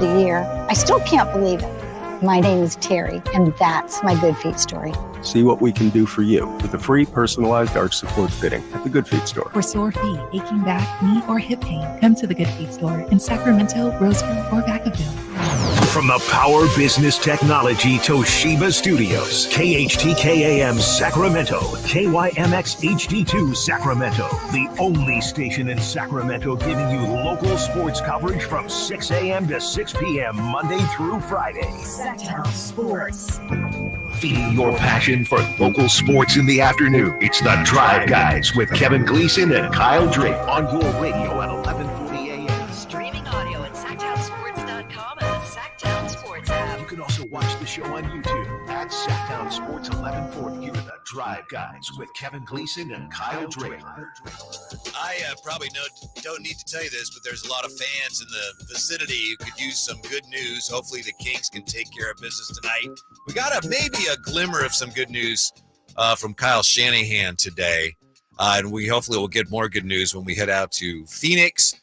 the year. I still can't believe it. My name is Terry, and that's my Good Feet story. See what we can do for you with a free personalized arch support fitting at the Good Feet store. For sore feet, aching back, knee, or hip pain, come to the Good Feet store in Sacramento, Roseville, or Vacaville. From the Power Business Technology Toshiba Studios, KHTK-AM Sacramento, KYMX HD2 Sacramento, the only station in Sacramento giving you local sports coverage from 6 a.m. to 6 p.m. Monday through Friday. Sactown Sports. Feeding your passion for local sports in the afternoon. It's the Drive Guys with Kevin Gleason and Kyle Draper on your radio at 11:40 a.m. Streaming audio at SactownSports.com and the Sactown Sports app. You can also watch the show on YouTube at Sactown Sports 1140. Here are the Drive Guys with Kevin Gleason and Kyle Draper. I probably don't need to tell you this, but there's a lot of fans in the vicinity who could use some good news. Hopefully the Kings can take care of business tonight. We got maybe a glimmer of some good news from Kyle Shanahan today, and we hopefully will get more good news when we head out to Phoenix.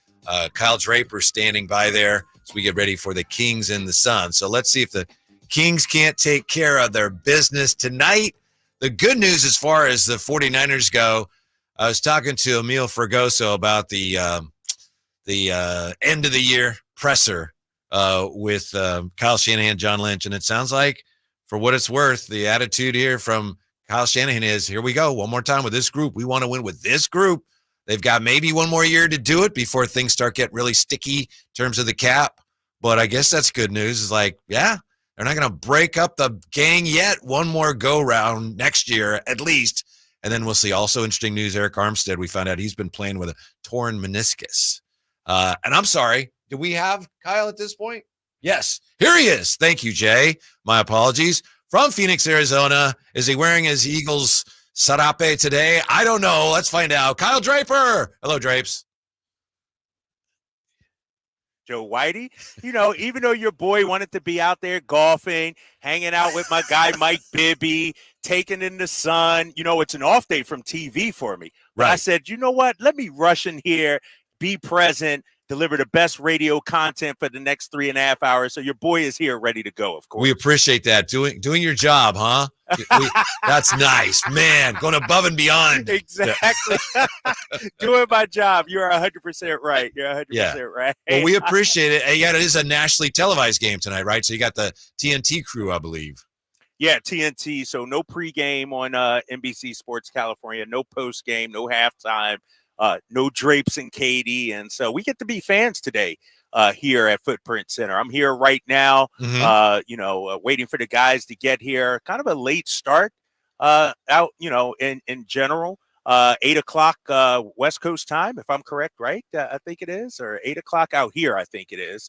Kyle Draper standing by there as we get ready for the Kings and the Suns. So let's see if the Kings can't take care of their business tonight. The good news as far as the 49ers go, I was talking to Emil Fergoso about the end of the year presser with Kyle Shanahan, John Lynch, and it sounds like, for what it's worth, the attitude here from Kyle Shanahan is, here we go, one more time with this group. We want to win with this group. They've got maybe one more year to do it before things start getting really sticky in terms of the cap. But I guess that's good news. It's like, yeah, they're not going to break up the gang yet. One more go-round next year at least. And then we'll see. Also interesting news, Eric Armstead, we found out he's been playing with a torn meniscus. And I'm sorry, do we have Kyle at this point? Yes, here he is. Thank you, Jay. My apologies. From Phoenix, Arizona. Is he wearing his Eagles sarape today? I don't know. Let's find out. Kyle Draper. Hello, Drapes. Joe Whitey, even though your boy wanted to be out there golfing, hanging out with my guy Mike Bibby, taking in the sun, it's an off day from TV for me. But right. I said, you know what? Let me rush in here, be present, deliver the best radio content for the next 3.5 hours. So your boy is here ready to go, of course. We appreciate that. Doing your job, huh? That's nice, man. Going above and beyond. Exactly. Doing my job. You're 100% right. You're 100% right. Well, we appreciate it. And yeah, it is a nationally televised game tonight, right? So you got the TNT crew, I believe. Yeah, TNT. So no pregame on NBC Sports California, no postgame, no halftime, no Drapes and Katie. And so we get to be fans today here at Footprint Center. I'm here right now, waiting for the guys to get here. Kind of a late start out, in general. 8 o'clock West Coast time, if I'm correct, right? I think it is, or 8 o'clock out here, I think it is.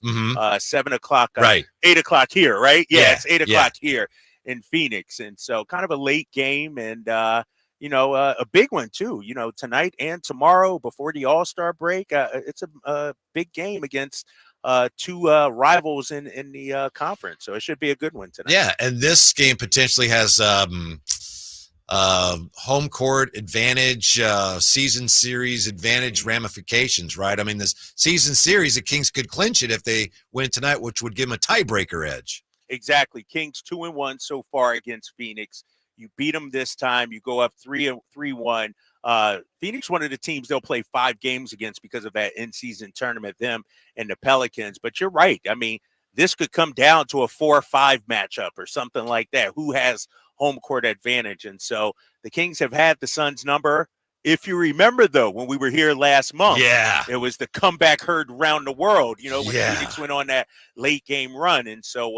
7 o'clock, right? 8 o'clock here, right? Yeah, it's 8 o'clock yeah. here in Phoenix. And so kind of a late game and, a big one too, tonight and tomorrow before the All-Star break. It's a big game against two rivals in the conference. So it should be a good one tonight. Yeah, and this game potentially has home court advantage, season series advantage ramifications, right? I mean, this season series, the Kings could clinch it if they win tonight, which would give them a tiebreaker edge. Exactly. Kings 2-1 so far against Phoenix. You beat them this time. You go up 3-1. Phoenix, one of the teams they'll play 5 games against because of that in-season tournament, them and the Pelicans. But you're right. I mean, this could come down to a 4-5 matchup or something like that. Who has home court advantage? And so the Kings have had the Suns' number. If you remember, though, when we were here last month, it was the comeback heard around the world, when Phoenix went on that late game run. And so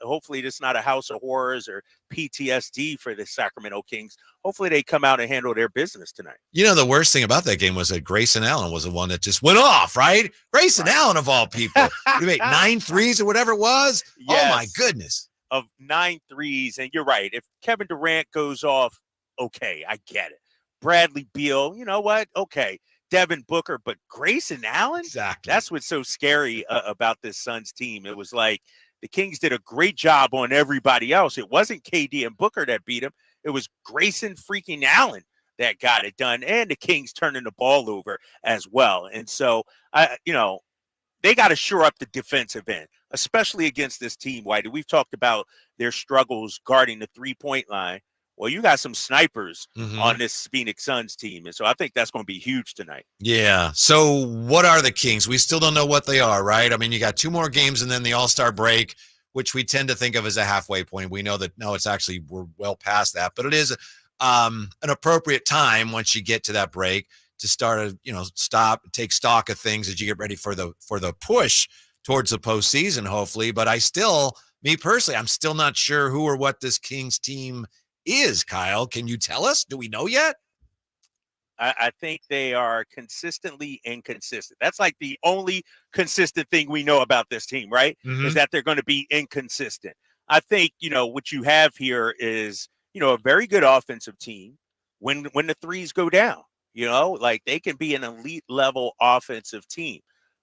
hopefully this is not a house of horrors or PTSD for the Sacramento Kings. Hopefully they come out and handle their business tonight. The worst thing about that game was that Grayson Allen was the one that just went off, right? Grayson Allen, of all people. He made 9 threes or whatever it was. Yes. Oh, my goodness. Of 9 threes. And you're right. If Kevin Durant goes off, okay, I get it. Bradley Beal, you know what? Okay. Devin Booker, but Grayson Allen? Exactly. That's what's so scary about this Suns team. It was like the Kings did a great job on everybody else. It wasn't KD and Booker that beat him. It was Grayson freaking Allen that got it done. And the Kings turning the ball over as well. And so, they got to shore up the defensive end. especially against this team, Whitey. We've talked about their struggles guarding the three-point line. Well, you got some snipers on this Phoenix Suns team, and so I think that's going to be huge tonight. Yeah. So what are the Kings? We still don't know what they are, right? I mean, you got 2 more games and then the All-Star break, which we tend to think of as a halfway point. We know that, no, it's actually, we're well past that, but it is an appropriate time once you get to that break to start stop, take stock of things as you get ready for the push towards the postseason, hopefully. But me personally, I'm still not sure who or what this Kings team is. Kyle, can you tell us? Do we know yet? I think they are consistently inconsistent. That's like the only consistent thing we know about this team, right? Is that they're going to be inconsistent. I think, what you have here is, a very good offensive team when the threes go down, like they can be an elite level offensive team.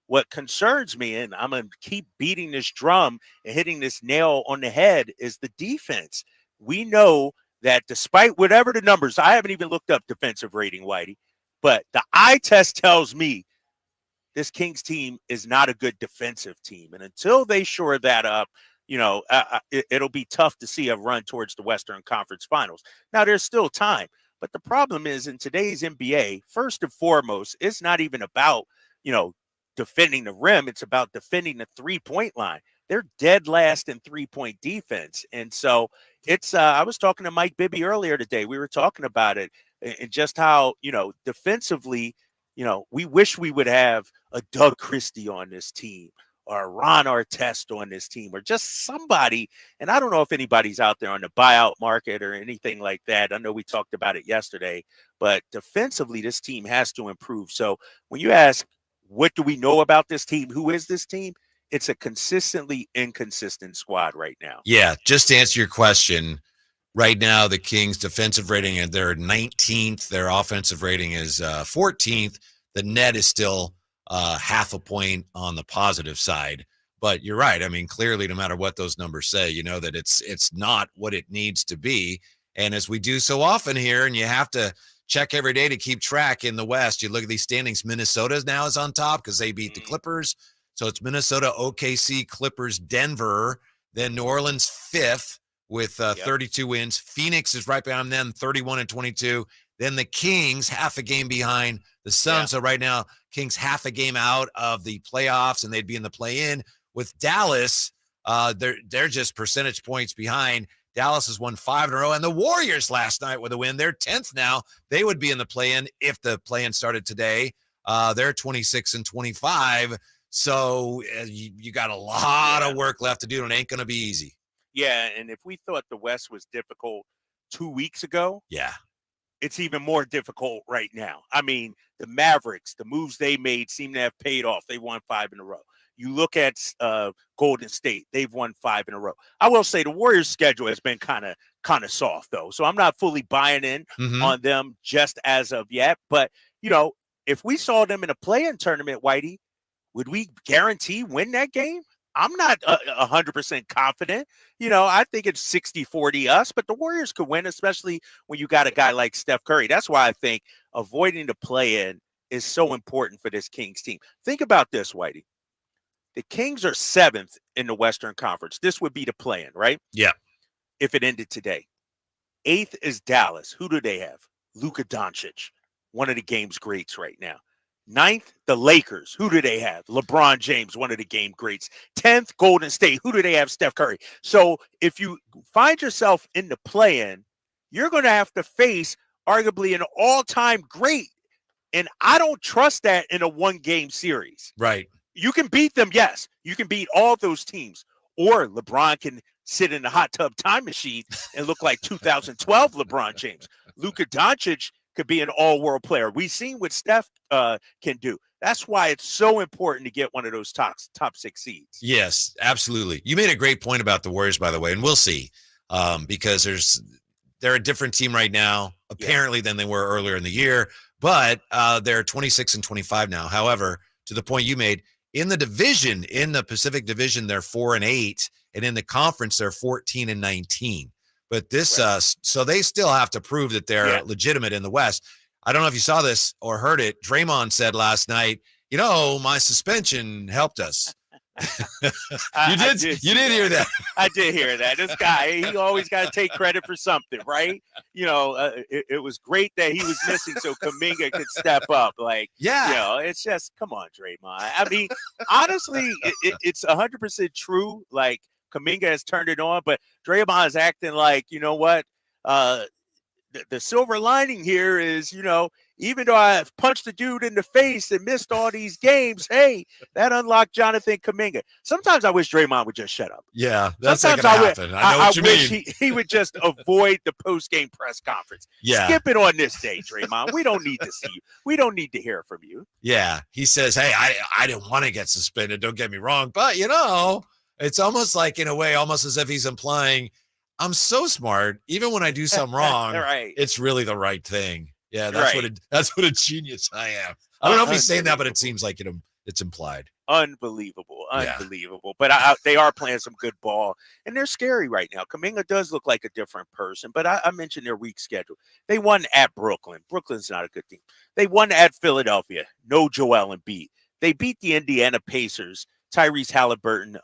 What concerns me, and I'm going to keep beating this drum and hitting this nail on the head, is the defense. We know that despite whatever the numbers, I haven't even looked up defensive rating, Whitey, but the eye test tells me this Kings team is not a good defensive team. And until they shore that up, it'll be tough to see a run towards the Western Conference Finals. Now, there's still time, but the problem is in today's NBA, first and foremost, it's not even about, defending the rim. It's about defending the three-point line. They're dead last in three-point defense. And so it's I was talking to Mike Bibby earlier today. We were talking about it and just how, defensively, we wish we would have a Doug Christie on this team or a Ron Artest on this team or just somebody. And I don't know if anybody's out there on the buyout market or anything like that. I know we talked about it yesterday, but defensively, this team has to improve. So when you ask, what do we know about this team? Who is this team? It's a consistently inconsistent squad right now. Yeah, just to answer your question, right now the Kings' defensive rating, and they're 19th. Their offensive rating is 14th. The net is still half a point on the positive side. But you're right. I mean, clearly, no matter what those numbers say, you know that it's not what it needs to be. And as we do so often here, and you have to check every day to keep track in the West, you look at these standings. Minnesota now is on top because they beat the Clippers. So it's Minnesota, OKC, Clippers, Denver, then New Orleans 5th with 32 wins. Phoenix is right behind them, 31 and 22. Then the Kings, half a game behind the Suns. Yeah. So right now, Kings half a game out of the playoffs, and they'd be in the play-in. With Dallas, they're just percentage points behind. Dallas has won 5 in a row, and the Warriors last night with a win. They're 10th now. They would be in the play-in if the play-in started today. They're 26 and 25. So you got a lot of work left to do, and it ain't going to be easy. Yeah, and if we thought the West was difficult 2 weeks ago, it's even more difficult right now. I mean, the Mavericks, the moves they made seem to have paid off. They won 5 in a row. You look at Golden State, they've won 5 in a row. I will say the Warriors' schedule has been kind of soft, though. So I'm not fully buying in on them just as of yet. But, if we saw them in a play-in tournament, Whitey, would we guarantee win that game? I'm not 100% confident. I think it's 60-40 us, but the Warriors could win, especially when you got a guy like Steph Curry. That's why I think avoiding the play-in is so important for this Kings team. Think about this, Whitey. The Kings are 7th in the Western Conference. This would be the play-in, right? Yeah. If it ended today. 8th is Dallas. Who do they have? Luka Doncic, one of the game's greats right now. 9th, the Lakers. Who do they have? LeBron James, one of the game greats. 10th, Golden State. Who do they have? Steph Curry. So if you find yourself in the play-in, you're going to have to face arguably an all-time great. And I don't trust that in a one-game series. Right. You can beat them, yes. You can beat all those teams. Or LeBron can sit in the hot tub time machine and look like 2012 LeBron James. Luka Doncic could be an all-world player. We've seen what Steph can do. That's why it's so important to get one of those top 6 seeds. Yes, absolutely. You made a great point about the Warriors, by the way, and we'll see because they're a different team right now, apparently, than they were earlier in the year, but they're 26 and 25 now. However, to the point you made, in the division, in the Pacific Division, they're 4 and 8, and in the conference, they're 14 and 19. But this, so they still have to prove that they're legitimate in the West. I don't know if you saw this or heard it. Draymond said last night, my suspension helped us You did hear that. I did hear that. This guy, he always got to take credit for something, right? It was great that he was missing so Kuminga could step up. Like, it's just, come on, Draymond. I mean, honestly, it's 100% true. Like, Kuminga has turned it on, but Draymond is acting like, you know what? The silver lining here is, even though I punched the dude in the face and missed all these games, hey, that unlocked Jonathan Kuminga. Sometimes I wish Draymond would just shut up. Yeah, that's not going to happen. I know what you mean. He would just avoid the post-game press conference. Yeah. Skip it on this day, Draymond. We don't need to see you. We don't need to hear from you. Yeah, he says, hey, I didn't want to get suspended. Don't get me wrong. But, it's almost like, in a way, almost as if he's implying, I'm so smart. Even when I do something wrong, right. It's really the right thing. Yeah, that's what a genius I am. I don't know if he's saying that, but it seems like it's implied. Unbelievable. But they are playing some good ball, and they're scary right now. Kuminga does look like a different person, but I mentioned their weak schedule. They won at Brooklyn. Brooklyn's not a good team. They won at Philadelphia. No Joel Embiid. They beat the Indiana Pacers. Tyrese Halliburton,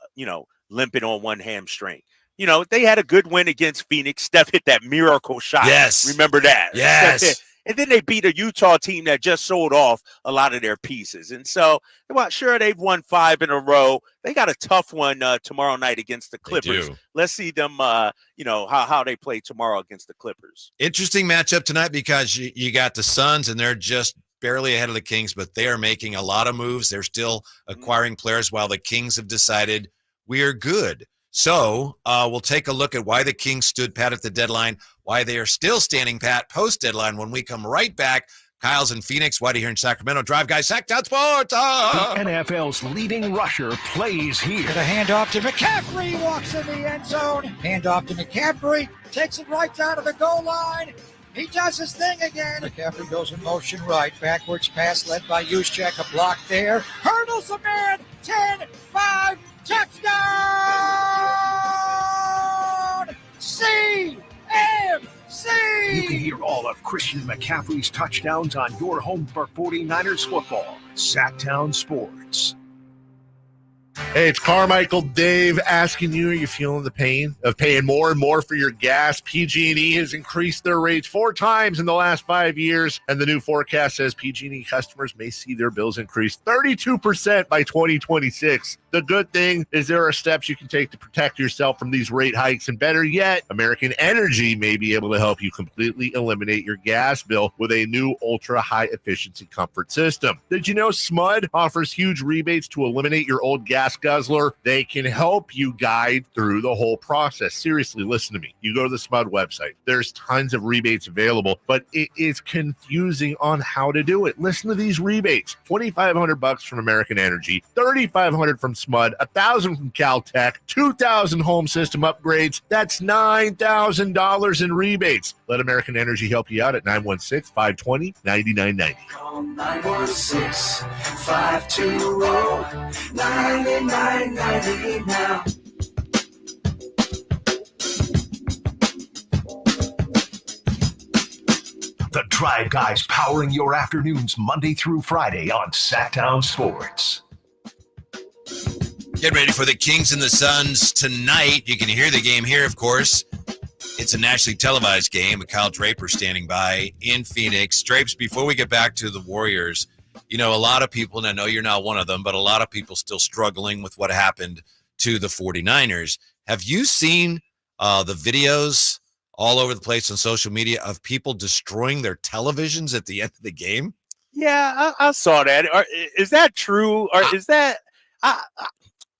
limping on one hamstring. They had a good win against Phoenix. Steph hit that miracle shot. Yes. Remember that? Yes. And then they beat a Utah team that just sold off a lot of their pieces. And so, sure, they've won 5 in a row. They got a tough one tomorrow night against the Clippers. Let's see them, how they play tomorrow against the Clippers. Interesting matchup tonight because you got the Suns, and they're just barely ahead of the Kings, but they are making a lot of moves. They're still acquiring players while the Kings have decided we are good. So we'll take a look at why the Kings stood pat at the deadline, why they are still standing pat post-deadline when we come right back. Kyle's in Phoenix, Whitey here in Sacramento. Drive Guys, Sactown Sports. The NFL's leading rusher plays here. The handoff to McCaffrey, walks in the end zone. Handoff to McCaffrey, takes it right down to the goal line. He does his thing again. McCaffrey goes in motion right. Backwards pass led by Juszczyk. A block there. Hurdles a man. 10-5. Touchdown! CMC! You can hear all of Christian McCaffrey's touchdowns on your home for 49ers football. Sactown Sports. Hey, it's Carmichael Dave asking you, are you feeling the pain of paying more and more for your gas? PG&E has increased their rates 4 times in the last 5 years, and the new forecast says PG&E customers may see their bills increase 32% by 2026. The good thing is there are steps you can take to protect yourself from these rate hikes, and better yet, American Energy may be able to help you completely eliminate your gas bill with a new ultra-high efficiency comfort system. Did you know SMUD offers huge rebates to eliminate your old gas guzzler? They can help you guide through the whole process. Seriously, listen to me. You go to the SMUD website. There's tons of rebates available, but it is confusing on how to do it. Listen to these rebates. $2,500 from American Energy, $3,500 from SMUD, $1,000 from Caltech, $2,000 home system upgrades. That's $9,000 in rebates. Let American Energy help you out at 916-520-9990. Call 916-520-9990 now. The Drive Guys powering your afternoons Monday through Friday on Sactown Sports. Get ready for the Kings and the Suns tonight. You can hear the game here, of course. It's a nationally televised game with Kyle Draper standing by in Phoenix. Drapes, before we get back to the Warriors, a lot of people, and I know you're not one of them, but a lot of people still struggling with what happened to the 49ers. Have you seen the videos all over the place on social media of people destroying their televisions at the end of the game? Yeah, I saw that. Is that true? Or is that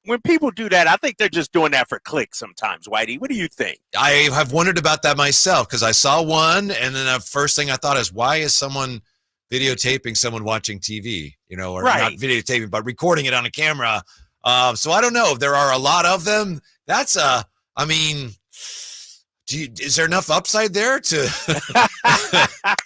when people do that, I think they're just doing that for clicks sometimes, Whitey. What do you think? I have wondered about that myself because I saw one, and then the first thing I thought is, why is someone videotaping someone watching TV? Or not videotaping, but recording it on a camera. So I don't know. There are a lot of them. That's is there enough upside there to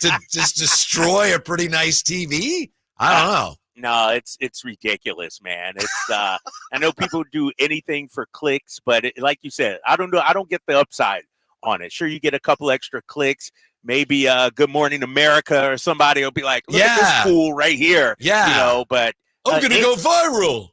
to just destroy a pretty nice TV? I don't know. No, it's ridiculous, man. It's I know people do anything for clicks, but like you said, I don't know. I don't get the upside on it. Sure, you get a couple extra clicks. Maybe Good Morning America or somebody will be like, look at this fool right here. Yeah. But I'm going to go viral.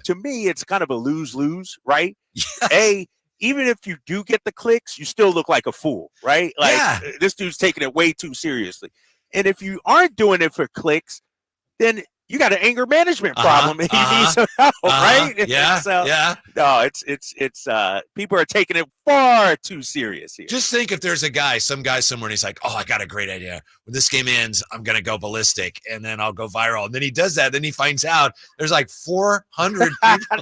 To me, it's kind of a lose-lose, right? Yes. Even if you do get the clicks, you still look like a fool, right? Like, this dude's taking it way too seriously. And if you aren't doing it for clicks, then you got an anger management problem, and you need some help, right? Yeah, No, it's people are taking it far too serious here. Just think if there's some guy somewhere, and he's like, "Oh, I got a great idea. When this game ends, I'm gonna go ballistic, and then I'll go viral." And then he does that. Then he finds out there's like 400 people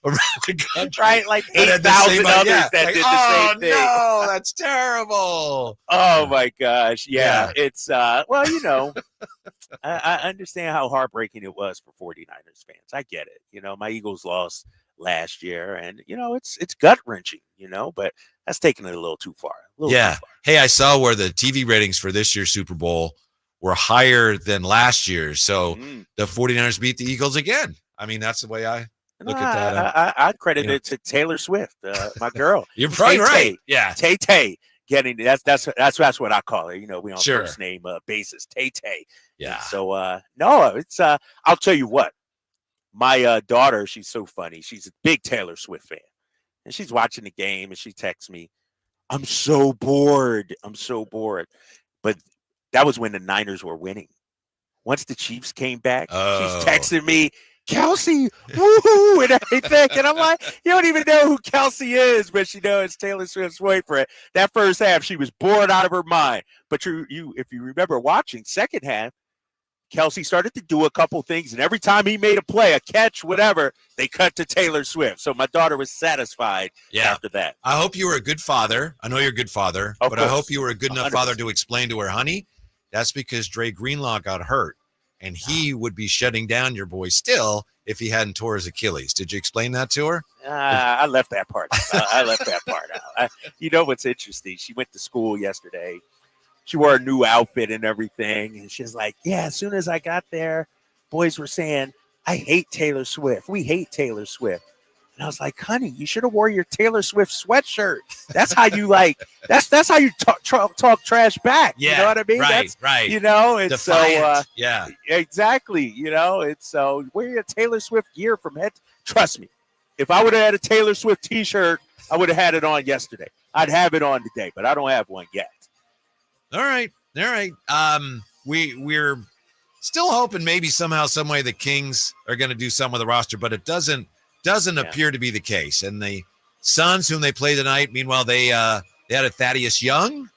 around the country, right? Like 8,000 others that did the same thing. No, that's terrible. Oh my gosh, yeah. It's I understand how heartbreaking it was for 49ers fans. I get it. My Eagles lost last year, and it's gut-wrenching, but that's taking it a little too far. Too far. Hey, I saw where the TV ratings for this year's Super Bowl were higher than last year's. So the 49ers beat the Eagles again. I mean, that's the way I look at that. I'd credit it to Taylor Swift, my girl. You're probably right. Yeah. Tay. Getting that's what I call her. We on first name basis. Tay. Yeah. And so no, it's I'll tell you what. My daughter, she's so funny. She's a big Taylor Swift fan, and she's watching the game, and she texts me, "I'm so bored. But that was when the Niners were winning. Once the Chiefs came back, she's texting me, "Kelsey, woohoo," and everything. And I'm like, you don't even know who Kelsey is, but she knows it's Taylor Swift's boyfriend. That first half, she was bored out of her mind. But if you remember watching second half, Kelsey started to do a couple things, and every time he made a play, a catch, whatever, they cut to Taylor Swift. So my daughter was satisfied after that. I hope you were a good father. I know you're a good father, but I hope you were a good enough 100%. Father to explain to her, honey, that's because Dre Greenlaw got hurt, and he would be shutting down your boy still if he hadn't tore his Achilles. Did you explain that to her? I left that part. I left that part out. What's interesting? She went to school yesterday. She wore a new outfit and everything. And she's like, yeah, as soon as I got there, boys were saying, I hate Taylor Swift. We hate Taylor Swift. And I was like, honey, you should have wore your Taylor Swift sweatshirt. That's how you that's how you talk trash back. Yeah, you know what I mean? Right. It's Defiant. so, exactly. It's so wear your Taylor Swift gear from head. Trust me. If I would have had a Taylor Swift t-shirt, I would have had it on yesterday. I'd have it on today, but I don't have one yet. All right. We're still hoping maybe somehow, some way the Kings are going to do something with the roster, but it doesn't appear to be the case. And the Suns, whom they play tonight, meanwhile, they had a Thaddeus Young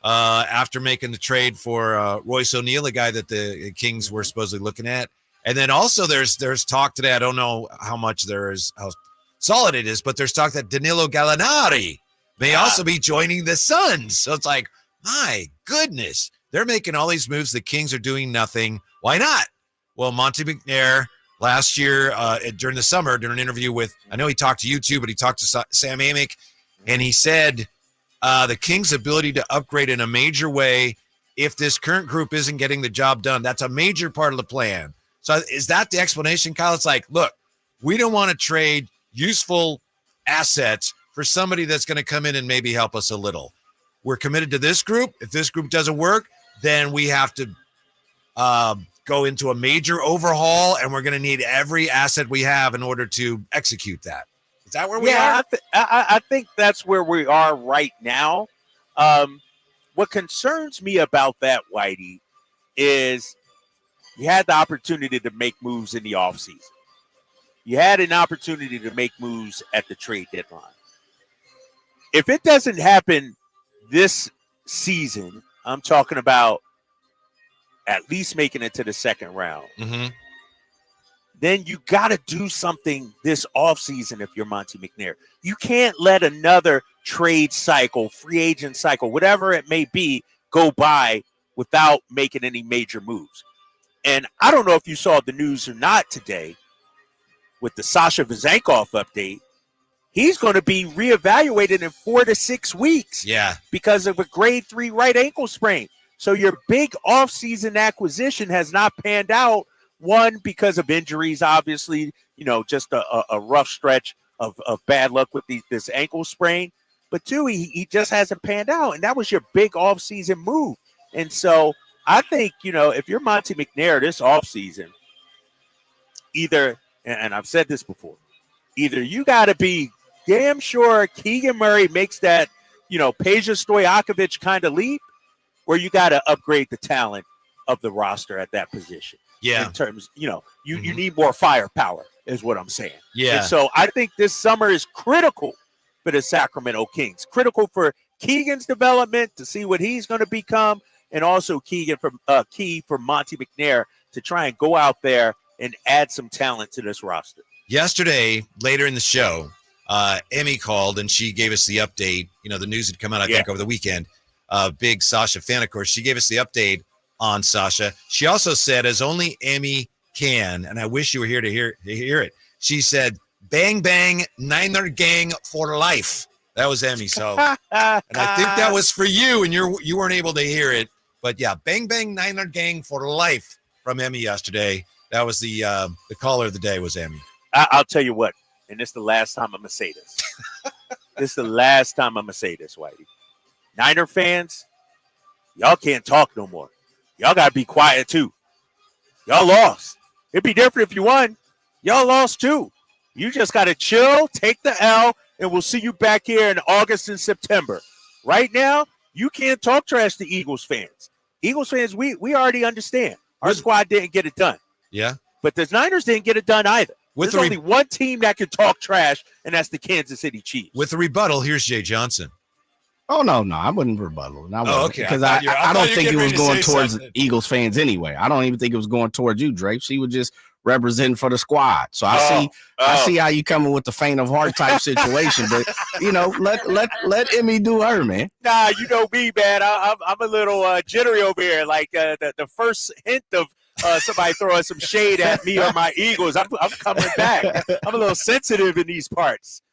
after making the trade for Royce O'Neal, a guy that the Kings were supposedly looking at. And then also there's talk today. I don't know how solid it is, but there's talk that Danilo Gallinari may also be joining the Suns. So it's like, my goodness, they're making all these moves. The Kings are doing nothing. Why not? Well, Monte McNair last year during the summer, during an interview with, I know he talked to you too, but he talked to Sam Amick, and he said the Kings' ability to upgrade in a major way, if this current group isn't getting the job done, that's a major part of the plan. So is that the explanation, Kyle? It's like, look, we don't want to trade useful assets for somebody that's going to come in and maybe help us a little. We're committed to this group. If this group doesn't work, then we have to go into a major overhaul, and we're going to need every asset we have in order to execute that. Is that where we are? I think that's where we are right now. What concerns me about that, Whitey, is you had the opportunity to make moves in the offseason. You had an opportunity to make moves at the trade deadline. If it doesn't happen this season, I'm talking about at least making it to the second round. Mm-hmm. Then you got to do something this offseason if you're Monte McNair. You can't let another trade cycle, free agent cycle, whatever it may be, go by without making any major moves. And I don't know if you saw the news or not today with the Sasha Vezenkov update. He's going to be reevaluated in 4 to 6 weeks. Yeah. Because of a grade 3 right ankle sprain. So your big offseason acquisition has not panned out. One, because of injuries, obviously, just a rough stretch of bad luck with this ankle sprain. But two, he just hasn't panned out. And that was your big offseason move. And so I think, if you're Monte McNair this offseason, either, and I've said this before, either you got to be damn sure Keegan Murray makes that, Peja Stojakovic kind of leap, or you got to upgrade the talent of the roster at that position. Yeah. In terms, you need more firepower is what I'm saying. Yeah. And so I think this summer is critical for the Sacramento Kings, critical for Keegan's development to see what he's going to become, and also key for Monty McNair to try and go out there and add some talent to this roster. Yesterday, later in the show, Emmy called and she gave us the update. The news had come out, I think, over the weekend. Big Sasha fan, of course. She gave us the update on Sasha. She also said, as only Emmy can, and I wish you were here to hear it. She said, "Bang bang, Niner gang for life." That was Emmy. So, and I think that was for you, and you weren't able to hear it. But yeah, bang bang, Niner gang for life from Emmy yesterday. That was the caller of the day was Emmy. I'll tell you what, and this is the last time I'm gonna say this. This is the last time I'm gonna say this, Whitey. Niner fans, y'all can't talk no more. Y'all gotta be quiet too. Y'all lost. It'd be different if you won. Y'all lost too. You just gotta chill, take the L, and we'll see you back here in August and September. Right now, you can't talk trash to Eagles fans. Eagles fans, we already understand. Our squad didn't get it done. Yeah. But the Niners didn't get it done either. There's only one team that can talk trash, and that's the Kansas City Chiefs. With the rebuttal, here's Jay Johnson. Oh, no, I wouldn't rebuttal. Okay. Because I don't think it was going towards Eagles fans anyway. I don't even think it was going towards you, Drake. She was just representing for the squad. So I see how you coming with the faint of heart type situation. But, let Emmy do her, man. Nah, you know me, man. I'm a little jittery over here. Like the first hint of somebody throwing some shade at me or my Eagles, I'm coming back. I'm a little sensitive in these parts.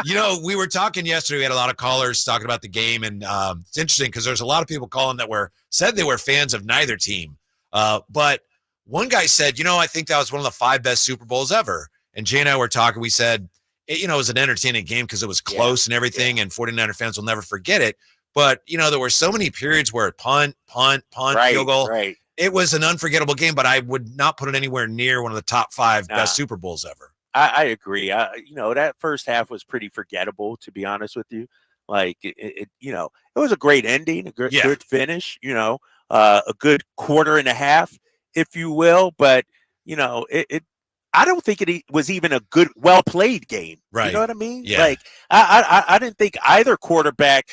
We were talking yesterday. We had a lot of callers talking about the game, and it's interesting because there's a lot of people calling that said they were fans of neither team. But one guy said, I think that was one of the 5 best Super Bowls ever. And Jay and I were talking. We said, it was an entertaining game because it was close and everything, and 49er fans will never forget it. But, there were so many periods where punt, field goal. Right. It was an unforgettable game, but I would not put it anywhere near one of the top 5 best Super Bowls ever. I agree. That first half was pretty forgettable, to be honest with you. Like it was a great ending, a good finish, a good quarter and a half, if you will. But, I don't think it was even a good, well-played game. Right. You know what I mean? Yeah. Like I didn't think either quarterback,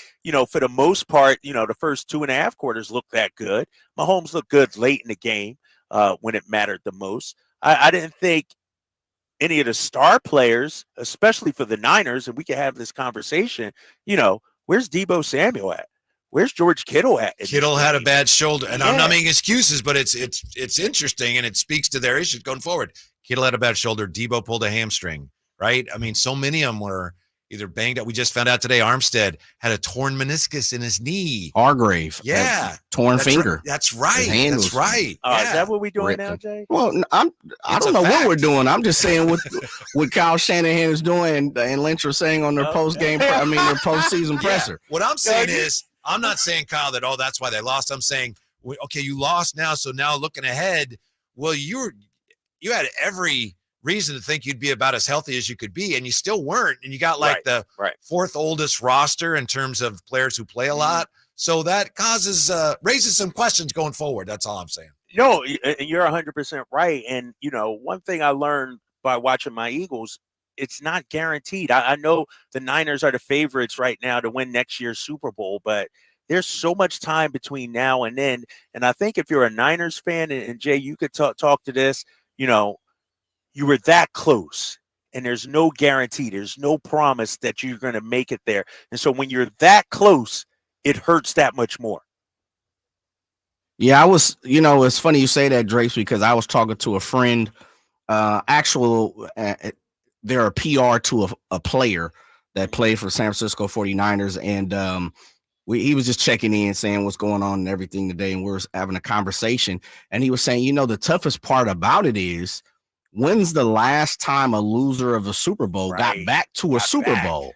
for the most part, the first 2.5 quarters looked that good. Mahomes looked good late in the game when it mattered the most. I didn't think any of the star players, especially for the Niners, and we can have this conversation, where's Deebo Samuel at? Where's George Kittle at? Kittle had a bad shoulder, and I'm not making excuses, but it's interesting, and it speaks to their issues going forward. Kittle had a bad shoulder. Deebo pulled a hamstring, right? I mean, so many of them were either banged up. We just found out today Armstead had a torn meniscus in his knee. Hargrave. Yeah. Torn finger. That's right. Is that what we're doing now, Jay? Well, I don't know what we're doing. I'm just saying what Kyle Shanahan is doing and Lynch was saying on their their postseason presser. What I'm saying is, I'm not saying, Kyle, that, that's why they lost. I'm saying, okay, you lost now. So now looking ahead, well, you had every reason to think you'd be about as healthy as you could be, and you still weren't. And you got the 4th oldest roster in terms of players who play a lot. So that raises some questions going forward. That's all I'm saying. No, you're 100% right. And, one thing I learned by watching my Eagles, it's not guaranteed. I know the Niners are the favorites right now to win next year's Super Bowl, but there's so much time between now and then. And I think if you're a Niners fan, and Jay, you could talk to this, you were that close, and there's no guarantee. There's no promise that you're going to make it there. And so when you're that close, it hurts that much more. Yeah, I was, it's funny you say that, Drake, because I was talking to a friend, they're a PR to a player that played for San Francisco 49ers. And he was just checking in, saying what's going on and everything today. And we were having a conversation. And he was saying, the toughest part about it is, when's the last time a loser of a Super Bowl got back to a Super Bowl,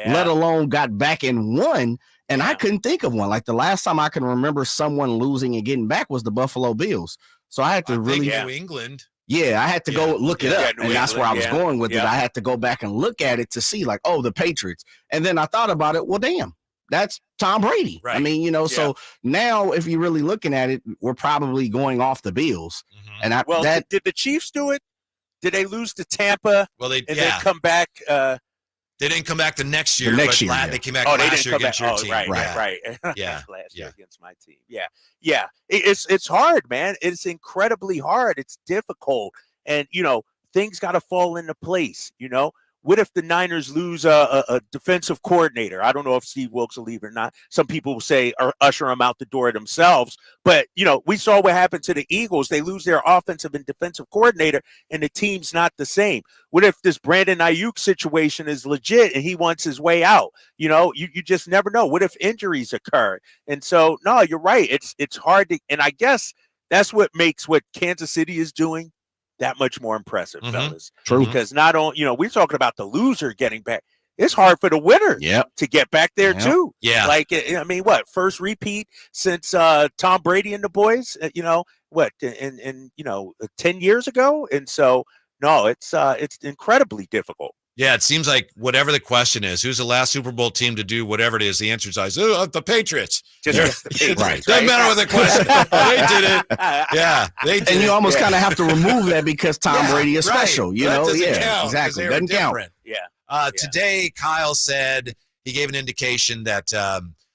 let alone got back and won? And I couldn't think of one. Like the last time I can remember someone losing and getting back was the Buffalo Bills. So I had to New England. Yeah, I had to go look it up, and that's where I was going with it. Yeah. I had to go back and look at it to see, like, oh, the Patriots. And then I thought about it. Well, damn, that's Tom Brady. Right. I mean, you know, so now if you're really looking at it, we're probably going off the Bills. And did the Chiefs do it? Did they lose to Tampa? Well, then come back. They didn't come back the next year. They came back last year against your team. Right. Yeah. Last year against my team. Yeah. It's hard, man. It's incredibly hard. It's difficult. And, you know, things got to fall into place, you know. What if the Niners lose a defensive coordinator? I don't know if Steve Wilks will leave or not. Some people will say or usher him out the door themselves. But, you know, we saw what happened to the Eagles. They lose their offensive and defensive coordinator, and the team's not the same. What if this Brandon Ayuk situation is legit and he wants his way out? You know, you just never know. What if injuries occur? And so, no, you're right. It's hard to – and I guess that's what makes what Kansas City is doing that much more impressive, fellas. True. Because not only, you know, we're talking about the loser getting back. It's hard for the winner to get back there too. Yeah. Like, I mean, what, first repeat since Tom Brady and the boys, you know, what, in 10 years ago? And so, no, it's incredibly difficult. Yeah, it seems like whatever the question is, who's the last Super Bowl team to do whatever it is, the answer is always, the Patriots. Just the Patriots. Right. Doesn't matter what the question. They did it. Yeah, they did And you it. almost kind of have to remove that because Tom Brady is special, you That know? doesn't Yeah, count, exactly. 'cause they were Doesn't count. different. Yeah. Today, Kyle said he gave an indication that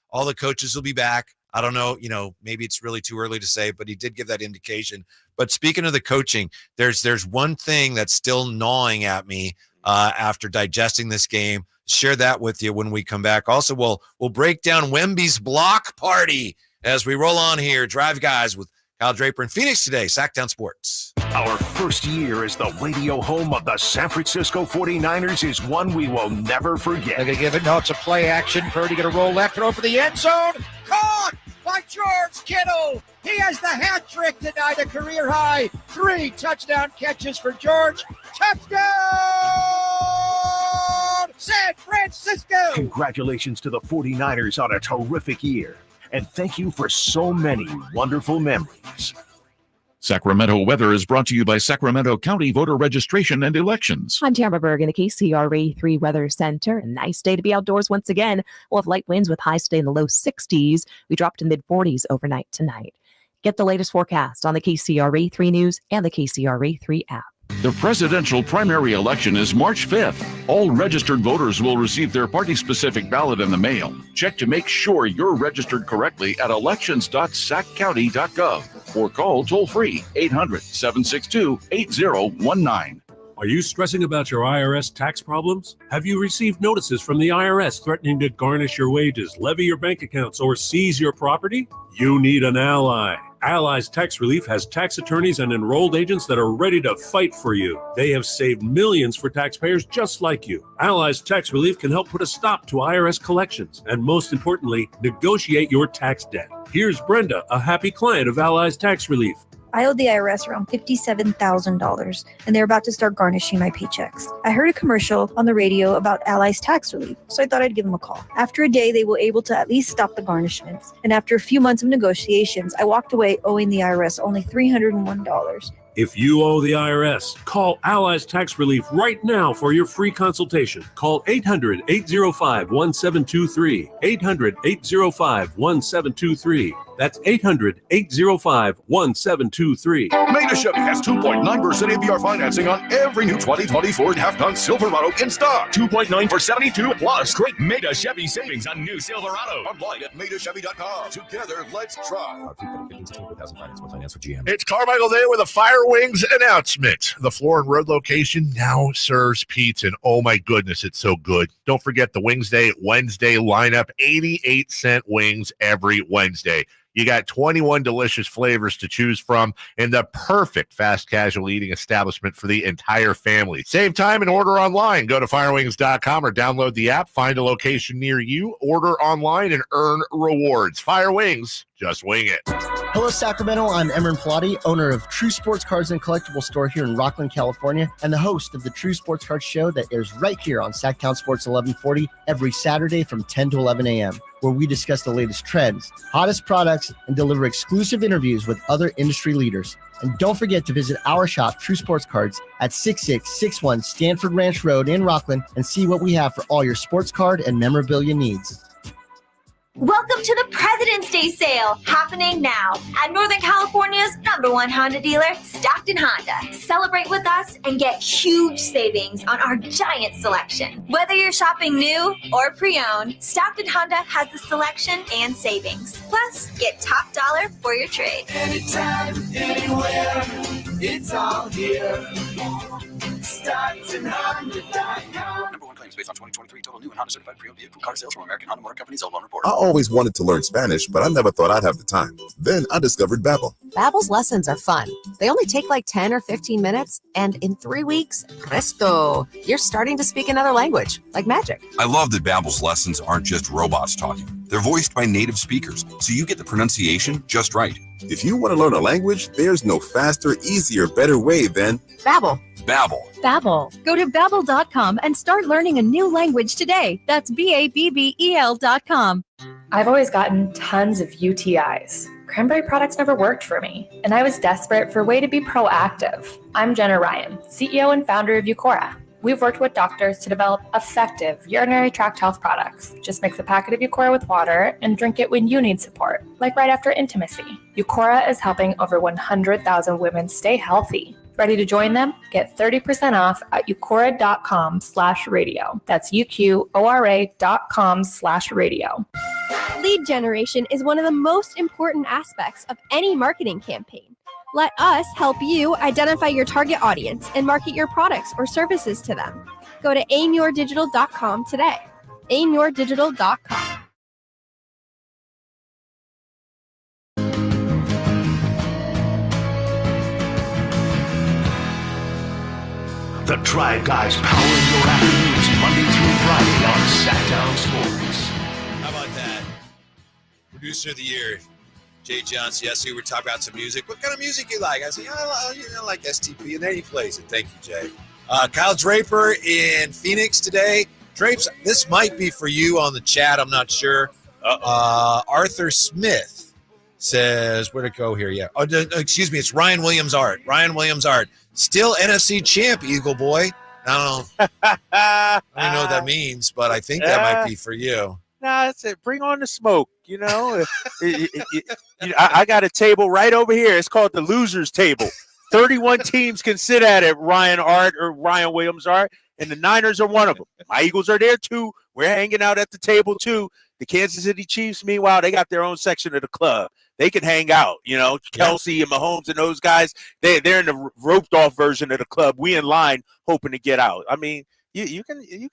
all the coaches will be back. I don't know, you know, maybe it's really too early to say, but he did give that indication. But speaking of the coaching, there's one thing that's still gnawing at me after digesting this game. Share that with you when we come back. Also, we'll break down Wemby's block party as we roll on here. Drive Guys with Kyle Draper in Phoenix today, Sactown Sports. Our first year as the radio home of the San Francisco 49ers is one we will never forget. They're going to give it. No, it's a play action. Purdy going to roll left, throw for the end zone. Caught by George Kittle. He has the hat trick tonight, a career high. 3 touchdown catches for George. Touchdown, San Francisco. Congratulations to the 49ers on a terrific year. And thank you for so many wonderful memories. Sacramento weather is brought to you by Sacramento County Voter Registration and Elections. I'm Tamara Berg in the KCRA 3 Weather Center. A nice day to be outdoors once again. We'll have light winds with highs today in the low 60s. We dropped to mid-40s overnight tonight. Get the latest forecast on the KCRA 3 News and the KCRA 3 app. The presidential primary election is March 5th. All registered voters will receive their party-specific ballot in the mail. Check to make sure you're registered correctly at elections.saccounty.gov or call toll-free 800-762-8019. Are you stressing about your IRS tax problems? Have you received notices from the IRS threatening to garnish your wages, levy your bank accounts, or seize your property? You need an ally. Allies Tax Relief has tax attorneys and enrolled agents that are ready to fight for you. They have saved millions for taxpayers just like you. Allies Tax Relief can help put a stop to IRS collections and, most importantly, negotiate your tax debt. Here's Brenda, a happy client of Allies Tax Relief. I owed the IRS around $57,000, and they're about to start garnishing my paychecks. I heard a commercial on the radio about Allies Tax Relief, so I thought I'd give them a call. After a day, they were able to at least stop the garnishments, and after a few months of negotiations, I walked away owing the IRS only $301. If you owe the IRS, call Allies Tax Relief right now for your free consultation. Call 800-805-1723. 800-805-1723. That's 800-805-1723. Maida Chevy has 2.9% APR financing on every new 2020 Ford half-ton Silverado in stock. 2.9 for 72 plus great Maida Chevy savings on new Silverado. Online at MaidaChevy.com. Together, let's try. It's Carmichael Day with a Fire Wings announcement. The Floor and Road location now serves pizza, and oh my goodness, it's so good. Don't forget the Wings Day Wednesday lineup, 88-cent wings every Wednesday. You got 21 delicious flavors to choose from and the perfect fast casual eating establishment for the entire family. Save time and order online. Go to firewings.com or download the app. Find a location near you, order online, and earn rewards. Fire Wings, just wing it. Hello, Sacramento. I'm Emran Pilati, owner of True Sports Cards and Collectible Store here in Rockland, California, and the host of the True Sports Cards Show that airs right here on Sactown Sports 1140 every Saturday from 10 to 11 a.m., where we discuss the latest trends, hottest products, and deliver exclusive interviews with other industry leaders. And don't forget to visit our shop, True Sports Cards, at 6661 Stanford Ranch Road in Rockland and see what we have for all your sports card and memorabilia needs. Welcome to the President's Day sale, happening now at Northern California's #1 Honda dealer, Stockton Honda. Celebrate with us and get huge savings on our giant selection. Whether you're shopping new or pre-owned, Stockton Honda has the selection and savings. Plus, get top dollar for your trade. Anytime, anywhere, it's all here. StocktonHonda.com. Number one claims based on 2023 total new and Honda certified pre-owned vehicle car sales from American Honda Motor Company. Sold on report. I always wanted to learn Spanish, but I never thought I'd have the time. Then I discovered Babbel. Babbel's lessons are fun. They only take like 10 or 15 minutes, and in 3 weeks, presto, you're starting to speak another language, like magic. I love that Babbel's lessons aren't just robots talking. They're voiced by native speakers, so you get the pronunciation just right. If you want to learn a language, there's no faster, easier, better way than Babbel. Babbel. Babbel. Go to Babbel.com and start learning a new language today. That's BABBEL.com. I've always gotten tons of UTIs. Cranberry products never worked for me, and I was desperate for a way to be proactive. I'm Jenna Ryan, CEO and founder of Eucora. We've worked with doctors to develop effective urinary tract health products. Just mix a packet of Eucora with water and drink it when you need support, like right after intimacy. Eucora is helping over 100,000 women stay healthy. Ready to join them? Get 30% off at eucora.com/radio. That's UQORA.com/radio. Lead generation is one of the most important aspects of any marketing campaign. Let us help you identify your target audience and market your products or services to them. Go to aimyourdigital.com today. aimyourdigital.com. The Tribe Guys powering your afternoons Monday through Friday on Sactown Sports. How about that? Producer of the year, Jay Johnson. Yes, we were talking about some music. What kind of music you like? I said, I like STP, and there he plays it. Thank you, Jay. Kyle Draper in Phoenix today. Drapes, this might be for you on the chat. I'm not sure. Arthur Smith says, where'd it go here? Yeah. Oh, excuse me. It's Ryan Williams Art. Ryan Williams Art. Still NFC champ, Eagle Boy. I don't know what that means, but I think that might be for you. Nah, that's it. Bring on the smoke. You know, I got a table right over here. It's called the losers table. 31 teams can sit at it, Ryan Art or Ryan Williams Art, and the Niners are one of them. My Eagles are there too. We're hanging out at the table too. The Kansas City Chiefs, meanwhile, they got their own section of the club. They can hang out, you know, Kelsey and Mahomes and those guys, they're in the roped off version of the club. We in line hoping to get out. I mean, you can, you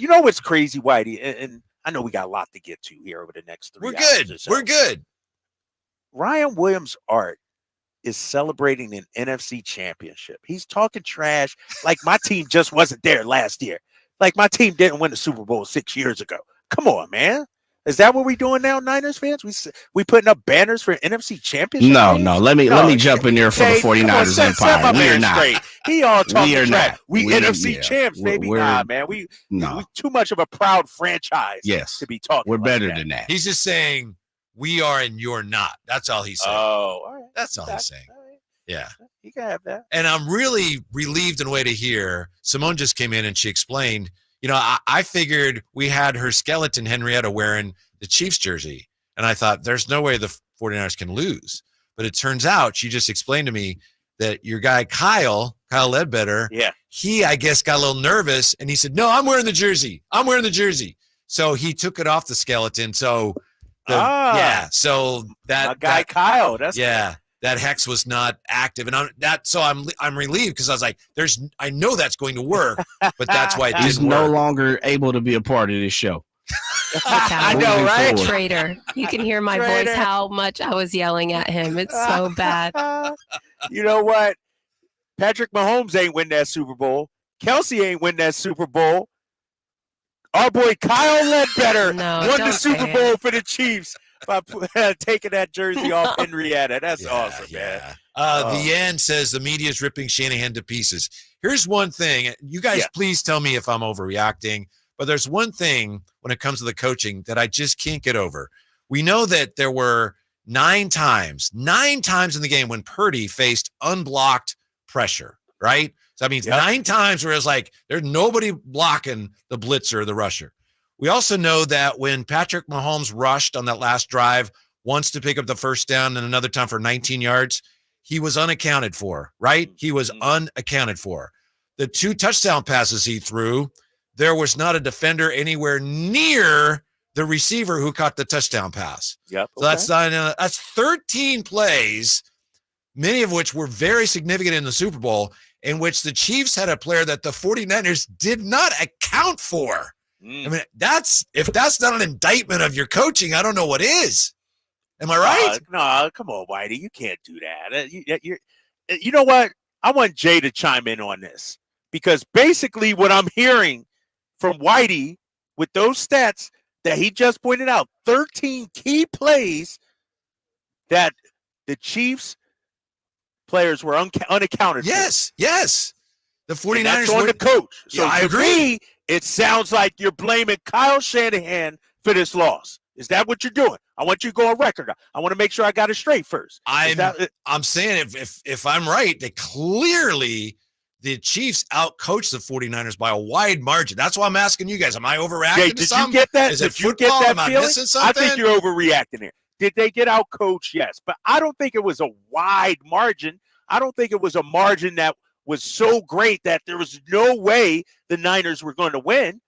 know what's crazy, Whitey, and I know we got a lot to get to here over the next 3 hours. We're good. We're good. Ryan Williams Art is celebrating an NFC championship. He's talking trash like my team just wasn't there last year. Like my team didn't win the Super Bowl 6 years ago. Come on, man. Is that what we're doing now, Niners fans? We putting up banners for NFC championship? No. Let me jump in there for the 49ers empire. We are not. Straight. He all talking we trash. Not. We NFC champs, baby. Nah, man. We too much of a proud franchise. Yes. To be talking. We're like better that. than that. He's just saying we are and you're not. That's all he's saying. Oh, all right. That's all he's saying. Yeah. You can have that. And I'm really relieved in a way to hear. Simone just came in and she explained, you know, I figured we had her skeleton Henrietta wearing the Chiefs jersey. And I thought there's no way the 49ers can lose. But it turns out she just explained to me that your guy, Kyle Ledbetter, he, I guess, got a little nervous. And he said, no, I'm wearing the jersey. So he took it off the skeleton. So, so that my guy Kyle, that's that hex was not active, and I'm relieved because I was like, I know that's going to work, but that's why it He's didn't no work. longer able to be a part of this show. I know, right? Traitor. You can hear my voice, how much I was yelling at him. It's so bad. You know what? Patrick Mahomes ain't win that Super Bowl. Kelsey ain't win that Super Bowl. Our boy Kyle Ledbetter won the Super Bowl for the Chiefs by taking that jersey off Henrietta. That's awesome, man. The end says the media is ripping Shanahan to pieces. Here's one thing. You guys, please tell me if I'm overreacting, but there's one thing when it comes to the coaching that I just can't get over. We know that there were 9 times in the game when Purdy faced unblocked pressure, right? So that means 9 times where it's like there's nobody blocking the blitzer or the rusher. We also know that when Patrick Mahomes rushed on that last drive, once to pick up the first down and another time for 19 yards, he was unaccounted for, right? He was unaccounted for. The 2 touchdown passes he threw, there was not a defender anywhere near the receiver who caught the touchdown pass. Yep. So that's 13 plays, many of which were very significant in the Super Bowl, in which the Chiefs had a player that the 49ers did not account for. I mean, if that's not an indictment of your coaching, I don't know what is. Am I right? No, come on, Whitey. You can't do that. You know what? I want Jay to chime in on this because basically what I'm hearing from Whitey with those stats that he just pointed out, 13 key plays that the Chiefs players were unaccounted for. Yes. The 49ers that's on the coach. So I to agree. me, it sounds like you're blaming Kyle Shanahan for this loss. Is that what you're doing? I want you to go on record. I want to make sure I got it straight first. I'm saying if I'm right, that clearly the Chiefs outcoached the 49ers by a wide margin. That's why I'm asking you guys. Am I overreacting Jay, to did something? you get that? Is it Did you football? get that Am I feeling? missing something? I think you're overreacting there. Did they get outcoached? Yes. But I don't think it was a wide margin. I don't think it was a margin that was so great that there was no way the Niners were going to win.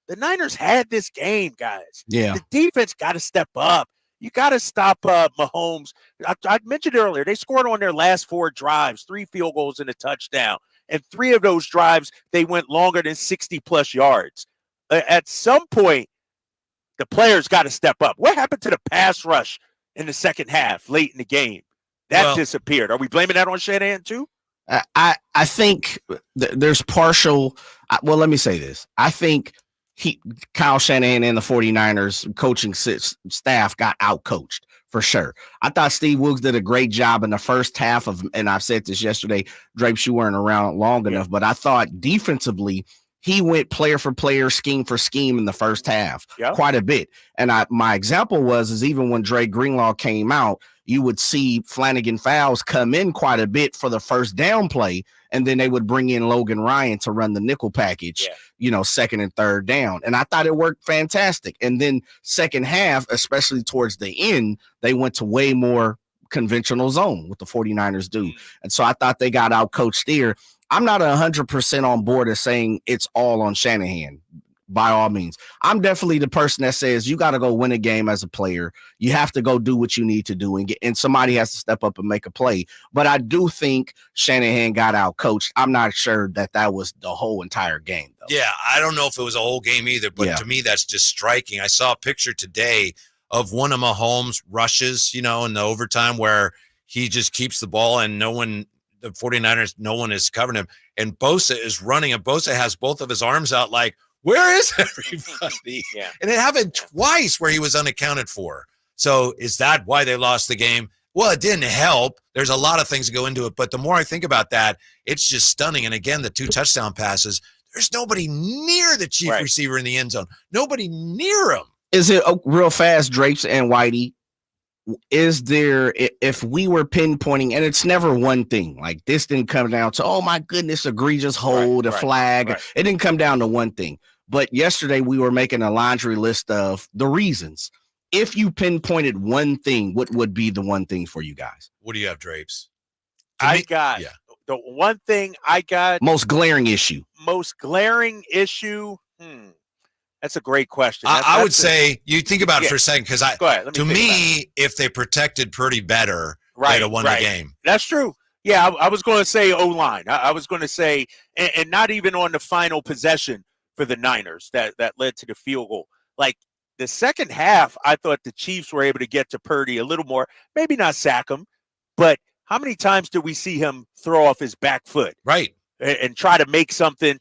The Niners had this game, guys. Yeah. The defense got to step up. You got to stop Mahomes. I mentioned earlier, they scored on their last 4 drives, 3 field goals and a touchdown. And 3 of those drives, they went longer than 60-plus yards. At some point, the players got to step up. What happened to the pass rush in the second half, late in the game? That disappeared. Are we blaming that on Shanahan too? I think there's partial. Well, let me say this. I think Kyle Shanahan and the 49ers coaching staff got outcoached for sure. I thought Steve Wilkes did a great job in the first half and I've said this yesterday, Draper, you weren't around long enough, but I thought defensively he went player for player, scheme for scheme in the first half quite a bit. And my example was even when Dre Greenlaw came out, you would see Flanagan Fowles come in quite a bit for the first down play, and then they would bring in Logan Ryan to run the nickel package, second and third down. And I thought it worked fantastic. And then second half, especially towards the end, they went to way more conventional zone, what the 49ers do. And so I thought they got out coached there. I'm not 100% on board as saying it's all on Shanahan. By all means, I'm definitely the person that says you got to go win a game as a player. You have to go do what you need to do and somebody has to step up and make a play. But I do think Shanahan got out coached. I'm not sure that was the whole entire game, though. Yeah, I don't know if it was a whole game either, but to me, that's just striking. I saw a picture today of one of Mahomes' rushes, in the overtime where he just keeps the ball and the 49ers, no one is covering him. And Bosa is running, and Bosa has both of his arms out like, where is everybody? And it happened twice where he was unaccounted for. So is that why they lost the game? Well, it didn't help. There's a lot of things that go into it. But the more I think about that, it's just stunning. And again, the 2 touchdown passes, there's nobody near the chief receiver in the end zone. Nobody near him. Is it real fast, Drapes and Whitey? Is there, if we were pinpointing, and it's never one thing, like this didn't come down to, oh my goodness, egregious hold, a flag. It didn't come down to one thing. But yesterday we were making a laundry list of the reasons. If you pinpointed one thing, what would be the one thing for you guys? What do you have, Drapes? The one thing I got. Most glaring issue. That's a great question. I would say you think about it for a second because to me, if they protected Purdy better, they'd have won the game. That's true. Yeah, I was going to say O-line. I was going to say, and not even on the final possession for the Niners that led to the field goal. Like the second half, I thought the Chiefs were able to get to Purdy a little more, maybe not sack him, but how many times did we see him throw off his back foot? Right. And try to make something,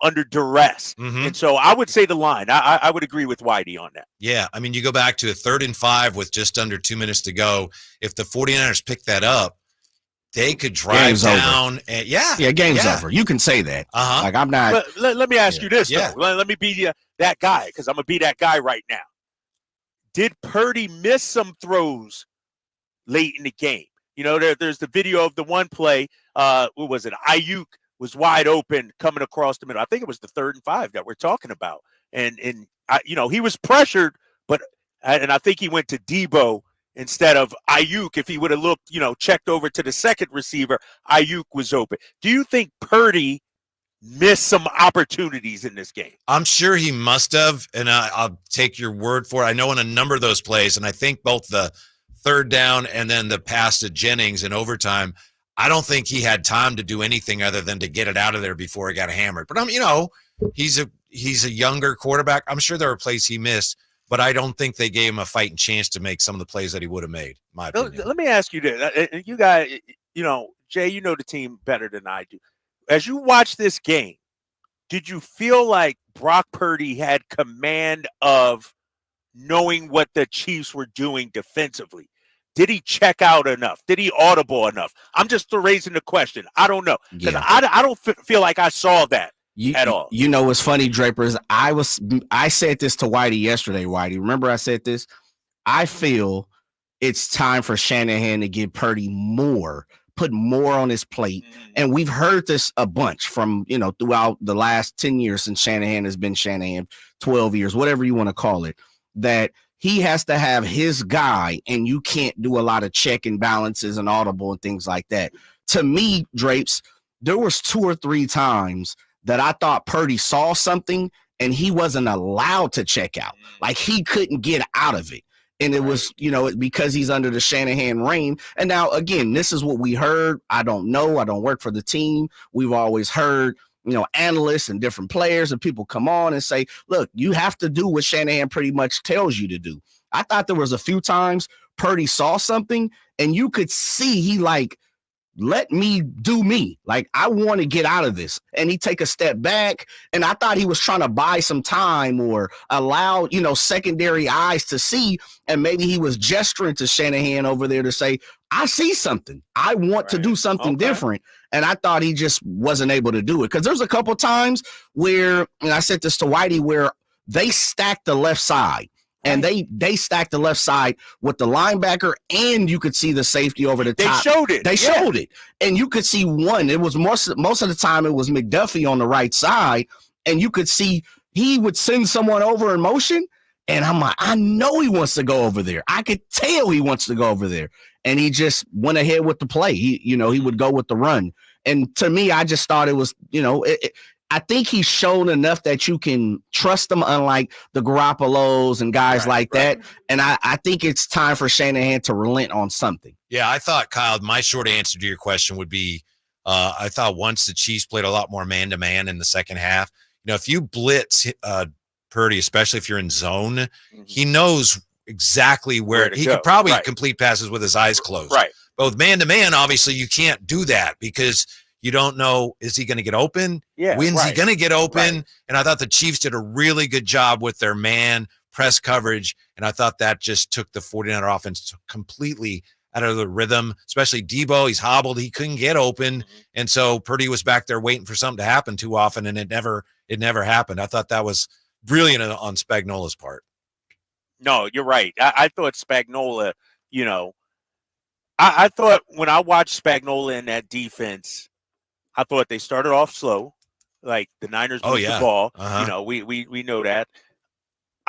under duress. And so I would say the line. I would agree with Whitey on that. Yeah. I mean, you go back to a 3rd and 5 with just under 2 minutes to go. If the 49ers pick that up, they could drive game's down. Over. And game's over. You can say that. Like I'm not. Let me ask you this, though. Let me be that guy because I'm going to be that guy right now. Did Purdy miss some throws late in the game. You know, there's the video of the one play. What was it? Ayuk was wide open coming across the middle. I think it was the 3rd and 5 that we're talking about. And you know, he was pressured, and I think he went to Debo instead of Ayuk. If he would have looked, you know, checked over to the second receiver, Ayuk was open. Do you think Purdy missed some opportunities in this game? I'm sure he must have, and I'll take your word for it. I know in a number of those plays, and I think both the 3rd down and then the pass to Jennings in overtime, I don't think he had time to do anything other than to get it out of there before he got hammered. But you know, he's a younger quarterback. I'm sure there were plays he missed, but I don't think they gave him a fighting chance to make some of the plays that he would have made, in my opinion. Let me ask you this. You guys, you know, Jay, you know the team better than I do. As you watch this game, did you feel like Brock Purdy had command of knowing what the Chiefs were doing defensively? Did he check out enough? Did he audible enough? I'm just raising the question. I don't know, because I don't feel like I saw that at all. You know what's funny, Draper, is I said this to Whitey yesterday, Whitey. Remember I said this? I feel it's time for Shanahan to give Purdy put more on his plate. And we've heard this a bunch from, you know, throughout the last 10 years since Shanahan has been Shanahan, 12 years, whatever you want to call it, that he has to have his guy, and you can't do a lot of check and balances and audible and things like that. To me, Drapes, there was 2 or 3 times that I thought Purdy saw something and he wasn't allowed to check out. Like he couldn't get out of it. And it was, you know, because he's under the Shanahan reign. And now, again, this is what we heard. I don't know. I don't work for the team. We've always heard, you know, analysts and different players and people come on and say, look, you have to do what Shanahan pretty much tells you to do. I thought there was a few times Purdy saw something and you could see he like, let me do me. Like, I want to get out of this. And he take a step back. And I thought he was trying to buy some time or allow, you know, secondary eyes to see. And maybe he was gesturing to Shanahan over there to say, I see something. I want to do something different. And I thought he just wasn't able to do it. Because there's a couple times where, and I said this to Whitey, where they stacked the left side. And they stacked the left side with the linebacker, and you could see the safety over the top. They showed it. They showed it. And you could see one. It was most of the time it was McDuffie on the right side, and you could see he would send someone over in motion, and I'm like, I know he wants to go over there. I could tell he wants to go over there. And he just went ahead with the play. He would go with the run. And to me, I just thought it was, you know, I think he's shown enough that you can trust him, unlike the Garoppolos and guys like that. And I think it's time for Shanahan to relent on something. Yeah, I thought, Kyle, my short answer to your question would be, I thought once the Chiefs played a lot more man-to-man in the second half, you know, if you blitz Purdy, especially if you're in zone, he knows exactly where he could probably complete passes with his eyes closed. Right. But with man-to-man, obviously, you can't do that because you don't know, is he going to get open? When's he going to get open? And I thought the Chiefs did a really good job with their man press coverage, and I thought that just took the 49er offense completely out of the rhythm, especially Debo. He's hobbled. He couldn't get open, and so Purdy was back there waiting for something to happen too often, and it never happened. I thought that was brilliant on Spagnola's part. No, you're right. I thought Spagnola, you know, I thought when I watched Spagnola in that defense, I thought they started off slow, like the Niners moved the ball. You know, we know that.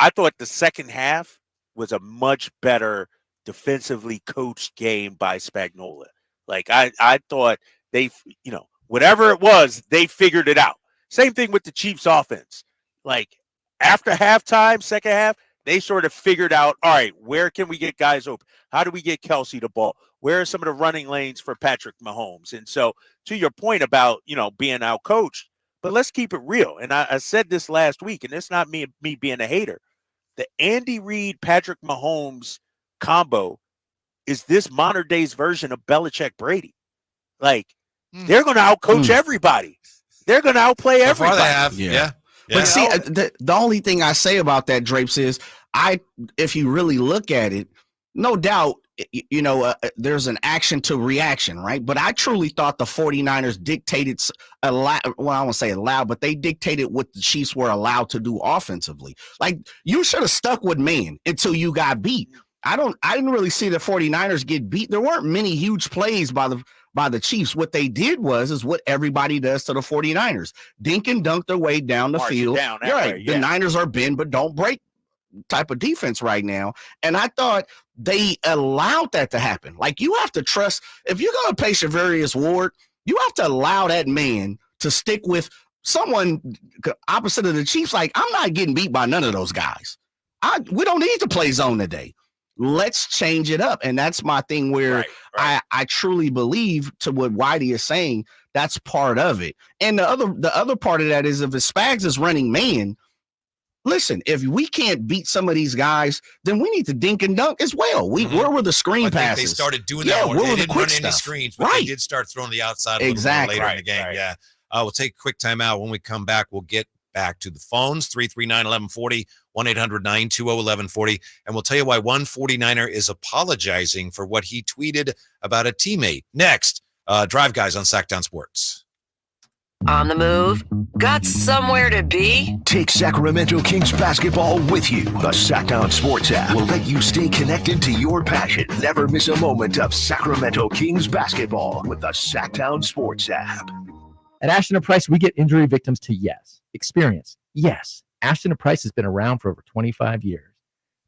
I thought the second half was a much better defensively coached game by Spagnola. Like I thought they, you know, whatever it was, they figured it out. Same thing with the Chiefs offense. Like after halftime, second half, they sort of figured out, all right, where can we get guys open? How do we get Kelsey the ball? Where are some of the running lanes for Patrick Mahomes? And so to your point about, you know, being out-coached, but let's keep it real. And I said this last week, and it's not me being a hater. The Andy Reid, Patrick Mahomes combo is this modern day's version of Belichick Brady. Like, they're going to out-coach everybody. They're going to outplay everybody. They have. Yeah. But see, the only thing I say about that, Drapes, is if you really look at it, no doubt, you know, there's an action to reaction, right? But I truly thought the 49ers dictated a lot. Well, I won't say allowed, but they dictated what the Chiefs were allowed to do offensively. Like, you should have stuck with man until you got beat. I didn't really see the 49ers get beat. There weren't many huge plays by the Chiefs. What they did is what everybody does to the 49ers. Dink and dunk their way down the field. You're right. Way, yeah. The Niners are bend but don't break type of defense right now. And I thought they allowed that to happen. Like, you have to trust, if you're going to play Charvarius Ward, you have to allow that man to stick with someone opposite of the Chiefs. Like, I'm not getting beat by none of those guys. We don't need to play zone today. Let's change it up. And that's my thing where I truly believe, to what Whitey is saying, that's part of it. And the other part of that is, if Spags is running man, listen, if we can't beat some of these guys, then we need to dink and dunk as well. Where were the screen passes? They started doing that. Where They were the didn't quick run any stuff? screens, but they did start throwing the outside a little more later in the game. Yeah. We'll take a quick timeout. When we come back, we'll get back to the phones, 339-1140, 1-800-920-1140. And we'll tell you why one 49er is apologizing for what he tweeted about a teammate. Next, Drive Guys on Sactown Sports. On the move? Got somewhere to be? Take Sacramento Kings basketball with you. The Sactown Sports app will let you stay connected to your passion. Never miss a moment of Sacramento Kings basketball with the Sactown Sports app. At Ashton & Price, we get injury victims to yes. Experience, yes. Ashton & Price has been around for over 25 years.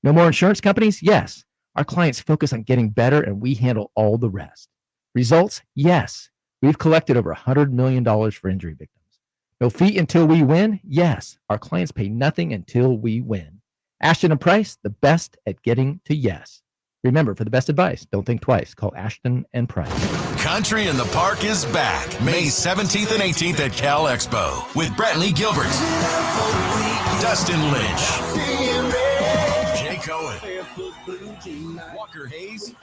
No more insurance companies? Yes. Our clients focus on getting better, and we handle all the rest. Results? Yes. We've collected over $100 million for injury victims. No fee until we win? Yes. Our clients pay nothing until we win. Ashton & Price, the best at getting to yes. Remember, for the best advice, don't think twice. Call Ashton & Price. Country in the Park is back May 17th and 18th at Cal Expo with Brantley Gilbert, Dustin Lynch, Jay Cohen, Walker Hayes,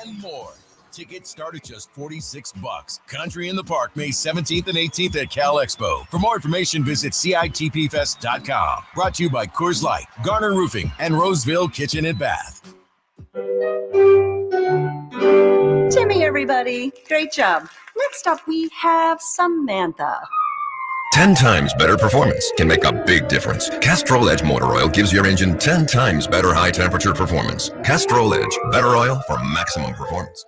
and more. Tickets start at just $46. Country in the Park, May 17th and 18th at Cal Expo. For more information, visit CITPFest.com. Brought to you by Coors Light, Garner Roofing, and Roseville Kitchen and Bath. Timmy, everybody. Great job. Next up, we have Samantha. 10 times better performance can make a big difference. Castrol Edge Motor Oil gives your engine 10 times better high-temperature performance. Castrol Edge, better oil for maximum performance.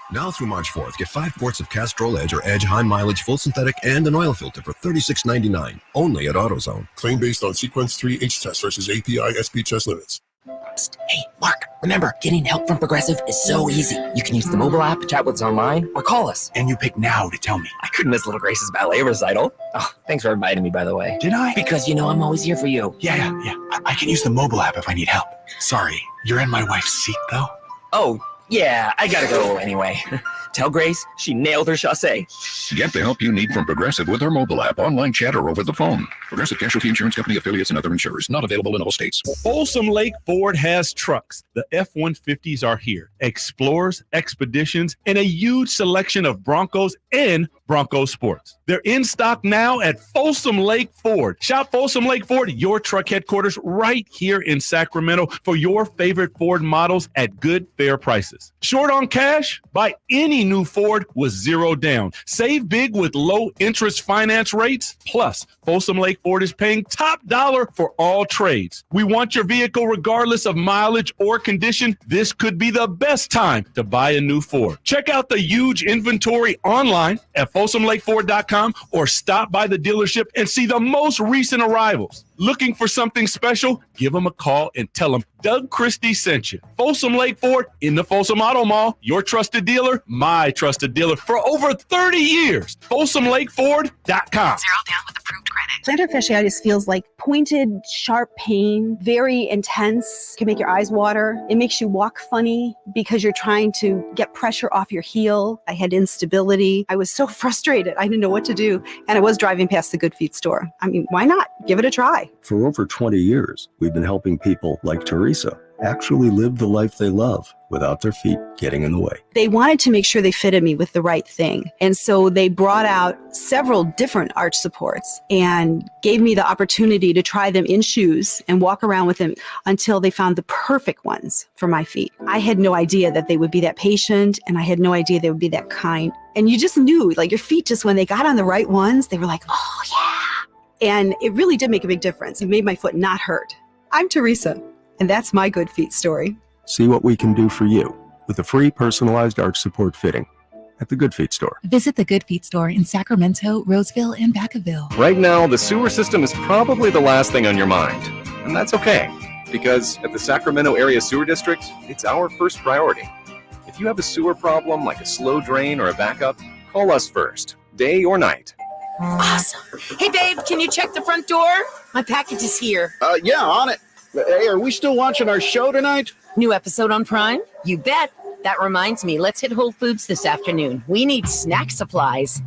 Now through March 4th, get 5 quarts of Castrol Edge or Edge High Mileage Full Synthetic and an oil filter for $36.99, only at AutoZone. Claim based on Sequence 3 H test versus API SP test limits. Hey, Mark, remember, getting help from Progressive is so easy. You can use the mobile app, chat with us online, or call us. And you pick now to tell me. I couldn't miss Little Grace's ballet recital. Oh, thanks for inviting me, by the way. Did I? Because you know I'm always here for you. Yeah. I can use the mobile app if I need help. Sorry, you're in my wife's seat, though? Oh, yeah, I gotta go anyway. Tell Grace she nailed her chassé. Get the help you need from Progressive with our mobile app, online chat, or over the phone. Progressive Casualty Insurance Company, affiliates, and other insurers. Not available in all states. Folsom Lake Ford has trucks. The F-150s are here. Explorers, Expeditions, and a huge selection of Broncos and Bronco Sports. They're in stock now at Folsom Lake Ford. Shop Folsom Lake Ford, your truck headquarters, right here in Sacramento for your favorite Ford models at good, fair prices. Short on cash? Buy any new Ford with zero down. Save big with low interest finance rates. Plus, Folsom Lake Ford is paying top dollar for all trades. We want your vehicle regardless of mileage or condition. This could be the best time to buy a new Ford. Check out the huge inventory online at FolsomLakeFord.com or stop by the dealership and see the most recent arrivals. Looking for something special? Give them a call and tell them Doug Christie sent you. Folsom Lake Ford in the Folsom Auto Mall, your trusted dealer, my trusted dealer for over 30 years. FolsomLakeFord.com. Zero down with approved credit. Plantar fasciitis feels like pointed, sharp pain, very intense, can make your eyes water. It makes you walk funny because you're trying to get pressure off your heel. I had instability. I was so frustrated. I didn't know what to do. And I was driving past the Good Feet store. I mean, why not? Give it a try. For over 20 years, we've been helping people like Teresa actually live the life they love without their feet getting in the way. They wanted to make sure they fitted me with the right thing. And so they brought out several different arch supports and gave me the opportunity to try them in shoes and walk around with them until they found the perfect ones for my feet. I had no idea that they would be that patient, and I had no idea they would be that kind. And you just knew, like, your feet, just when they got on the right ones, they were like, oh yeah. And it really did make a big difference. It made my foot not hurt. I'm Teresa, and that's my Good Feet story. See what we can do for you with a free personalized arch support fitting at the Good Feet store. Visit the Good Feet store in Sacramento, Roseville, and Vacaville. Right now, the sewer system is probably the last thing on your mind. And that's okay, because at the Sacramento Area Sewer District, it's our first priority. If you have a sewer problem like a slow drain or a backup, call us first, day or night. Awesome. Hey, babe, can you check the front door? My package is here. Yeah, on it. Hey, are we still watching our show tonight? New episode on Prime? You bet. That reminds me, let's hit Whole Foods this afternoon. We need snack supplies.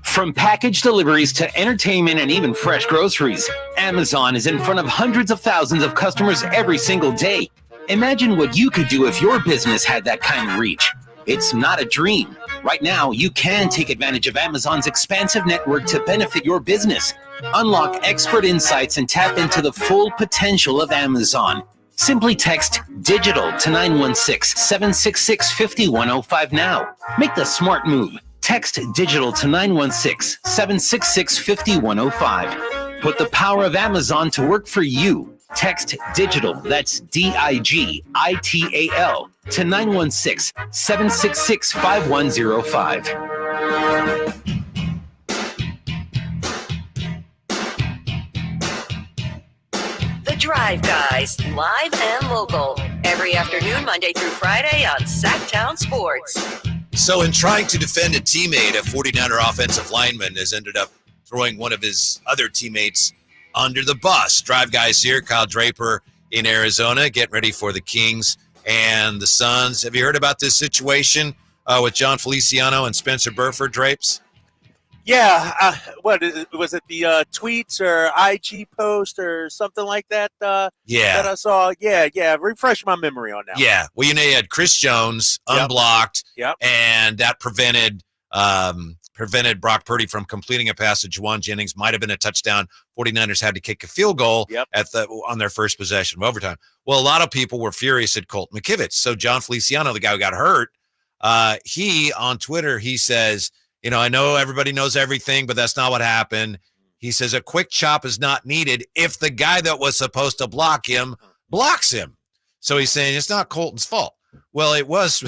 From package deliveries to entertainment and even fresh groceries, Amazon is in front of hundreds of thousands of customers every single day. Imagine what you could do if your business had that kind of reach. It's not a dream. Right now, you can take advantage of Amazon's expansive network to benefit your business. Unlock expert insights and tap into the full potential of Amazon. Simply text DIGITAL to 916-766-5105 now. Make the smart move. Text DIGITAL to 916-766-5105. Put the power of Amazon to work for you. Text DIGITAL, that's DIGITAL, to 916-766-5105. The Drive Guys, live and local, every afternoon, Monday through Friday on Sactown Sports. So in trying to defend a teammate, a 49er offensive lineman has ended up throwing one of his other teammates under the bus. Drive Guys here, Kyle Draper in Arizona, getting ready for the Kings and the Suns. Have you heard about this situation with John Feliciano and Spencer Burford, Drapes? Yeah. What was it? The tweets or IG post or something like that? Yeah. That I saw. Yeah. Refresh my memory on that. Yeah. Well, you know, you had Chris Jones unblocked, and that prevented Brock Purdy from completing a pass to Juwan Jennings. Might have been a touchdown. 49ers had to kick a field goal on their first possession of overtime. Well, a lot of people were furious at Colt McKivitz. So John Feliciano, the guy who got hurt, he on Twitter, he says, you know, I know everybody knows everything, but that's not what happened. He says a quick chop is not needed if the guy that was supposed to block him blocks him. So he's saying it's not Colton's fault. Well, it was.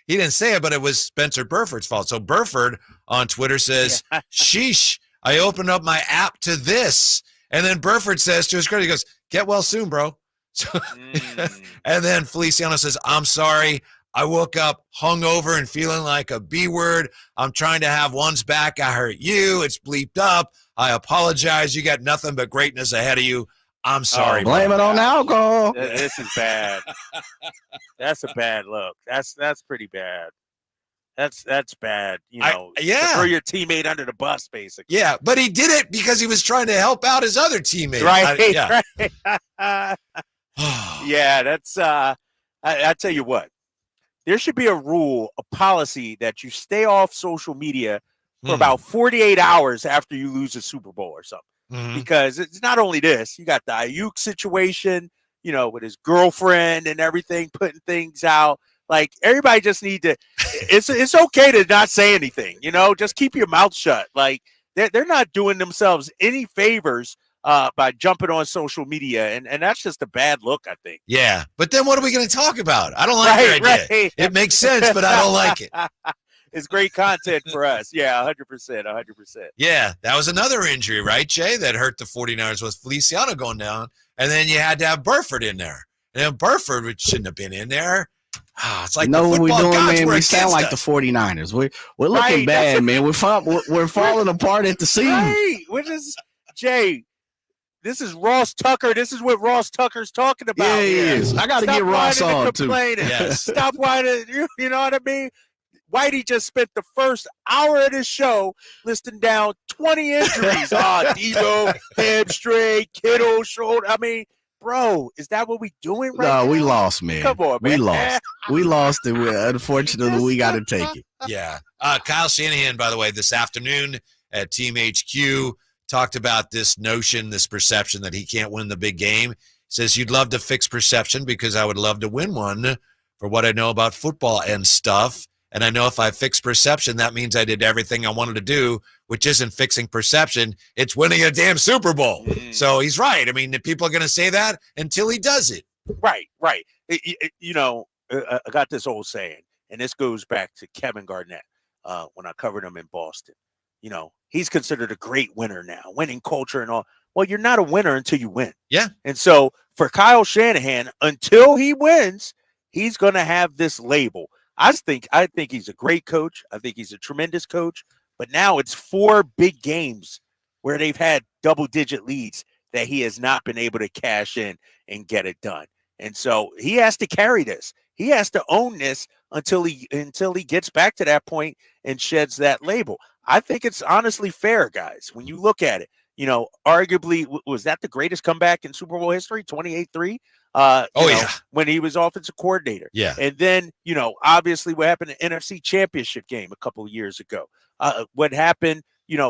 He didn't say it, but it was Spencer Burford's fault. So Burford on Twitter says, sheesh, I opened up my app to this. And then Burford says to his credit, he goes, get well soon, bro. So, and then Feliciano says, I'm sorry. I woke up hungover and feeling like a B word. I'm trying to have one's back. I hurt you. It's bleeped up. I apologize. You got nothing but greatness ahead of you. I'm sorry. Blame it on alcohol. This is bad. That's a bad look. That's pretty bad. That's bad. You know, to throw your teammate under the bus, basically. Yeah, but he did it because he was trying to help out his other teammate. Right. Yeah, that's I tell you what. There should be a rule, a policy that you stay off social media for about 48 hours after you lose a Super Bowl or something. Because it's not only this, you got the Ayuk situation, you know, with his girlfriend and everything, putting things out. Like, everybody just need to, it's okay to not say anything, you know, just keep your mouth shut. Like, they're not doing themselves any favors by jumping on social media, and that's just a bad look, I think. Yeah, but then what are we going to talk about? I don't like your idea. Right. It makes sense, but I don't like it. It's great content for us. Yeah, 100%. Yeah, that was another injury, right, Jay, that hurt the 49ers was Feliciano going down, and then you had to have Burford in there. And then Burford shouldn't have been in there. It's like know the what we're football doing, gods man. were We sound like against the 49ers. We're looking bad, man. We're falling apart at the seams. Right. Which is, Jay, this is Ross Tucker. This is what Ross Tucker's talking about. Yeah, he is. I got to get Ross on, too. Yes. Stop whining. You know what I mean? Whitey just spent the first hour of this show listing down 20 injuries. Debo, hamstring, Kittle, shoulder. I mean, bro, is that what we doing right now? No, we lost, man. Come on, man. We lost. We lost, and unfortunately, we got to take it. Yeah. Kyle Shanahan, by the way, this afternoon at Team HQ talked about this notion, this perception that he can't win the big game. He says, you'd love to fix perception because I would love to win one for what I know about football and stuff. And I know if I fix perception, that means I did everything I wanted to do which isn't fixing perception. It's winning a damn Super Bowl. So he's right. I mean, people are going to say that until he does it. Right. I got this old saying, and this goes back to Kevin Garnett when I covered him in Boston. He's considered a great winner now, winning culture and all. Well, you're not a winner until you win. Yeah. And so for Kyle Shanahan, until he wins, he's going to have this label. I think he's a great coach. I think he's a tremendous coach. But now it's 4 big games where they've had double-digit leads that he has not been able to cash in and get it done. And so he has to carry this. He has to own this until he gets back to that point and sheds that label. I think it's honestly fair, guys, when you look at it. Arguably, was that the greatest comeback in Super Bowl history, 28-3? When he was offensive coordinator. Yeah. And then, obviously what happened in the NFC Championship game a couple of years ago. What happened,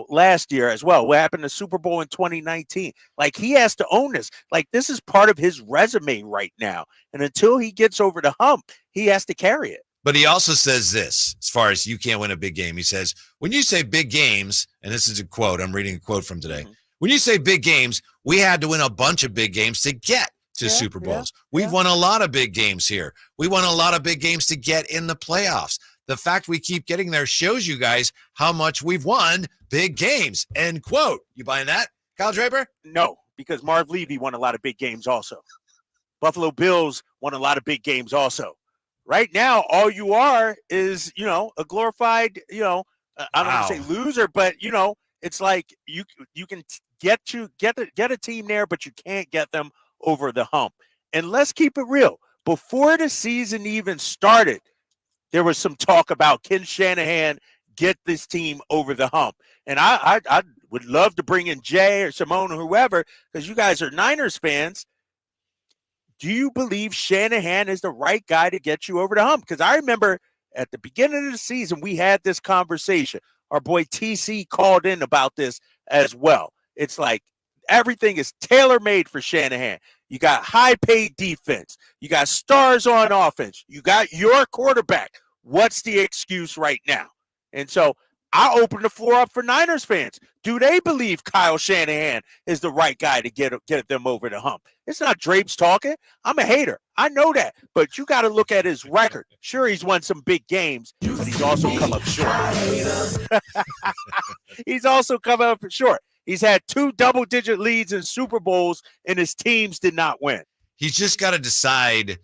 last year as well. What happened in the Super Bowl in 2019. Like, he has to own this. Like, this is part of his resume right now. And until he gets over the hump, he has to carry it. But he also says this, as far as you can't win a big game. He says, when you say big games, and this is a quote, I'm reading a quote from today. When you say big games, we had to win a bunch of big games to get to Super Bowls. We've won a lot of big games here. We won a lot of big games to get in the playoffs. The fact we keep getting there shows you guys how much we've won big games. End quote. You buying that, Kyle Draper? No, because Marv Levy won a lot of big games also. Buffalo Bills won a lot of big games also. Right now, all you are is, a glorified, I don't want to say loser, but, it's like you can get a team there, but you can't get them over the hump. And let's keep it real. Before the season even started, there was some talk about, can Shanahan get this team over the hump? And I would love to bring in Jay or Simone or whoever, because you guys are Niners fans. Do you believe Shanahan is the right guy to get you over the hump? Because I remember at the beginning of the season, we had this conversation. Our boy TC called in about this as well. It's like everything is tailor-made for Shanahan. You got high-paid defense. You got stars on offense. You got your quarterback. What's the excuse right now? And so I open the floor up for Niners fans. Do they believe Kyle Shanahan is the right guy to get them over the hump? It's not Drapes talking. I'm a hater. I know that. But you got to look at his record. Sure, he's won some big games, but he's also come up short. He's also come up short. He's had 2 double-digit leads in Super Bowls, and his teams did not win. He's just got to decide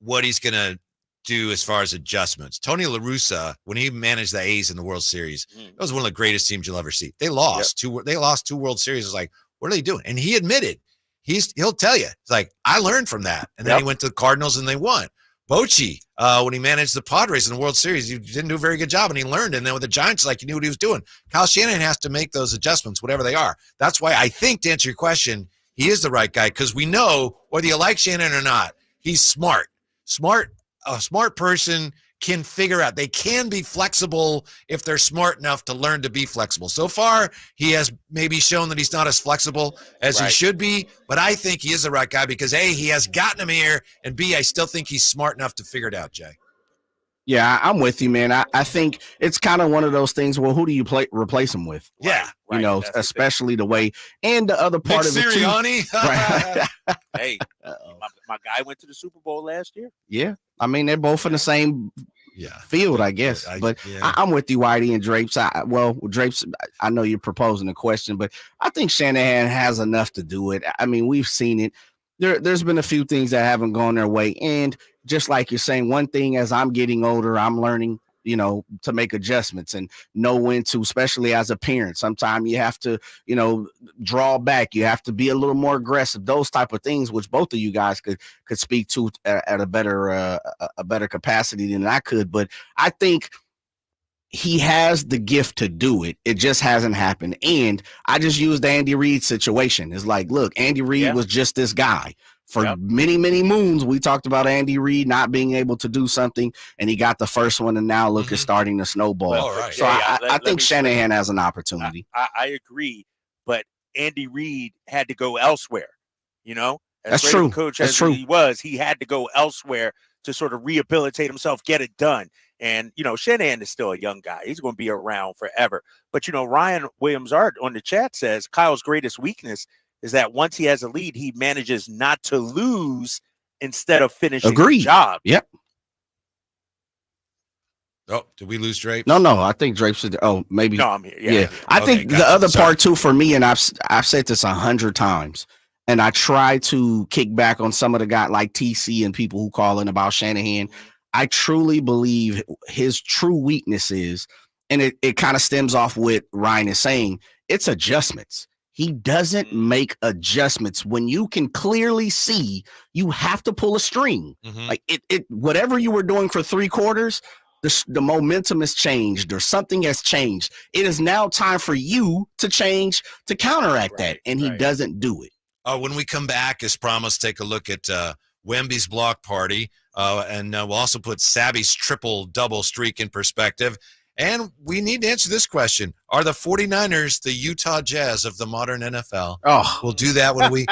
what he's going to do as far as adjustments. Tony La Russa, when he managed the A's in the World Series, that was one of the greatest teams you'll ever see. They lost They lost 2 World Series. It's like, what are they doing? And he admitted, he'll tell you, it's like, I learned from that. And then he went to the Cardinals and they won. Bochy, when he managed the Padres in the World Series, he didn't do a very good job, and he learned. And then with the Giants, like, he knew what he was doing. Kyle Shanahan has to make those adjustments, whatever they are. That's why I think, to answer your question, he is the right guy, because we know, whether you like Shanahan or not, he's smart. A smart person can figure out. They can be flexible if they're smart enough to learn to be flexible. So far, he has maybe shown that he's not as flexible as he should be, but I think he is the right guy because, A, he has gotten him here, and B, I still think he's smart enough to figure it out, Jay. Yeah, I'm with you, man. I think it's kind of one of those things. Well, who do you replace him with? Yeah, especially the way, and the other part of it too. Right. Hey, my guy went to the Super Bowl last year. Yeah, I mean they're both in the same field, I guess. But I'm with you, Whitey and Drapes. Drapes, I know you're proposing a question, but I think Shanahan has enough to do it. I mean, we've seen it. There's been a few things that haven't gone their way, and just like you're saying, one thing as I'm getting older, I'm learning, to make adjustments and know when to, especially as a parent. Sometimes you have to, draw back. You have to be a little more aggressive. Those type of things, which both of you guys could speak to at a better capacity than I could. But I think he has the gift to do it. It just hasn't happened. And I just used the Andy Reid situation. It's like, look, Andy Reid was just this guy. For many, many moons, we talked about Andy Reid not being able to do something, and he got the first one, and now look, it's starting to snowball. So I think Shanahan has an opportunity. I agree, but Andy Reid had to go elsewhere. That's true. Coach as he was, he had to go elsewhere to sort of rehabilitate himself, get it done. And, Shanahan is still a young guy. He's going to be around forever. But, Ryan Williams-Art on the chat says Kyle's greatest weakness is that once he has a lead, he manages not to lose instead of finishing the job. Yep. Oh, did we lose Drape? No, I think Drape should. Oh, maybe. No, I'm here. Yeah. I think the other part too for me, and I've said this 100 times, and I try to kick back on some of the guys like TC and people who call in about Shanahan. I truly believe his true weakness is, and it kind of stems off what Ryan is saying, it's adjustments. He doesn't make adjustments when you can clearly see you have to pull a string. Like it whatever you were doing for 3 quarters, the momentum has changed or something has changed. It is now time for you to change to counteract that, and he doesn't do it. When we come back, as promised, take a look at Wemby's block party, and we'll also put Savvy's triple-double streak in perspective. And we need to answer this question. Are the 49ers the Utah Jazz of the modern NFL? Oh. We'll do that when we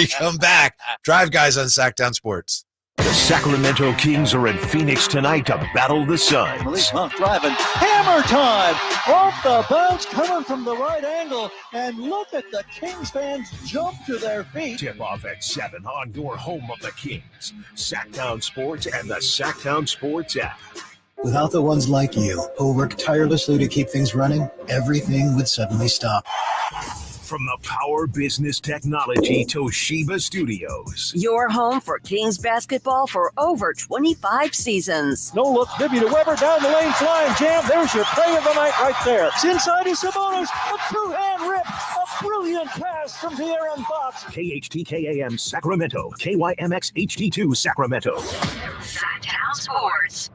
come back. Drive Guys on Sactown Sports. The Sacramento Kings are in Phoenix tonight to battle the Suns. Malik Monk driving. Hammer time! Off the bounce, coming from the right angle. And look at the Kings fans jump to their feet. Tip off at 7 on your home of the Kings. Sactown Sports and the Sactown Sports app. Without the ones like you, who work tirelessly to keep things running, everything would suddenly stop. From the Power Business Technology Toshiba Studios. Your home for Kings basketball for over 25 seasons. No look, Bibby to Weber, down the lane, flying jam. There's your play of the night right there. It's inside is Sabonis, a two-hand rip, a brilliant pass from De'Aaron Fox. KHTKAM Sacramento, KYMX HD2 Sacramento. Sactown Sports.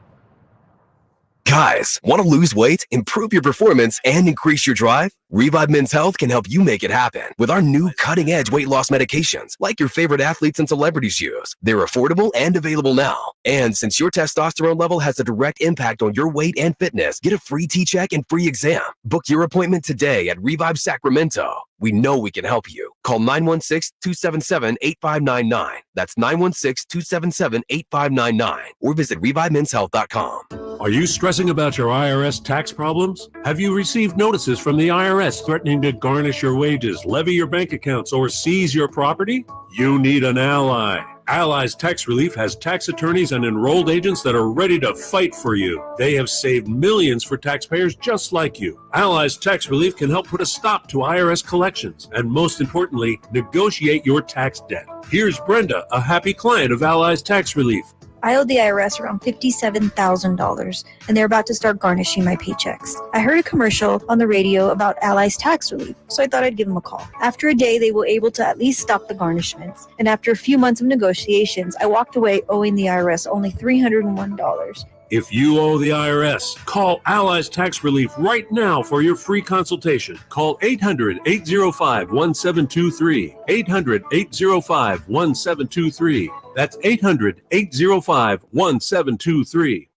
Guys, want to lose weight, improve your performance, and increase your drive? Revive Men's Health can help you make it happen with our new cutting-edge weight loss medications like your favorite athletes and celebrities use. They're affordable and available now. And since your testosterone level has a direct impact on your weight and fitness, get a free T-check and free exam. Book your appointment today at Revive Sacramento. We know we can help you. Call 916-277-8599. That's 916-277-8599. Or visit ReviveMen'sHealth.com. Are you stressing about your IRS tax problems? Have you received notices from the IRS threatening to garnish your wages, levy your bank accounts, or seize your property? You need an ally. Allies Tax Relief has tax attorneys and enrolled agents that are ready to fight for you. They have saved millions for taxpayers just like you. Allies Tax Relief can help put a stop to IRS collections and, most importantly, negotiate your tax debt. Here's Brenda, a happy client of Allies Tax Relief. I owed the IRS around $57,000, and they're about to start garnishing my paychecks. I heard a commercial on the radio about Allies Tax Relief, so I thought I'd give them a call. After a day, they were able to at least stop the garnishments, and after a few months of negotiations, I walked away owing the IRS only $301. If you owe the IRS, call Allies Tax Relief right now for your free consultation. Call 800-805-1723. 800-805-1723. That's 800-805-1723.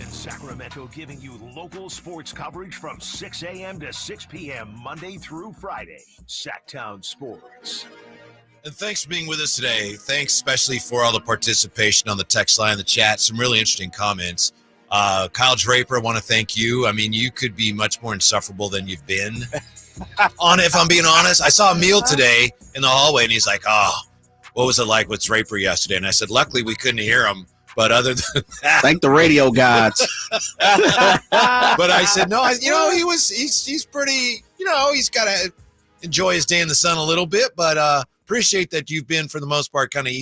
Sacramento, giving you local sports coverage from 6 a.m. to 6 p.m. Monday through Friday. Sactown Sports. And thanks for being with us today. Thanks especially for all the participation on the text line, the chat. Some really interesting comments. Kyle Draper, I want to thank you. I mean, you could be much more insufferable than you've been. If I'm being honest, I saw Emil today in the hallway, and he's like, "Oh, what was it like with Draper yesterday?" And I said, "Luckily, we couldn't hear him." But other than that, thank the radio gods. But I said, no, he's pretty, he's got to enjoy his day in the sun a little bit, but appreciate that you've been, for the most part, kind of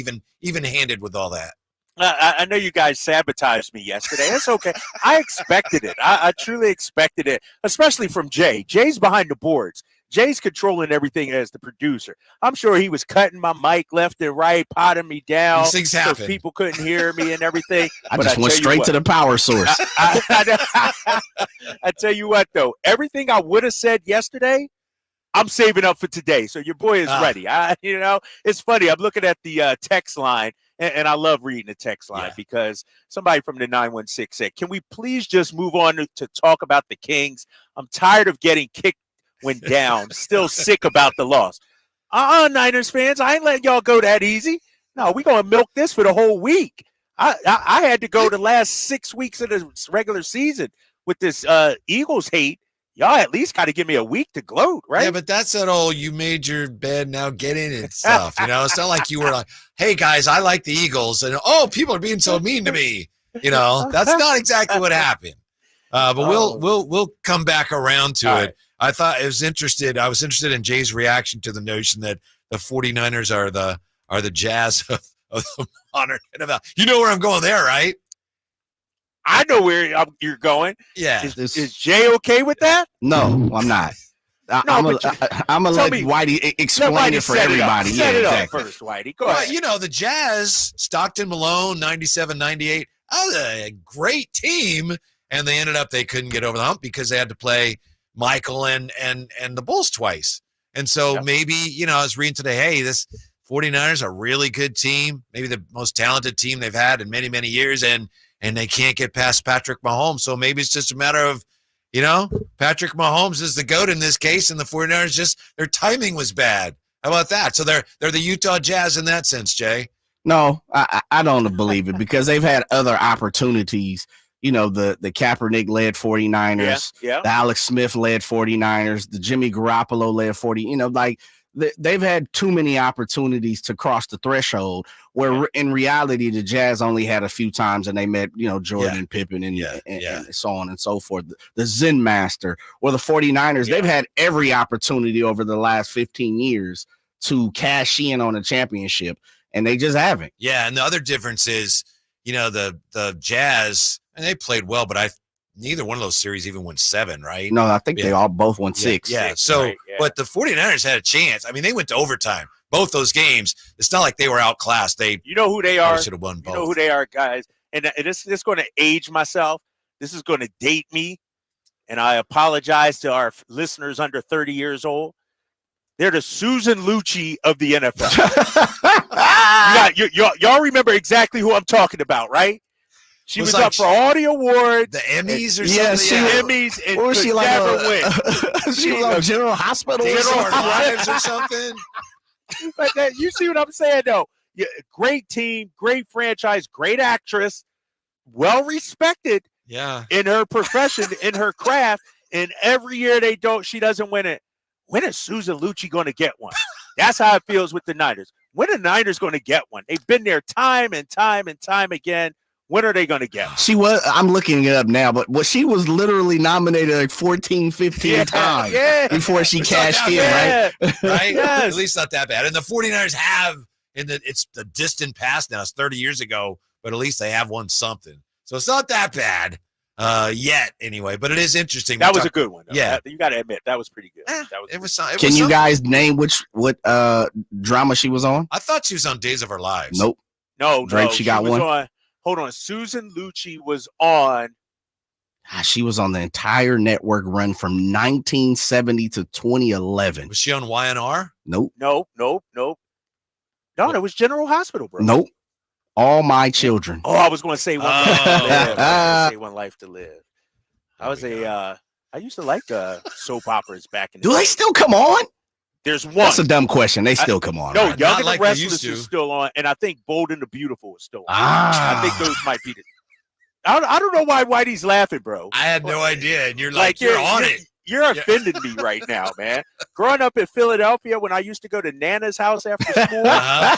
even-handed with all that. I know you guys sabotaged me yesterday. It's okay. I expected it. I truly expected it, especially from Jay. Jay's behind the boards. Jay's controlling everything as the producer. I'm sure he was cutting my mic left and right, potting me down. These things happen. So people couldn't hear me and everything. I just went straight to the power source. I tell you what, though, everything I would have said yesterday, I'm saving up for today. So your boy is ready. It's funny. I'm looking at the text line, And I love reading the text line because somebody from the 916 said, can we please just move on to talk about the Kings? I'm tired of getting kicked when down. Still sick about the loss. Niners fans, I ain't letting y'all go that easy. No, we're going to milk this for the whole week. I had to go the last 6 weeks of the regular season with this Eagles hate. Y'all at least got to give me a week to gloat, right? Yeah, but that's that old you made your bed, now get in it stuff. It's not like you were like, hey, guys, I like the Eagles. And, people are being so mean to me. That's not exactly what happened. But we'll come back around to it. Right. I was interested in Jay's reaction to the notion that the 49ers are the Jazz of the modern NFL. You know where I'm going there, right? I know where you're going. Yeah. Is Jay okay with that? No, I'm not. I'm going to let Whitey explain it for everybody. Set it up first, Whitey. Go ahead. The Jazz, Stockton, Malone, 97, 98, that was a great team, and they couldn't get over the hump because they had to play Michael and the Bulls twice. And so maybe, I was reading today, hey, this 49ers are a really good team, maybe the most talented team they've had in many, many years, and they can't get past Patrick Mahomes. So maybe it's just a matter of, Patrick Mahomes is the GOAT in this case, and the 49ers their timing was bad. How about that? So they're the Utah Jazz in that sense, Jay. No, I don't believe it because they've had other opportunities. The Kaepernick-led 49ers, the Alex Smith-led 49ers, the Jimmy Garoppolo-led 40, they've had too many opportunities to cross the threshold where in reality, the Jazz only had a few times and they met, Jordan and Pippen and so on and so forth. The Zen Master or the 49ers, they've had every opportunity over the last 15 years to cash in on a championship and they just haven't. Yeah. And the other difference is, the Jazz, and they played well, but neither one of those series even won 7, right? No, I think they all both won 6. Yeah. So, right, but the 49ers had a chance. I mean, they went to overtime. Both those games. It's not like they were outclassed. You know who they are? Should have won both. You know who they are, guys. And this is going to age myself. This is going to date me. And I apologize to our listeners under 30 years old. They're the Susan Lucci of the NFL. Y'all remember exactly who I'm talking about, right? She was up for all the awards. The Emmys or something? Yeah, Emmys and could she never win. She was on General Hospital or something. But you see what I'm saying, though? Great team, great franchise, great actress, well-respected in her profession, in her craft. And every year she doesn't win it. When is Susan Lucci going to get one? That's how it feels with the Niners. When are the Niners going to get one? They've been there time and time and time again. When are they going to get one? I'm looking it up now, but she was literally nominated like 14, 15 times before she cashed in, right? Right? Yes. At least not that bad. And the 49ers have, it's the distant past now. It's 30 years ago, but at least they have won something. So it's not that bad yet anyway, but it is interesting. That was a good one, though. Yeah. You got to admit, that was pretty good. Can you guys name what drama she was on? I thought she was on Days of Our Lives. Nope. No. Drape, she got one? Hold on. Susan Lucci was on. She was on the entire network run from 1970 to 2011. Was she on YNR? Nope. No, it was General Hospital, bro. Nope. All My Children. Oh, I was going to say One Life to Live. I One Life to Live. I used to like soap operas back in the day. Do they still come on? There's one. That's a dumb question. They still come on. No, right? Young and the Restless is still on, and I think Bold and the Beautiful is still on. I think those might be the. I don't know why Whitey's laughing, bro. I had no idea, and you're like you're on it. You're offending me right now, man. Growing up in Philadelphia, when I used to go to Nana's house after school,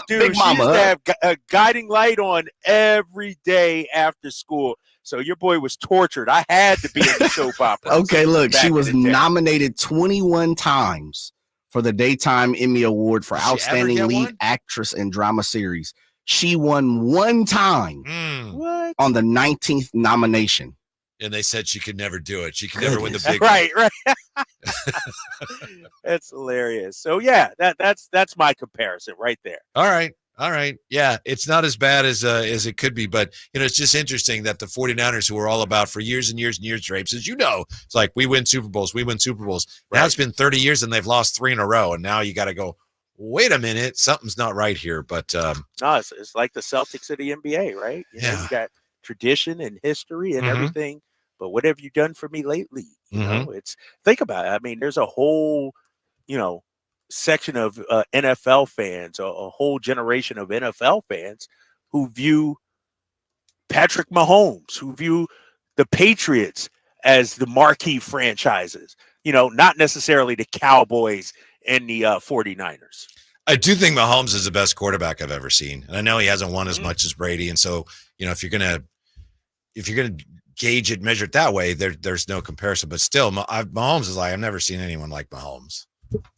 dude, Big she used Mama. to have a guiding light on every day after school. So your boy was tortured. I had to be in the soap opera. Okay, look, she was nominated 21 times for the Daytime Emmy Award for Outstanding Lead Actress in Drama Series. She won one time on the 19th nomination. And they said she could never do it. She could never win the big right. That's hilarious. So yeah, that's my comparison right there. All right. Yeah, it's not as bad as it could be, but it's just interesting that the 49ers, who were all about for years and years and years, Drapes, as you know, it's like we win Super Bowls. Now it's been 30 years and they've lost 3 in a row, and now you got to go, wait a minute, something's not right here. But no, it's like the Celtics of the NBA, right? You know, you got tradition and history and everything, but what have you done for me lately? You know, it's think about it. I mean, there's a whole, section of NFL fans, a whole generation of NFL fans who view Patrick Mahomes, who view the Patriots as the marquee franchises, not necessarily the Cowboys and the 49ers. I do think Mahomes is the best quarterback I've ever seen. And I know he hasn't won as much as Brady. And so, if you're going to gauge it, measure it that way, there's no comparison. But still, Mahomes is like, I've never seen anyone like Mahomes.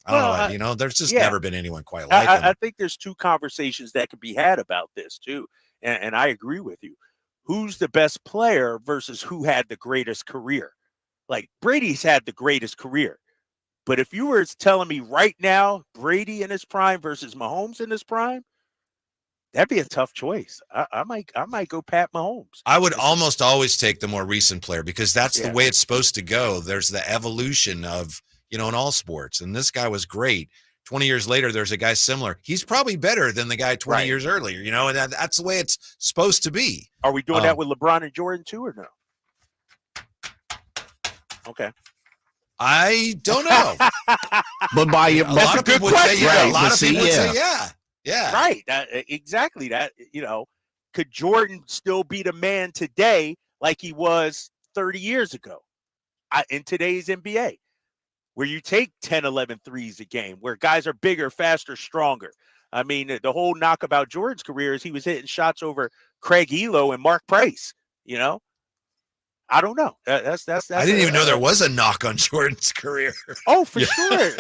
I don't know, there's just never been anyone quite like him. I think there's two conversations that could be had about this too. And I agree with you. Who's the best player versus who had the greatest career? Like Brady's had the greatest career. But if you were telling me right now, Brady in his prime versus Mahomes in his prime, that'd be a tough choice. I might go Pat Mahomes. I would almost always take the more recent player because that's the way it's supposed to go. There's the evolution of, in all sports. And this guy was great. 20 years later, there's a guy similar. He's probably better than the guy 20 years earlier, and that's the way it's supposed to be. Are we doing that with LeBron and Jordan too, or no? Okay. I don't know. But that's a good question. A lot of people would say, yeah. Right. Exactly that. Could Jordan still be the man today like he was 30 years ago in today's NBA? Where you take 10, 11 threes a game, where guys are bigger, faster, stronger. I mean, the whole knock about Jordan's career is he was hitting shots over Craig Elo and Mark Price, I don't know. That's I didn't even know there was a knock on Jordan's career. Oh, for sure.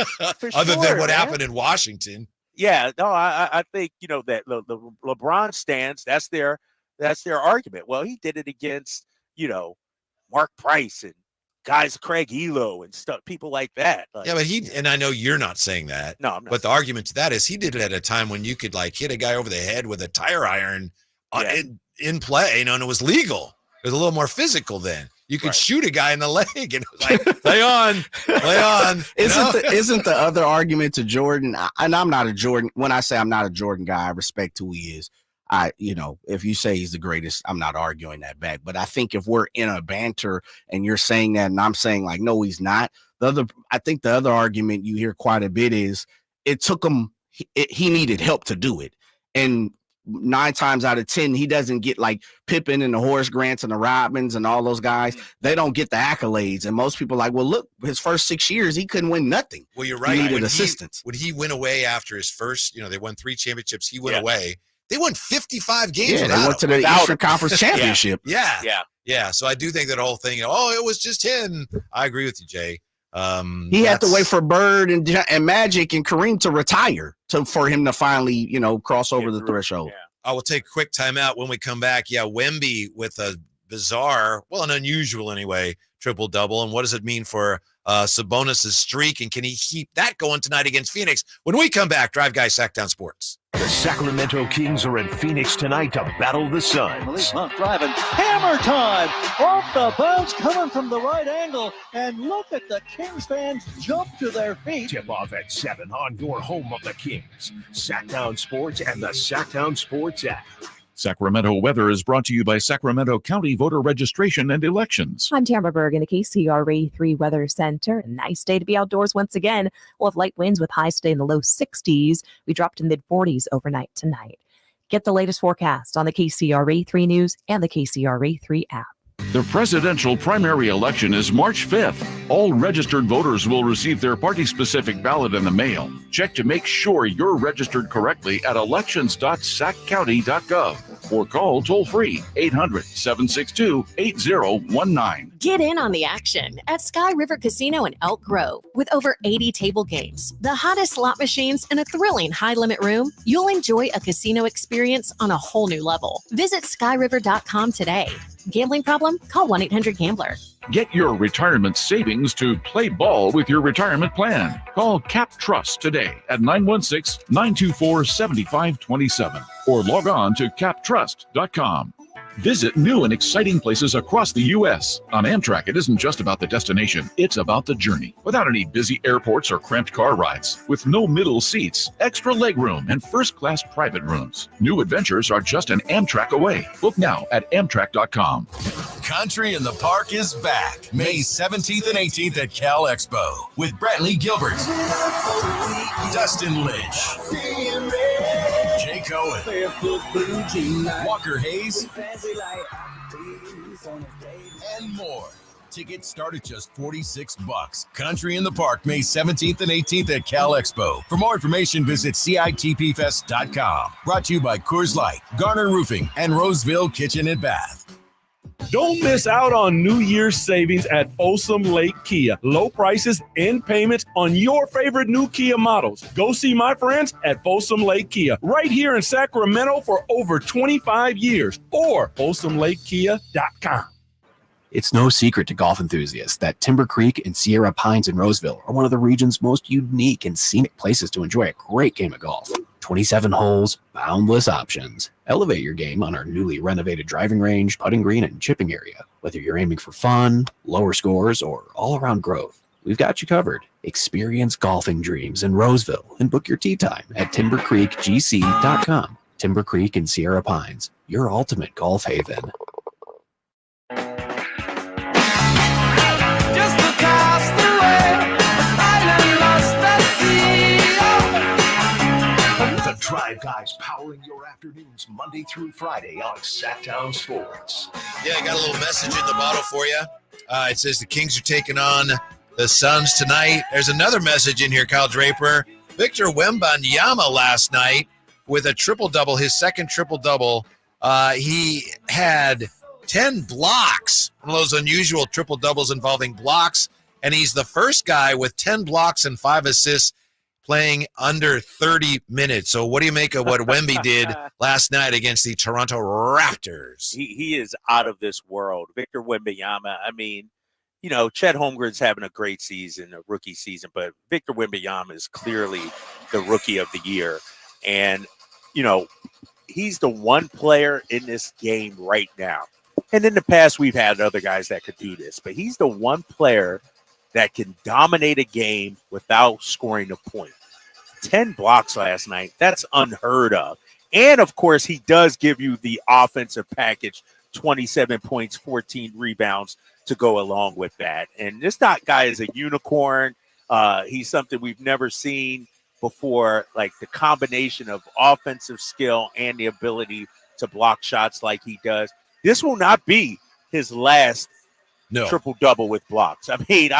Other than what happened in Washington. Yeah, no, I think, that the LeBron stance, that's their argument. Well, he did it against, Mark Price and guys, Craig Elo and stuff, people like that. Like, but and I know you're not saying that. No, I'm not. But the argument to that is he did it at a time when you could hit a guy over the head with a tire iron in play, and it was legal. It was a little more physical then. You could shoot a guy in the leg and it was like, play on. Isn't the other argument to Jordan? And I'm not a Jordan. When I say I'm not a Jordan guy, I respect who he is. If you say he's the greatest, I'm not arguing that back. But I think if we're in a banter and you're saying that and I'm saying like, no, he's not. I think the other argument you hear quite a bit is it took him, he needed help to do it. And 9 times out of 10, he doesn't get like Pippen and the Horace Grants and the Rodmans and all those guys. They don't get the accolades. And most people are like, well, look, his first 6 years, he couldn't win nothing. Well, you're right. He needed assistance. When he went away after his first, they won 3 championships. He went away. They won 55 games. Yeah, they went to the Eastern Conference Championship. Yeah. So I do think that whole thing, it was just him. I agree with you, Jay. He had to wait for Bird and Magic and Kareem to retire for him to finally, cross over the threshold. Yeah. I will take a quick timeout when we come back. Yeah, Wemby with a bizarre, an unusual anyway, triple-double. And what does it mean for Sabonis' streak? And can he keep that going tonight against Phoenix? When we come back, Drive Guys, Sactown Sports. The Sacramento Kings are in Phoenix tonight to battle the Suns. Driving, hammer time, off the bounce, coming from the right angle, and look at the Kings fans jump to their feet. Tip off at 7 on your home of the Kings, Sactown Sports and the Sactown Sports app. Sacramento weather is brought to you by Sacramento County Voter Registration and Elections. I'm Tamara Berg in the KCRA 3 Weather Center. A nice day to be outdoors once again. We'll have light winds with highs today in the low 60s. We dropped to mid-40s overnight tonight. Get the latest forecast on the KCRA 3 News and the KCRA 3 app. The presidential primary election is March 5th. All registered voters will receive their party-specific ballot in the mail. Check to make sure you're registered correctly at elections.saccounty.gov or call toll-free 800-762-8019. Get in on the action at Sky River Casino in Elk Grove. With over 80 table games, the hottest slot machines, and a thrilling high-limit room, you'll enjoy a casino experience on a whole new level. Visit skyriver.com today. Gambling problem? Call 1-800-GAMBLER. Get your retirement savings to play ball with your retirement plan. Call Cap Trust today at 916-924-7527 or log on to captrust.com. Visit new and exciting places across the U.S. On Amtrak, it isn't just about the destination, it's about the journey. Without any busy airports or cramped car rides, with no middle seats, extra legroom, and first-class private rooms. New adventures are just an Amtrak away. Book now at Amtrak.com. Country in the Park is back May 17th and 18th at Cal Expo with Brantley Gilbert, Dustin Lynch, Jay Cohen, Walker Hayes, and more. Tickets start at just $46. Country in the Park May 17th and 18th at Cal Expo. For more information, visit CITPfest.com. Brought to you by Coors Light, Garner Roofing, and Roseville Kitchen and Bath. Don't miss out on New Year's savings at Folsom Lake Kia. Low prices and payments on your favorite new Kia models. Go see my friends at Folsom Lake Kia, right here in Sacramento for over 25 years, or FolsomLakeKia.com. It's no secret to golf enthusiasts that Timber Creek and Sierra Pines in Roseville are one of the region's most unique and scenic places to enjoy a great game of golf. 27 holes, boundless options. Elevate your game on our newly renovated driving range, putting green, and chipping area. Whether you're aiming for fun, lower scores, or all-around growth, we've got you covered. Experience golfing dreams in Roseville and book your tee time at timbercreekgc.com. Timber Creek and Sierra Pines, your ultimate golf haven. Just across the way, island lost at sea. The Drive Guys powering your afternoons Monday through Friday on Sactown Sports. Yeah, I got a little message in the bottle for you. It says the Kings are taking on the Suns tonight. There's another message in here, Kyle Draper. Victor Wembanyama last night with a triple-double, his second triple-double. He had 10 blocks, one of those unusual triple-doubles involving blocks, and he's the first guy with 10 blocks and 5 assists playing under 30 minutes. So what do you make of what Wemby did last night against the Toronto Raptors? He is out of this world. Victor Wembanyama, I mean, you know, Chet Holmgren's having a great season, a rookie season, but Victor Wembanyama is clearly the rookie of the year. And, you know, he's the one player in this game right now. And in the past, we've had other guys that could do this, but he's the one player that can dominate a game without scoring a point. 10 blocks last night. That's unheard of. And, of course, he does give you the offensive package, 27 points, 14 rebounds to go along with that. And this guy is a unicorn. He's something we've never seen before, like the combination of offensive skill and the ability to block shots like he does. This will not be his last triple-double with blocks. I mean,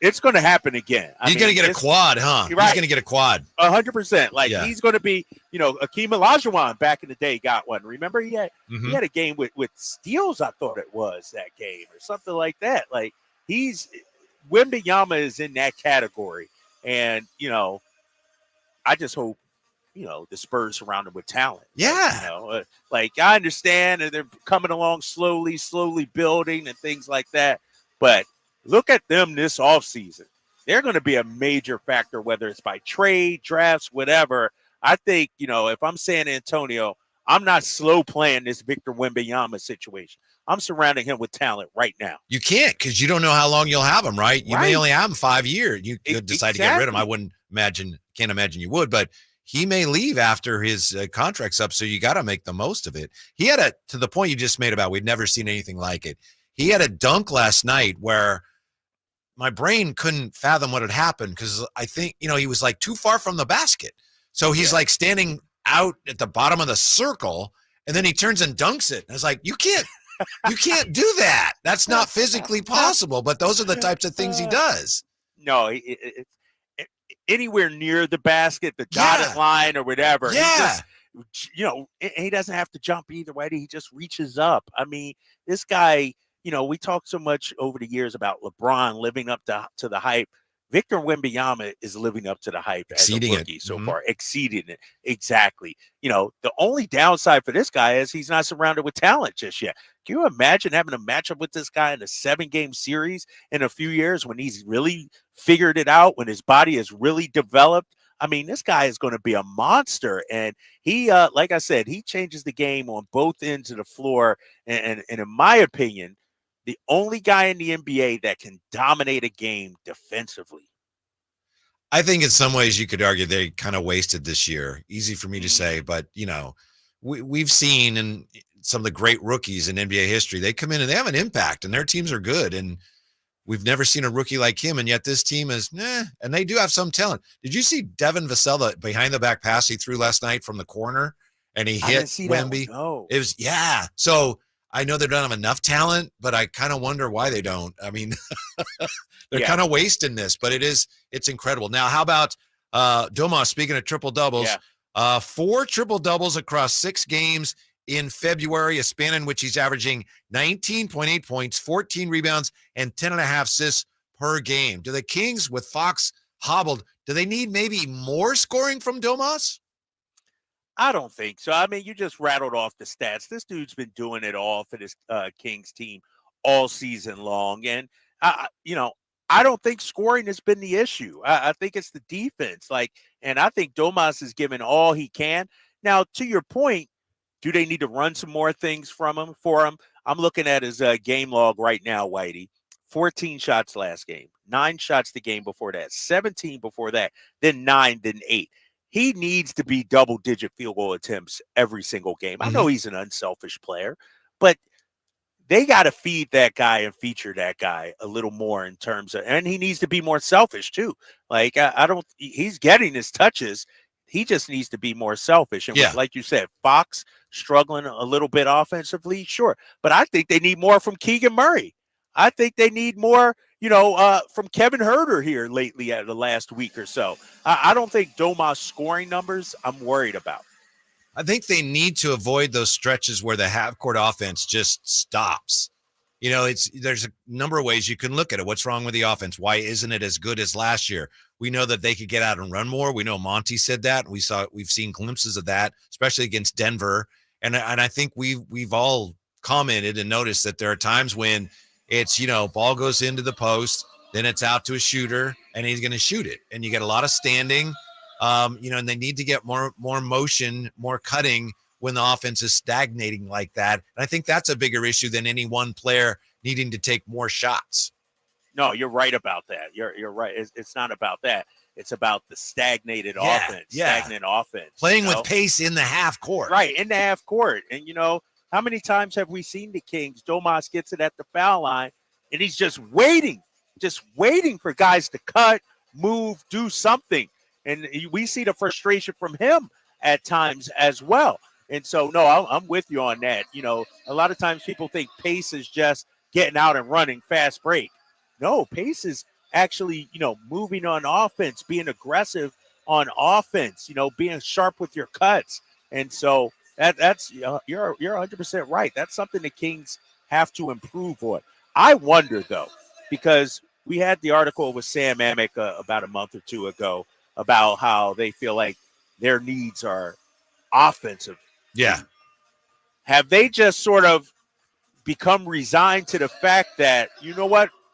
it's going to happen again. He's going to get a quad, huh? Right. He's going to get a quad. 100%. Like, he's going to be, you know, Akeem Olajuwon back in the day got one. Remember, he had a game with steals, I thought it was, that game, or something like that. Like, Wembanyama is in that category. And, you know, I just hope, you know, the Spurs surround him with talent. Yeah. You know, like, I understand that they're coming along slowly building and things like that. But look at them this offseason. They're going to be a major factor, whether it's by trade, drafts, whatever. I think, you know, if I'm San Antonio, I'm not slow playing this Victor Wembanyama situation. I'm surrounding him with talent right now. You can't, because you don't know how long you'll have him, right? You may only have him 5 years. You could decide to get rid of him. I can't imagine you would, but he may leave after his contract's up, so you got to make the most of it. He had to the point you just made about we've never seen anything like it. He had a dunk last night where my brain couldn't fathom what had happened, because I think, you know, he was like too far from the basket. So he's like standing out at the bottom of the circle, and then he turns and dunks it. And I was like, you can't do that. That's not physically possible, but those are the types of things he does. No, anywhere near the basket, the dotted line or whatever. Yeah. You know, he doesn't have to jump either way. He just reaches up. I mean, this guy, you know, we talk so much over the years about LeBron living up to the hype. Victor Wembanyama is living up to the hype as a rookie so far, exceeding it. Exactly. You know, the only downside for this guy is he's not surrounded with talent just yet. Can you imagine having a matchup with this guy in a 7-game series in a few years when he's really figured it out, when his body is really developed? I mean, this guy is going to be a monster. And he, like I said, he changes the game on both ends of the floor. And in my opinion, the only guy in the NBA that can dominate a game defensively. I think in some ways you could argue they kind of wasted this year. Easy for me to say, but we've seen in some of the great rookies in NBA history, they come in and they have an impact and their teams are good. And we've never seen a rookie like him. And yet this team is, and they do have some talent. Did you see Devin Vassell, the behind the back pass he threw last night from the corner and he hit Wemby? No. It was, So I know they don't have enough talent, but I kind of wonder why they don't. I mean, they're kind of wasting this, but it's incredible. Now, how about Domas, speaking of triple doubles, 4 triple doubles across 6 games in February, a span in which he's averaging 19.8 points, 14 rebounds, and 10.5 assists per game. Do the Kings, with Fox hobbled, do they need maybe more scoring from Domas? I don't think so. I mean, you just rattled off the stats. This dude's been doing it all for this Kings team all season long. And, I don't think scoring has been the issue. I think it's the defense. And I think Domas is giving all he can. Now, to your point, do they need to run some more things for him? I'm looking at his game log right now, Whitey. 14 shots last game, 9 shots the game before that, 17 before that, then 9, then 8. He needs to be double-digit field goal attempts every single game. I know he's an unselfish player, but they got to feed that guy and feature that guy a little more in terms of, and he needs to be more selfish too. He's getting his touches. He just needs to be more selfish. And like you said, Fox struggling a little bit offensively, sure. But I think they need more from Keegan Murray. I think they need more, from Kevin Huerter here lately at the last week or so. I don't think Domas' scoring numbers I'm worried about. I think they need to avoid those stretches where the half-court offense just stops. There's a number of ways you can look at it. What's wrong with the offense? Why isn't it as good as last year? We know that they could get out and run more. We know Monty said that. We've seen glimpses of that, especially against Denver. And I think we've all commented and noticed that there are times when it's, ball goes into the post, then it's out to a shooter, and he's going to shoot it. And you get a lot of standing, and they need to get more motion, more cutting when the offense is stagnating like that. And I think that's a bigger issue than any one player needing to take more shots. No, you're right about that. You're right. It's not about that. It's about the stagnated offense, stagnant offense. Playing with pace in the half court. Right, in the half court. And, how many times have we seen the Kings? Domas gets it at the foul line, and he's just waiting for guys to cut, move, do something. And we see the frustration from him at times as well. And so, no, I'm with you on that. A lot of times people think pace is just getting out and running, fast break. No, pace is actually, moving on offense, being aggressive on offense, being sharp with your cuts. And so that's you're 100% right. That's something the Kings have to improve on. I wonder, though, because we had the article with Sam Amick about a month or 2 ago about how they feel like their needs are offensive. Yeah. Have they just sort of become resigned to the fact that,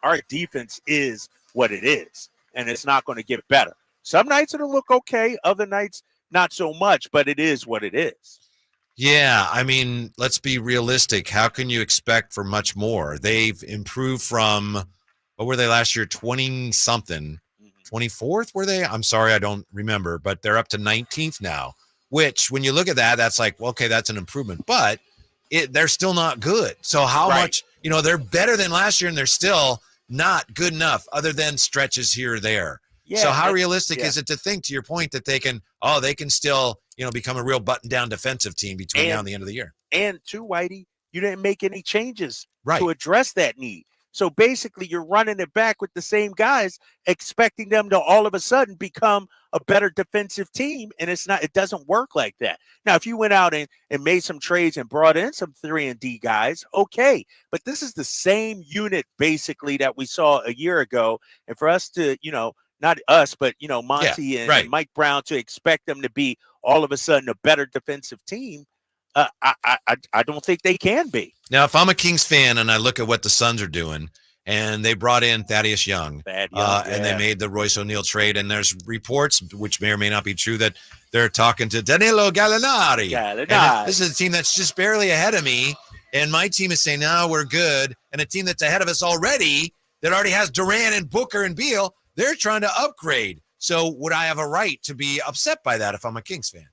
our defense is what it is, and it's not going to get better? Some nights it'll look okay. Other nights, not so much, but it is what it is. Yeah, I mean, let's be realistic. How can you expect for much more? They've improved from, what were they last year, 20-something, 24th were they? I'm sorry, I don't remember, but they're up to 19th now, which when you look at that, that's like, well, okay, that's an improvement, but they're still not good. So how much, they're better than last year and they're still not good enough other than stretches here or there. Yeah, so how realistic is it to think, to your point, that they can still, become a real button-down defensive team between now and the end of the year? And too, Whitey, you didn't make any changes to address that need. So basically, you're running it back with the same guys, expecting them to all of a sudden become a better defensive team, and it doesn't work like that. Now, if you went out and made some trades and brought in some 3-and-D guys, okay, but this is the same unit basically that we saw a year ago, and for us to, not us, but, Monty and Mike Brown to expect them to be all of a sudden a better defensive team, I don't think they can be. Now, if I'm a Kings fan and I look at what the Suns are doing, and they brought in Thaddeus Young. And they yeah. made the Royce O'Neal trade. And there's reports, which may or may not be true, that they're talking to Danilo Gallinari. And this is a team that's just barely ahead of me. And my team is saying, no, we're good. And a team that's ahead of us already, that already has Durant and Booker and Beal, they're trying to upgrade. So would I have a right to be upset by that if I'm a Kings fan?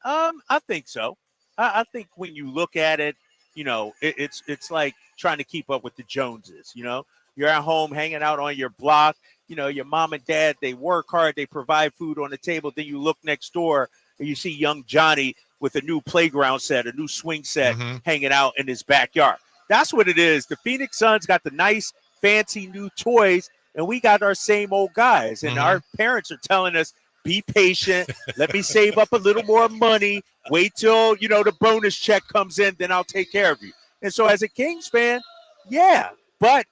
I think so. I think when you look at it, you know, it's like trying to keep up with the Joneses. You know, you're at home hanging out on your block. You know, your mom and dad, they work hard, they provide food on the table. Then you look next door and you see young Johnny with a new playground set, a new swing set, hanging out in his backyard. That's what it is. The Phoenix Suns got the nice, fancy new toys, and we got our same old guys. And our parents are telling us, be patient. Let me save up a little more money. Wait till, you know, the bonus check comes in, then I'll take care of you. And so as a Kings fan, yeah. But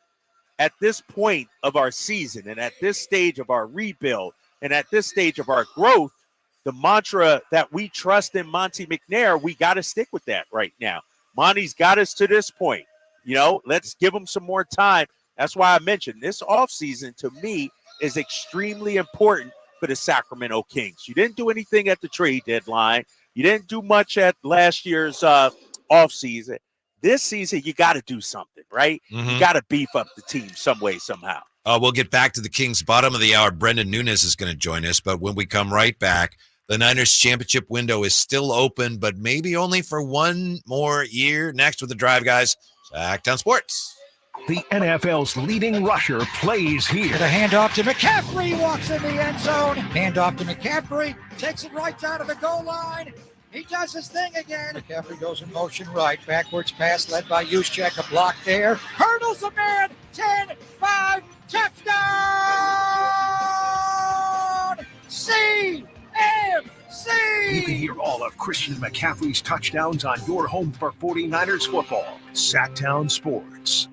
at this point of our season and at this stage of our rebuild and at this stage of our growth, the mantra that we trust in Monty McNair, we got to stick with that right now. Monty's got us to this point. You know, let's give him some more time. That's why I mentioned this offseason to me is extremely important for the Sacramento Kings. You didn't do anything at the trade deadline. You didn't do much at last year's offseason. This season, you got to do something, right? You got to beef up the team some way, somehow. We'll get back to the Kings bottom of the hour. Brendon Nunes is going to join us. But when we come right back, the Niners championship window is still open, but maybe only for one more year. Next with the Drive Guys, Sactown Sports. The NFL's leading rusher plays here. The handoff to McCaffrey, walks in the end zone. Handoff to McCaffrey, takes it right down to the goal line. He does his thing again. McCaffrey goes in motion right. Backwards pass led by Juszczyk. A block there. Hurdles a man. 10-5. Touchdown! CMC! You can hear all of Christian McCaffrey's touchdowns on your home for 49ers football. Sactown Sports.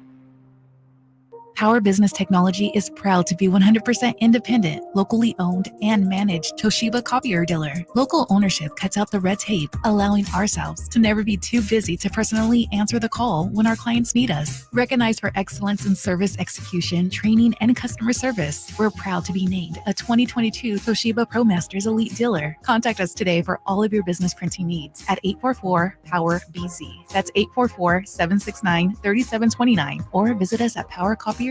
Power Business Technology is proud to be 100% independent, locally owned, and managed Toshiba copier dealer. Local ownership cuts out the red tape, allowing ourselves to never be too busy to personally answer the call when our clients need us. Recognized for excellence in service execution, training, and customer service, we're proud to be named a 2022 Toshiba ProMasters Elite Dealer. Contact us today for all of your business printing needs at 844-POWER-BZ. That's 844-769-3729, or visit us at PowerCopier.com.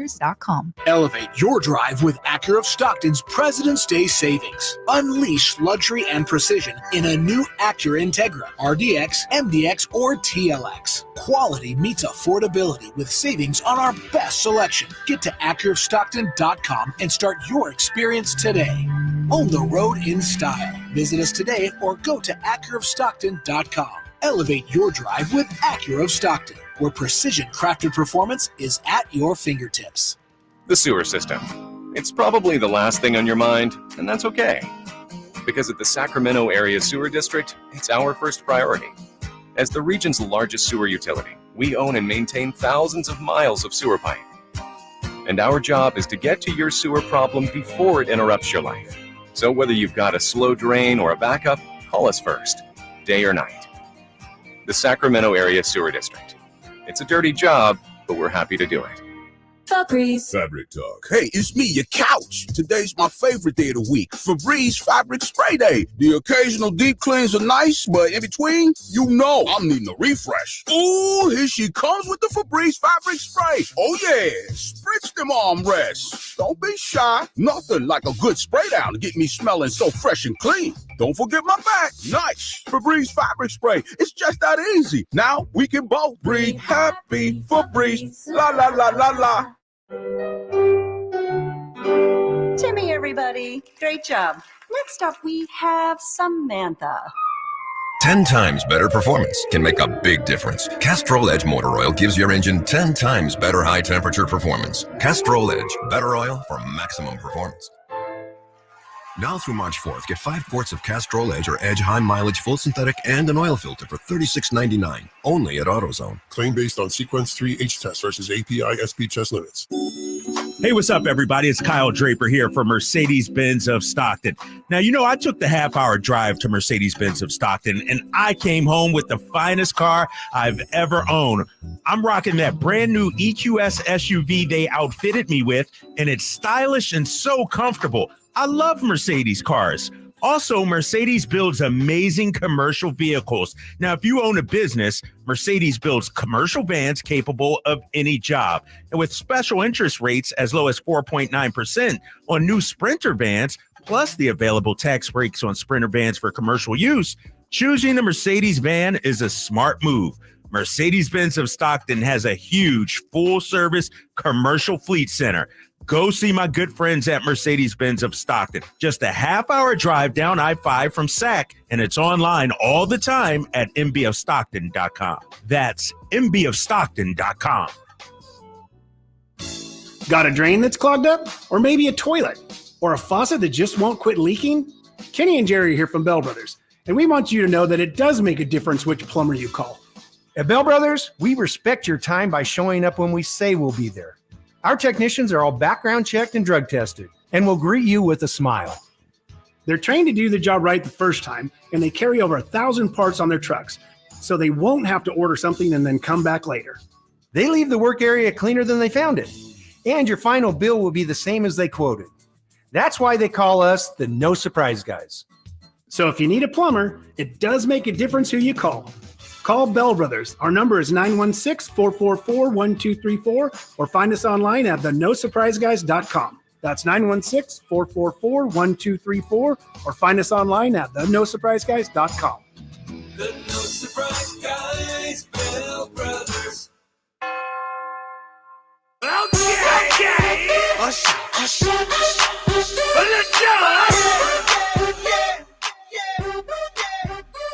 Elevate your drive with Acura of Stockton's President's Day savings. Unleash luxury and precision in a new Acura Integra, RDX, MDX, or TLX. Quality meets affordability with savings on our best selection. Get to AcuraofStockton.com and start your experience today. Own the road in style. Visit us today or go to AcuraofStockton.com. Elevate your drive with Acura of Stockton, where precision-crafted performance is at your fingertips. The sewer system. It's probably the last thing on your mind, and that's okay. Because at the Sacramento Area Sewer District, it's our first priority. As the region's largest sewer utility, we own and maintain thousands of miles of sewer pipe. And our job is to get to your sewer problem before it interrupts your life. So whether you've got a slow drain or a backup, call us first, day or night. The Sacramento Area Sewer District. It's a dirty job, but we're happy to do it. Febreze. Fabric Talk. Hey, it's me, your couch. Today's my favorite day of the week. Febreze Fabric Spray Day. The occasional deep cleans are nice, but in between, you know I'm needing a refresh. Ooh, here she comes with the Febreze Fabric Spray. Oh yeah, spritz them armrests. Don't be shy. Nothing like a good spray down to get me smelling so fresh and clean. Don't forget my back. Nice. Febreze Fabric Spray. It's just that easy. Now we can both breathe happy. Febreze. La la la la la. Timmy, everybody. Great job. Next up, we have Samantha. 10 times better performance can make a big difference. Castrol Edge Motor Oil gives your engine 10 times better high-temperature performance. Castrol Edge, better oil for maximum performance. Now through March 4th, get 5 quarts of Castrol Edge or Edge High Mileage Full Synthetic and an oil filter for $36.99, only at AutoZone. Claim based on Sequence 3 H test versus API SP test limits. Hey, what's up, everybody? It's Kyle Draper here for Mercedes-Benz of Stockton. Now, I took the half-hour drive to Mercedes-Benz of Stockton, and I came home with the finest car I've ever owned. I'm rocking that brand new EQS SUV they outfitted me with, and it's stylish and so comfortable. I love Mercedes cars. Also, Mercedes builds amazing commercial vehicles. Now, if you own a business, Mercedes builds commercial vans capable of any job. And with special interest rates as low as 4.9% on new Sprinter vans, plus the available tax breaks on Sprinter vans for commercial use, choosing the Mercedes van is a smart move. Mercedes-Benz of Stockton has a huge full-service commercial fleet center. Go see my good friends at Mercedes-Benz of Stockton. Just a half-hour drive down I-5 from Sac, and it's online all the time at mbofstockton.com. That's mbofstockton.com. Got a drain that's clogged up? Or maybe a toilet? Or a faucet that just won't quit leaking? Kenny and Jerry here from Bell Brothers, and we want you to know that it does make a difference which plumber you call. At Bell Brothers, we respect your time by showing up when we say we'll be there. Our technicians are all background checked and drug tested and will greet you with a smile. They're trained to do the job right the first time, and they carry over 1,000 parts on their trucks, so they won't have to order something and then come back later. They leave the work area cleaner than they found it, and your final bill will be the same as they quoted. That's why they call us the No Surprise Guys. So if you need a plumber, it does make a difference who you call. Call Bell Brothers. Our number is 916-444-1234 or find us online at thenosurpriseguys.com. That's 916-444-1234 or find us online at thenosurpriseguys.com. The No Surprise Guys, Bell Brothers. Okay.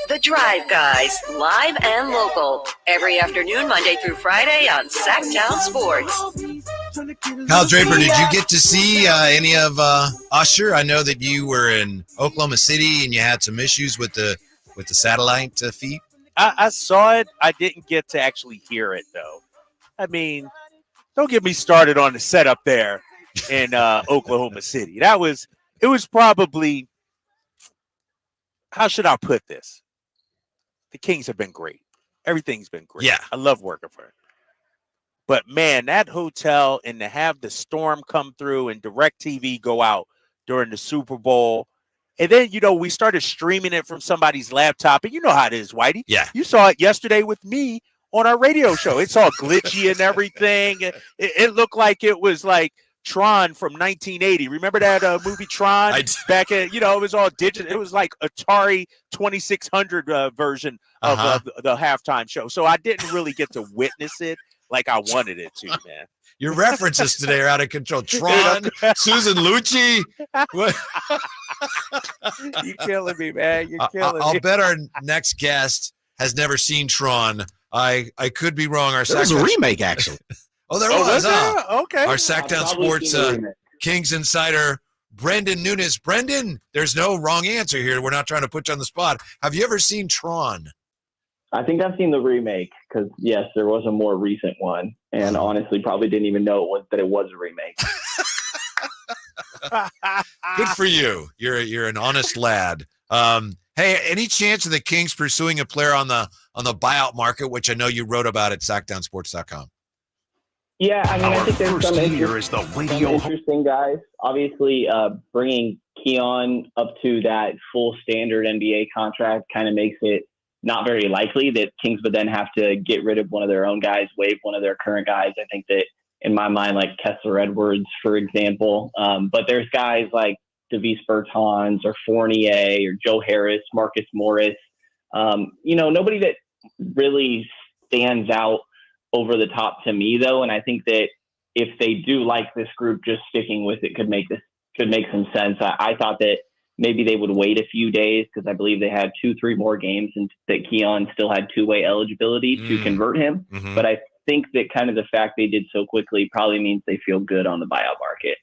The Drive Guys, live and local, every afternoon, Monday through Friday on Sactown Sports. Kyle Draper, did you get to see any of Usher? I know that you were in Oklahoma City and you had some issues with the satellite feed. I saw it. I didn't get to actually hear it, though. I mean, don't get me started on the setup there in Oklahoma City. It was probably, how should I put this? The Kings have been great. Everything's been great. Yeah. I love working for it. But, man, that hotel and to have the storm come through and DirecTV go out during the Super Bowl. And then, we started streaming it from somebody's laptop. And you know how it is, Whitey. Yeah. You saw it yesterday with me on our radio show. It's all glitchy and everything. It looked like it was like Tron from 1980. Remember that movie Tron? Back at, it was all digital. It was like Atari 2600 version of the halftime show. So I didn't really get to witness it like I wanted it to, man. Your references today are out of control. Tron, Susan Lucci. What? You're killing me, man. You're killing me. I'll bet our next guest has never seen Tron. I could be wrong. There was a remake, actually. Oh, there was. Okay. Our Sactown Sports Kings insider, Brendon Nunes. Brendon, there's no wrong answer here. We're not trying to put you on the spot. Have you ever seen Tron? I think I've seen the remake because, yes, there was a more recent one. And honestly, probably didn't even know that it was a remake. Good for you. You're an honest lad. Hey, any chance of the Kings pursuing a player on the buyout market, which I know you wrote about at SactownSports.com? Yeah, I mean, I think there's some interesting guys. Obviously, bringing Keon up to that full standard NBA contract kind of makes it not very likely that Kings would then have to get rid of one of their own guys, waive one of their current guys. I think that, in my mind, like Kessler Edwards, for example. But there's guys like Davis Bertans or Fournier or Joe Harris, Marcus Morris. Nobody that really stands out over the top to me, though. And I think that if they do like this group, just sticking with it could make some sense. I thought that maybe they would wait a few days because I believe they had 2-3 more games and that Keon still had two-way eligibility to convert him. Mm-hmm. But I think that kind of the fact they did so quickly probably means they feel good on the buyout market.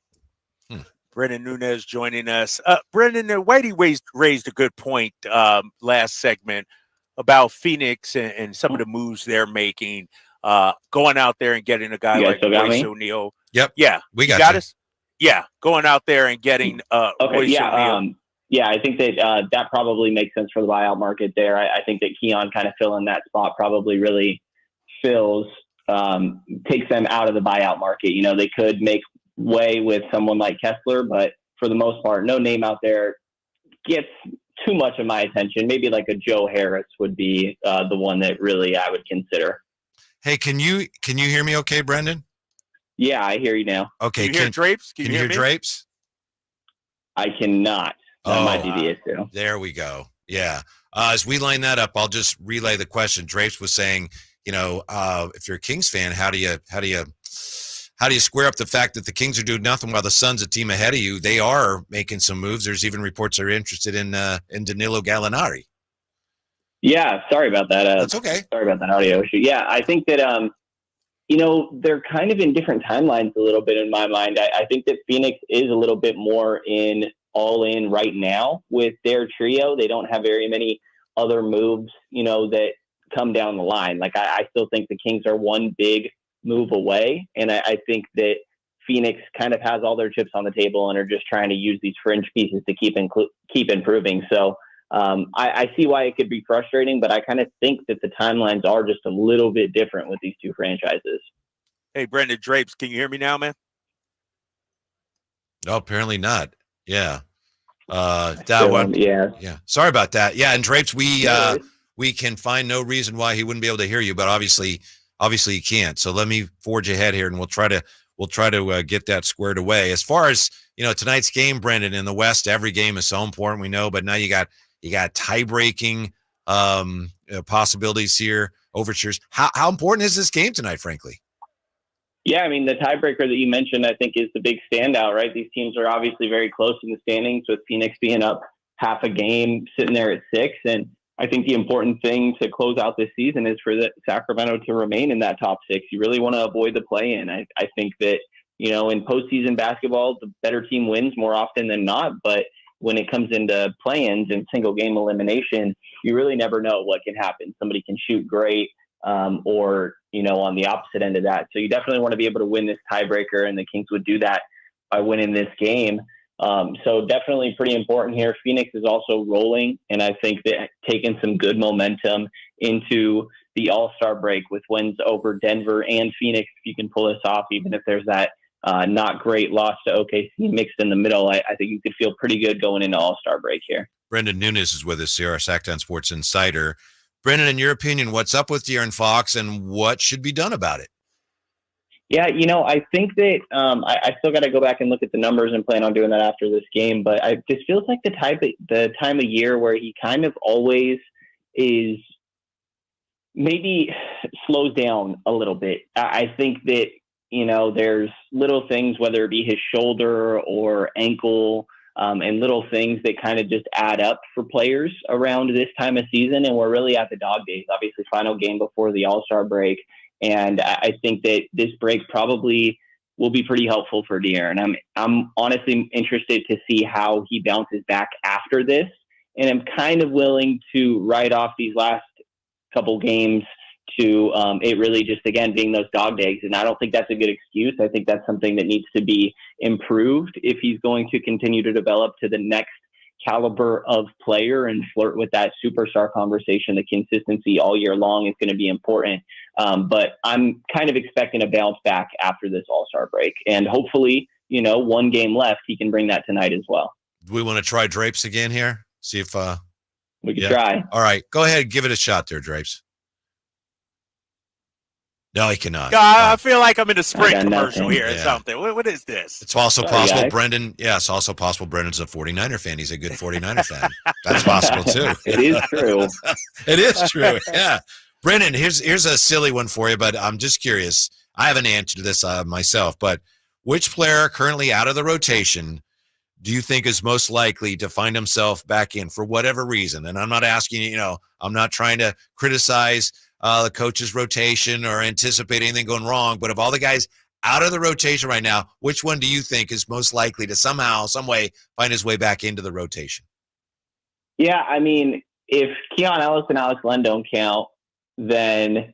Brendon Nunes joining us. Brendon, Whitey raised a good point last segment about Phoenix and some of the moves they're making. Going out there and getting a guy like Royce O'Neal. Yep. Yeah. We You got you. us? Yeah. Going out there and getting Okay, yeah, I think that that probably makes sense for the buyout market there. I think that Keon kind of filling that spot probably really takes them out of the buyout market. You know, they could make way with someone like Kessler, but for the most part, no name out there gets too much of my attention. Maybe like a Joe Harris would be the one that really I would consider. Hey, can you hear me okay, Brendon? Yeah, I hear you now. Okay. Can you hear Drapes? Can you hear Drapes? I cannot. That might be the issue. There we go. Yeah. As we line that up, I'll just relay the question. Drapes was saying, you know, if you're a Kings fan, how do you square up the fact that the Kings are doing nothing while the Suns, a team ahead of you, they are making some moves. There's even reports they're interested in Danilo Gallinari. Yeah, sorry about that. That's okay. Sorry about that audio issue. Yeah, I think that you know, they're kind of in different timelines a little bit in my mind. I think that Phoenix is a little bit more all in right now with their trio. They don't have very many other moves, you know, that come down the line. Like I still think the Kings are one big move away. And I think that Phoenix kind of has all their chips on the table and are just trying to use these fringe pieces to keep improving. So I see why it could be frustrating, but I kind of think that the timelines are just a little bit different with these two franchises. Hey, Brendon Drapes, can you hear me now, man? No, apparently not. Yeah. Yeah. Sorry about that. Yeah, and Drapes, we can find no reason why he wouldn't be able to hear you, but obviously he can't. So let me forge ahead here, and we'll try to get that squared away. As far as tonight's game, Brendon, in the West, every game is so important, we know, but now you got tie-breaking possibilities here, overtures. How important is this game tonight, frankly? Yeah, I mean, the tiebreaker that you mentioned, I think, is the big standout, right? These teams are obviously very close in the standings, with Phoenix being up half a game, sitting there at 6. And I think the important thing to close out this season is for Sacramento to remain in that top 6. You really want to avoid the play-in. I think that, in postseason basketball, the better team wins more often than not. But when it comes into play-ins and single-game elimination, you really never know what can happen. Somebody can shoot great, or on the opposite end of that. So you definitely want to be able to win this tiebreaker, and the Kings would do that by winning this game. So definitely pretty important here. Phoenix is also rolling, and I think that taking some good momentum into the All-Star break with wins over Denver and Phoenix. If you can pull this off, even if there's that not great loss to OKC mixed in the middle, I think you could feel pretty good going into All-Star break here. Brendon Nunes is with us here, our Sactown Sports Insider. Brendon, in your opinion, what's up with De'Aaron Fox, and what should be done about it? Yeah, I think that I still got to go back and look at the numbers and plan on doing that after this game. But this feels like the time of year where he kind of always is maybe slows down a little bit. I think that, there's little things, whether it be his shoulder or ankle, and little things that kind of just add up for players around this time of season. And we're really at the dog days, obviously final game before the All-Star break. And I think that this break probably will be pretty helpful for De'Aaron. I'm honestly interested to see how he bounces back after this. And I'm kind of willing to write off these last couple games to it really just, again, being those dog days. And I don't think that's a good excuse. I think that's something that needs to be improved if he's going to continue to develop to the next caliber of player and flirt with that superstar conversation. The consistency all year long is going to be important. But I'm kind of expecting a bounce back after this All-Star break. And hopefully, one game left, he can bring that tonight as well. Do we want to try Drapes again here? See if we can try. All right, go ahead. Give it a shot there, Drapes. No, he cannot. I feel like I'm in a Sprint commercial here or something. What is this? It's also possible, Brendon. Yeah, it's also possible Brendon's a 49er fan. He's a good 49er fan. That's possible, too. It is true. It is true, yeah. Brendon, here's a silly one for you, but I'm just curious. I haven't answered this myself, but which player currently out of the rotation do you think is most likely to find himself back in for whatever reason? And I'm not asking you, I'm not trying to criticize the coach's rotation or anticipate anything going wrong, but of all the guys out of the rotation right now, which one do you think is most likely to somehow, some way find his way back into the rotation? Yeah, I mean, if Keon Ellis and Alex Len don't count, then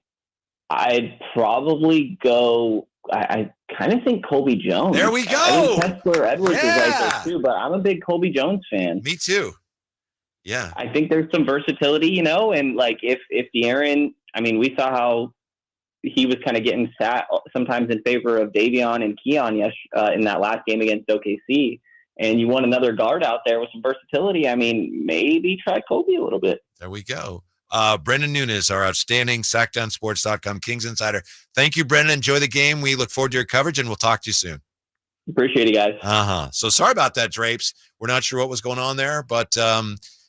I'd probably go I kind of think Colby Jones. There we go. I think Kessler Edwards is right there too, but I'm a big Colby Jones fan. Me too. Yeah. I think there's some versatility, and like if De'Aaron, I mean, we saw how he was kind of getting sat sometimes in favor of Davion and Keon in that last game against OKC. And you want another guard out there with some versatility. I mean, maybe try Colby a little bit. There we go. Brendon Nunes, our outstanding SactownSports.com Kings insider. Thank you, Brendon. Enjoy the game. We look forward to your coverage, and we'll talk to you soon. Appreciate it, guys. So sorry about that, Drapes. We're not sure what was going on there, but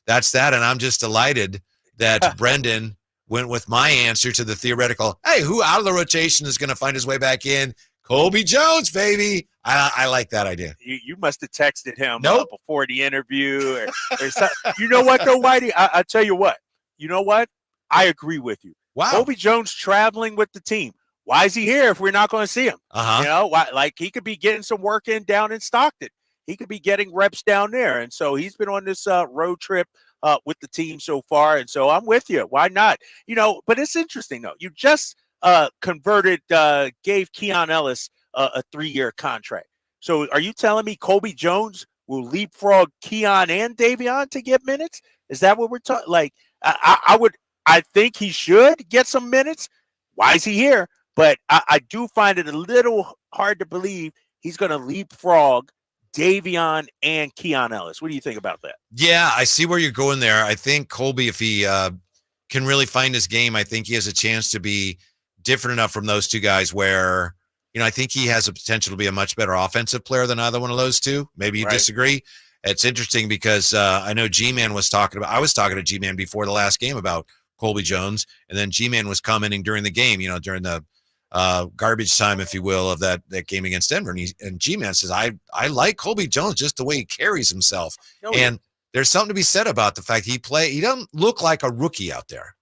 that's that. And I'm just delighted that Brendon went with my answer to the theoretical, hey, who out of the rotation is going to find his way back in? Colby Jones, baby. I like that idea. You must have texted him before the interview. Or something. You know what, though, Whitey? I tell you what. You know what? I agree with you. Wow. Colby Jones traveling with the team. Why is he here if we're not going to see him? Why? Like, he could be getting some work in down in Stockton. He could be getting reps down there. And so he's been on this road trip with the team so far. And so I'm with you. Why not? But it's interesting, though. You just gave Keon Ellis a 3-year contract. So are you telling me Colby Jones will leapfrog Keon and Davion to get minutes? Is that what we're talking? Like, I think he should get some minutes. Why is he here? But I do find it a little hard to believe he's going to leapfrog Davion and Keon Ellis. What do you think about that? Yeah, I see where you're going there. I think Colby, if he can really find his game, I think he has a chance to be different enough from those two guys where, I think he has a potential to be a much better offensive player than either one of those two. Maybe you disagree. It's interesting because I know G-Man I was talking to G-Man before the last game about Colby Jones, and then G-Man was commenting during the game, during the garbage time, if you will, of that game against Denver. And G-Man says, I like Colby Jones just the way he carries himself. And there's something to be said about the fact he doesn't look like a rookie out there.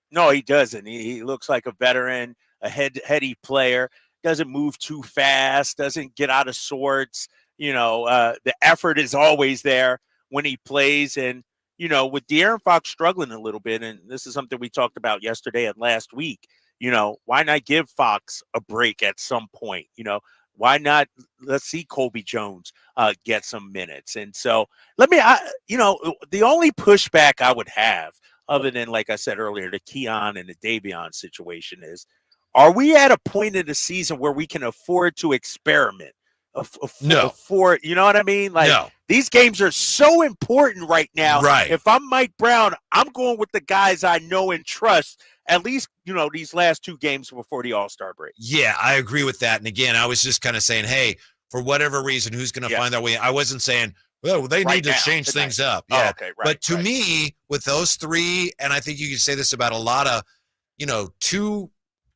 No, he doesn't. He looks like a veteran, a heady player, doesn't move too fast, doesn't get out of sorts. The effort is always there when he plays. And, with De'Aaron Fox struggling a little bit, and this is something we talked about yesterday and last week, why not give Fox a break at some point? Why not let's see Colby Jones get some minutes? And so the only pushback I would have, other than, like I said earlier, the Keon and the Davion situation is, are we at a point in the season where we can afford to experiment? No. You know what I mean? Like, no. These games are so important right now. Right. If I'm Mike Brown, I'm going with the guys I know and trust, at least, these last 2 games before the All-Star break. Yeah, I agree with that. And again, I was just kind of saying, hey, for whatever reason, who's going to find their way? I wasn't saying, well, they need to change things up. Yeah. Oh, okay, right, but to me, with those 3, and I think you could say this about a lot of,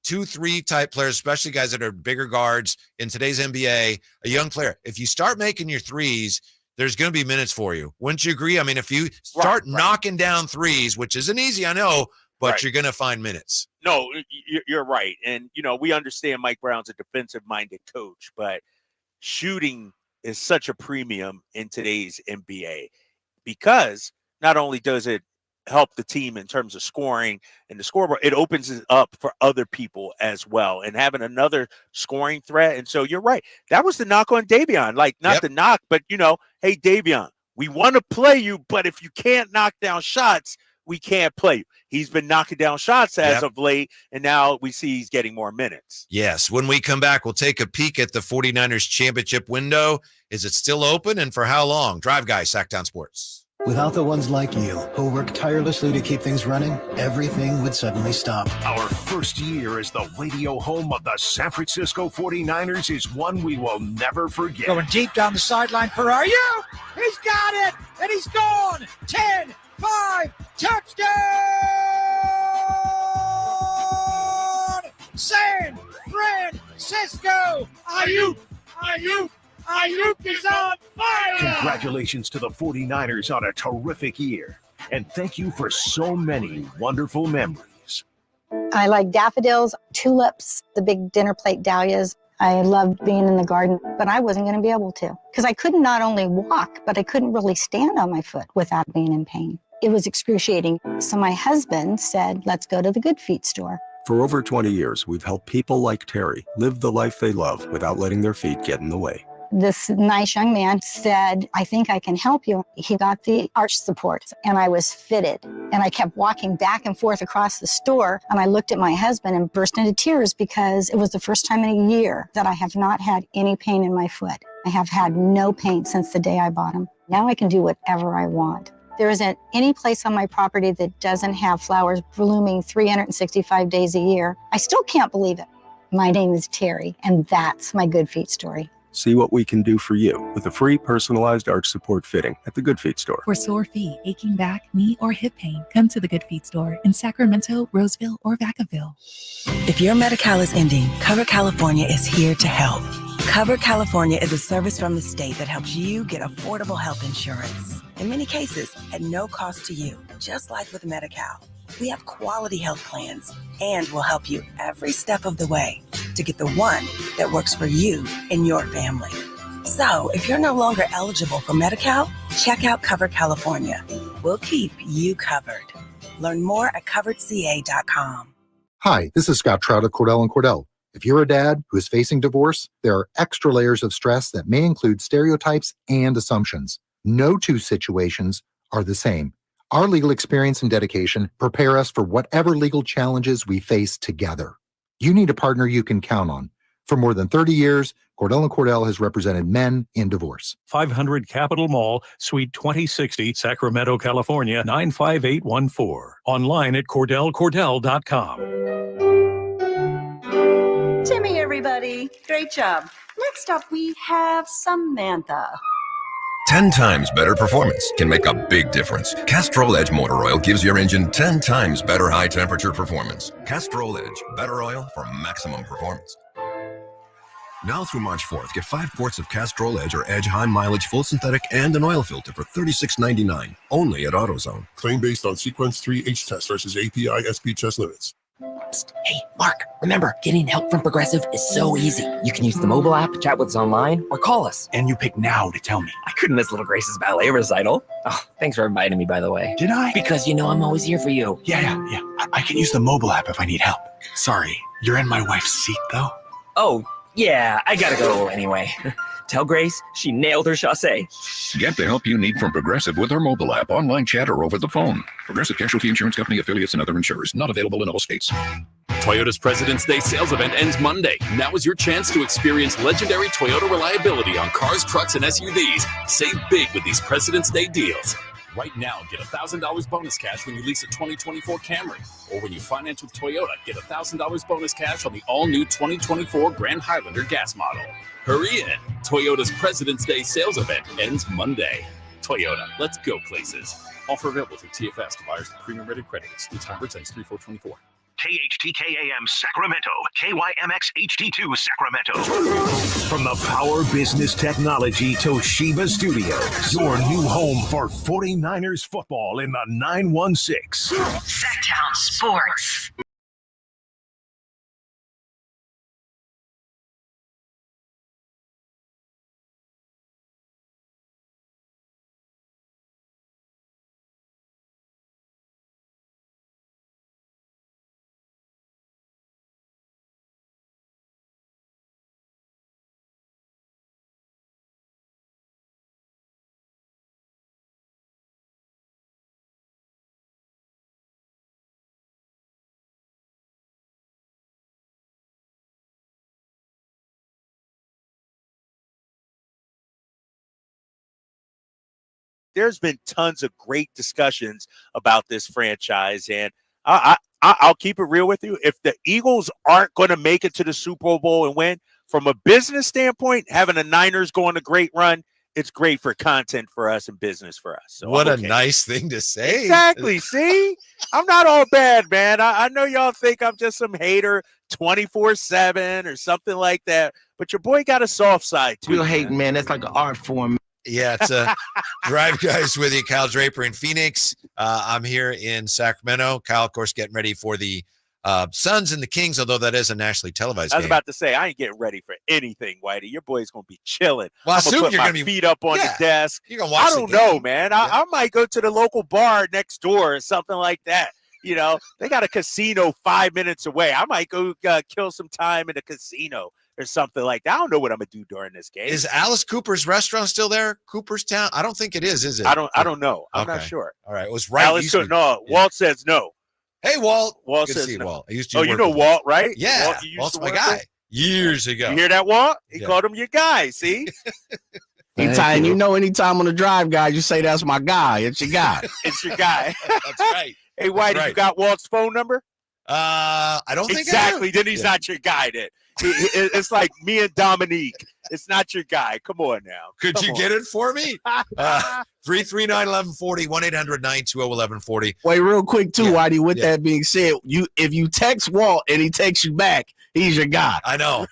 2-3 type players, especially guys that are bigger guards in today's NBA, a young player. If you start making your threes, there's going to be minutes for you. Wouldn't you agree? I mean, if you start knocking down threes, which isn't easy, I know, but you're going to find minutes. No, you're right. And, we understand Mike Brown's a defensive-minded coach, but shooting is such a premium in today's NBA because not only does it help the team in terms of scoring and the scoreboard, it opens it up for other people as well and having another scoring threat. And so you're right. That was the knock on Davion. Like, not the knock, but, hey, Davion, we want to play you, but if you can't knock down shots, we can't play you. He's been knocking down shots as of late, and now we see he's getting more minutes. Yes. When we come back, we'll take a peek at the 49ers championship window. Is it still open, and for how long? Drive Guy, Sactown Sports. Without the ones like you, who work tirelessly to keep things running, everything would suddenly stop. Our first year as the radio home of the San Francisco 49ers is one we will never forget. Going deep down the sideline for RU. He's got it, and he's gone. 10, 5, touchdown! San Francisco! Ayuk is on fire! Congratulations to the 49ers on a terrific year. And thank you for so many wonderful memories. I like daffodils, tulips, the big dinner plate dahlias. I loved being in the garden, but I wasn't going to be able to because I couldn't not only walk, but I couldn't really stand on my foot without being in pain. It was excruciating. So my husband said, let's go to the Good Feet store. For over 20 years, we've helped people like Terry live the life they love without letting their feet get in the way. This nice young man said, I think I can help you. He got the arch supports and I was fitted. And I kept walking back and forth across the store. And I looked at my husband and burst into tears because it was the first time in a year that I have not had any pain in my foot. I have had no pain since the day I bought them. Now I can do whatever I want. There isn't any place on my property that doesn't have flowers blooming 365 days a year. I still can't believe it. My name is Terry, and that's my Good Feet story. See what we can do for you with a free personalized arch support fitting at the Good Feet store. For sore feet, aching back, knee, or hip pain, come to the Good Feet store in Sacramento, Roseville, or Vacaville. If your Medi-Cal is ending, Cover California is here to help. Cover California is a service from the state that helps you get affordable health insurance. In many cases, at no cost to you, just like with Medi-Cal. We have quality health plans and will help you every step of the way to get the one that works for you and your family. So if you're no longer eligible for Medi-Cal, check out Cover California. We'll keep you covered. Learn more at coveredca.com. Hi, this is Scott Trout of Cordell & Cordell. If you're a dad who is facing divorce, there are extra layers of stress that may include stereotypes and assumptions. No two situations are the same. Our legal experience and dedication prepare us for whatever legal challenges we face together. You need a partner you can count on. For more than 30 years, Cordell & Cordell has represented men in divorce. 500 Capitol Mall, Suite 2060, Sacramento, California, 95814. Online at CordellCordell.com. Timmy, everybody. Great job. Next up, we have Samantha. 10 times better performance can make a big difference. Castrol Edge Motor Oil gives your engine 10 times better high temperature performance. Castrol Edge, better oil for maximum performance. Now through March 4th, get 5 quarts of Castrol Edge or Edge High Mileage Full Synthetic and an oil filter for $36.99, only at AutoZone. Claim based on Sequence 3 H test versus API SP test limits. Hey, Mark, remember, getting help from Progressive is so easy. You can use the mobile app, chat with us online, or call us. And you pick now to tell me. I couldn't miss Little Grace's ballet recital. Oh, thanks for inviting me, by the way. Did I? Because you know I'm always here for you. Yeah. I can use the mobile app if I need help. Sorry, you're in my wife's seat, though. Oh, yeah, I gotta go anyway. Tell Grace she nailed her chassé. Get the help you need from Progressive with our mobile app, online chat, or over the phone. Progressive Casualty Insurance Company, affiliates, and other insurers. Not available in all states. Toyota's President's Day sales event ends Monday. Now is your chance to experience legendary Toyota reliability on cars, trucks, and SUVs. Save big with these President's Day deals. Right now, get $1,000 bonus cash when you lease a 2024 Camry. Or when you finance with Toyota, get $1,000 bonus cash on the all-new 2024 Grand Highlander gas model. Hurry in. Toyota's President's Day sales event ends Monday. Toyota, let's go places. Offer available through TFS to buyers with premium-rated credits. The time ends 3/4/24. KHTKAM Sacramento, KYMX HD2 Sacramento. From the Power Business Technology Toshiba Studios, your new home for 49ers football in the 916. Sactown Sports. There's been tons of great discussions about this franchise, and I'll keep it real with you. If the Eagles aren't going to make it to the Super Bowl and win, from a business standpoint, having the Niners go on a great run, it's great for content for us and business for us. So what a nice thing to say. Exactly. See, I'm not all bad, man. I know y'all think I'm just some hater 24/7 or something like that, but your boy got a soft side too. Real hate, man. That's like an art form. Yeah, it's a Drive Guys with you. Kyle Draper in Phoenix. I'm here in Sacramento. Kyle, of course, getting ready for the Suns and the Kings, although that is a nationally televised I was game. about to say, I ain't getting ready for anything, Whitey. Your boy's going to be chilling. Well, I I'm going to assume put you're my gonna be- feet up on Yeah, the desk. you're gonna watch I the don't know, game. man. I might go to the local bar next door or something like that. You know, they got a casino 5 minutes away. I might go kill some time in a casino or something like that. I don't know what I'm gonna do during this game. Is Alice Cooper's restaurant still there? Cooperstown? I don't think it is it? I don't know. I'm not sure. All right. It was right. Alice no, yeah. Walt says no. Hey, Walt. Walt Good says to see no. Walt. I used to you know Walt, right? Yeah. Walt, Walt's my guy. Years ago. You hear that, Walt? He called him your guy, see? Anytime on the drive, guys, you say that's my guy. It's your guy. It's your guy. That's right. Hey, Whitey, you got Walt's phone number? I don't think exactly. I do. Then he's not your guy. Then it's like me and Dominique. It's not your guy. Come on now. Could you get it for me? 339-1140, 1-800-920-1140. Wait, real quick too, Whitey. With that being said, if you text Walt and he texts you back, he's your guy. I know.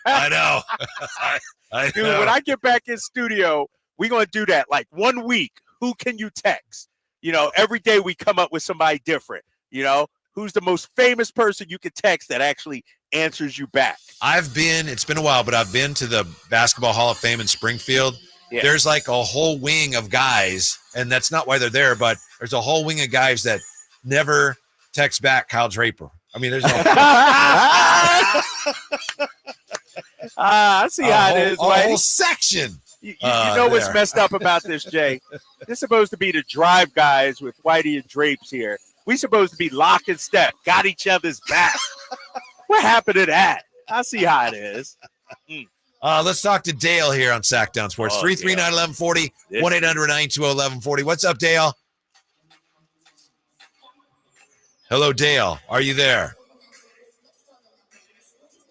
Dude, when I get back in studio, we're going to do that. Like 1 week, who can you text? You know, every day we come up with somebody different. You know, who's the most famous person you could text that actually answers you back? It's been a while, but I've been to the Basketball Hall of Fame in Springfield. Yeah. There's like a whole wing of guys, and that's not why they're there, but there's a whole wing of guys that never text back Kyle Draper. I mean, there's no. I see how it is, a right? whole section. You know what's messed up about this, Jay? This is supposed to be the drive guys with Whitey and Drapes here. We supposed to be lock and step, got each other's back. What happened to that? I see how it is. Let's talk to Dale here on Sactown Sports. 339-1140, 1-800-920-1140. What's up, Dale? Hello, Dale. Are you there?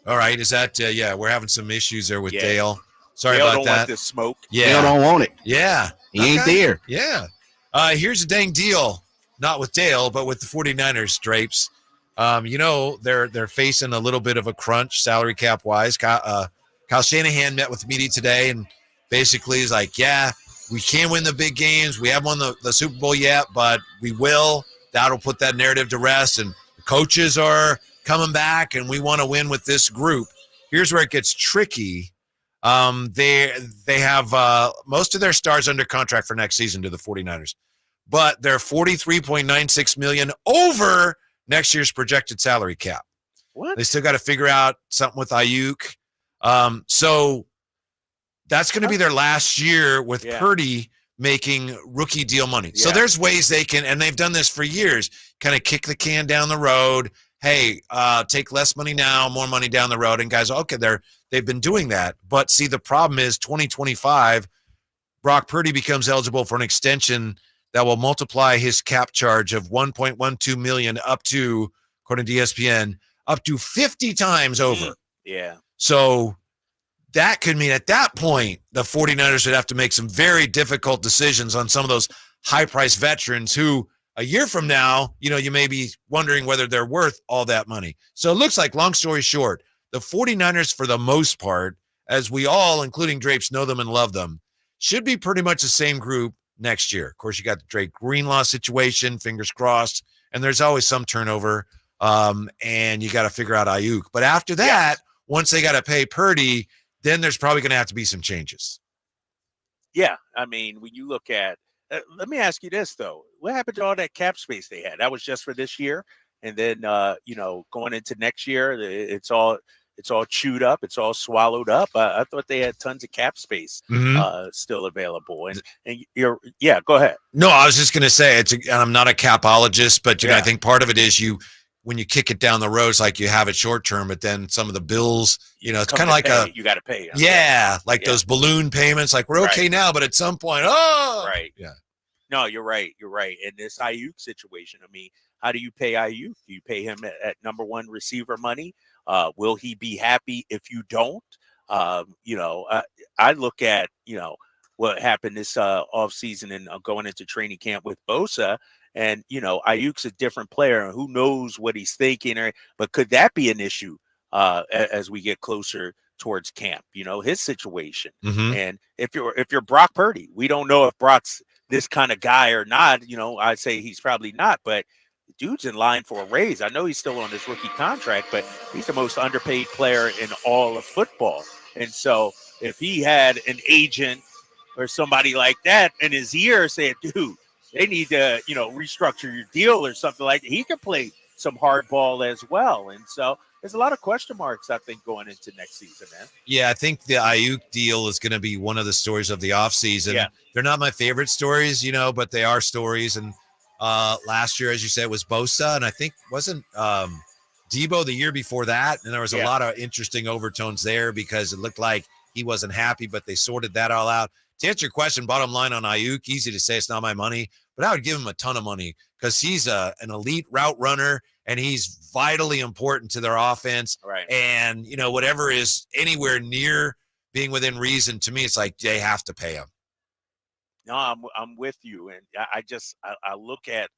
All right. Is that, we're having some issues there with Dale. Sorry Dale about don't that. want this smoke. Yeah. Dale don't want it. Yeah. He ain't there. Yeah. Here's a dang deal. Not with Dale, but with the 49ers, Drapes. They're facing a little bit of a crunch salary cap wise. Kyle Shanahan met with the media today and basically is like, yeah, we can't win the big games. We haven't won the Super Bowl yet, but we will. That'll put that narrative to rest. And the coaches are coming back and we want to win with this group. Here's where it gets tricky. They have most of their stars under contract for next season to the 49ers, but they're $43.96 million over next year's projected salary cap. What? They still got to figure out something with Ayuk. So that's going to be their last year with Purdy making rookie deal money. So there's ways they can, and they've done this for years, kind of kick the can down the road. Hey, take less money now, more money down the road. And guys, okay, they've been doing that. But see, the problem is 2025, Brock Purdy becomes eligible for an extension that will multiply his cap charge of $1.12 million up to, according to ESPN, up to 50 times over. Yeah. So that could mean at that point, the 49ers would have to make some very difficult decisions on some of those high-priced veterans who a year from now, you may be wondering whether they're worth all that money. So it looks like, long story short, the 49ers, for the most part, as we all, including Drapes, know them and love them, should be pretty much the same group next year. Of course, you got the Drake Greenlaw situation, fingers crossed, and there's always some turnover, and you got to figure out Ayuk. But after that, once they got to pay Purdy, then there's probably going to have to be some changes. Yeah, I mean, when you look at let me ask you this, though. What happened to all that cap space they had? That was just for this year. And then, going into next year, it's all chewed up. It's all swallowed up. I thought they had tons of cap space still available. And go ahead. No, I was just going to say, I'm not a capologist, but I think part of it is when you kick it down the road, it's like you have it short term, but then some of the bills, it's kind of like you got to pay. Those balloon payments, like we're okay now, but at some point, right. Yeah. No, you're right. You're right. In this Ayuk situation, I mean, how do you pay Ayuk? Do you pay him at number one receiver money? Will he be happy if you don't? I look at, what happened this offseason and going into training camp with Bosa. And, Ayuk's a different player, and who knows what he's thinking. But could that be an issue as we get closer towards camp? His situation. Mm-hmm. And if you're Brock Purdy, we don't know if Brock's this kind of guy or not. I'd say he's probably not. But the dude's in line for a raise. I know he's still on this rookie contract, but he's the most underpaid player in all of football. And so if he had an agent or somebody like that in his ear saying, dude, they need to, restructure your deal or something like that, he could play some hard ball as well. And so there's a lot of question marks, I think, going into next season, man. Yeah, I think the Ayuk deal is going to be one of the stories of the offseason. Yeah. They're not my favorite stories, but they are stories. And last year, as you said, was Bosa, and I think wasn't Debo the year before that. And there was a lot of interesting overtones there because it looked like he wasn't happy, but they sorted that all out. To answer your question, bottom line on Ayuk, easy to say it's not my money, but I would give him a ton of money because he's an elite route runner and he's vitally important to their offense. Right. And, whatever is anywhere near being within reason, to me, it's like they have to pay him. No, I'm with you. And I look at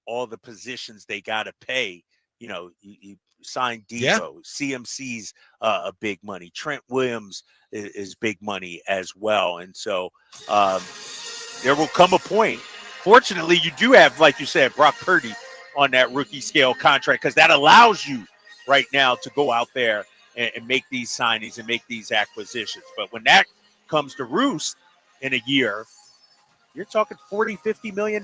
all the positions they got to pay. You signed Debo, CMC's a big money. Trent Williams is big money as well. And so there will come a point. Fortunately, you do have, like you said, Brock Purdy on that rookie scale contract because that allows you right now to go out there and make these signings and make these acquisitions. But when that comes to roost in a year, you're talking $40-50 million.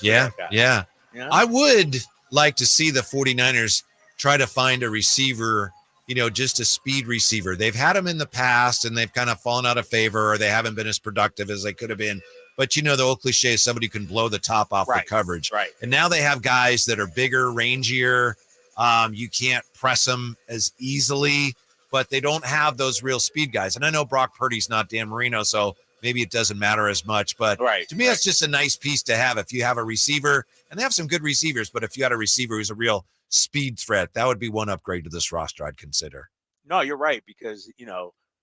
Yeah. I would like to see the 49ers try to find a receiver, just a speed receiver. They've had them in the past and they've kind of fallen out of favor or they haven't been as productive as they could have been. But, the old cliche is somebody who can blow the top off the coverage. Right. And now they have guys that are bigger, rangier. You can't press them as easily, but they don't have those real speed guys. And I know Brock Purdy's not Dan Marino, so maybe it doesn't matter as much. But to me, that's just a nice piece to have. If you have a receiver, and they have some good receivers, but if you had a receiver who's a real speed threat, that would be one upgrade to this roster I'd consider. No, you're right, because,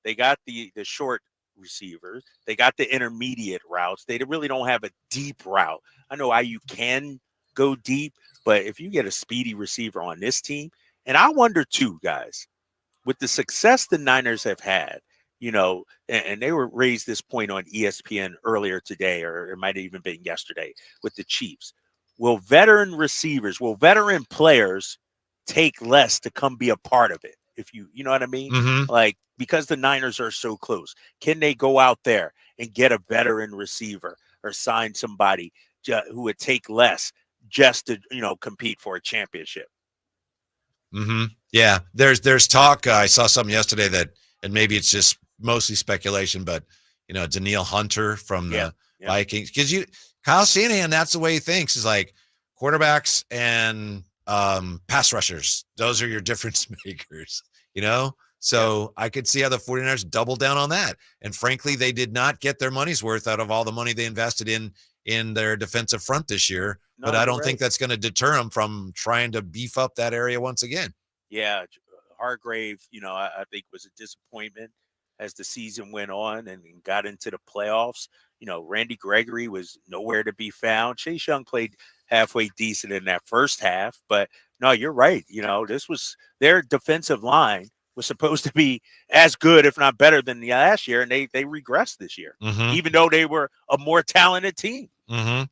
they got the short receivers. They got the intermediate routes. They really don't have a deep route. I know IU can go deep, but if you get a speedy receiver on this team, and I wonder too, guys, with the success the Niners have had, and they were raised this point on ESPN earlier today, or it might have even been yesterday with the Chiefs. Will veteran players take less to come be a part of it? If you know what I mean? Mm-hmm. Like, because the Niners are so close, can they go out there and get a veteran receiver or sign somebody who would take less just to, compete for a championship? Mm-hmm. Yeah, there's talk. I saw something yesterday that, and maybe it's just mostly speculation, but Danielle Hunter from the Vikings, because Kyle Shanahan, that's the way he thinks, is like quarterbacks and pass rushers. Those are your difference makers, So I could see how the 49ers double down on that. And frankly, they did not get their money's worth out of all the money they invested in their defensive front this year. No, but I don't think that's going to deter them from trying to beef up that area once again. Yeah, Hargrave, I think was a disappointment as the season went on and got into the playoffs. Randy Gregory was nowhere to be found. Chase Young played halfway decent in that first half, but no, you're right. This was their defensive line was supposed to be as good, if not better, than the last year, and they regressed this year, even though they were a more talented team. Mm-hmm.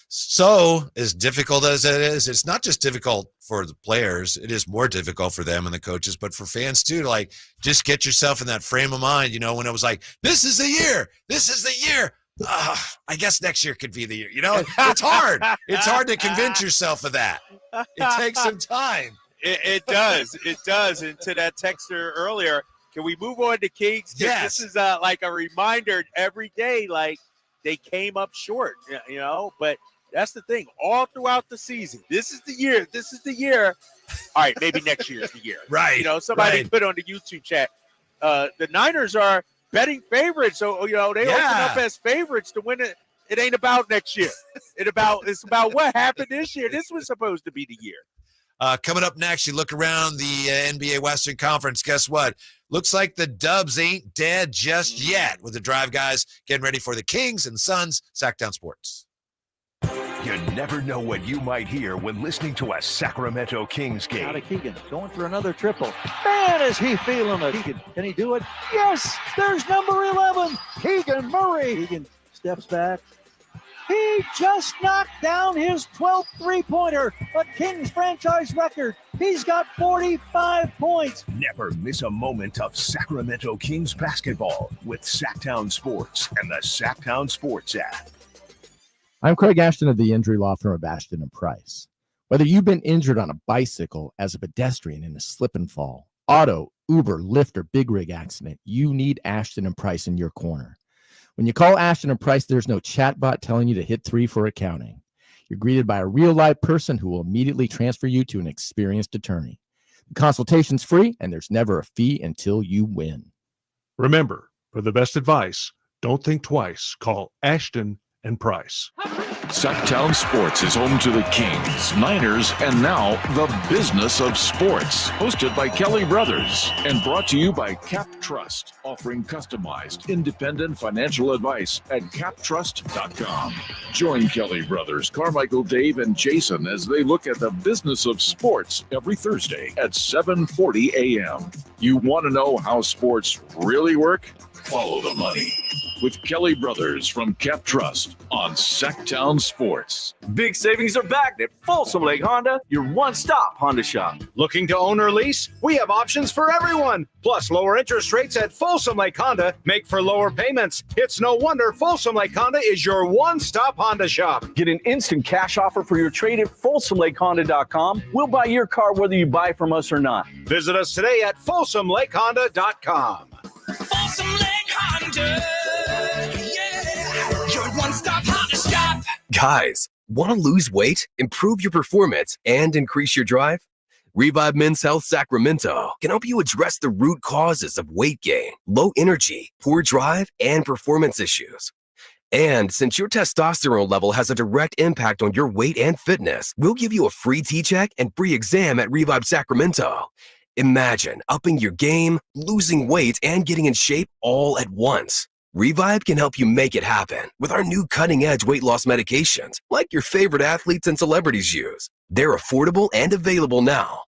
So as difficult as it is, it's not just difficult for the players. It is more difficult for them and the coaches, but for fans too, to like just get yourself in that frame of mind, when it was like, this is the year. I guess next year could be the year. It's hard. It's hard to convince yourself of that. It takes some time. It does. It does. And to that texter earlier, can we move on to Kings? Yes. This is like a reminder every day, like they came up short, but that's the thing. All throughout the season, this is the year. This is the year. All right, maybe next year is the year. Right. Somebody put on the YouTube chat, the Niners are betting favorites. So, they open up as favorites to win it. It ain't about next year. It's about what happened this year. This was supposed to be the year. Coming up next, you look around the NBA Western Conference. Guess what? Looks like the Dubs ain't dead just yet with the Drive guys getting ready for the Kings and Suns. Sactown Sports. You never know what you might hear when listening to a Sacramento Kings game. Out of Keegan, going for another triple. Man, is he feeling it. Keegan, can he do it? Yes, there's number 11, Keegan Murray. Keegan steps back. He just knocked down his 12th three-pointer, a Kings franchise record. He's got 45 points. Never miss a moment of Sacramento Kings basketball with Sactown Sports and the Sactown Sports app. I'm Craig Ashton of the injury law firm of Ashton & Price. Whether you've been injured on a bicycle, as a pedestrian in a slip and fall, auto, Uber, Lyft, or big rig accident, you need Ashton and Price in your corner. When you call Ashton and Price, there's no chatbot telling you to hit 3 for accounting. You're greeted by a real live person who will immediately transfer you to an experienced attorney. The consultation's free, and there's never a fee until you win. Remember, for the best advice, don't think twice. Call Ashton and Price. Sactown Sports is home to the Kings, Niners, and now the business of sports. Hosted by Kelly Brothers and brought to you by Cap Trust, offering customized, independent financial advice at captrust.com. Join Kelly Brothers, Carmichael, Dave, and Jason as they look at the business of sports every Thursday at 7:40 a.m. You want to know how sports really work? Follow the money with Kelly Brothers from Cap Trust on Sactown Sports. Big savings are back at Folsom Lake Honda, your one-stop Honda shop. Looking to own or lease? We have options for everyone. Plus, lower interest rates at Folsom Lake Honda make for lower payments. It's no wonder Folsom Lake Honda is your one-stop Honda shop. Get an instant cash offer for your trade at FolsomLakeHonda.com. We'll buy your car whether you buy from us or not. Visit us today at FolsomLakeHonda.com. Folsom Lake Honda, yeah, your one-stop Honda shop. Guys, want to lose weight, improve your performance, and increase your drive? Revive Men's Health Sacramento can help you address the root causes of weight gain, low energy, poor drive, and performance issues. And since your testosterone level has a direct impact on your weight and fitness, we'll give you a free T-check and free exam at Revive Sacramento. Imagine upping your game, losing weight, and getting in shape all at once. Revive can help you make it happen with our new cutting-edge weight loss medications, like your favorite athletes and celebrities use. They're affordable and available now.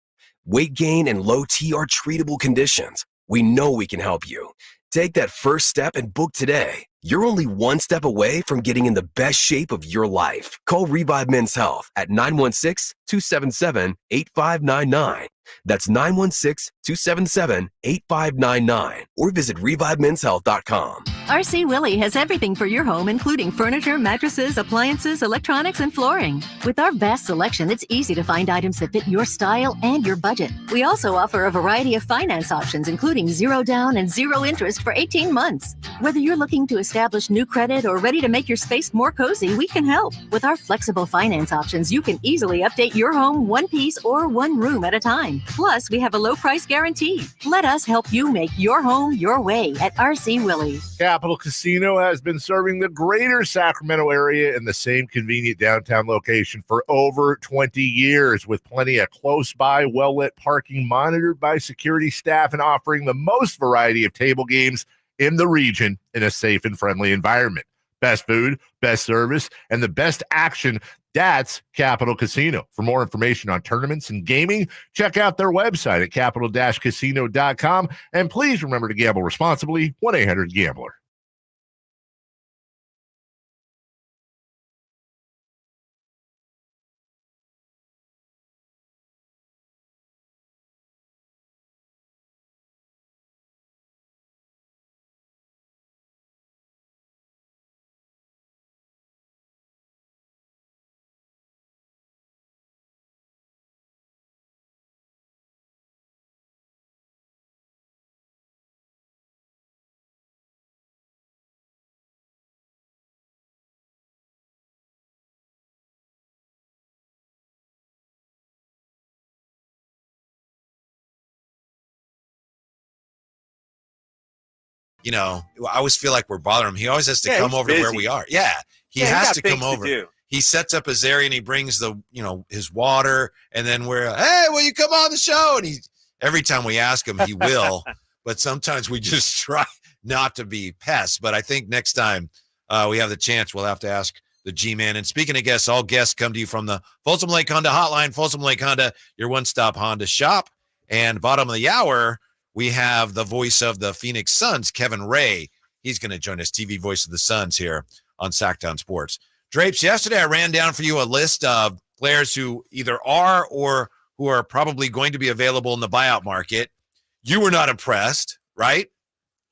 Weight gain and low T are treatable conditions. We know we can help you. Take that first step and book today. You're only one step away from getting in the best shape of your life. Call Revive Men's Health at 916-277-8599. That's 916-277-8599. Or visit ReviveMen'sHealth.com. RC Willey has everything for your home, including furniture, mattresses, appliances, electronics, and flooring. With our vast selection, it's easy to find items that fit your style and your budget. We also offer a variety of finance options, including 0 down and 0 interest for 18 months. Whether you're looking to establish new credit or ready to make your space more cozy, we can help. With our flexible finance options, you can easily update your home one piece or one room at a time. Plus, we have a low price guarantee. Let us help you make your home your way at RC Willey. Capital Casino has been serving the greater Sacramento area in the same convenient downtown location for over 20 years, with plenty of close-by, well-lit parking monitored by security staff and offering the most variety of table games in the region in a safe and friendly environment. Best food, best service, and the best action. That's Capital Casino. For more information on tournaments and gaming, check out their website at capital-casino.com. And please remember to gamble responsibly. 1-800-GAMBLER. You know, I always feel like we're bothering him. He always has to come over to where we are. Yeah, he has to come over. He sets up his area and he brings the, his water, and then we're, hey, will you come on the show? And every time we ask him, he will. But sometimes we just try not to be pests. But I think next time we have the chance, we'll have to ask the G-Man. And speaking of guests, all guests come to you from the Folsom Lake Honda hotline. Folsom Lake Honda, your one-stop Honda shop. And bottom of the hour, we have the voice of the Phoenix Suns, Kevin Ray. He's going to join us, TV voice of the Suns here on Sactown Sports. Drapes, yesterday I ran down for you a list of players who either are or who are probably going to be available in the buyout market. You were not impressed, right?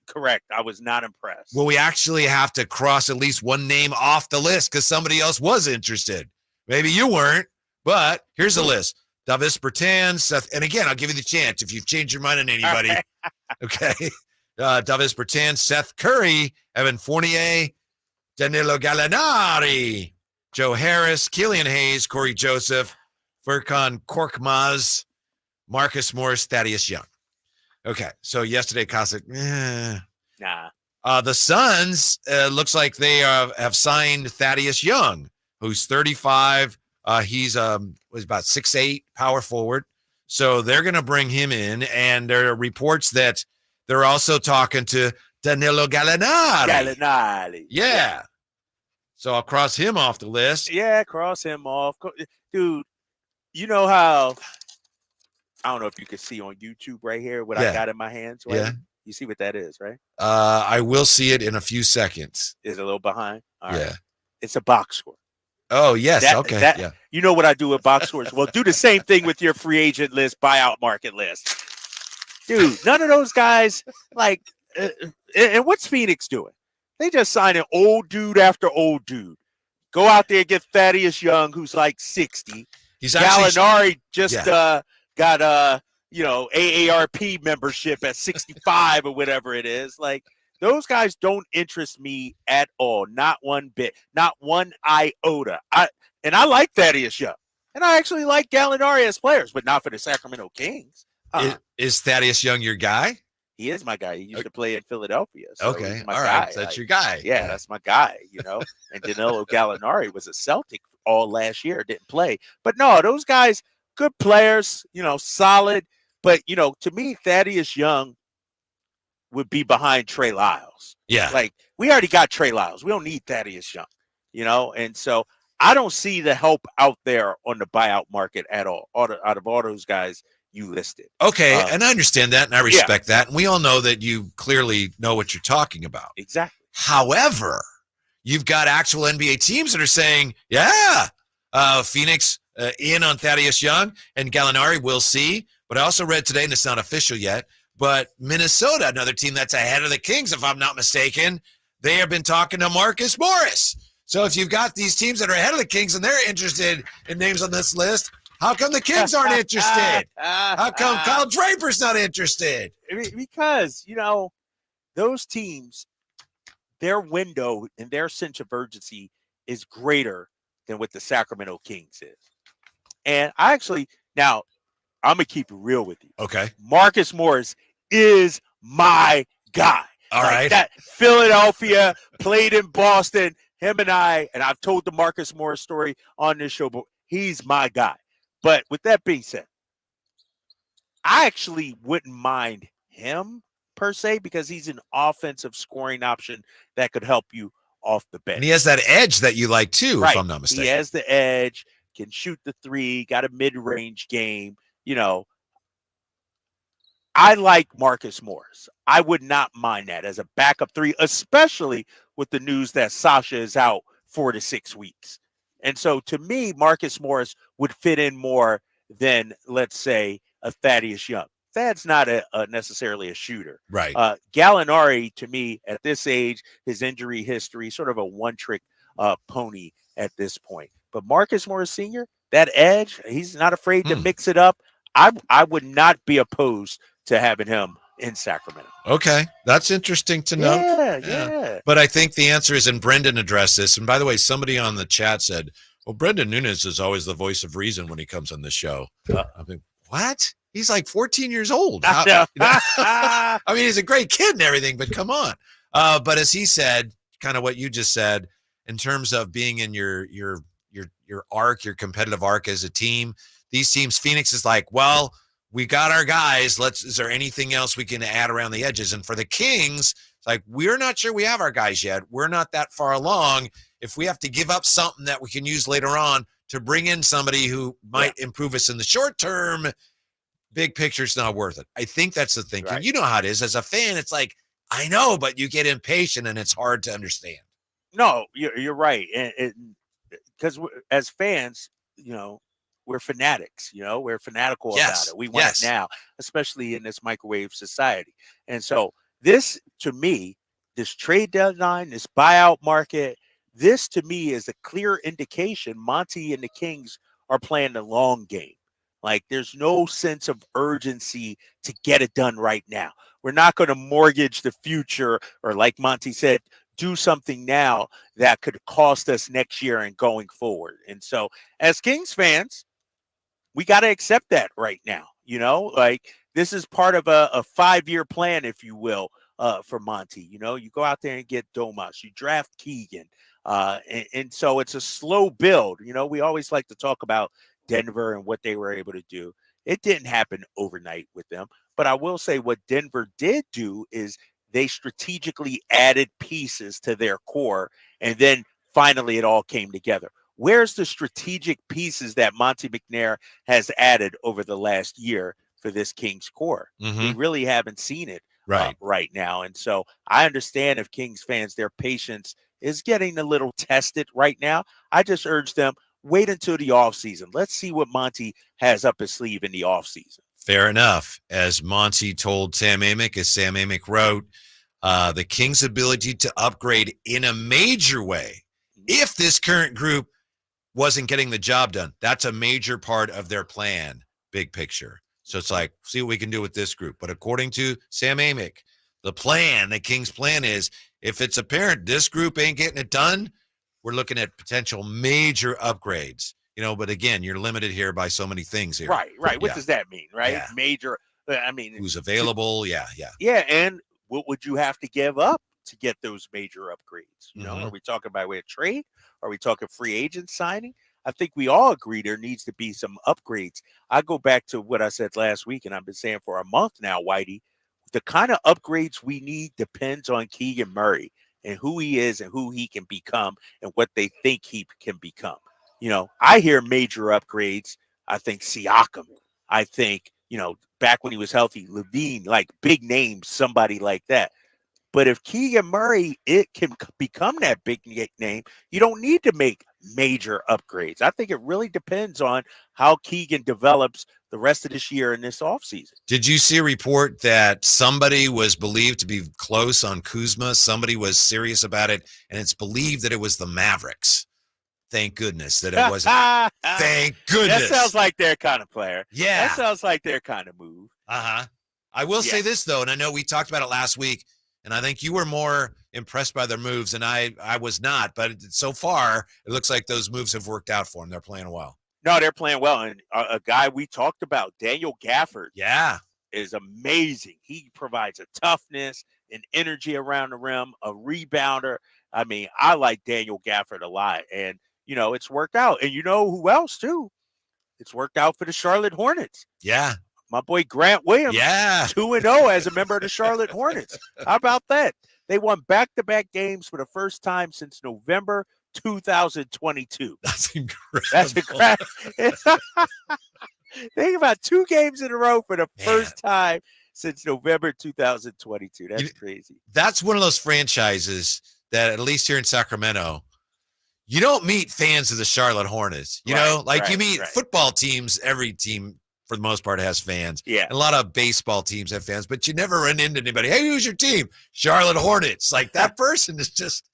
Correct. I was not impressed. Well, we actually have to cross at least one name off the list because somebody else was interested. Maybe you weren't, But here's the list. Davis Bertans, Seth, and again, I'll give you the chance if you've changed your mind on anybody. Okay. Davis Bertans, Seth Curry, Evan Fournier, Danilo Gallinari, Joe Harris, Killian Hayes, Corey Joseph, Furkan Korkmaz, Marcus Morris, Thaddeus Young. Okay. So yesterday, Cossack, Nah. The Suns, looks like they have signed Thaddeus Young, who's 35. He's was about 6'8", power forward. So they're going to bring him in, and there are reports that they're also talking to Danilo Gallinari. Yeah. So I'll cross him off the list. Yeah, cross him off. Dude, you know how, I don't know if you can see on YouTube right here what I got in my hands. Right? Yeah. You see what that is, right? I will see it in a few seconds. Is a little behind. All yeah. Right. It's a box score. Oh, yes. Okay. Yeah. You know what I do with box scores? Well, do the same thing with your free agent list, buyout market list. Dude, none of those guys, like, and what's Phoenix doing? They just sign an old dude after old dude. Go out there and get Thaddeus Young, who's like 60. Gallinari just got AARP membership at 65 or whatever it is. Like, those guys don't interest me at all. Not one bit. Not one iota. I like Thaddeus Young. And I actually like Gallinari as players, but not for the Sacramento Kings. Is Thaddeus Young your guy? He is my guy. He used to play in Philadelphia. So okay. He's my all guy. right. So that's your guy. Yeah, that's my guy, And Danilo Gallinari was a Celtic all last year, didn't play. But no, those guys, good players, solid. But, to me, Thaddeus Young would be behind Trey Lyles. Yeah. Like, we already got Trey Lyles. We don't need Thaddeus Young, And so I don't see the help out there on the buyout market at all, out of all those guys you listed. Okay, and I understand that, and I respect that. And we all know that you clearly know what you're talking about. Exactly. However, you've got actual NBA teams that are saying, Phoenix in on Thaddeus Young and Gallinari, we'll see. But I also read today, and it's not official yet, but Minnesota, another team that's ahead of the Kings, if I'm not mistaken, they have been talking to Marcus Morris. So if you've got these teams that are ahead of the Kings and they're interested in names on this list, how come the Kings aren't interested? How come Kyle Draper's not interested? Because, those teams, their window and their sense of urgency is greater than what the Sacramento Kings is. And I'm going to keep it real with you. Okay. Marcus Morris is my guy. All right. That Philadelphia played in Boston. Him and I've told the Marcus Morris story on this show, but he's my guy. But with that being said, I actually wouldn't mind him per se because he's an offensive scoring option that could help you off the bench. And he has that edge that you like too, if I'm not mistaken. He has the edge, can shoot the three, got a mid-range game. I like Marcus Morris. I would not mind that as a backup three, especially with the news that Sasha is out 4 to 6 weeks. And so to me, Marcus Morris would fit in more than, let's say, a Thaddeus Young. Thad's not necessarily a shooter. Right. Gallinari, to me, at this age, his injury history, sort of a one-trick pony at this point. But Marcus Morris Sr., that edge, he's not afraid to mix it up. I would not be opposed to having him in Sacramento. Okay. That's interesting to know. Yeah. But I think the answer is, and Brendan addressed this, and by the way, somebody on the chat said, well, Brendon Nunes is always the voice of reason when he comes on the show. I mean, what? He's like 14 years old. I mean, he's a great kid and everything, but come on. But as he said, kind of what you just said, in terms of being in your arc, your competitive arc as a team, these teams, Phoenix is like, well, we got our guys. Is there anything else we can add around the edges? And for the Kings, it's like, we're not sure we have our guys yet. We're not that far along. If we have to give up something that we can use later on to bring in somebody who might improve us in the short term, big picture's not worth it. I think that's the thinking. Right. You know how it is. As a fan, it's like, I know, but you get impatient and it's hard to understand. No, you're right. Because as fans, we're fanatics, we're fanatical about it. We want it now, especially in this microwave society. And so this, to me, this trade deadline, this buyout market, this to me is a clear indication Monty and the Kings are playing the long game. Like, there's no sense of urgency to get it done right now. We're not going to mortgage the future, or like Monty said, do something now that could cost us next year and going forward. And so as Kings fans, we got to accept that right now. Like, this is part of a 5-year plan, if you will, for Monty. You go out there and get Domas, you draft Keegan. And so it's a slow build. We always like to talk about Denver and what they were able to do. It didn't happen overnight with them. But I will say what Denver did do is they strategically added pieces to their core, and then finally it all came together. Where's the strategic pieces that Monty McNair has added over the last year for this Kings core? We really haven't seen it right now. And so I understand if Kings fans, their patience is getting a little tested right now. I just urge them, wait until the offseason. Let's see what Monty has up his sleeve in the offseason. Fair enough. As Monty told Sam Amick, as Sam Amick wrote, the Kings' ability to upgrade in a major way, if this current group wasn't getting the job done, that's a major part of their plan, big picture. So it's like, see what we can do with this group. But according to Sam Amick, the Kings' plan is, if it's apparent this group ain't getting it done, we're looking at potential major upgrades. But again, you're limited here by so many things here. Right. What does that mean, right? Yeah. Major, I mean. Who's available, yeah. Yeah, and what would you have to give up to get those major upgrades? Are we talking by way of trade? Are we talking free agent signing? I think we all agree there needs to be some upgrades. I go back to what I said last week, and I've been saying for a month now, Whitey, the kind of upgrades we need depends on Keegan Murray and who he is and who he can become and what they think he can become. I hear major upgrades. I think Siakam. I think, back when he was healthy, Levine, like big names, somebody like that. But if Keegan Murray, it can become that big name, you don't need to make major upgrades. I think it really depends on how Keegan develops the rest of this year and this offseason. Did you see a report that somebody was believed to be close on Kuzma? Somebody was serious about it, and it's believed that it was the Mavericks. Thank goodness that it wasn't. Thank goodness. That sounds like their kind of player. Yeah. That sounds like their kind of move. I will say this, though, and I know we talked about it last week, and I think you were more impressed by their moves, and I was not. But so far, it looks like those moves have worked out for them. They're playing well. No, they're playing well. And a guy we talked about, Daniel Gafford, is amazing. He provides a toughness and energy around the rim, a rebounder. I mean, I like Daniel Gafford a lot. And, it's worked out. And you know who else, too? It's worked out for the Charlotte Hornets. Yeah. My boy Grant Williams, 2-0 as a member of the Charlotte Hornets. How about that? They won back-to-back games for the first time since November 2022. That's incredible. That's incredible. Think about 2 games in a row for the first time since November 2022. That's crazy. That's one of those franchises that, at least here in Sacramento, you don't meet fans of the Charlotte Hornets. You meet football teams. Every team, for the most part, has fans. Yeah. And a lot of baseball teams have fans, but you never run into anybody. Hey, who's your team? Charlotte Hornets. Like, that person is just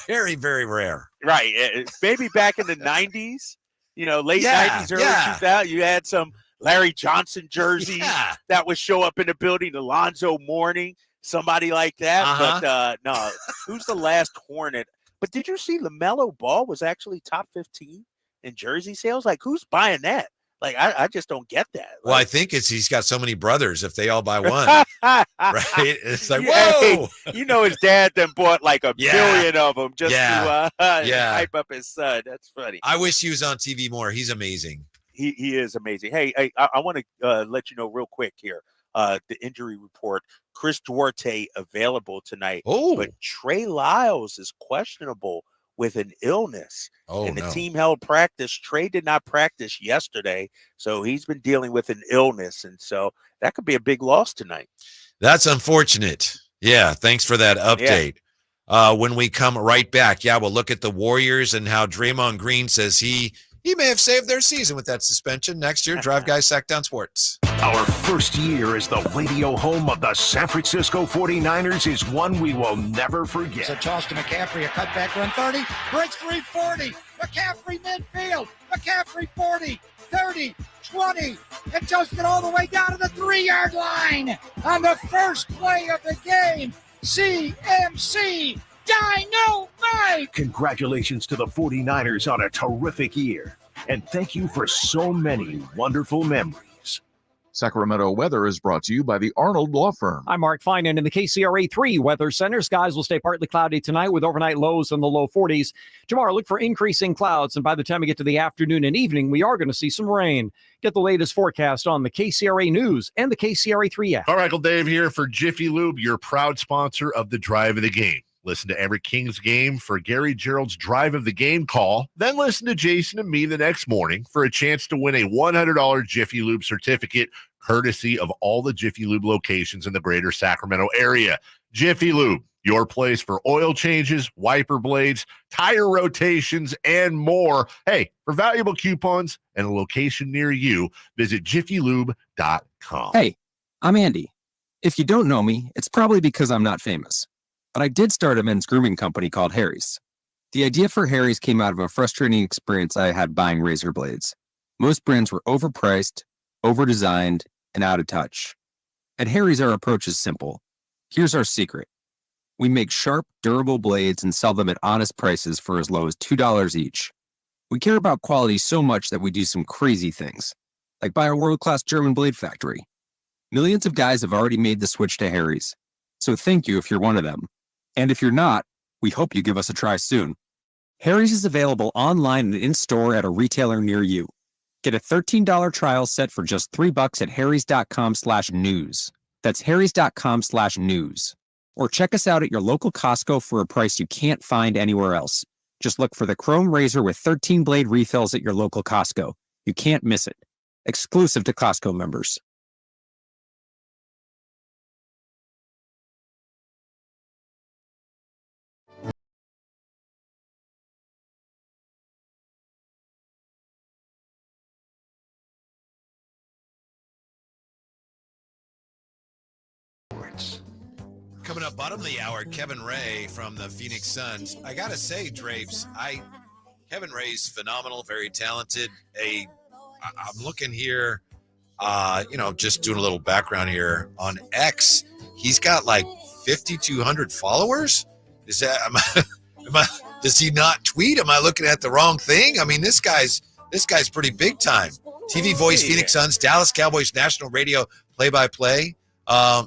very, very rare. Right. Maybe back in the 90s, late 90s, early 2000s, you had some Larry Johnson jerseys that would show up in the building, Alonzo Mourning, somebody like that. But no, who's the last Hornet? But did you see LaMelo Ball was actually top 15 in jersey sales? Like, who's buying that? Like, I just don't get that. Well, I think he's got so many brothers. If they all buy one, right? It's like, whoa. His dad then bought like a billion of them just to hype up his son. That's funny. I wish he was on TV more. He's amazing. He is amazing. Hey, I want to let you know real quick here. The injury report, Chris Duarte available tonight. But Trey Lyles is questionable with an illness. And the team held practice. Trey did not practice yesterday, so he's been dealing with an illness. And so that could be a big loss tonight. That's unfortunate. Yeah, thanks for that update. When we come right back, we'll look at the Warriors and how Draymond Green says he he may have saved their season with that suspension. Next year, Drive Guys, Sactown Sports. Our first year as the radio home of the San Francisco 49ers is one we will never forget. So toss to McCaffrey, a cutback run 30, breaks 340. McCaffrey midfield. McCaffrey 40, 30, 20, and toasted it all the way down to the 3-yard line on the first play of the game. CMC Dynamite! Congratulations to the 49ers on a terrific year. And thank you for so many wonderful memories. Sacramento weather is brought to you by the Arnold Law Firm. I'm Mark Finan in the KCRA 3 Weather Center. Skies will stay partly cloudy tonight with overnight lows in the low 40s. Tomorrow, look for increasing clouds, and by the time we get to the afternoon and evening, we are going to see some rain. Get the latest forecast on the KCRA News and the KCRA 3 app. All right, Uncle Dave here for Jiffy Lube, your proud sponsor of the Drive of the Game. Listen to every Kings game for Gary Gerald's Drive of the Game call. Then listen to Jason and me the next morning for a chance to win a $100 Jiffy Lube certificate, courtesy of all the Jiffy Lube locations in the greater Sacramento area. Jiffy Lube, your place for oil changes, wiper blades, tire rotations, and more. Hey, for valuable coupons and a location near you, visit jiffylube.com. Hey, I'm Andy. If you don't know me, it's probably because I'm not famous. But I did start a men's grooming company called Harry's. The idea for Harry's came out of a frustrating experience I had buying razor blades. Most brands were overpriced, overdesigned, and out of touch. At Harry's, our approach is simple. Here's our secret. We make sharp, durable blades and sell them at honest prices for as low as $2 each. We care about quality so much that we do some crazy things, like buy a world-class German blade factory. Millions of guys have already made the switch to Harry's, so thank you if you're one of them. And if you're not, we hope you give us a try soon. Harry's is available online and in-store at a retailer near you. Get a $13 trial set for just $3 at harrys.com/news. That's harrys.com/news. Or check us out at your local Costco for a price you can't find anywhere else. Just look for the Chrome Razor with 13 blade refills at your local Costco. You can't miss it. Exclusive to Costco members. Coming up bottom of the hour, Kevin Ray from the Phoenix Suns. I gotta say, Drapes, Kevin Ray's phenomenal, very talented. I'm looking here, just doing a little background here on X. He's got like 5,200 followers. Is that? Does he not tweet? Am I looking at the wrong thing? I mean, this guy's pretty big time. TV voice, Phoenix Suns, Dallas Cowboys national radio play-by-play.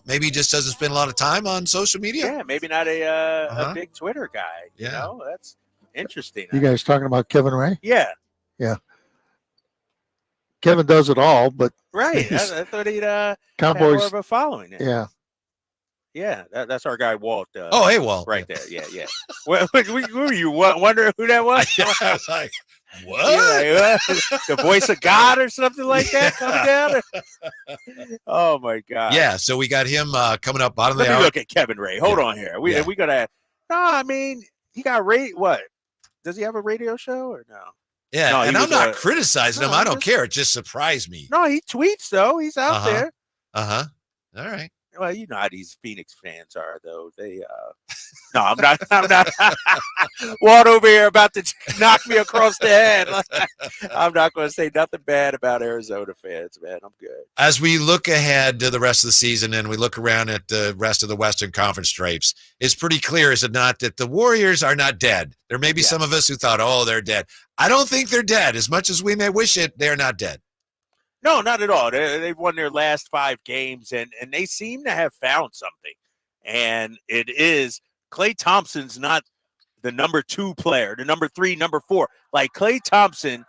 Maybe he just doesn't spend a lot of time on social media. Yeah, maybe not a big Twitter guy. You know, that's interesting. You guys talking about Kevin Ray? Yeah. Yeah. Kevin does it all, but right. I thought he'd have Cowboys more of a following. Yeah. Yeah, that's our guy Walt. Oh, hey, Walt. Right there. Yeah. Who are you? Wonder who that was? I was like, what? The voice of God or something like that coming down? Oh, my God. Yeah, so we got him coming up bottom of the hour. Let me look at Kevin Ray. Hold on here. We got to – no, I mean, he got what? Does he have a radio show or no? Yeah, no, and I'm not criticizing him. I don't care. It just surprised me. No, he tweets, though. He's out there. Uh-huh. All right. Well, you know how these Phoenix fans are, though. They, no, I'm not. Walt over here about to knock me across the head. I'm not going to say nothing bad about Arizona fans, man. I'm good. As we look ahead to the rest of the season and we look around at the rest of the Western Conference Drapes, it's pretty clear, is it not, that the Warriors are not dead. There may be some of us who thought, oh, they're dead. I don't think they're dead. As much as we may wish it, they're not dead. No, not at all. They've won their last 5 games, and they seem to have found something. And it is Klay Thompson's not the number 2 player, the number 3, number 4. Like, Klay Thompson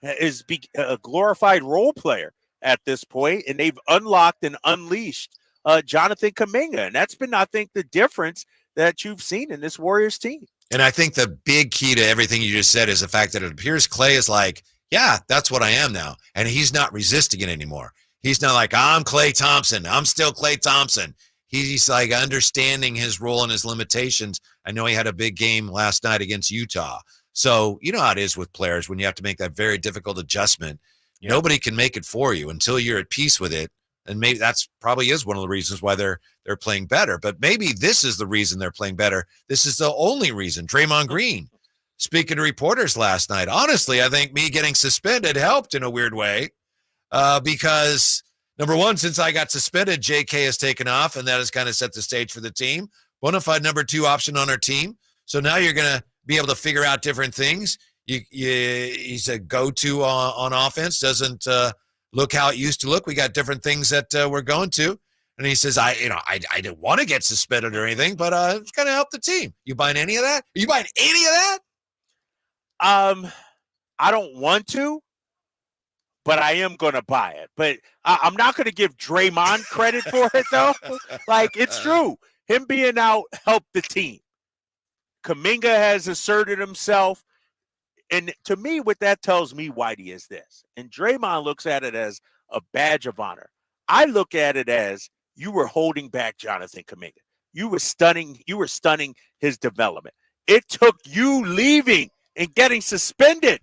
is a glorified role player at this point, and they've unlocked and unleashed Jonathan Kuminga. And that's been, I think, the difference that you've seen in this Warriors team. And I think the big key to everything you just said is the fact that it appears Klay is like, yeah, that's what I am now. And he's not resisting it anymore. He's not like, I'm Klay Thompson. I'm still Klay Thompson. He's like understanding his role and his limitations. I know he had a big game last night against Utah. So you know how it is with players when you have to make that very difficult adjustment. Yeah. Nobody can make it for you until you're at peace with it. And maybe that's probably is one of the reasons why they're playing better. But maybe this is the reason they're playing better. This is the only reason. Draymond Green, speaking to reporters last night, honestly, I think me getting suspended helped in a weird way because, number one, since I got suspended, JK has taken off, and that has kind of set the stage for the team. Bona fide number 2 option on our team. So now you're going to be able to figure out different things. He's a go-to on offense, doesn't look how it used to look. We got different things that we're going to. And he says, I didn't want to get suspended or anything, but it's going to help the team. You buying any of that? Are you buying any of that? I don't want to, but I am going to buy it. But I'm not going to give Draymond credit for it, though. Like, it's true. Him being out helped the team. Kuminga has asserted himself. And to me, what that tells me, Whitey, is this. And Draymond looks at it as a badge of honor. I look at it as you were holding back Jonathan Kuminga. You were stunning his development. It took you leaving and getting suspended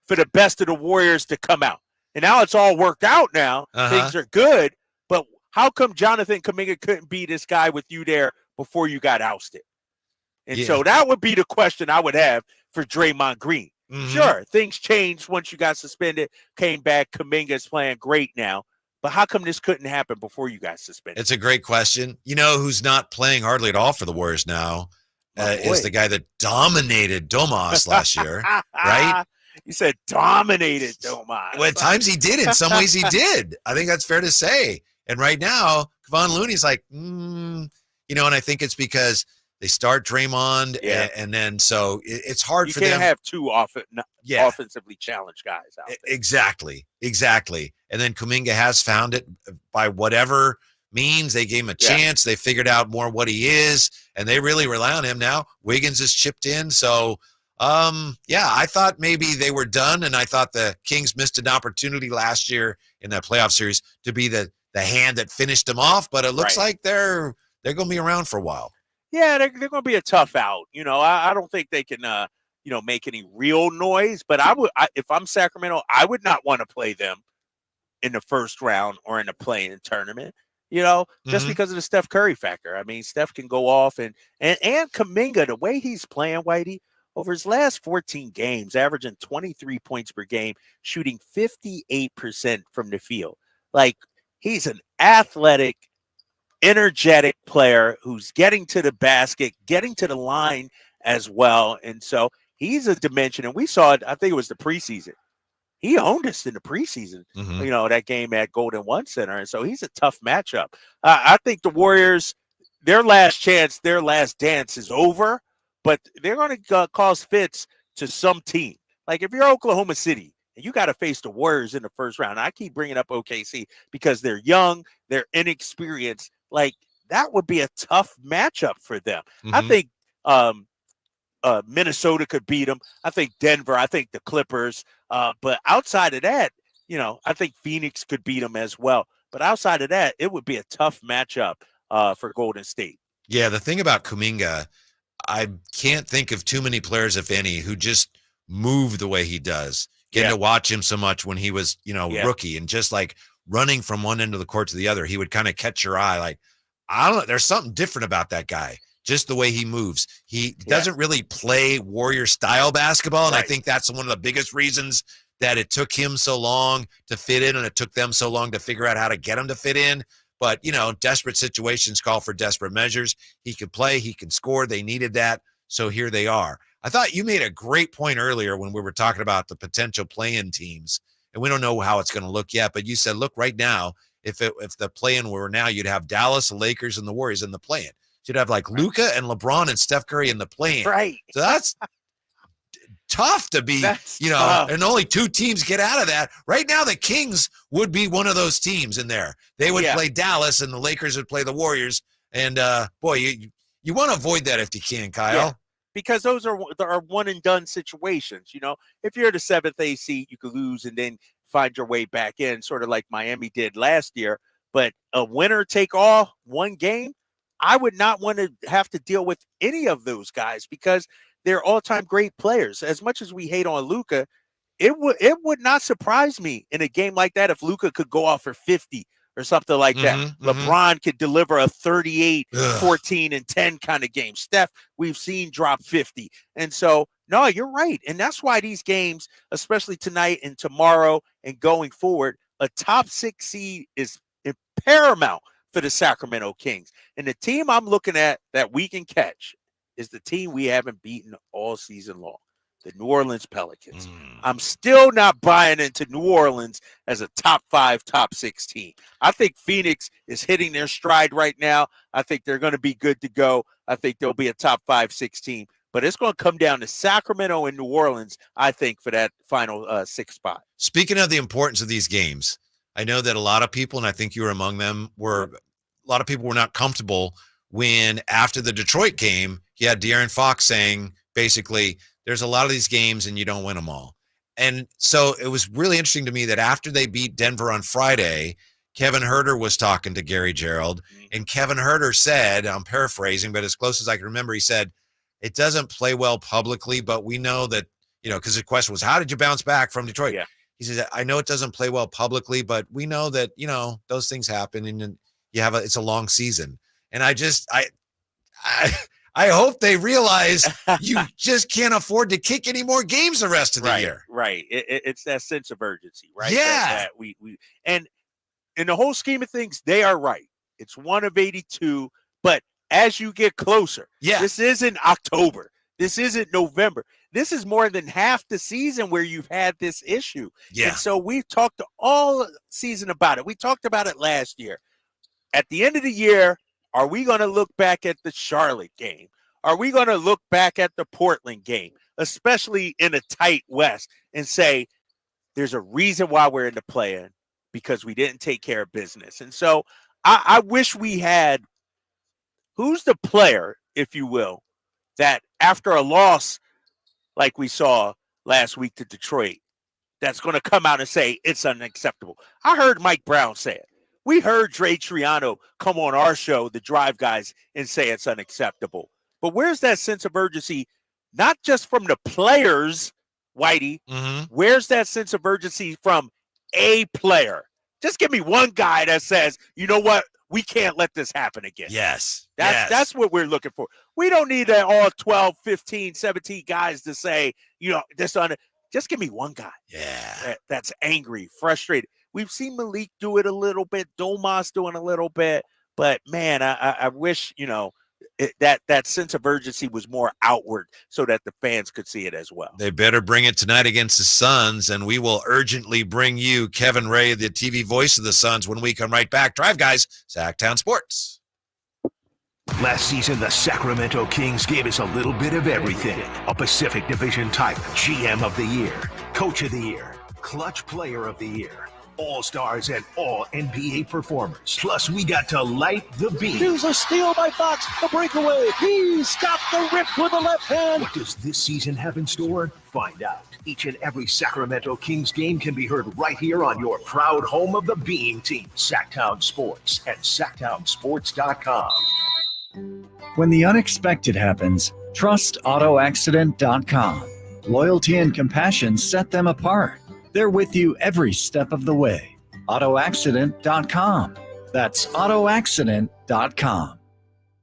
for the best of the Warriors to come out. And now it's all worked out now. Things are good. But how come Jonathan Kuminga couldn't be this guy with you there before you got ousted? And so that would be the question I would have for Draymond Green. Sure, things changed once you got suspended, came back. Kuminga's playing great now. But how come this couldn't happen before you got suspended? It's a great question. You know who's not playing hardly at all for the Warriors now is the guy that dominated Domas last year, right? You said dominated Domas. Well, at times he did. In some ways he did. I think that's fair to say. And right now, Kevon Looney's like, and I think it's because they start Draymond, and then so it's hard for them. You can't have two offensively challenged guys out there. Exactly. And then Kuminga has found it by whatever means. They gave him a chance. They figured out more what he is, and they really rely on him now. Wiggins is chipped in. So, I thought maybe they were done, and I thought the Kings missed an opportunity last year in that playoff series to be the hand that finished them off, but it looks like they're going to be around for a while. Yeah, they're going to be a tough out. I don't think they can, make any real noise. But if I'm Sacramento, I would not want to play them in the first round or in the play-in tournament. Just because of the Steph Curry factor. I mean, Steph can go off, and Kuminga, the way he's playing, Whitey, over his last 14 games, averaging 23 points per game, shooting 58% from the field. Like, he's an athletic, energetic player who's getting to the basket, getting to the line as well. And so he's a dimension. And we saw it, I think it was the preseason. He owned us in the preseason, that game at Golden One Center. And so he's a tough matchup. I think the Warriors, their last chance, their last dance is over, but they're going to cause fits to some team. Like if you're Oklahoma City, and you got to face the Warriors in the first round. I keep bringing up OKC because they're young, they're inexperienced. Like that would be a tough matchup for them. I think Minnesota could beat them. I think Denver. I think the Clippers. But outside of that, I think Phoenix could beat them as well. But outside of that, it would be a tough matchup for Golden State. Yeah, the thing about Kuminga, I can't think of too many players, if any, who just move the way he does. Getting to watch him so much when he was, rookie, and just like running from one end of the court to the other, he would kind of catch your eye. Like, I don't know, there's something different about that guy. Just the way he moves. He doesn't really play Warrior style basketball. And I think that's one of the biggest reasons that it took him so long to fit in, and it took them so long to figure out how to get him to fit in. But, desperate situations call for desperate measures. He can play, he can score. They needed that. So here they are. I thought you made a great point earlier when we were talking about the potential play-in teams, and we don't know how it's going to look yet. But you said, look, right now, if the play-in were now, you'd have Dallas, the Lakers, and the Warriors in the play-in. So you'd have like Luka and LeBron and Steph Curry in the play-in. Right. So that's tough to be, tough. And only 2 teams get out of that. Right now, the Kings would be one of those teams in there. They would play Dallas, and the Lakers would play the Warriors. And boy, you want to avoid that if you can, Kyle. Yeah. Because those are one and done situations. If you're the 7th A seed, you could lose and then find your way back in, sort of like Miami did last year. But a winner take all one game, I would not want to have to deal with any of those guys because they're all-time great players. As much as we hate on Luka, it would not surprise me in a game like that if Luka could go off for 50 or something like that. LeBron could deliver a 38, 14, and 10 kind of game. Steph, we've seen drop 50. And so, no, you're right. And that's why these games, especially tonight and tomorrow and going forward, a top 6 seed is paramount for the Sacramento Kings. And the team I'm looking at that we can catch is the team we haven't beaten all season long, the New Orleans Pelicans. I'm still not buying into New Orleans as a top 5, top 6 team. I think Phoenix is hitting their stride right now. I think they're going to be good to go. I think they'll be a top 5, 6 team. But it's going to come down to Sacramento and New Orleans, I think, for that final 6th spot. Speaking of the importance of these games, I know that a lot of people, and I think you were among them, a lot of people were not comfortable when after the Detroit game, you had De'Aaron Fox saying basically, there's a lot of these games and you don't win them all. And so it was really interesting to me that after they beat Denver on Friday, Kevin Huerter was talking to Gary Gerald, and Kevin Huerter said, I'm paraphrasing, but as close as I can remember, he said, it doesn't play well publicly, but we know that, because the question was, how did you bounce back from Detroit? Yeah. He says, I know it doesn't play well publicly, but we know that, those things happen and it's a long season. And I hope they realize you just can't afford to kick any more games the rest of the year. Right. It's that sense of urgency, right? Yeah. That we and in the whole scheme of things, they are right. It's 1 of 82, but as you get closer, this isn't October. This isn't November. This is more than half the season where you've had this issue. Yeah. And so we've talked all season about it. We talked about it last year. At the end of the year, are we going to look back at the Charlotte game? Are we going to look back at the Portland game, especially in a tight West, and say there's a reason why we're in the play-in because we didn't take care of business? And so I wish we had who's the player, if you will, that after a loss like we saw last week to Detroit, that's going to come out and say it's unacceptable. I heard Mike Brown say it. We heard Dre Triano come on our show, The Drive Guys, and say it's unacceptable. But where's that sense of urgency, not just from the players, Whitey? Where's that sense of urgency from a player? Just give me one guy that says, you know what? We can't let this happen again. Yes. That's what we're looking for. We don't need that all 12, 15, 17 guys to say, just give me one guy. Yeah. That's angry, frustrated. We've seen Malik do it a little bit, Domas doing a little bit, but man, I wish, that sense of urgency was more outward so that the fans could see it as well. They better bring it tonight against the Suns, and we will urgently bring you Kevin Ray, the TV voice of the Suns, when we come right back. Drive Guys, Sactown Sports. Last season, the Sacramento Kings gave us a little bit of everything. A Pacific Division type, GM of the Year, Coach of the Year, Clutch Player of the Year, All-Stars and All-NBA performers. Plus, we got to light the beam. Here's a steal by Fox, the breakaway. He's got the rip with the left hand. What does this season have in store? Find out. Each and every Sacramento Kings game can be heard right here on your proud home of the Beam team, Sactown Sports and SactownSports.com. When the unexpected happens, trust AutoAccident.com. Loyalty and compassion set them apart. They're with you every step of the way. AutoAccident.com. That's AutoAccident.com.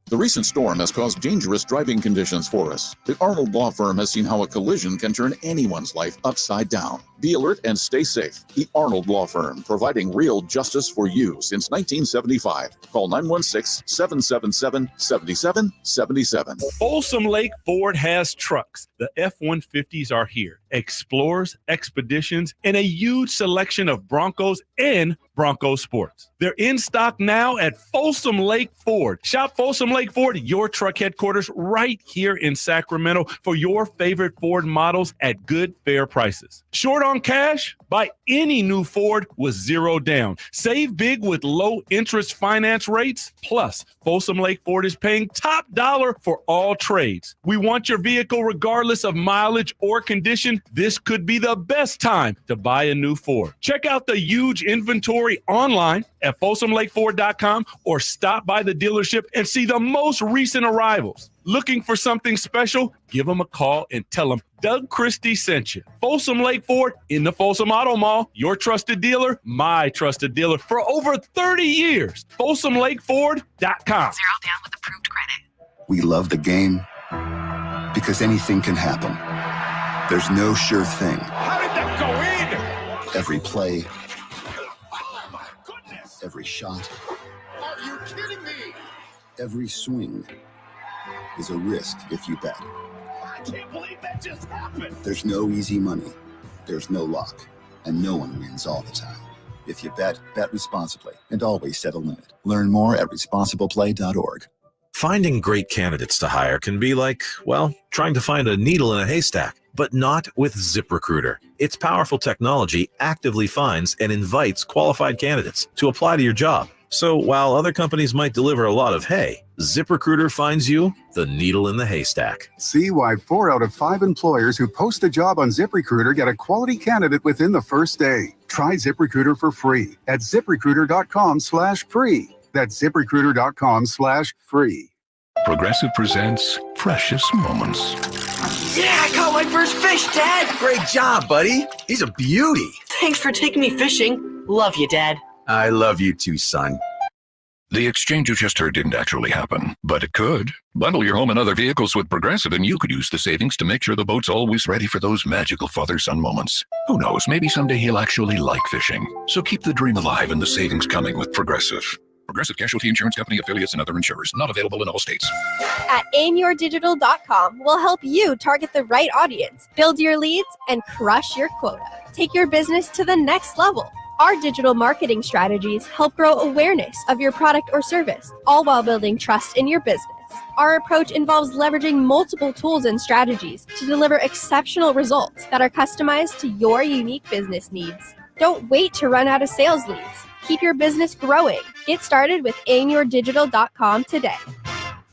The recent storm has caused dangerous driving conditions for us. The Arnold Law Firm has seen how a collision can turn anyone's life upside down. Be alert and stay safe. The Arnold Law Firm, providing real justice for you since 1975. Call 916-777-7777. Folsom Lake Ford has trucks. The F-150s are here. Explorers, Expeditions, and a huge selection of Broncos and Bronco Sports. They're in stock now at Folsom Lake Ford. Shop Folsom Lake Ford, your truck headquarters, right here in Sacramento for your favorite Ford models at good, fair prices. Short on cash? Buy any new Ford with zero down. Save big with low interest finance rates. Plus, Folsom Lake Ford is paying top dollar for all trades. We want your vehicle regardless of mileage or condition. This could be the best time to buy a new Ford. Check out the huge inventory online at FolsomLakeFord.com or stop by the dealership and see the most recent arrivals. Looking for something special? Give them a call and tell them Doug Christie sent you. Folsom Lake Ford in the Folsom Auto Mall. Your trusted dealer, my trusted dealer for over 30 years. FolsomLakeFord.com. Zero down with approved credit. We love the game because anything can happen. There's no sure thing. How did that go in? Every play, every shot, Are you kidding me? every swing is a risk if you bet. I can't believe that just happened. There's no easy money. There's no luck. And no one wins all the time. If you bet, bet responsibly and always set a limit. Learn more at responsibleplay.org. Finding great candidates to hire can be like, well, trying to find a needle in a haystack, but not with ZipRecruiter. Its powerful technology actively finds and invites qualified candidates to apply to your job. So while other companies might deliver a lot of hay, ZipRecruiter finds you the needle in the haystack. See why 4 out of 5 employers who post a job on ZipRecruiter get a quality candidate within the first day. Try ZipRecruiter for free at ZipRecruiter.com/free. That's ZipRecruiter.com/free. Progressive presents Precious Moments. Yeah, I caught my first fish, Dad. Great job, buddy. He's a beauty. Thanks for taking me fishing. Love you, Dad. I love you too, son. The exchange you just heard didn't actually happen, but it could. Bundle your home and other vehicles with Progressive, and you could use the savings to make sure the boat's always ready for those magical father-son moments. Who knows, maybe someday he'll actually like fishing. So keep the dream alive and the savings coming with Progressive. Progressive Casualty Insurance Company, affiliates, and other insurers. Not available in all states. At aimyourdigital.com, we'll help you target the right audience, build your leads, and crush your quota. Take your business to the next level. Our digital marketing strategies help grow awareness of your product or service, all while building trust in your business. Our approach involves leveraging multiple tools and strategies to deliver exceptional results that are customized to your unique business needs. Don't wait to run out of sales leads. Keep your business growing. Get started with aimyourdigital.com today.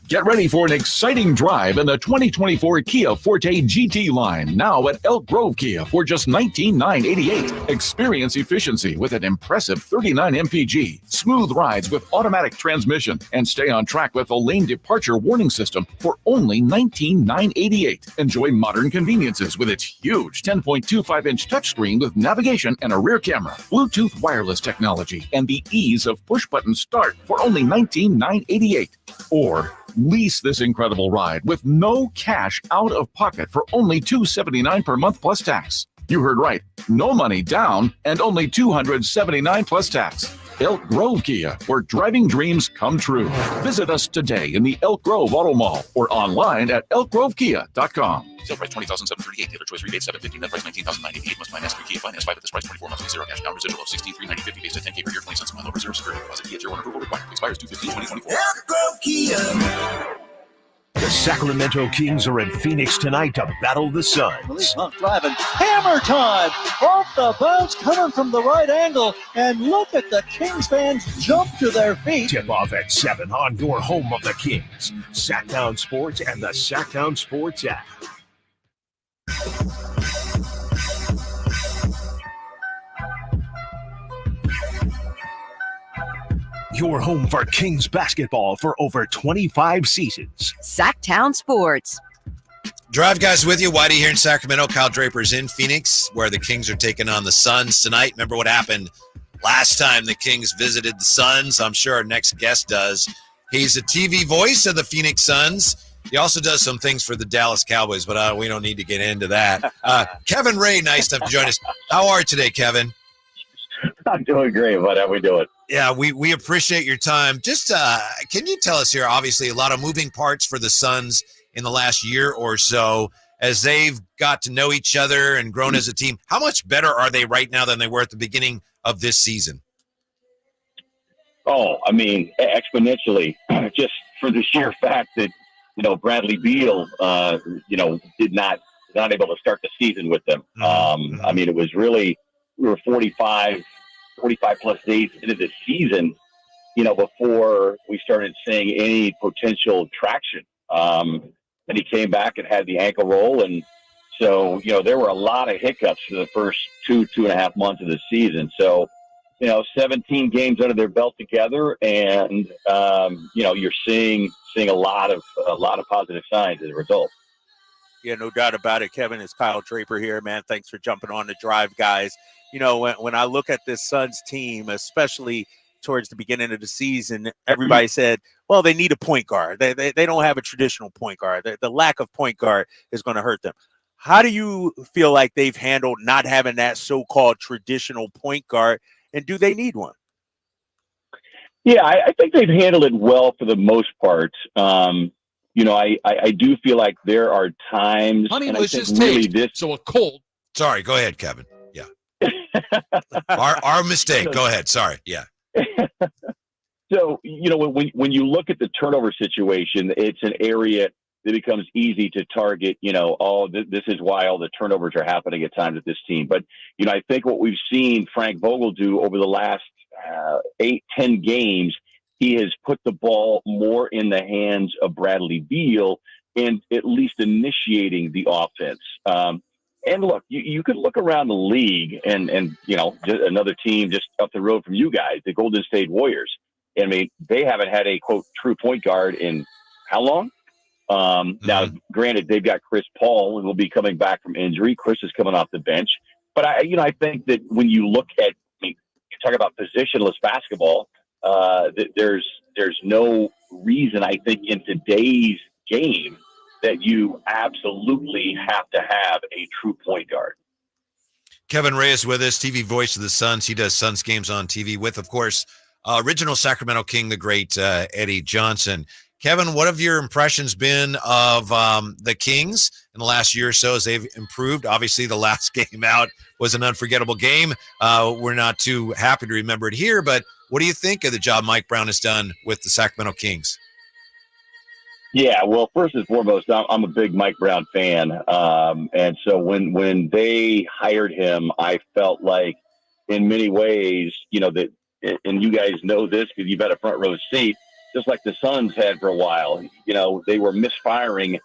Get ready for an exciting drive in the 2024 Kia Forte GT line, now at Elk Grove Kia for just $19,988. Experience efficiency with an impressive 39 mpg, smooth rides with automatic transmission, and stay on track with a lane departure warning system for only $19,988. Enjoy modern conveniences with its huge 10.25-inch touchscreen with navigation and a rear camera, Bluetooth wireless technology, and the ease of push-button start for only $19,988. Or lease this incredible ride with no cash out of pocket for only $279 per month plus tax. You heard right. No money down and only $279 plus tax. Elk Grove Kia, where driving dreams come true. Visit us today in the Elk Grove Auto Mall or online at elkgrovekia.com. Sale price $20,738. Dealer choice rebate $750. Net price $19,988. Must finance through Kia Finance 5 at this price. 24 monthly 0 cash down. Residual of $63,950 based at 10K per year. 20 cents a mile. Reserve security deposit. Kia Tier 1 approval required. Expires 2/15/2024. Elk Grove Kia. The Sacramento Kings are in Phoenix tonight to battle the Suns. Driving. Hammer time! Off the bounce, coming from the right angle. And look at the Kings fans jump to their feet. Tip off at 7 on your home of the Kings. Sactown Sports and the Sactown Sports app. Your home for Kings basketball for over 25 seasons. Sactown Sports. Drive guys with you. Whitey here in Sacramento. Kyle Draper's in Phoenix, where the Kings are taking on the Suns tonight. Remember what happened last time the Kings visited the Suns? I'm sure our next guest does. He's a TV voice of the Phoenix Suns. He also does some things for the Dallas Cowboys, but we don't need to get into that. Kevin Ray, nice to join us. How are you today, Kevin? I'm doing great. What are we doing? Yeah, we appreciate your time. Just can you tell us here, obviously a lot of moving parts for the Suns in the last year or so as they've got to know each other and grown as a team. How much better are they right now than they were at the beginning of this season? Oh, I mean, exponentially, just for the sheer fact that, Bradley Beal, not able to start the season with them. I mean, it was really, we were 45 plus days into the season, before we started seeing any potential traction. And he came back and had the ankle roll. And so, there were a lot of hiccups for the first two and a half months of the season. So, 17 games under their belt together, and you're seeing a lot of positive signs as a result. Yeah, no doubt about it, Kevin. It's Kyle Draper here, man. Thanks for jumping on the drive, guys. When I look at this Suns team, especially towards the beginning of the season, everybody said, well, they need a point guard. They don't have a traditional point guard. The lack of point guard is going to hurt them. How do you feel like they've handled not having that so-called traditional point guard, and do they need one? Yeah, I think they've handled it well for the most part. I do feel like there are times. Honey, and let's I think just really take so a cold. Sorry, go ahead, Kevin. Yeah. our mistake. Go ahead. Sorry. Yeah. So, when you look at the turnover situation, it's an area that becomes easy to target, this is why all the turnovers are happening at times with this team. But, I think what we've seen Frank Vogel do over the last 8-10 games, he has put the ball more in the hands of Bradley Beal and at least initiating the offense. And look, you could look around the league and just another team just up the road from you guys, the Golden State Warriors. I mean, they haven't had a, quote, true point guard in how long? Now, granted, they've got Chris Paul, who will be coming back from injury. Chris is coming off the bench. But, I think that when you look at, you talk about positionless basketball, there's no reason, I think, in today's game that you absolutely have to have a true point guard. Kevin Ray is with us, TV voice of the Suns. He does Suns games on TV with, of course, original Sacramento King, the great Eddie Johnson. Kevin, what have your impressions been of the Kings in the last year or so as they've improved? Obviously, the last game out was an unforgettable game. We're not too happy to remember it here, but what do you think of the job Mike Brown has done with the Sacramento Kings? Yeah, well, first and foremost, I'm a big Mike Brown fan. And so when they hired him, I felt like in many ways, that, and you guys know this because you've had a front row seat, just like the Suns had for a while, they were misfiring,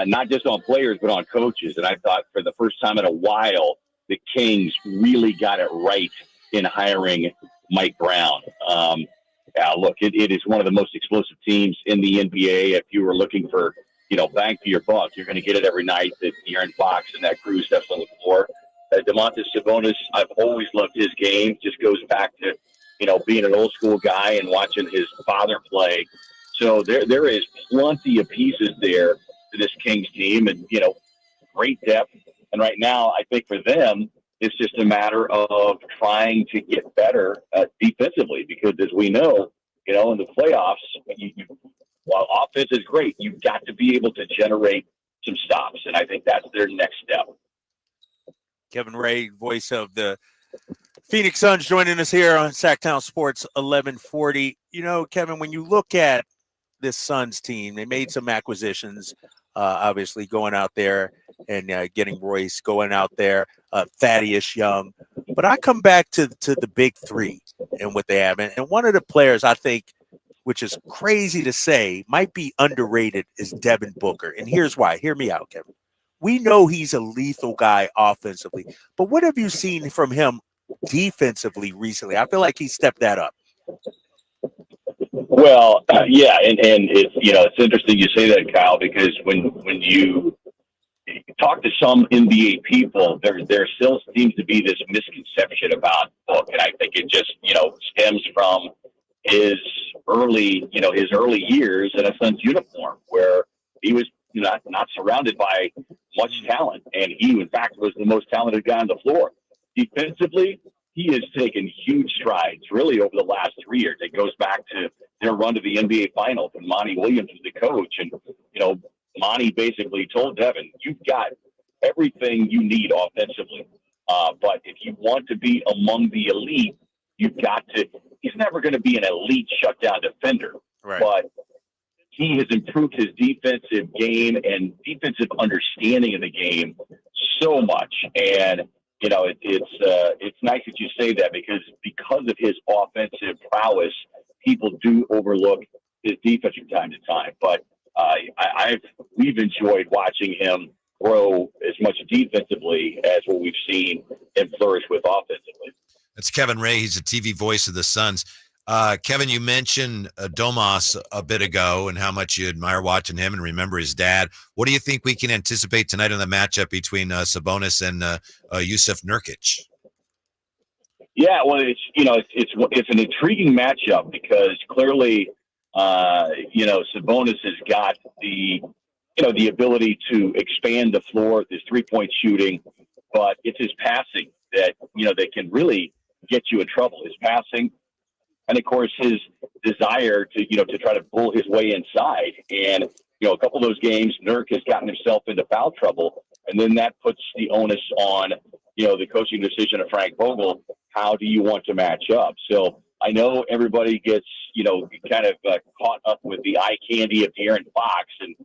not just on players, but on coaches. And I thought for the first time in a while, the Kings really got it right in hiring Mike Brown. Look, it is one of the most explosive teams in the NBA. If you were looking for, bang for your buck, you're going to get it every night that De'Aaron Fox and that crew steps on the floor. Domantas Sabonis, I've always loved his game. Just goes back to, being an old school guy and watching his father play. So there is plenty of pieces there to this Kings team and, great depth. And right now, I think for them, it's just a matter of trying to get better defensively because, as we know, in the playoffs, while offense is great, you've got to be able to generate some stops. And I think that's their next step. Kevin Ray, voice of the Phoenix Suns, joining us here on Sactown Sports 1140. Kevin, when you look at this Suns team, they made some acquisitions, obviously going out there and getting Royce, going out there, Thaddeus Young. But I come back to the big three and what they have. And one of the players I think, which is crazy to say, might be underrated is Devin Booker. And here's why. Hear me out, Kevin. We know he's a lethal guy offensively. But what have you seen from him defensively recently? I feel like he stepped that up. Well, yeah, and it's it's interesting you say that, Kyle, because when you talk to some NBA people, there still seems to be this misconception about Book, and I think it just stems from his early years in a Suns uniform, where he was not surrounded by much talent, and he in fact was the most talented guy on the floor. Defensively, he has taken huge strides really over the last 3 years. It goes back to their run to the NBA Finals when Monty Williams was the coach. And, Monty basically told Devin, you've got everything you need offensively. But if you want to be among the elite, you've got to – he's never going to be an elite shutdown defender. Right. But he has improved his defensive game and defensive understanding of the game so much. And – it's nice that you say that because of his offensive prowess, people do overlook his defense from time to time. But we've enjoyed watching him grow as much defensively as what we've seen him flourish with offensively. That's Kevin Ray. He's the TV voice of the Suns. Kevin, you mentioned Domas a bit ago and how much you admire watching him and remember his dad. What do you think we can anticipate tonight in the matchup between Sabonis and Jusuf Nurkic? Yeah, well, it's an intriguing matchup because clearly, Sabonis has got the ability to expand the floor with his 3-point shooting, but it's his passing that can really get you in trouble. His passing, and of course his desire to try to pull his way inside. And a couple of those games, Nurk has gotten himself into foul trouble, and then that puts the onus on the coaching decision of Frank Vogel. How do you want to match up? So I know everybody gets kind of caught up with the eye candy of De'Aaron Fox and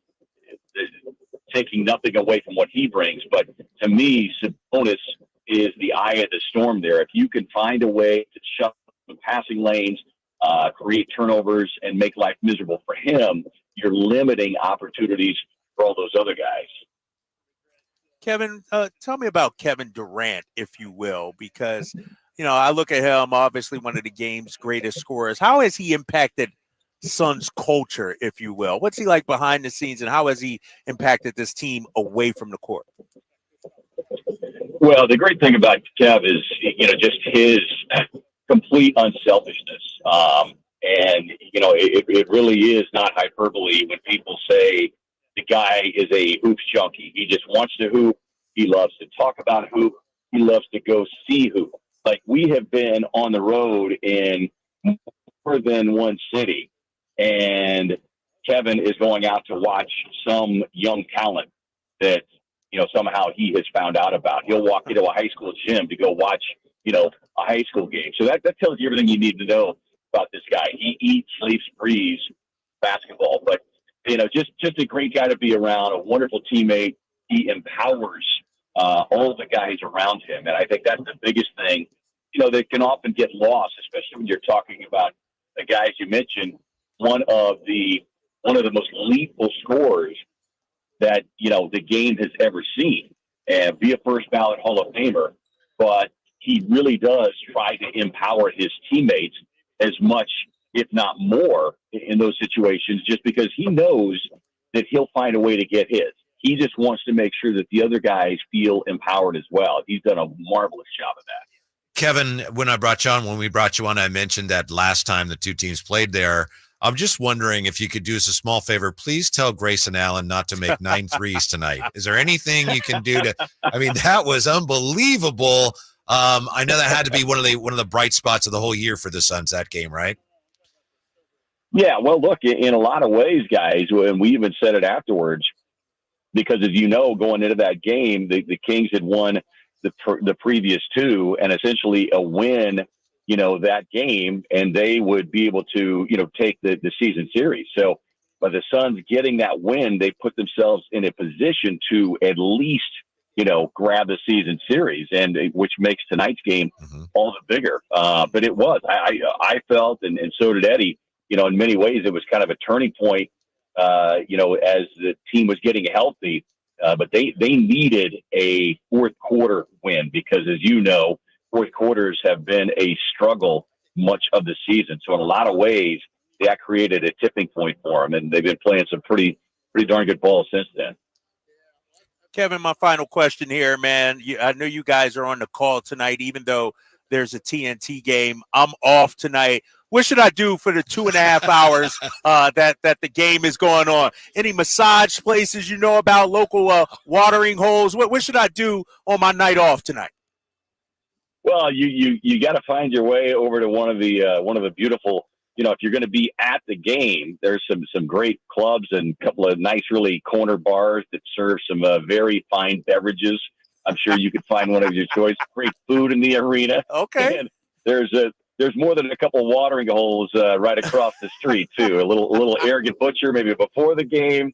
taking nothing away from what he brings, but to me, Sabonis is the eye of the storm there. If you can find a way to shut the passing lanes, create turnovers, and make life miserable for him, you're limiting opportunities for all those other guys. Kevin, tell me about Kevin Durant, if you will, because, I look at him, obviously one of the game's greatest scorers. How has he impacted Suns culture, if you will? What's he like behind the scenes, and how has he impacted this team away from the court? Well, the great thing about Kev is, just his complete unselfishness. And it really is not hyperbole when people say the guy is a hoops junkie. He just wants to hoop. He loves to talk about hoop. He loves to go see hoop. Like, we have been on the road in more than one city, and Kevin is going out to watch some young talent that, somehow he has found out about. He'll walk into a high school gym to go watch, a high school game. So that tells you everything you need to know about this guy. He eats, sleeps, breathes basketball, but, just a great guy to be around, a wonderful teammate. He empowers all the guys around him. And I think that's the biggest thing, that can often get lost, especially when you're talking about the guys you mentioned, one of the most lethal scorers that, the game has ever seen, and be a first ballot Hall of Famer. But he really does try to empower his teammates as much, if not more, in those situations, just because he knows that he'll find a way to get his. He just wants to make sure that the other guys feel empowered as well. He's done a marvelous job of that. Kevin, when we brought you on, I mentioned that last time the two teams played there. I'm just wondering if you could do us a small favor. Please tell Grayson Allen not to make 9 threes tonight. Is there anything you can do that was unbelievable. I know that had to be one of the bright spots of the whole year for the Suns, that game, right? Yeah, well, look, in a lot of ways, guys, and we even said it afterwards, because as you know, going into that game, the Kings had won the previous two, and essentially a win, that game, and they would be able to, take the season series. So by the Suns getting that win, they put themselves in a position to at least, grab the season series, and which makes tonight's game all the bigger. But it was, I felt, and so did Eddie, in many ways, it was kind of a turning point, as the team was getting healthy. But they needed a fourth quarter win because, as you know, fourth quarters have been a struggle much of the season. So in a lot of ways, that created a tipping point for them, and they've been playing some pretty darn good ball since then. Kevin, my final question here, man. I know you guys are on the call tonight, even though there's a TNT game. I'm off tonight. What should I do for the 2.5 hours that the game is going on? Any massage places about, local watering holes? What should I do on my night off tonight? Well, you got to find your way over to one of the beautiful, if you're going to be at the game, there's some great clubs and a couple of nice, really corner bars that serve some very fine beverages. I'm sure you could find one of your choice. Great food in the arena. Okay. And there's more than a couple watering holes right across the street too. A little arrogant butcher maybe before the game.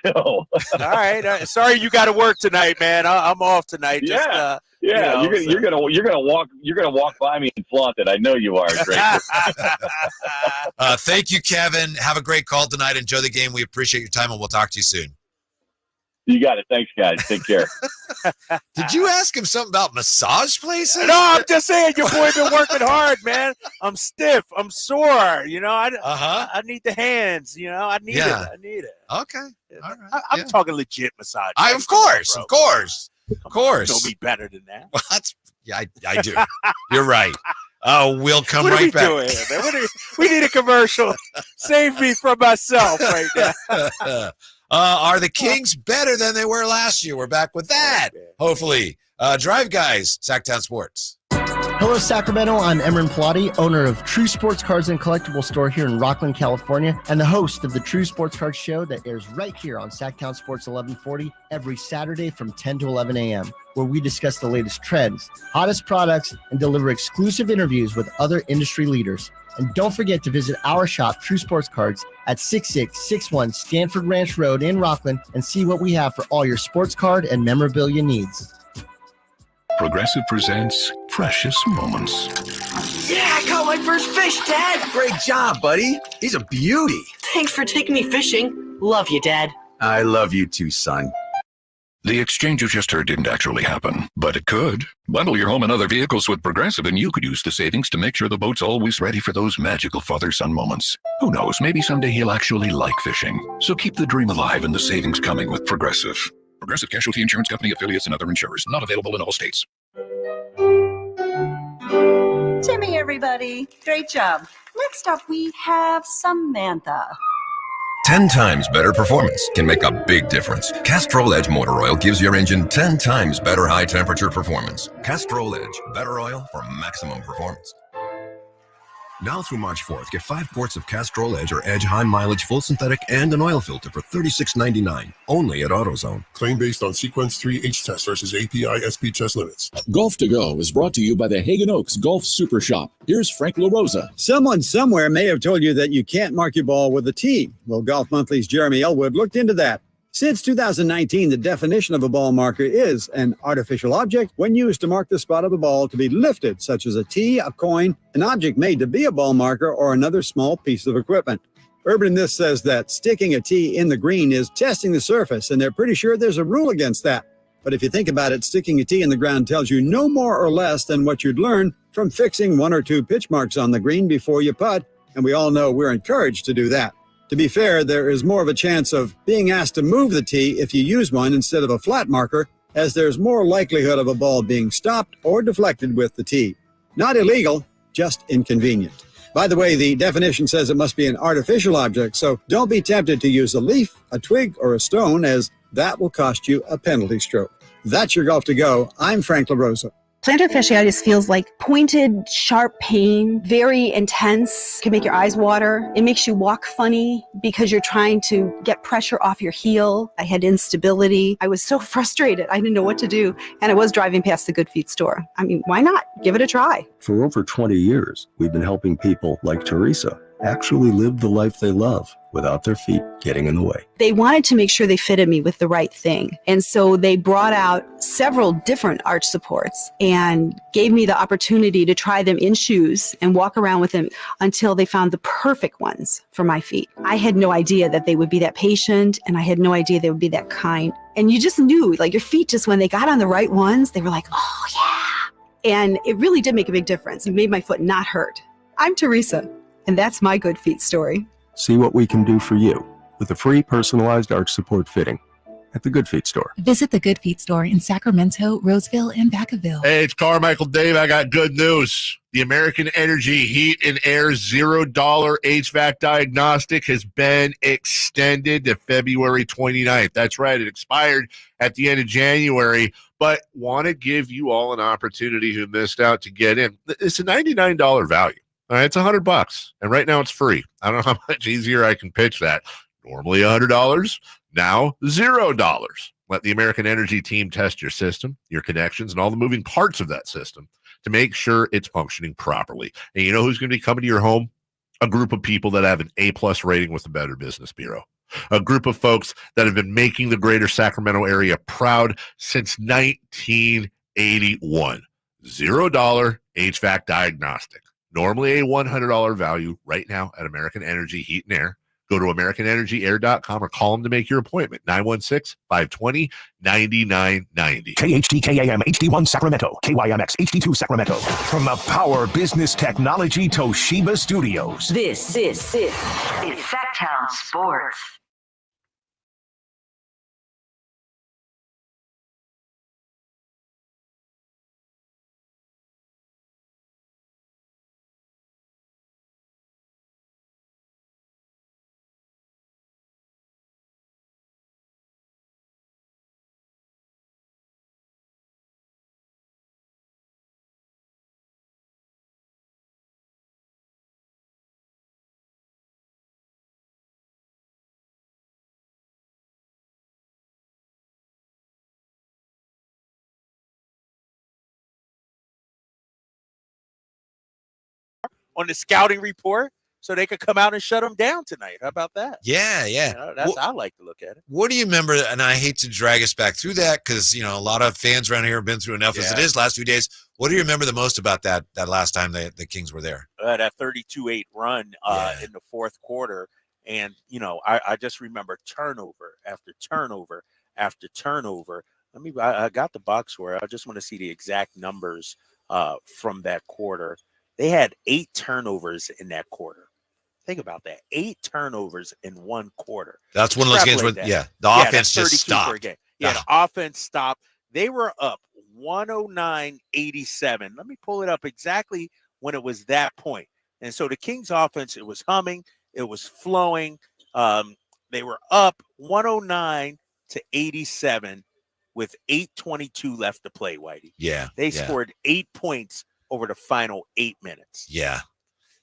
So all right. Sorry you got to work tonight, man. I'm off tonight. Yeah. You're gonna walk by me and flaunt it. I know you are. Draper. Thank you, Kevin. Have a great call tonight. Enjoy the game. We appreciate your time, and we'll talk to you soon. You got it. Thanks, guys. Take care. Did you ask him something about massage places? No, I'm just saying your boy been working hard, man. I'm stiff. I'm sore. I need the hands. I need it. I need it. Okay. All right. I'm talking legit massage. Of course. Don't be better than that. Well, I do. You're right. Oh, we'll come what right are we back. Doing here, man? We need a commercial. Save me from myself right now. Are the Kings better than they were last year? We're back with that. Hopefully. Drive Guys, Sactown Sports. Hello, Sacramento. I'm Emran Pilati, owner of True Sports Cards and Collectible Store here in Rockland, California, and the host of the True Sports Cards Show that airs right here on Sactown Sports 1140 every Saturday from 10 to 11 a.m., where we discuss the latest trends, hottest products, and deliver exclusive interviews with other industry leaders. And don't forget to visit our shop, True Sports Cards, at 6661 Stanford Ranch Road in Rockland and see what we have for all your sports card and memorabilia needs. Progressive presents Precious Moments. Yeah, I caught my first fish, Dad. Great job, buddy. He's a beauty. Thanks for taking me fishing. Love you, Dad. I love you too, son. The exchange you just heard didn't actually happen, but it could. Bundle your home and other vehicles with Progressive, and you could use the savings to make sure the boat's always ready for those magical father-son moments. Who knows, maybe someday he'll actually like fishing. So keep the dream alive and the savings coming with Progressive. Progressive Casualty Insurance Company, affiliates, and other insurers. Not available in all states. Timmy, everybody. Great job. Next up, we have Samantha. 10 times better performance can make a big difference. Castrol Edge Motor Oil gives your engine 10 times better high-temperature performance. Castrol Edge, better oil for maximum performance. Now through March 4th, get 5 quarts of Castrol Edge or Edge High Mileage Full Synthetic and an oil filter for $36.99, only at AutoZone. Claim based on Sequence 3 H-test versus API SP test limits. Golf to Go is brought to you by the Hagen Oaks Golf Super Shop. Here's Frank LaRosa. Someone somewhere may have told you that you can't mark your ball with a tee. Well, Golf Monthly's Jeremy Elwood looked into that. Since 2019, the definition of a ball marker is an artificial object when used to mark the spot of a ball to be lifted, such as a tee, a coin, an object made to be a ball marker, or another small piece of equipment. Urban Myth says that sticking a tee in the green is testing the surface, and they're pretty sure there's a rule against that. But if you think about it, sticking a tee in the ground tells you no more or less than what you'd learn from fixing 1 or 2 pitch marks on the green before you putt, and we all know we're encouraged to do that. To be fair, there is more of a chance of being asked to move the tee if you use one instead of a flat marker, as there's more likelihood of a ball being stopped or deflected with the tee. Not illegal, just inconvenient. By the way, the definition says it must be an artificial object, so don't be tempted to use a leaf, a twig, or a stone, as that will cost you a penalty stroke. That's your Golf to Go. I'm Frank LaRosa. Plantar fasciitis feels like pointed, sharp pain, very intense, can make your eyes water. It makes you walk funny because you're trying to get pressure off your heel. I had instability. I was so frustrated. I didn't know what to do. And I was driving past the Good Feet store. I mean, why not? Give it a try. For over 20 years, we've been helping people like Teresa actually live the life they love without their feet getting in the way. They wanted to make sure they fitted me with the right thing. And so they brought out several different arch supports and gave me the opportunity to try them in shoes and walk around with them until they found the perfect ones for my feet. I had no idea that they would be that patient, and I had no idea they would be that kind. And you just knew, like, your feet, just when they got on the right ones, they were like, oh yeah. And it really did make a big difference. It made my foot not hurt. I'm Teresa, and that's my Good Feet story. See what we can do for you with a free personalized arch support fitting at the Good Feet store. Visit the Good Feet store in Sacramento, Roseville, and Vacaville. Hey, it's Carmichael Dave. I got good news. The American Energy Heat and Air $0 HVAC diagnostic has been extended to February 29th. That's right. It expired at the end of January, but want to give you all an opportunity who missed out to get in. It's a $99 value. All right, it's $100, and right now it's free. I don't know how much easier I can pitch that. Normally $100, now $0. Let the American Energy team test your system, your connections, and all the moving parts of that system to make sure it's functioning properly. And you know who's going to be coming to your home? A group of people that have an A+ rating with the Better Business Bureau. A group of folks that have been making the greater Sacramento area proud since 1981. $0 HVAC diagnostic. Normally a $100 value right now at American Energy Heat and Air. Go to AmericanEnergyAir.com or call them to make your appointment, 916-520-9990. KHTKAM HD1 Sacramento, KYMX HD2 Sacramento. From the Power Business Technology Toshiba Studios. This is Sactown Sports. On the scouting report so they could come out and shut them down tonight. How about that? Yeah. You know, that's how I like to look at it. What do you remember? And I hate to drag us back through that because, you know, a lot of fans around here have been through enough as it is last few days. What do you remember the most about that last time the Kings were there? That 32-8 run in the fourth quarter. And, you know, I just remember turnover after turnover after turnover. I got the box score. I just want to see the exact numbers from that quarter. They had 8 turnovers in that quarter. Think about that. 8 turnovers in one quarter. That's one of those games where, the offense just stopped. The offense stopped. They were up 109-87. Let me pull it up exactly when it was that point. And so the Kings offense, it was humming. It was flowing. They were up 109-87 with 8:22 left to play, Whitey. Yeah. They scored 8 points over the final 8 minutes. Yeah.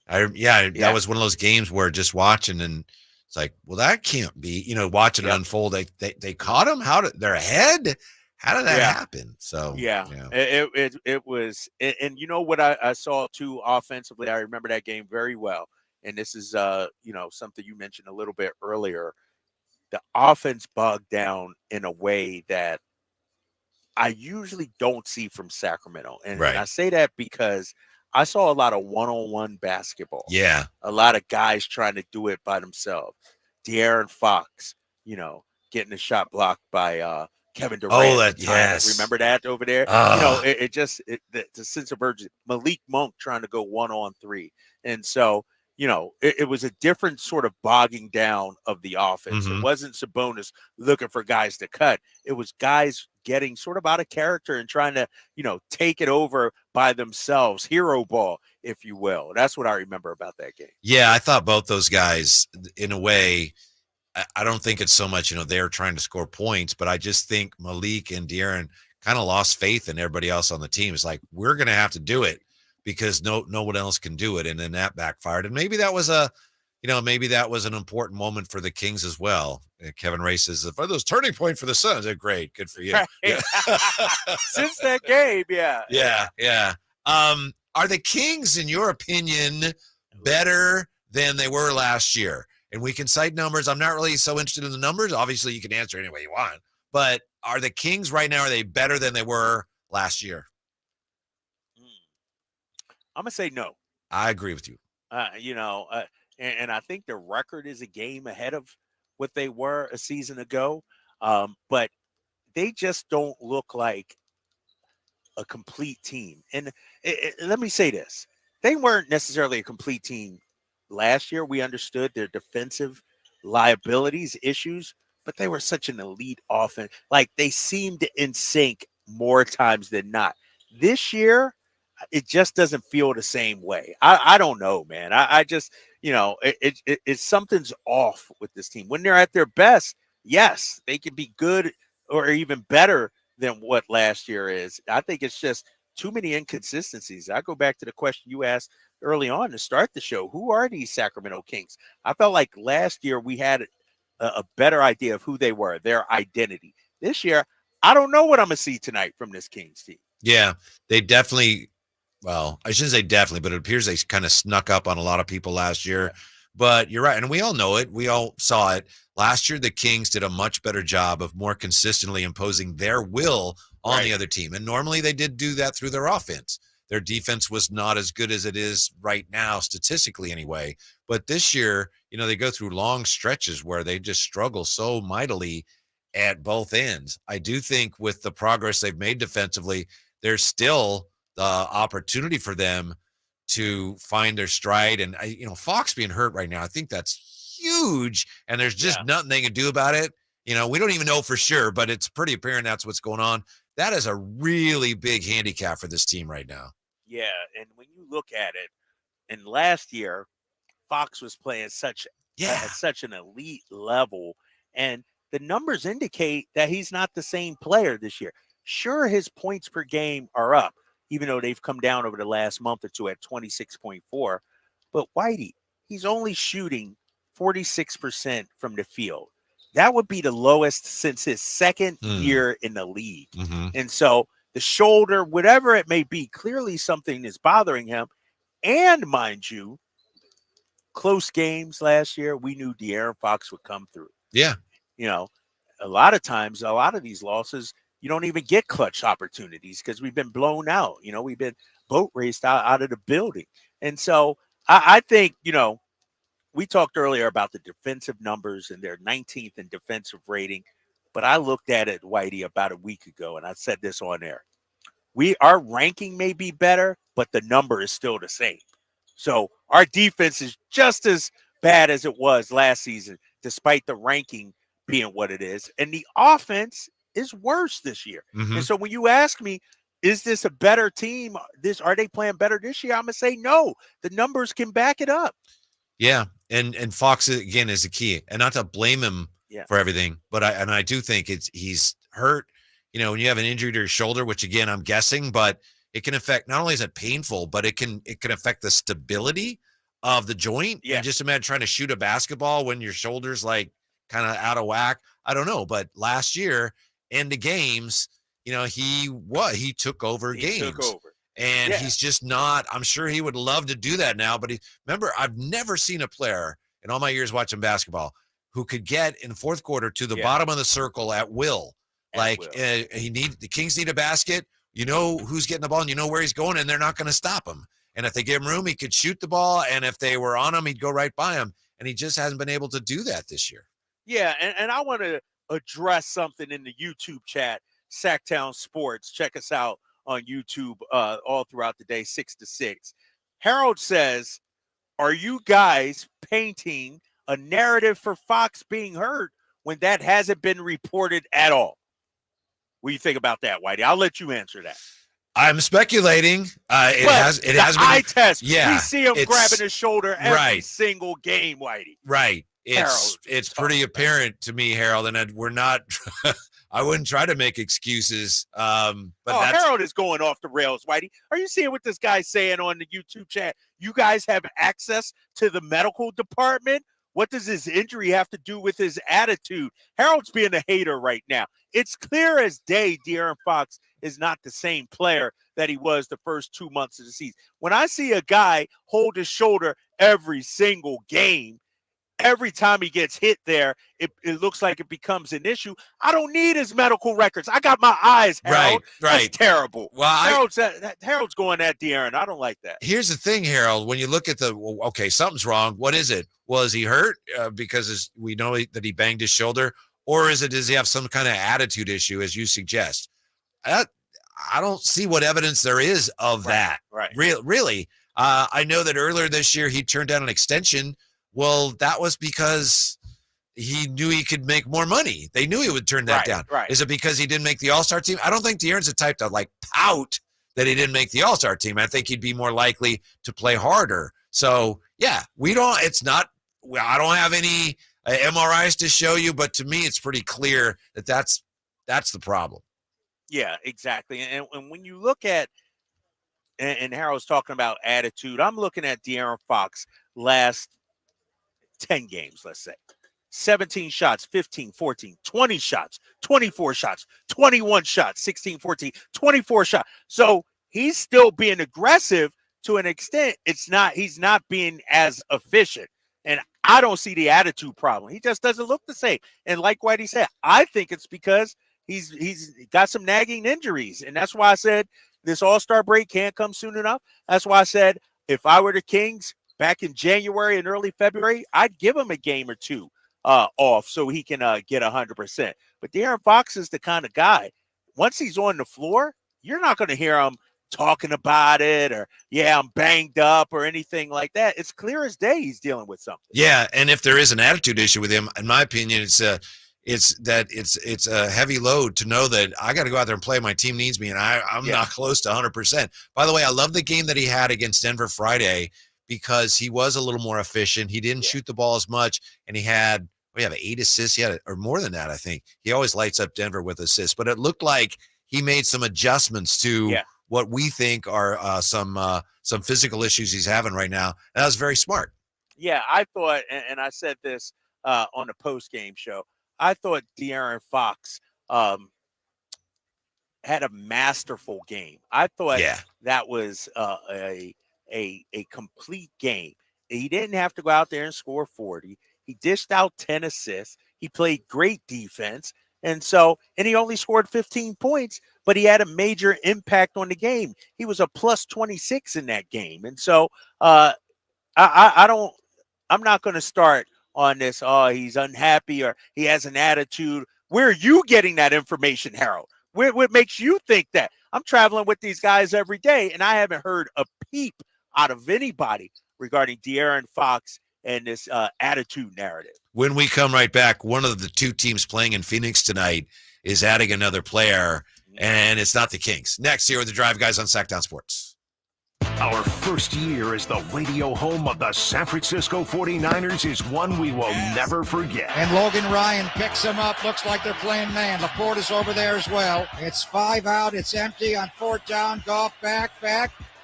That was one of those games where just watching and it's like, well, that can't be, you know, watching it unfold. They caught him. They're ahead. How did that happen? So it was, and you know what I saw too offensively. I remember that game very well. And this is you know, something you mentioned a little bit earlier. The offense bogged down in a way that I usually don't see from Sacramento. And I say that because I saw a lot of one-on-one basketball. Yeah. A lot of guys trying to do it by themselves. De'Aaron Fox, you know, getting a shot blocked by Kevin Durant. Remember that over there? You know, the sense of urgency. Malik Monk trying to go 1-on-3. And so, you know, it was a different sort of bogging down of the offense. It wasn't Sabonis looking for guys to cut. It was guys getting sort of out of character and trying to, you know, take it over by themselves. Hero ball, if you will. That's what I remember about that game. Yeah, I thought both those guys, in a way, I don't think it's so much, you know, they're trying to score points, but I just think Malik and De'Aaron kind of lost faith in everybody else on the team. It's like, we're going to have to do it because no one else can do it. And then that backfired. And maybe that was an important moment for the Kings as well. Kevin Ray says, for those turning point for the Suns, they're great. Good for you. Right. Yeah. Since that game, Yeah. Are the Kings, in your opinion, better than they were last year? And we can cite numbers. I'm not really so interested in the numbers. Obviously, you can answer any way you want. But are the Kings right now, are they better than they were last year? I'm going to say no. I agree with you. You know, and I think the record is a game ahead of what they were a season ago. But they just don't look like a complete team. And let me say this. They weren't necessarily a complete team last year. We understood their defensive liabilities, issues, but they were such an elite offense. Like, they seemed in sync more times than not. This year, it just doesn't feel the same way. I don't know, man. I just, you know, it's something's off with this team. When they're at their best, yes, they can be good or even better than what last year is. I think it's just too many inconsistencies. I go back to the question you asked early on to start the show. Who are these Sacramento Kings? I felt like last year we had a better idea of who they were, their identity. This year, I don't know what I'm going to see tonight from this Kings team. Yeah, they definitely, well, I shouldn't say definitely, but it appears they kind of snuck up on a lot of people last year. Yeah. But you're right, and we all know it. We all saw it. Last year, the Kings did a much better job of more consistently imposing their will on the other team. And normally they did do that through their offense. their defense was not as good as it is right now, statistically anyway. But this year, they go through long stretches where they just struggle so mightily at both ends. I do think with the progress they've made defensively, there's still the opportunity for them to find their stride. And, Fox being hurt right now, I think that's huge. And there's just nothing they can do about it. We don't even know for sure, but it's pretty apparent that's what's going on. That is a really big handicap for this team right now. Yeah, and when you look at it, and last year, Fox was playing at such an elite level, and the numbers indicate that he's not the same player this year. Sure, his points per game are up, even though they've come down over the last month or two at 26.4. But Whitey, he's only shooting 46% from the field. That would be the lowest since his second year in the league. Mm-hmm. And so the shoulder, whatever it may be, clearly something is bothering him. And mind you, close games last year, we knew De'Aaron Fox would come through. Yeah. A lot of times, a lot of these losses, you don't even get clutch opportunities because we've been blown out. We've been boat raced out of the building. And so I think, we talked earlier about the defensive numbers and their 19th in defensive rating, but I looked at it, Whitey, about a week ago, and I said this on air. Our ranking may be better, but the number is still the same. So our defense is just as bad as it was last season, despite the ranking being what it is. And the offense is worse this year. Mm-hmm. And so when you ask me, is this a better team? Are they playing better this year? I'm going to say no. The numbers can back it up. Yeah, and Fox again is the key, and not to blame him for everything, but I do think he's hurt. When you have an injury to your shoulder, which again I'm guessing, but it can affect, not only is it painful, but it can affect the stability of the joint. Yeah. And just imagine trying to shoot a basketball when your shoulder's like kind of out of whack. I don't know, but last year in the games, he took over games. And he's just not, I'm sure he would love to do that now. But remember, I've never seen a player in all my years watching basketball who could get in fourth quarter to the bottom of the circle at will. The Kings need a basket. Who's getting the ball and you know where he's going, and they're not going to stop him. And if they give him room, he could shoot the ball. And if they were on him, he'd go right by him. And he just hasn't been able to do that this year. Yeah, and I want to address something in the YouTube chat, Sactown Sports. Check us out on YouTube all throughout the day, 6 to 6. Harold says, are you guys painting a narrative for Fox being hurt when that hasn't been reported at all? What do you think about that, Whitey? I'll let you answer that. I'm speculating. It has been eye test. Yeah, we see him grabbing his shoulder every single game, Whitey. Right. It's pretty apparent to me, Harold, and we're not. I wouldn't try to make excuses. But Harold is going off the rails, Whitey. Are you seeing what this guy's saying on the YouTube chat? You guys have access to the medical department? What does his injury have to do with his attitude? Harold's being a hater right now. It's clear as day De'Aaron Fox is not the same player that he was the first 2 months of the season. When I see a guy hold his shoulder every single game, every time he gets hit there, it looks like it becomes an issue. I don't need his medical records. I got my eyes, Harold. Right. That's terrible. Well, Harold's going at De'Aaron. I don't like that. Here's the thing, Harold. When you look at something's wrong. What is it? Well, is he hurt because we know that he banged his shoulder? Or does he have some kind of attitude issue, as you suggest? I don't see what evidence there is of that. Right. Really. I know that earlier this year he turned down an extension. Well, that was because he knew he could make more money. They knew he would turn that down. Right. Is it because he didn't make the All-Star team? I don't think De'Aaron's the type to pout that he didn't make the All-Star team. I think he'd be more likely to play harder. So yeah, I don't have any MRIs to show you, but to me, it's pretty clear that that's the problem. Yeah, exactly. And when you look at, and Harold's talking about attitude, I'm looking at De'Aaron Fox last 10 games, let's say. 17 shots, 15, 14, 20 shots, 24 shots, 21 shots, 16, 14, 24 shots. So he's still being aggressive to an extent. He's not being as efficient. And I don't see the attitude problem. He just doesn't look the same. And like Whitey said, I think it's because he's got some nagging injuries. And that's why I said This All-Star break can't come soon enough. That's why I said if I were the Kings back in January and early February, I'd give him a game or two off so he can get 100%. But De'Aaron Fox is the kind of guy, once he's on the floor, you're not going to hear him talking about it or, yeah, I'm banged up or anything like that. It's clear as day he's dealing with something. Yeah, and if there is an attitude issue with him, in my opinion, it's a heavy load to know that I got to go out there and play. My team needs me, and I'm not close to 100%. By the way, I love the game that he had against Denver Friday because he was a little more efficient. He didn't shoot the ball as much, and he had 8 assists. He had, or more than that, I think. He always lights up Denver with assists, but it looked like he made some adjustments to what we think are some physical issues he's having right now. And that was very smart. Yeah, I thought, and I said this on the post-game show, I thought De'Aaron Fox had a masterful game. I thought that was a complete game. He didn't have to go out there and score 40. He dished out 10 assists. He played great defense. And he only scored 15 points, but he had a major impact on the game. He was a plus 26 in that game. And so I'm not going to start on this, he's unhappy or he has an attitude. Where are you getting that information, Harold? What makes you think that? I'm traveling with these guys every day, and I haven't heard a peep out of anybody regarding De'Aaron Fox and this attitude narrative. When we come right back, one of the two teams playing in Phoenix tonight is adding another player, and it's not the Kings. Next here with the Drive Guys on Sactown Sports. Our first year as the radio home of the San Francisco 49ers is one we will never forget. And Logan Ryan picks him up. Looks like they're playing man. LaPorte is over there as well. It's 5 out. It's empty on 4th down. Goff back.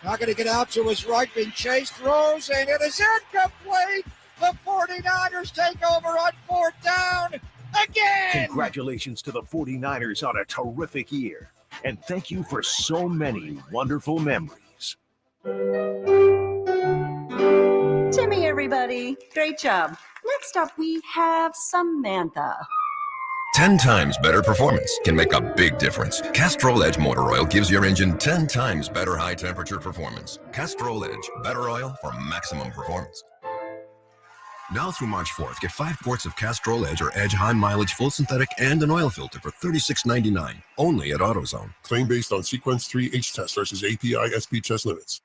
Not going to get out to his right. Being chased. Throws, and it is incomplete. The 49ers take over on 4th down again. Congratulations to the 49ers on a terrific year. And thank you for so many wonderful memories. Timmy, everybody. Great job. Next up, we have Samantha. 10 times better performance can make a big difference. Castrol Edge Motor Oil gives your engine 10 times better high temperature performance. Castrol Edge, better oil for maximum performance. Now through March 4th, get 5 quarts of Castrol Edge or Edge High Mileage Full Synthetic and an oil filter for $36.99. Only at AutoZone. Claim based on Sequence 3H test versus API SP test limits.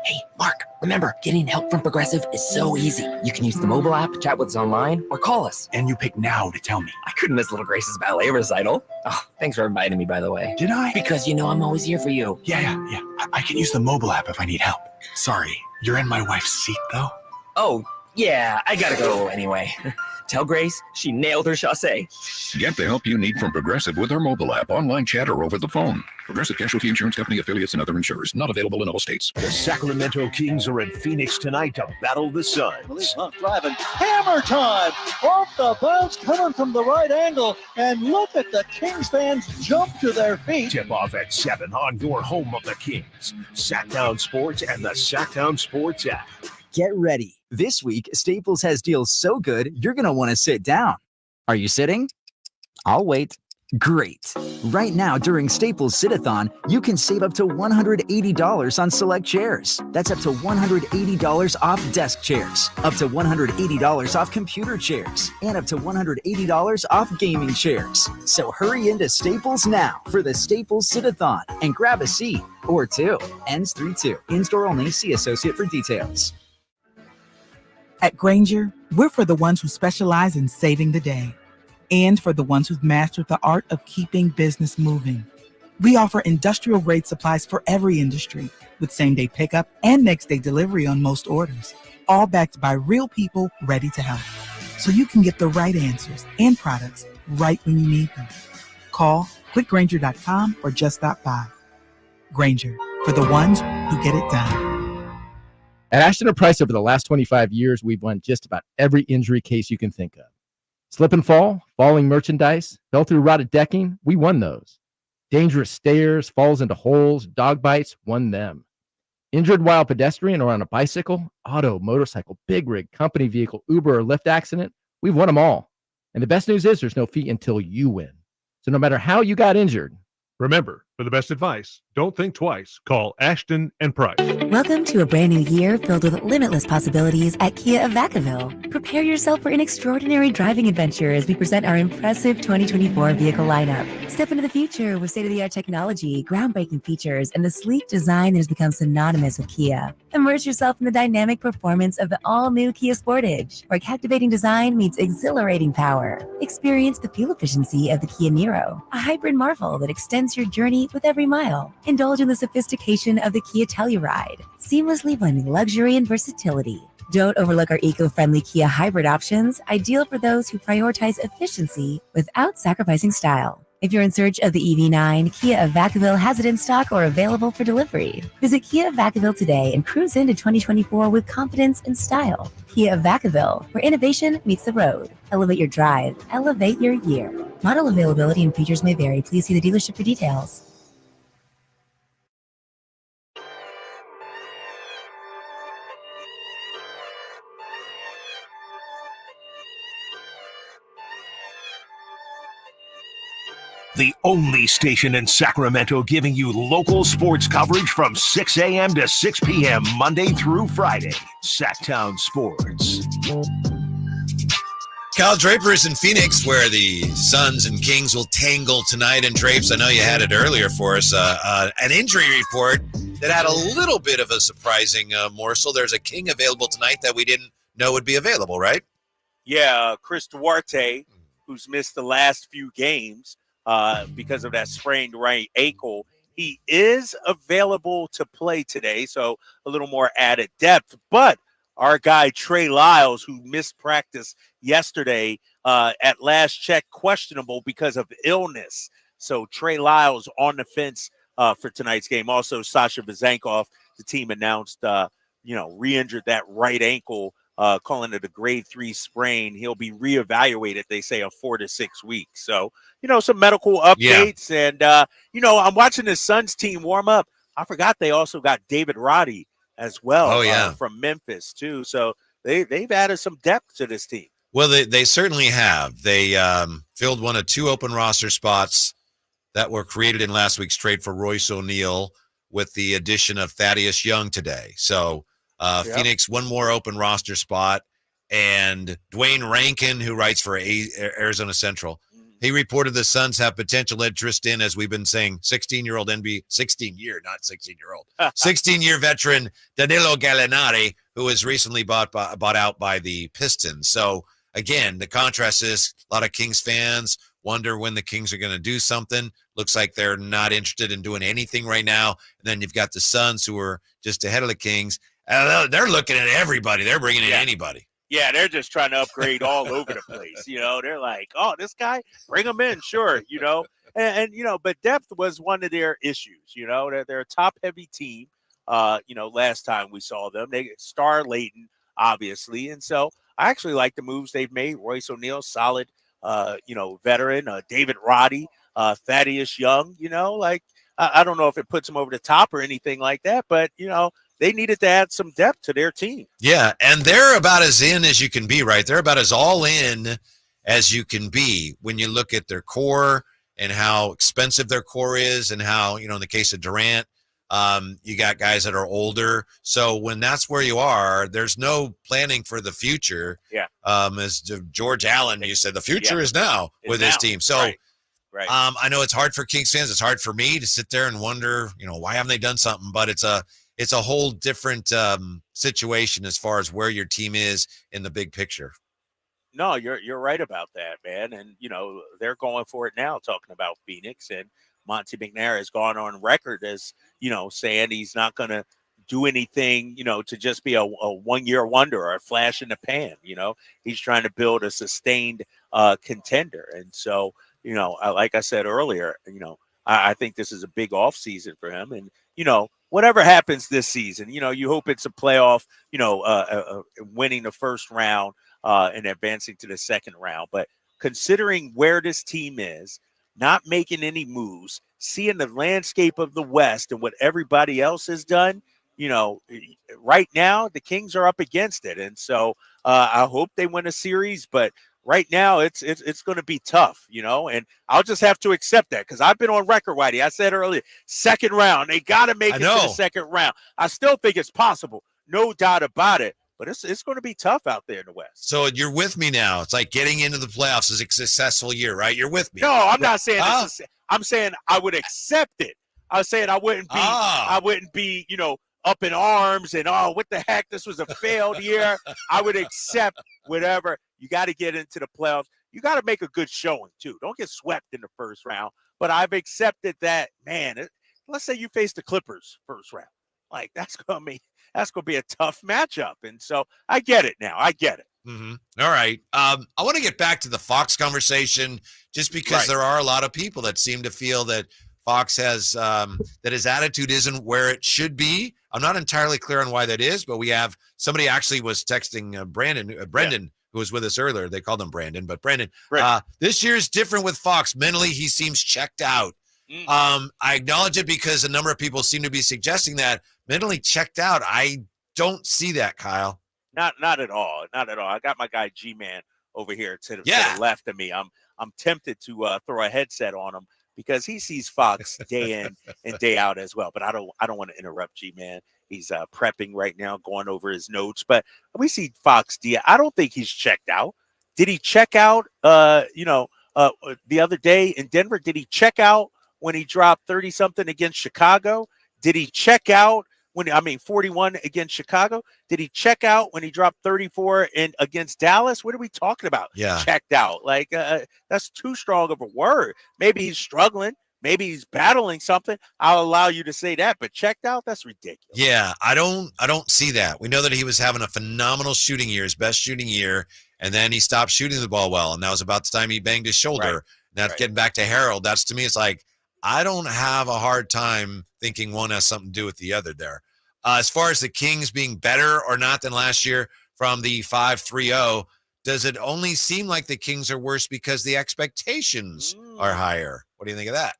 Hey, Mark, remember, getting help from Progressive is so easy. You can use the mobile app, chat with us online, or call us. And you pick now to tell me. I couldn't miss Little Grace's ballet recital. Oh, thanks for inviting me, by the way. Did I? Because you know I'm always here for you. Yeah. I can use the mobile app if I need help. Sorry, you're in my wife's seat, though? Oh, yeah, I gotta go anyway. Tell Grace she nailed her chassé. Get the help you need from Progressive with our mobile app, online chat, or over the phone. Progressive Casualty Insurance Company, affiliates, and other insurers. Not available in all states. The Sacramento Kings are in Phoenix tonight to battle the Suns. Driving. Hammer time! Off the bounce, coming from the right angle. And look at the Kings fans jump to their feet. Tip off at 7 on your home of the Kings. Sactown Sports and the Sactown Sports app. Get ready. This week, Staples has deals so good, you're going to want to sit down. Are you sitting? I'll wait. Great. Right now, during Staples Sit-a-thon, you can save up to $180 on select chairs. That's up to $180 off desk chairs, up to $180 off computer chairs, and up to $180 off gaming chairs. So hurry into Staples now for the Staples Sit-a-thon and grab a seat or two. Ends 3/2. In-store only. See associate for details. At Grainger, we're for the ones who specialize in saving the day and for the ones who've mastered the art of keeping business moving. We offer industrial-grade supplies for every industry with same-day pickup and next-day delivery on most orders, all backed by real people ready to help. So you can get the right answers and products right when you need them. Call, click Grainger.com, or just stop by. Grainger, for the ones who get it done. At Ashton & Price, over the last 25 years, we've won just about every injury case you can think of. Slip and fall, falling merchandise, fell through rotted decking, we won those. Dangerous stairs, falls into holes, dog bites, won them. Injured while pedestrian or on a bicycle, auto, motorcycle, big rig, company vehicle, Uber, or Lyft accident, we've won them all. And the best news is there's no fee until you win. So no matter how you got injured, remember, For the best advice, don't think twice. Call Ashton and Price. Welcome to a brand new year filled with limitless possibilities at Kia of Vacaville. Prepare yourself for an extraordinary driving adventure as we present our impressive 2024 vehicle lineup. Step into the future with state-of-the-art technology, groundbreaking features, and the sleek design that has become synonymous with Kia. Immerse yourself in the dynamic performance of the all-new Kia Sportage, where captivating design meets exhilarating power. Experience the fuel efficiency of the Kia Niro, a hybrid marvel that extends your journey with every mile. Indulge in the sophistication of the Kia Telluride, seamlessly blending luxury and versatility. Don't overlook our eco-friendly Kia hybrid options, ideal for those who prioritize efficiency without sacrificing style. If you're in search of the EV9, Kia of Vacaville has it in stock or available for delivery. Visit Kia of Vacaville today and cruise into 2024 with confidence and style. Kia of Vacaville, where innovation meets the road. Elevate your drive, elevate your year. Model availability and features may vary. Please see the dealership for details. The only station in Sacramento giving you local sports coverage from 6 a.m. to 6 p.m. Monday through Friday. Sactown Sports. Kyle Draper is in Phoenix, where the Suns and Kings will tangle tonight. And Drapes, I know you had it earlier for us, an injury report that had a little bit of a surprising morsel. There's a King available tonight that we didn't know would be available, right? Yeah, Chris Duarte, who's missed the last few games because of that sprained right ankle. He is available to play today, so a little more added depth. But our guy Trey Lyles, who missed practice yesterday, at last check, questionable because of illness. So Trey Lyles on the fence for tonight's game. Also, Sasha Vezenkov, the team announced, re-injured that right ankle, calling it a grade 3 sprain. He'll be reevaluated, they say, of 4 to 6 weeks. So, some medical updates. Yeah. And, I'm watching the Suns team warm up. I forgot they also got David Roddy as well from Memphis, too. So they've added some depth to this team. Well, they certainly have. They filled one of 2 open roster spots that were created in last week's trade for Royce O'Neal with the addition of Thaddeus Young today. So Phoenix, one more open roster spot. And Dwayne Rankin, who writes for Arizona Central, he reported the Suns have potential interest in, as we've been saying, 16-year-old NBA, 16-year, not 16-year-old, 16-year veteran Danilo Gallinari, who was recently bought out by the Pistons. So, again, the contrast is a lot of Kings fans wonder when the Kings are going to do something. Looks like they're not interested in doing anything right now. And then you've got the Suns, who are just ahead of the Kings. They're looking at everybody. They're bringing in anybody. Yeah, they're just trying to upgrade all over the place. They're like, oh, this guy, bring him in, sure, And but depth was one of their issues. They're a top-heavy team. Last time we saw them, they star laden, obviously. And so I actually like the moves they've made. Royce O'Neal, solid, veteran. David Roddy, Thaddeus Young, I don't know if it puts them over the top or anything like that, but, they needed to add some depth to their team. Yeah, and they're about as in as you can be, right? They're about as all in as you can be when you look at their core and how expensive their core is and how, in the case of Durant, you got guys that are older. So when that's where you are, there's no planning for the future. Yeah. As George Allen, you said, the future is now with his team. So right. I know it's hard for Kings fans. It's hard for me to sit there and wonder, why haven't they done something? But it's a whole different situation as far as where your team is in the big picture. No, you're right about that, man. And, they're going for it now, talking about Phoenix. And Monty McNair has gone on record as, saying he's not going to do anything, to just be a one-year wonder or a flash in the pan. He's trying to build a sustained contender. And so, like I said earlier, I think this is a big off season for him. And, whatever happens this season, you hope it's a playoff, winning the first round and advancing to the second round. But considering where this team is, not making any moves, seeing the landscape of the West and what everybody else has done, right now the Kings are up against it. And so I hope they win a series, but right now it's going to be tough, and I'll just have to accept that because I've been on record, Whitey. I said earlier, second round, they got to make it to the second round. I still think it's possible, no doubt about it, but it's going to be tough out there in the West. So you're with me now. It's like getting into the playoffs is a successful year, right? You're with me. No, I'm not saying I'm saying I would accept it. I was saying I wouldn't be, up in arms and, what the heck, this was a failed year. I would accept whatever. You got to get into the playoffs. You got to make a good showing, too. Don't get swept in the first round. But I've accepted that, man, let's say you face the Clippers first round. Like, that's going to be a tough matchup. And so I get it now. I get it. Mm-hmm. All right. I want to get back to the Fox conversation just because there are a lot of people that seem to feel that Fox has that his attitude isn't where it should be. I'm not entirely clear on why that is, but we have somebody actually was texting Brendon, who was with us earlier. They called him Brandon, but Brendon, this year is different with Fox. Mentally, he seems checked out. I acknowledge it because a number of people seem to be suggesting that mentally checked out. I don't see that, Kyle. Not at all. Not at all. I got my guy G-Man over here to the left of me. I'm tempted to throw a headset on him because he sees Fox day in and day out as well. But I don't want to interrupt G-Man. He's prepping right now, going over his notes. But we see Fox D. I don't think he's checked out. Did he check out, the other day in Denver? Did he check out when he dropped 30-something against Chicago? Did he check out 41 against Chicago? Did he check out when he dropped 34 against Dallas? What are we talking about? Yeah. Checked out. Like, that's too strong of a word. Maybe he's struggling. Maybe he's battling something. I'll allow you to say that, but checked out, that's ridiculous. Yeah, I don't see that. We know that he was having a phenomenal shooting year, his best shooting year, and then he stopped shooting the ball well, and that was about the time he banged his shoulder. Now, getting back to Harold, that's, to me, it's like, I don't have a hard time thinking one has something to do with the other there. As far as the Kings being better or not than last year from the 5-3-0, does it only seem like the Kings are worse because the expectations are higher? What do you think of that?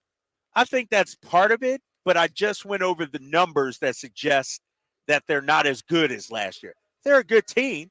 I think that's part of it, but I just went over the numbers that suggest that they're not as good as last year. They're a good team.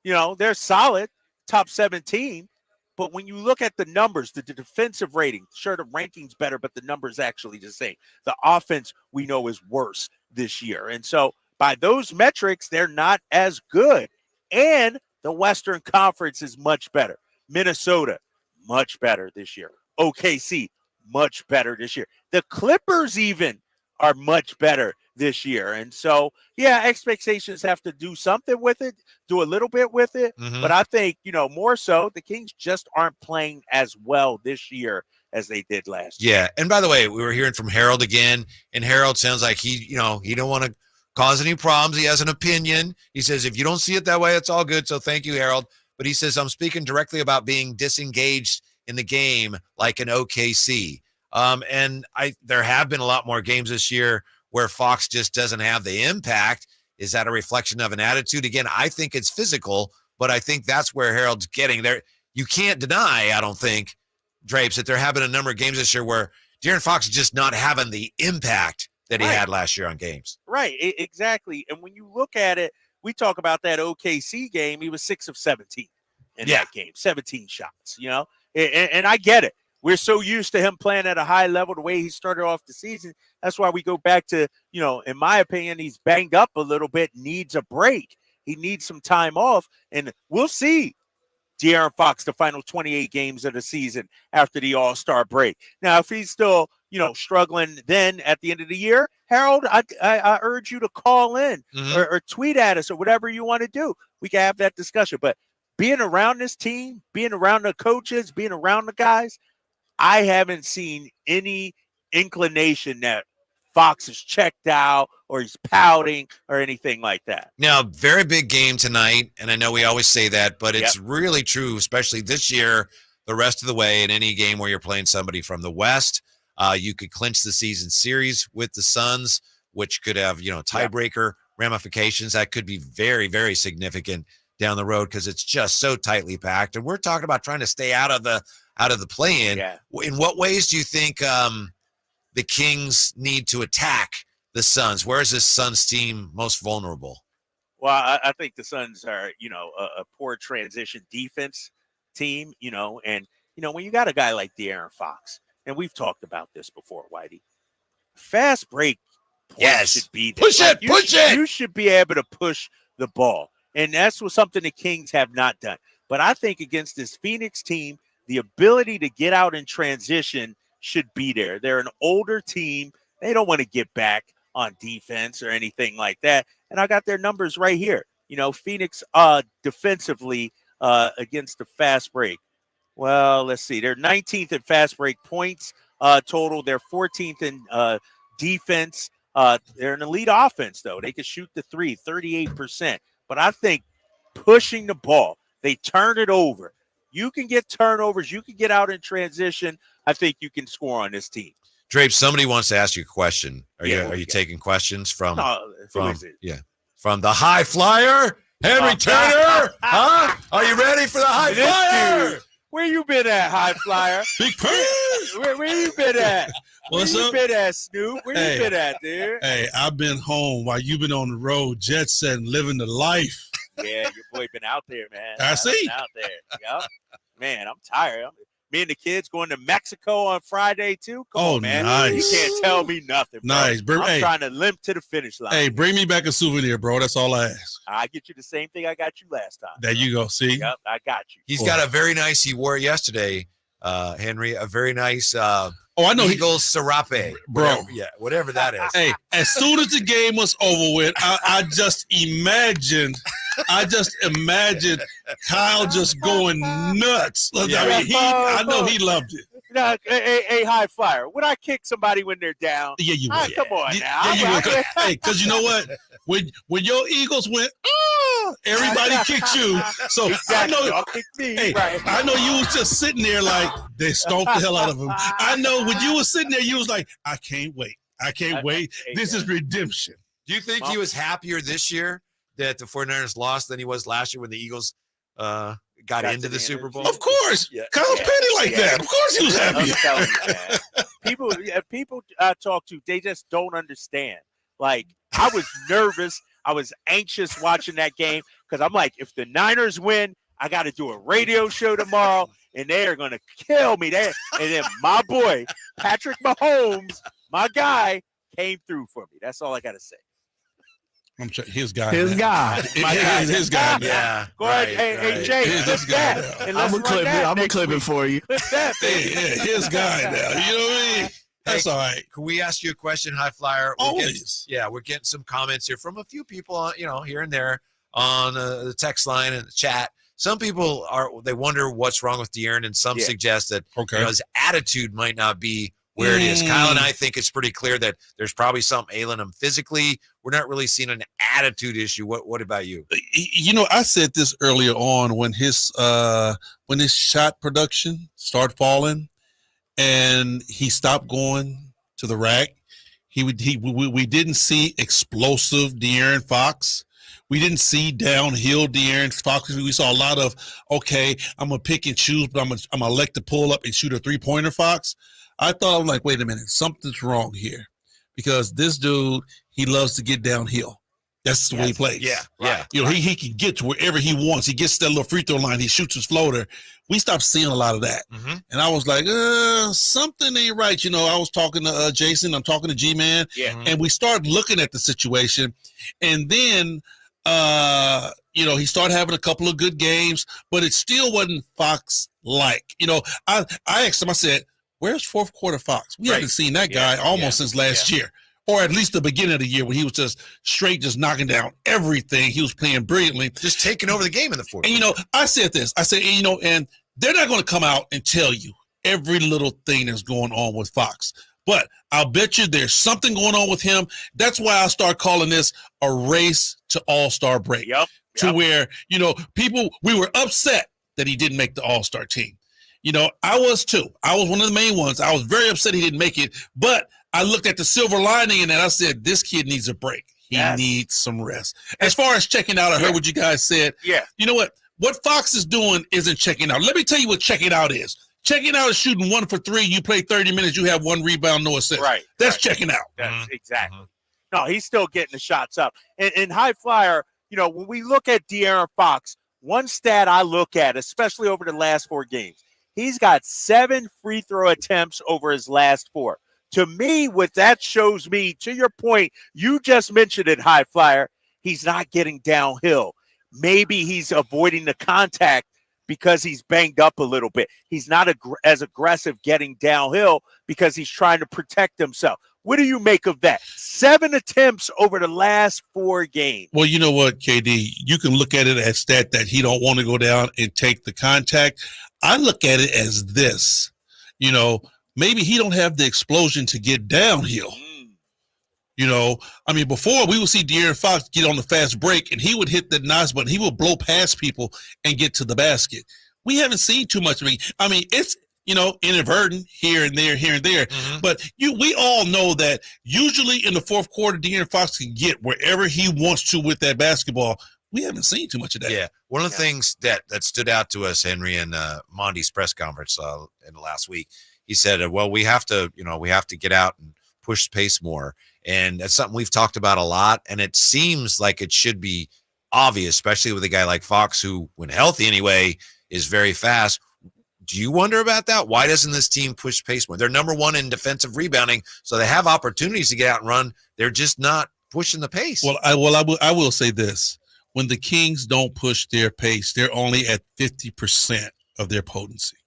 They're solid, top 17. But when you look at the numbers, the defensive rating, sure, the ranking's better, but the numbers actually the same. The offense we know is worse this year. And so by those metrics, they're not as good. And the Western Conference is much better. Minnesota, much better this year. OKC, much better this year. The Clippers even are much better this year. And so, expectations have to do something with it, do a little bit with it. Mm-hmm. But I think, more so, the Kings just aren't playing as well this year as they did last year. Yeah. And by the way, we were hearing from Harold again, and Harold sounds like he don't want to cause any problems. He has an opinion. He says, if you don't see it that way, it's all good. So thank you, Harold. But he says, I'm speaking directly about being disengaged in the game like an OKC. And there have been a lot more games this year where Fox just doesn't have the impact. Is that a reflection of an attitude? Again, I think it's physical, but I think that's where Harold's getting there. You can't deny, I don't think, Drapes, that there have been a number of games this year where De'Aaron Fox is just not having the impact that he had last year on games. Right, exactly. And when you look at it, we talk about that OKC game, he was 6 of 17 in that game, 17 shots, and I get it. We're so used to him playing at a high level, the way he started off the season. That's why we go back to, in my opinion, he's banged up a little bit, needs a break. He needs some time off, and we'll see De'Aaron Fox the final 28 games of the season after the All-Star break. Now, if he's still, struggling then at the end of the year, Harold, I urge you to call in or tweet at us or whatever you want to do. We can have that discussion. But being around this team, being around the coaches, being around the guys, I haven't seen any inclination that Fox is checked out or he's pouting or anything like that. Now, very big game tonight, and I know we always say that, but it's really true, especially this year, the rest of the way in any game where you're playing somebody from the West. You could clinch the season series with the Suns, which could have, tiebreaker ramifications. That could be very, very significant down the road because it's just so tightly packed. And we're talking about trying to stay out of the play-in. Yeah. In what ways do you think the Kings need to attack the Suns? Where is this Suns team most vulnerable? Well, I think the Suns are, a poor transition defense team, and, when you got a guy like De'Aaron Fox, and we've talked about this before, Whitey, fast break points should be there. Push it. You should be able to push the ball, and that's something the Kings have not done. But I think against this Phoenix team, the ability to get out in transition should be there. They're an older team. They don't want to get back on defense or anything like that. And I got their numbers right here. Phoenix defensively against the fast break. Well, let's see. They're 19th in fast break points total. They're 14th in defense. They're an elite offense, though. They can shoot the three, 38%. But I think pushing the ball, they turn it over. You can get turnovers. You can get out in transition. I think you can score on this team. Drape, somebody wants to ask you a question. Are you taking questions from the high flyer, Henry Turner? Huh? Are you ready for the high flyer? Dude, where you been at, high flyer? Big Purr. Where you been at? What's where up? You been at, Snoop? Where you been at, dude? Hey, I've been home while you've been on the road, jet setting, living the life. Yeah, your boy been out there, man. I see. Been out there. Yep. Man, I'm tired. Me and the kids going to Mexico on Friday, too. Come on, man. Nice. You can't tell me nothing, bro. Nice. I'm trying to limp to the finish line. Hey, bring me back a souvenir, bro. That's all I ask. I get you the same thing I got you last time. There you go. See? Yep, I got you. He's got a very nice, he wore it yesterday, Henry, a very nice I know Eagles Serape. Bro. Whatever that is. Hey, as soon as the game was over with, I just imagined Kyle just going nuts. I know he loved it. Hey, high flyer. Would I kick somebody when they're down? Yeah, you would. Come on now. Yeah, you would. Hey, because you know what? When your Eagles went, everybody kicked you. So exactly. I know. Y'all kicked me, hey, right. I know you was just sitting there like they stomped the hell out of him. I know when you was sitting there, you was like, I can't wait. I can't wait. This is redemption. Do you think he was happier this year that the 49ers lost than he was last year when the Eagles got into the Super Bowl? Of course. Kyle's petty like that. Of course he was happy. People I talk to, they just don't understand. Like, I was nervous. I was anxious watching that game because I'm like, if the Niners win, I got to do a radio show tomorrow, and they are going to kill me. And then my boy, Patrick Mahomes, my guy, came through for me. That's all I got to say. His guy. His guy. His guy. Yeah. Go ahead. Hey, Jay, clip that. I'm going to clip it for you. Clip that, baby. His guy now. You know what I mean? That's all right. Can we ask you a question, High Flyer? Always. We're getting some comments here from a few people, here and there on the text line and the chat. Some people they wonder what's wrong with De'Aaron, and some suggest that his attitude might not be where it is. Kyle and I think it's pretty clear that there's probably something ailing him physically. We're not really seeing an attitude issue. What about you? I said this earlier on when his shot production started falling and he stopped going to the rack. We didn't see explosive De'Aaron Fox. We didn't see downhill De'Aaron Fox. We saw a lot of, I'm going to pick and choose, but I'm going to elect to pull up and shoot a three-pointer Fox. I'm like, wait a minute, something's wrong here. Because this dude, he loves to get downhill. That's the way he plays. Yeah. He can get to wherever he wants. He gets to that little free throw line. He shoots his floater. We stopped seeing a lot of that. Mm-hmm. And I was like, something ain't right. I was talking to Jason. I'm talking to G-Man. Yeah. And we started looking at the situation. And then, he started having a couple of good games, but it still wasn't Fox-like. I asked him, I said, where's fourth quarter Fox? We haven't seen that guy almost since last year. Or at least the beginning of the year when he was just knocking down everything. He was playing brilliantly. Just taking over the game in the fourth. And, I said this. I said, and they're not going to come out and tell you every little thing that's going on with Fox. But I'll bet you there's something going on with him. That's why I start calling this a race to all-star break. Yep. To where, we were upset that he didn't make the all-star team. I was too. I was one of the main ones. I was very upset he didn't make it. But I looked at the silver lining in that. I said, this kid needs a break. He needs some rest. As far as checking out, I heard what you guys said. Yeah. You know what? What Fox is doing isn't checking out. Let me tell you what checking out is. Checking out is shooting 1 for 3. You play 30 minutes. You have 1 rebound, no assist. Right. That's checking out. That's exactly. No, he's still getting the shots up. And High Flyer, when we look at De'Aaron Fox, one stat I look at, especially over the last 4 games, he's got 7 free throw attempts over his last 4. To me, what that shows me, to your point, you just mentioned it, High Flyer, he's not getting downhill. Maybe he's avoiding the contact because he's banged up a little bit. He's not as aggressive getting downhill because he's trying to protect himself. What do you make of that? 7 attempts over the last 4 games. Well, you know what, KD? You can look at it as that he don't want to go down and take the contact. I look at it as this. Maybe he don't have the explosion to get downhill. Before we would see De'Aaron Fox get on the fast break and he would hit the nice button. He would blow past people and get to the basket. We haven't seen too much of it. It's, inadvertent here and there. Mm-hmm. But we all know that usually in the fourth quarter, De'Aaron Fox can get wherever he wants to with that basketball. We haven't seen too much of that. Yeah. One of the things that stood out to us, Henry, in Monty's press conference in the last week, he said, well, we have to get out and push pace more. And that's something we've talked about a lot. And it seems like it should be obvious, especially with a guy like Fox, who, when healthy anyway, is very fast. Do you wonder about that? Why doesn't this team push pace more? They're number 1 in defensive rebounding, so they have opportunities to get out and run. They're just not pushing the pace. Well, I will say this. When the Kings don't push their pace, they're only at 50% of their potency.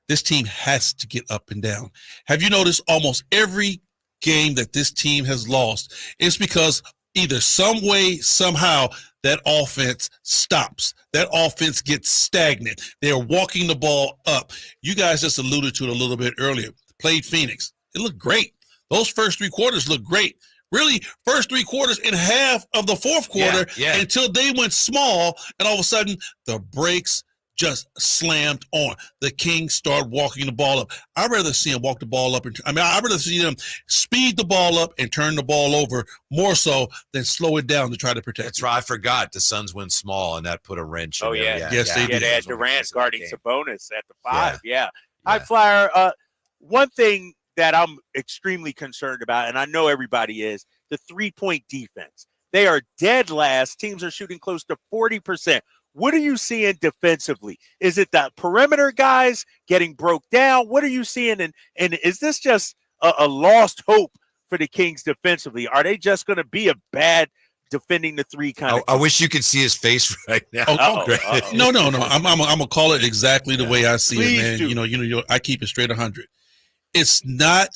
This team has to get up and down. Have you noticed almost every game that this team has lost is because either some way, somehow, that offense stops. That offense gets stagnant. They're walking the ball up. You guys just alluded to it a little bit earlier. Played Phoenix. It looked great. Those first 3 quarters looked great. Really, first 3 quarters and half of the fourth quarter until they went small, and all of a sudden the brakes just slammed on. The Kings start walking the ball up. I'd rather see them walk the ball up. I'd rather see them speed the ball up and turn the ball over more so than slow it down to try to protect. That's right. I forgot the Suns went small, and that put a wrench in there. Yes, they did. They had Durant guarding Sabonis at the 5. High Flyer, one thing that I'm extremely concerned about, and I know everybody is, the 3-point defense. They are dead last. Teams are shooting close to 40%. What are you seeing defensively? Is it the perimeter guys getting broke down? What are you seeing? And is this just a lost hope for the Kings defensively? Are they just going to be a bad defending the 3 kind of? I wish you could see his face right now. No. I'm gonna call it exactly the way I see Please it, man. do. I keep it straight 100. It's not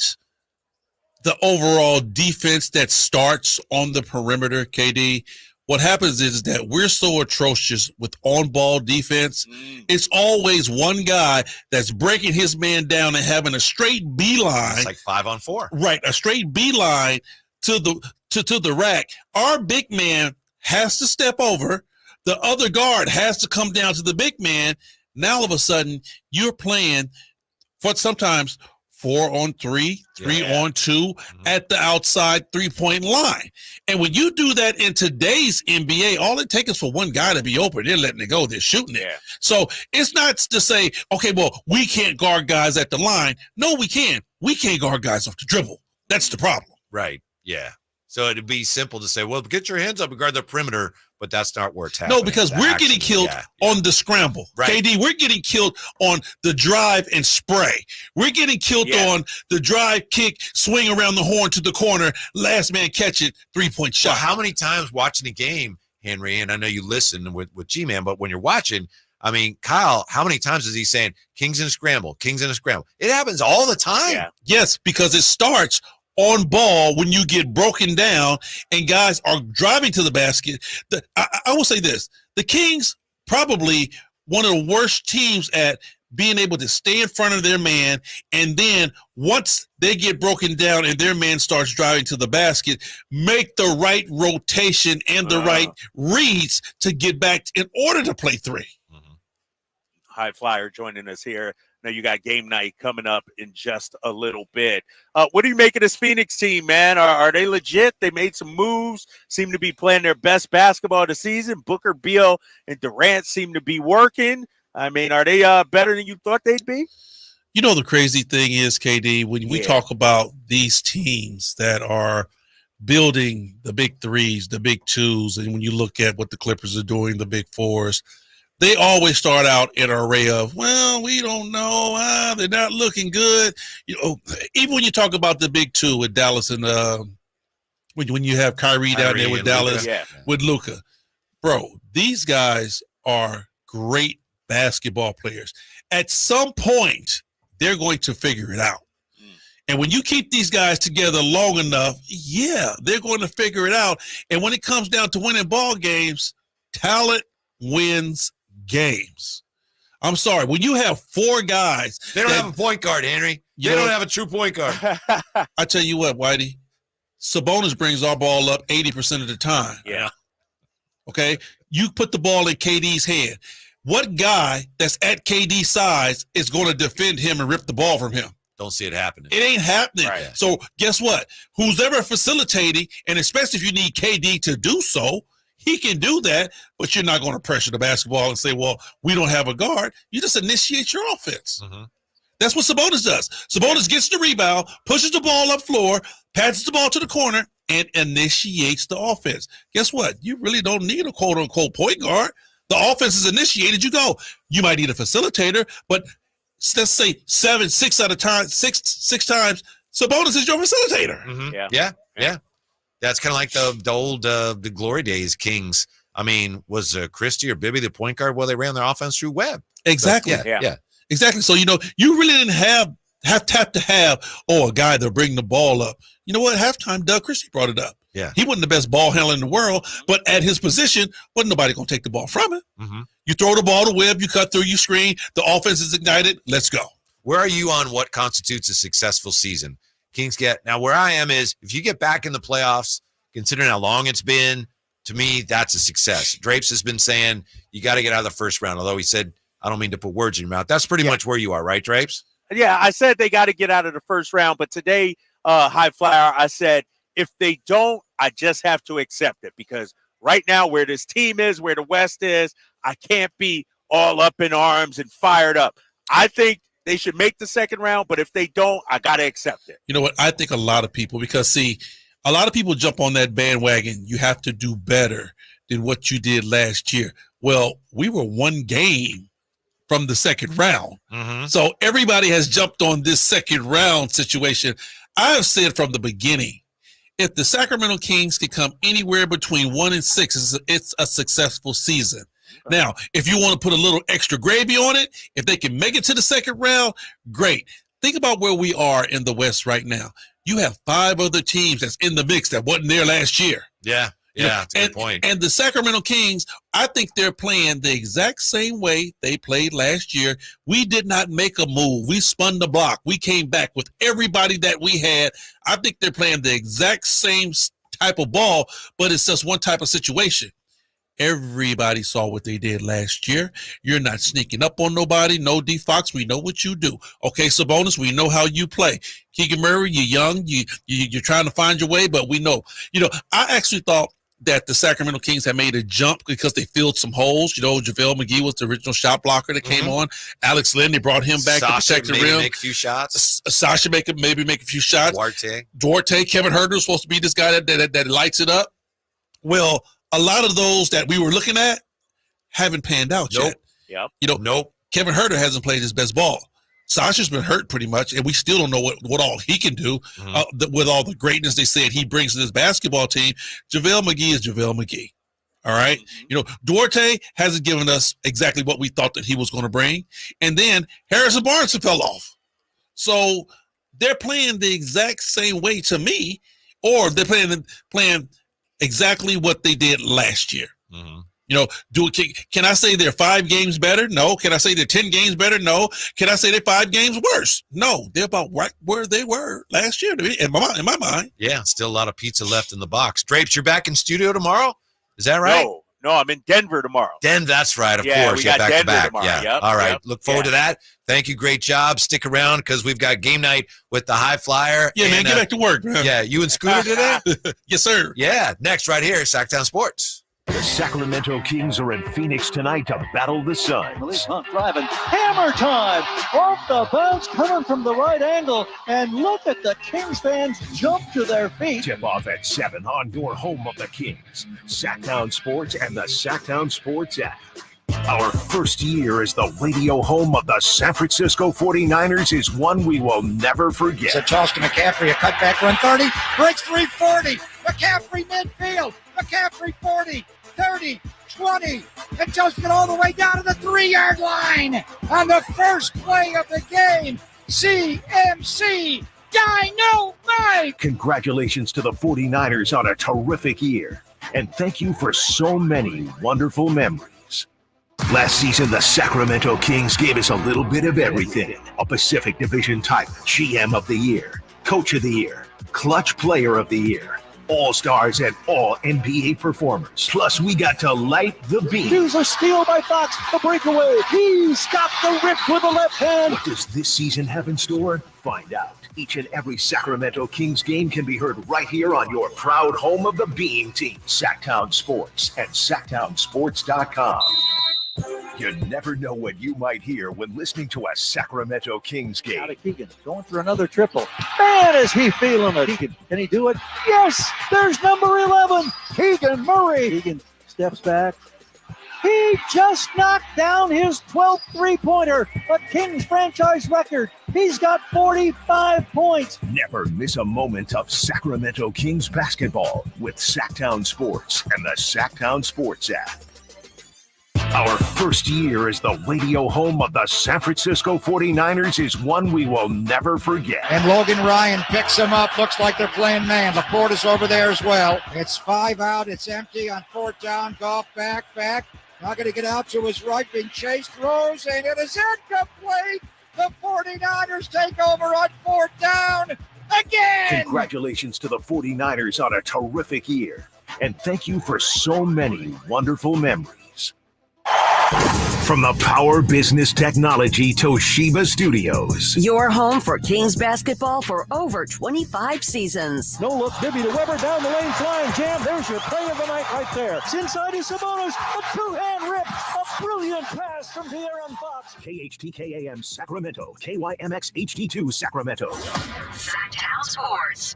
the overall defense that starts on the perimeter, KD. What happens is that we're so atrocious with on-ball defense. It's always one guy that's breaking his man down and having a straight beeline. It's like 5-on-4. Right, a straight beeline to the rack. Our big man has to step over. The other guard has to come down to the big man. Now all of a sudden you're playing for sometimes 4-on-3, 3-on-2 at the outside 3-point line. And when you do that in today's NBA, all it takes is for one guy to be open. They're letting it go. They're shooting it. So it's not to say, okay, well, we can't guard guys at the line. No, we can. We can't guard guys off the dribble. That's the problem. Right. Yeah. So it'd be simple to say, well, get your hands up and guard the perimeter, but that's not where it's happening. No, because we're getting killed on the scramble. Right. KD, we're getting killed on the drive and spray. We're getting killed on the drive, kick, swing around the horn to the corner, last man catch it, 3-point shot. Well, how many times watching a game, Henry, and I know you listen with G-Man, but when you're watching, I mean, Kyle, how many times is he saying Kings in a scramble, Kings in a scramble? It happens all the time. Yeah. Yes, because it starts on ball when you get broken down and guys are driving to the basket. I will say this. The Kings probably one of the worst teams at being able to stay in front of their man, and then once they get broken down and their man starts driving to the basket, make the right rotation and the right reads to get back in order to play 3. High Flyer joining us here. Now you got game night coming up in just a little bit. What do you make of this Phoenix team, man? Are they legit? They made some moves, seem to be playing their best basketball of the season. Booker, Beal, and Durant seem to be working. I mean, are they better than you thought they'd be? You know, the crazy thing is, KD, when we talk about these teams that are building the big threes, the big twos, and when you look at what the Clippers are doing, the big fours, they always start out in an array of, well, we don't know, they're not looking good. Even when you talk about the big two with Dallas and when you have Kyrie down there with Dallas, with Luka, bro, these guys are great basketball players. At some point, they're going to figure it out. And when you keep these guys together long enough, they're going to figure it out. And when it comes down to winning ball games, talent wins games. I'm sorry. When you have four guys. They don't have a point guard, Henry. They don't have a true point guard. I tell you what, Whitey, Sabonis brings our ball up 80% of the time. Yeah. Okay? You put the ball in KD's hand. What guy that's at KD's size is going to defend him and rip the ball from him? Don't see it happening. It ain't happening. Right. So guess what? Who's ever facilitating, and especially if you need KD to do so, he can do that, but you're not going to pressure the basketball and say, well, we don't have a guard. You just initiate your offense. Mm-hmm. That's what Sabonis does. Sabonis gets the rebound, pushes the ball up floor, passes the ball to the corner, and initiates the offense. Guess what? You really don't need a quote-unquote point guard. The offense is initiated. You go. You might need a facilitator, but let's say six times, Sabonis is your facilitator. Mm-hmm. Yeah. That's kind of like the old the glory days Kings. I mean, was Christie or Bibby the point guard while they ran their offense through Webb? Exactly. So, yeah. Exactly. So, you really didn't have to have a guy that bring the ball up. You know what? Halftime, Doug Christie brought it up. Yeah. He wasn't the best ball handler in the world, but at his position, wasn't nobody going to take the ball from him. Mm-hmm. You throw the ball to Webb, you cut through, you screen, the offense is ignited. Let's go. Where are you on what constitutes a successful season? Kings get now where I am is if you get back in the playoffs, considering how long it's been, to me, that's a success. Drapes has been saying you got to get out of the first round, although he said, I don't mean to put words in your mouth. That's pretty much where you are, right, Drapes? Yeah, I said they got to get out of the first round, but today, High Flyer, I said, if they don't, I just have to accept it because right now where this team is, where the West is, I can't be all up in arms and fired up. I think they should make the second round, but if they don't, I got to accept it. You know what? I think a lot of people, because see, a lot of people jump on that bandwagon. You have to do better than what you did last year. Well, we were one game from the second round. Mm-hmm. So everybody has jumped on this second round situation. I've said from the beginning, if the Sacramento Kings can come anywhere between 1 and 6, it's a successful season. Now, if you want to put a little extra gravy on it, if they can make it to the second round, great. Think about where we are in the West right now. You have 5 other teams that's in the mix that wasn't there last year. Yeah. That's a good point. And the Sacramento Kings, I think they're playing the exact same way they played last year. We did not make a move. We spun the block. We came back with everybody that we had. I think they're playing the exact same type of ball, but it's just one type of situation. Everybody saw what they did last year. You're not sneaking up on nobody. No D-Fox, we know what you do. Okay, Sabonis, we know how you play. Keegan Murray, you're young. You're trying to find your way, but we know. I actually thought that the Sacramento Kings had made a jump because they filled some holes. JaVale McGee was the original shot blocker that came on. Alex Len, they brought him back to protect the rim. Make a few shots. Sasha maybe make a few shots. Duarte, Kevin Huerter was supposed to be this guy that lights it up. Well, a lot of those that we were looking at haven't panned out yet. Yep. Nope. Kevin Huerter hasn't played his best ball. Sasha's been hurt pretty much, and we still don't know what all he can do with all the greatness they said he brings to this basketball team. JaVale McGee is JaVale McGee. All right. Duarte hasn't given us exactly what we thought that he was going to bring. And then Harrison Barnes fell off. So they're playing the exact same way to me, or they're playing exactly what they did last year. Mm-hmm. Can I say they're 5 games better? No. Can I say they're 10 games better? No. Can I say they're 5 games worse? No. They're about right where they were last year, in my mind. Yeah, still a lot of pizza left in the box. Drapes, you're back in studio tomorrow? Is that right? No, I'm in Denver tomorrow. That's right, of course. We got back Denver to back. tomorrow. Yeah. Yep, all right. yep, Look forward to that. Thank you. Great job. Stick around because we've got game night with the High Flyer. Yeah, man, get back to work, man. Yeah, you and Scooter today? Yes, sir. Yeah, next right here, Sactown Sports. The Sacramento Kings are in Phoenix tonight to battle the Suns. Malik Monk driving. Hammer time! Off the bounce, coming from the right angle. And look at the Kings fans jump to their feet. Tip off at 7 on your home of the Kings. Sactown Sports and the Sactown Sports app. Our first year as the radio home of the San Francisco 49ers is one we will never forget. It's a toss to McCaffrey, a cutback run 30, breaks 340. McCaffrey midfield. McCaffrey 40, 30, 20, and toasted all the way down to the 3-yard line on the first play of the game. CMC Dynamite! Congratulations to the 49ers on a terrific year. And thank you for so many wonderful memories. Last season, the Sacramento Kings gave us a little bit of everything. A Pacific Division title, GM of the Year, Coach of the Year, Clutch Player of the Year, All-Stars and All-NBA performers. Plus, we got to light the beam. Here's a steal by Fox, the breakaway. He's got the rip with the left hand. What does this season have in store? Find out. Each and every Sacramento Kings game can be heard right here on your proud home of the Beam team, Sactown Sports and SactownSports.com. You never know what you might hear when listening to a Sacramento Kings game. Out of Keegan, going for another triple. Man, is he feeling it. Keegan, can he do it? Yes, there's number 11, Keegan Murray. Keegan steps back. He just knocked down his 12th three-pointer, a Kings franchise record. He's got 45 points. Never miss a moment of Sacramento Kings basketball with Sactown Sports and the Sactown Sports app. Our first year as the radio home of the San Francisco 49ers is one we will never forget. And Logan Ryan picks him up. Looks like they're playing man. LaPorte is over there as well. It's 5 out. It's empty on 4th down. Goff back. Not going to get out to his right. Being chased. Throws, and it is incomplete. The 49ers take over on 4th down again. Congratulations to the 49ers on a terrific year. And thank you for so many wonderful memories. From the Power Business Technology Toshiba Studios. Your home for Kings basketball for over 25 seasons. No look, Bibby to Weber, down the lane, flying jam. There's your play of the night right there. It's inside is Sabonis, a two-hand rip, a brilliant pass from De'Aaron Fox. KHTKAM Sacramento, KYMX HD2 Sacramento. Sactown Sports.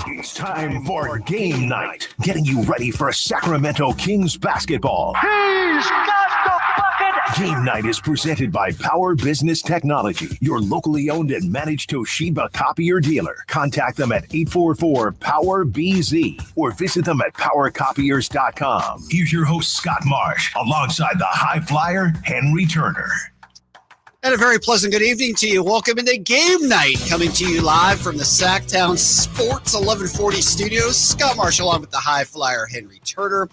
It's time for game night, getting you ready for Sacramento Kings basketball. He's got the bucket! Game night is presented by Power Business Technology, your locally owned and managed Toshiba copier dealer. Contact them at 844-POWER-BZ or visit them at powercopiers.com. Here's your host, Scott Marsh, alongside the high flyer, Henry Turner. And a very pleasant good evening to you. Welcome into Game Night, coming to you live from the Sactown Sports 1140 studios. Scott Marsh along with the high flyer, Henry Turner.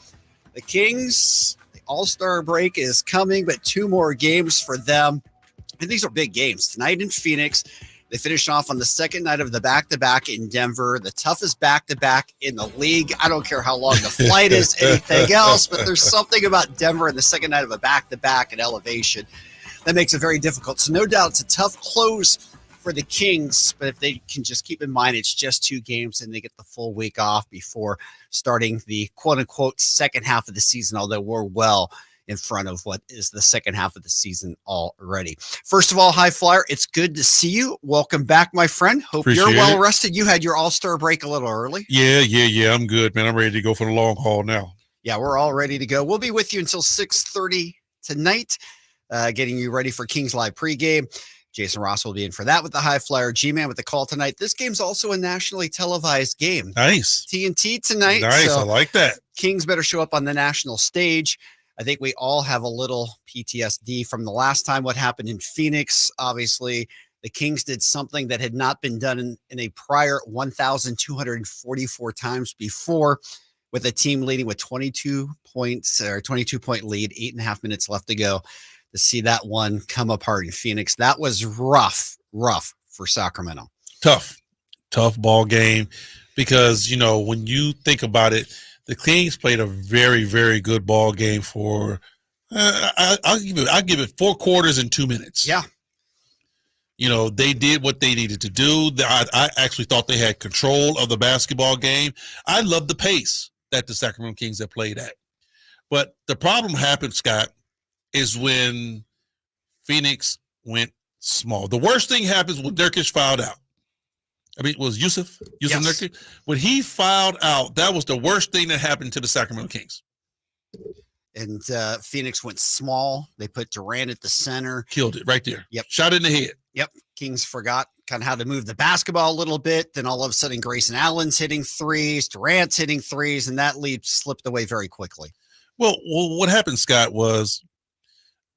The Kings, the All-Star break is coming, but 2 more games for them. And these are big games. Tonight in Phoenix, they finished off on the second night of the back-to-back in Denver, the toughest back-to-back in the league. I don't care how long the flight is, anything else, but there's something about Denver in the second night of a back-to-back and elevation that makes it very difficult. So no doubt it's a tough close for the Kings, but if they can just keep in mind it's just 2 games and they get the full week off before starting the quote-unquote second half of the season, although we're well in front of what is the second half of the season already. First of all, High Flyer, it's good to see you. Welcome back, my friend. Hope Appreciate you're well it. rested. You had your All-Star break a little early. Yeah. I'm good, man. I'm ready to go for the long haul now. Yeah, we're all ready to go. We'll be with you until 6:30 tonight. Getting you ready for Kings Live pregame. Jason Ross will be in for that with the High Flyer. G-Man with the call tonight. This game's also a nationally televised game. Nice. TNT tonight. Nice. So I like that. Kings better show up on the national stage. I think we all have a little PTSD from the last time what happened in Phoenix. Obviously, the Kings did something that had not been done in a prior 1,244 times before, with a team leading with 22 points or 22-point lead, 8.5 minutes left to go. To see that one come apart in Phoenix, that was rough for Sacramento. Tough ball game because, you know, when you think about it, the Kings played a very, very good ball game for, I'll give it 4 quarters and 2 minutes. Yeah. You know, they did what they needed to do. I actually thought they had control of the basketball game. I love the pace. that the Sacramento Kings have played at. But the problem happened, Scott, is when Phoenix went small. The worst thing happens when Nurkic fouled out. I mean, it was Yusuf Yes. Nurkic. When he fouled out, that was the worst thing that happened to the Sacramento Kings. And Phoenix went small. They put Durant at the center. Killed it right there. Yep. Shot in the head. Yep. Kings forgot kind of how to move the basketball a little bit. Then all of a sudden, Grayson Allen's hitting threes, Durant's hitting threes, and that lead slipped away very quickly. Well, what happened, Scott, was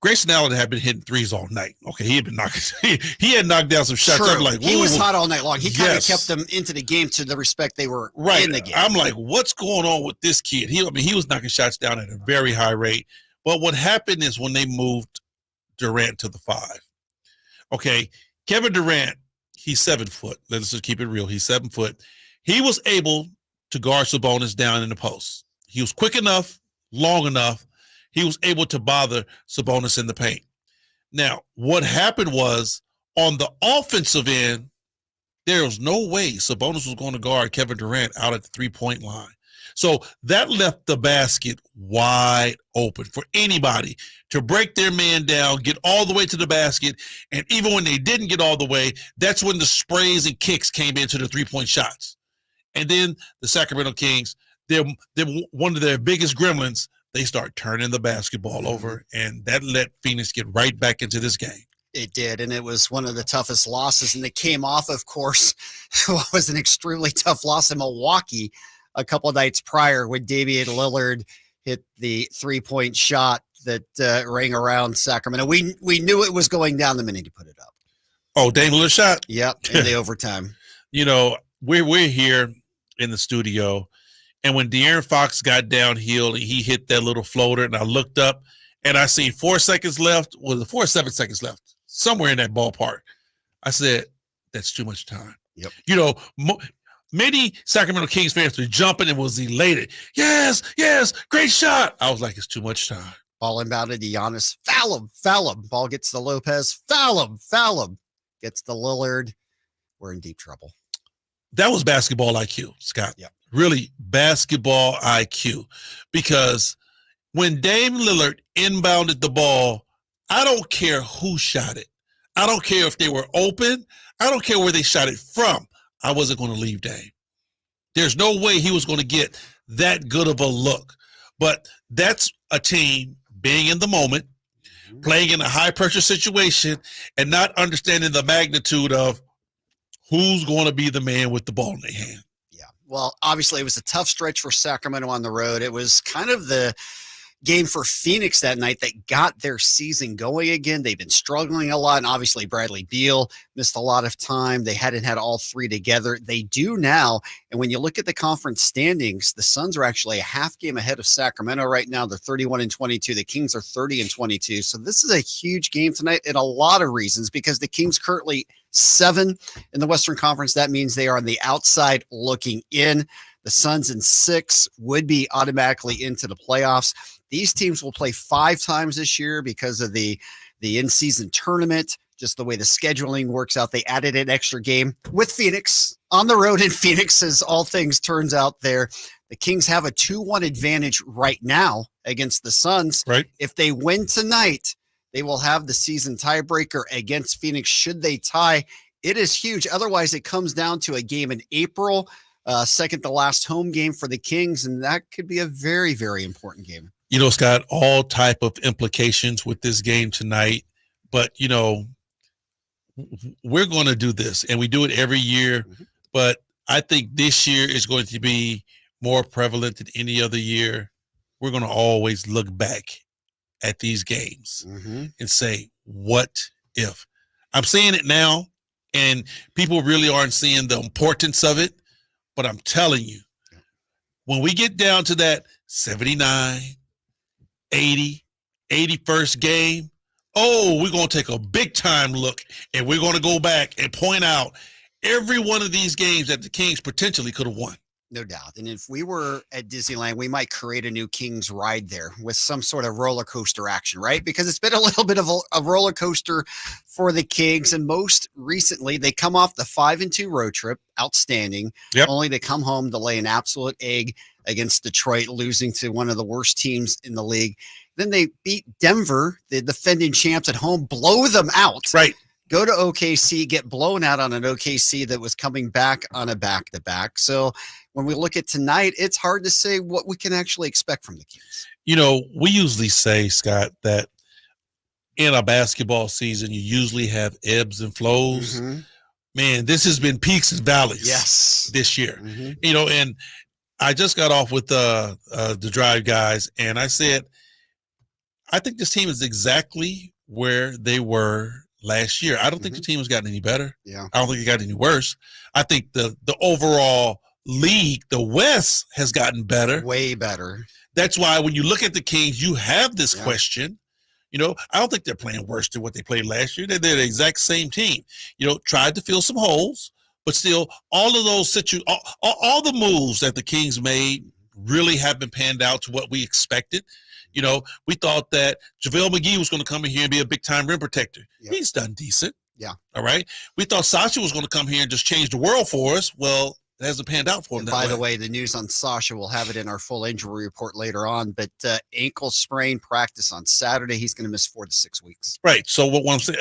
Grayson Allen had been hitting threes all night. Okay, he had been knocking. He had knocked down some shots. True. I'm like, he was whoa. hot all night long. He kind of Yes. kept them into the game to the respect they were Right. in the game. I'm like, what's going on with this kid? He was knocking shots down at a very high rate. But what happened is when they moved Durant to the 5. Okay, Kevin Durant, he's 7 foot. Let's just keep it real. He's 7 foot. He was able to guard Sabonis down in the post. He was quick enough, long enough. He was able to bother Sabonis in the paint. Now, what happened was on the offensive end, there was no way Sabonis was going to guard Kevin Durant out at the 3-point line. So that left the basket wide open for anybody to break their man down, get all the way to the basket. And even when they didn't get all the way, that's when the sprays and kicks came into the 3-point shots. And then the Sacramento Kings, they're one of their biggest gremlins. They start turning the basketball over, and that let Phoenix get right back into this game. It did, and it was one of the toughest losses. And they came off, of course, what was an extremely tough loss in Milwaukee a couple of nights prior when Damian Lillard hit the 3-point shot that rang around Sacramento. We knew it was going down the minute he put it up. Oh, Damian Lillard shot? Yep, in the overtime. You know, we're here in the studio, and when De'Aaron Fox got downhill and he hit that little floater, and I looked up and I seen 4 seconds left, well, 4 or 7 seconds left, somewhere in that ballpark. I said, that's too much time. Yep. You know, many Sacramento Kings fans were jumping and was elated. Yes, great shot. I was like, it's too much time. Ball inbounded to Giannis. Foul him. Ball gets to Lopez. Foul him. Gets to Lillard. We're in deep trouble. That was basketball IQ, Scott. Yep. Really basketball IQ. Because when Dame Lillard inbounded the ball, I don't care who shot it. I don't care if they were open. I don't care where they shot it from. I wasn't going to leave Dame. There's no way he was going to get that good of a look. But that's a team being in the moment, playing in a high-pressure situation, and not understanding the magnitude of who's going to be the man with the ball in their hand. Yeah. Well, obviously, it was a tough stretch for Sacramento on the road. It was kind of the game for Phoenix that night that got their season going again. They've been struggling a lot, and obviously Bradley Beal missed a lot of time. They hadn't had all three together. They do now, and when you look at the conference standings, the Suns are actually a half game ahead of Sacramento right now. They're 31-22. The Kings are 30-22. So this is a huge game tonight in a lot of reasons, because the Kings currently 7 in the Western Conference. That means they are on the outside looking in. The Suns in 6 would be automatically into the playoffs. These teams will play 5 times this year because of the in-season tournament, just the way the scheduling works out. They added an extra game with Phoenix on the road in Phoenix, as all things turns out there. The Kings have a 2-1 advantage right now against the Suns. Right. If they win tonight, they will have the season tiebreaker against Phoenix. Should they tie, it is huge. Otherwise, it comes down to a game in April, second to last home game for the Kings, and that could be a very, very important game. You know, Scott, all type of implications with this game tonight. But, you know, we're going to do this, and we do it every year. Mm-hmm. But I think this year is going to be more prevalent than any other year. We're going to always look back at these games and say, what if? I'm saying it now, and people really aren't seeing the importance of it. But I'm telling you, when we get down to that 79, 80, 81st game, we're going to take a big-time look, and we're going to go back and point out every one of these games that the Kings potentially could have won. No doubt. And if we were at Disneyland, we might create a new Kings ride there with some sort of roller coaster action, right? Because it's been a little bit of a roller coaster for the Kings. And most recently, they come off the 5-2 road trip, outstanding, only to come home to lay an absolute egg against Detroit, losing to one of the worst teams in the league. Then they beat Denver, the defending champs at home, blow them out. Right. Go to OKC, get blown out on an OKC that was coming back on a back-to-back. So when we look at tonight, it's hard to say what we can actually expect from the Kings. You know, we usually say, Scott, that in a basketball season, you usually have ebbs and flows. Mm-hmm. Man, this has been peaks and valleys this year. Mm-hmm. You know, and I just got off with the Drive guys, and I said, I think this team is exactly where they were last year. I don't think the team has gotten any better. Yeah. I don't think it got any worse. I think the overall league, the West, has gotten better. Way better. That's why when you look at the Kings, you have this question. You know, I don't think they're playing worse than what they played last year. They're the exact same team. You know, tried to fill some holes, but still, all of those all the moves that the Kings made really have been panned out to what we expected. You know, we thought that JaVale McGee was going to come in here and be a big-time rim protector. Yep. He's done decent. Yeah. All right. We thought Sasha was going to come here and just change the world for us. Well, it hasn't panned out for him. By the way, the news on Sasha, we'll have it in our full injury report later on, but ankle sprain, practice on Saturday. He's going to miss 4 to 6 weeks. Right. So what I'm saying,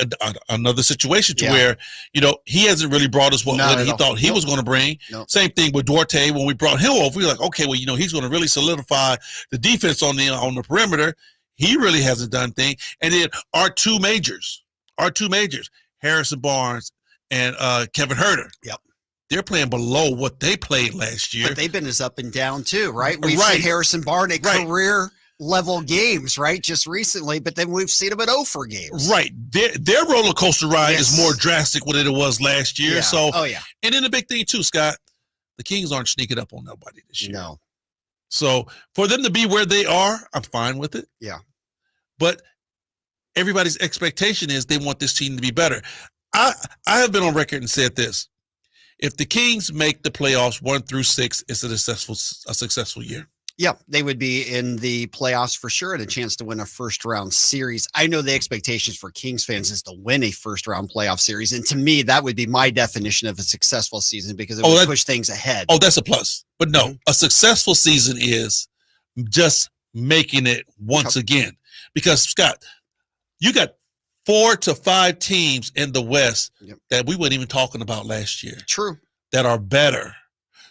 another situation to where, you know, he hasn't really brought us what he thought he was going to bring. Same thing with Duarte. When we brought him over, we were like, okay, well, you know, he's going to really solidify the defense on the perimeter. He really hasn't done thing. And then our two majors, Harrison Barnes and Kevin Huerter. Yep. They're playing below what they played last year. But they've been as up and down too, right? We've seen Harrison Barnes at career level games, right? Just recently, but then we've seen him at 0 for games. Right. Their roller coaster ride is more drastic than it was last year. Yeah. So, and then the big thing too, Scott, the Kings aren't sneaking up on nobody this year. No. So for them to be where they are, I'm fine with it. Yeah. But everybody's expectation is they want this team to be better. I have been on record and said this. If the Kings make the playoffs 1 through 6, it's a successful year. Yeah, they would be in the playoffs for sure and a chance to win a first-round series. I know the expectations for Kings fans is to win a first-round playoff series, and to me, that would be my definition of a successful season because it would push things ahead. Oh, that's a plus. But no, a successful season is just making it once again. Because, Scott, you got 4 to 5 teams in the West that we weren't even talking about last year. True. That are better.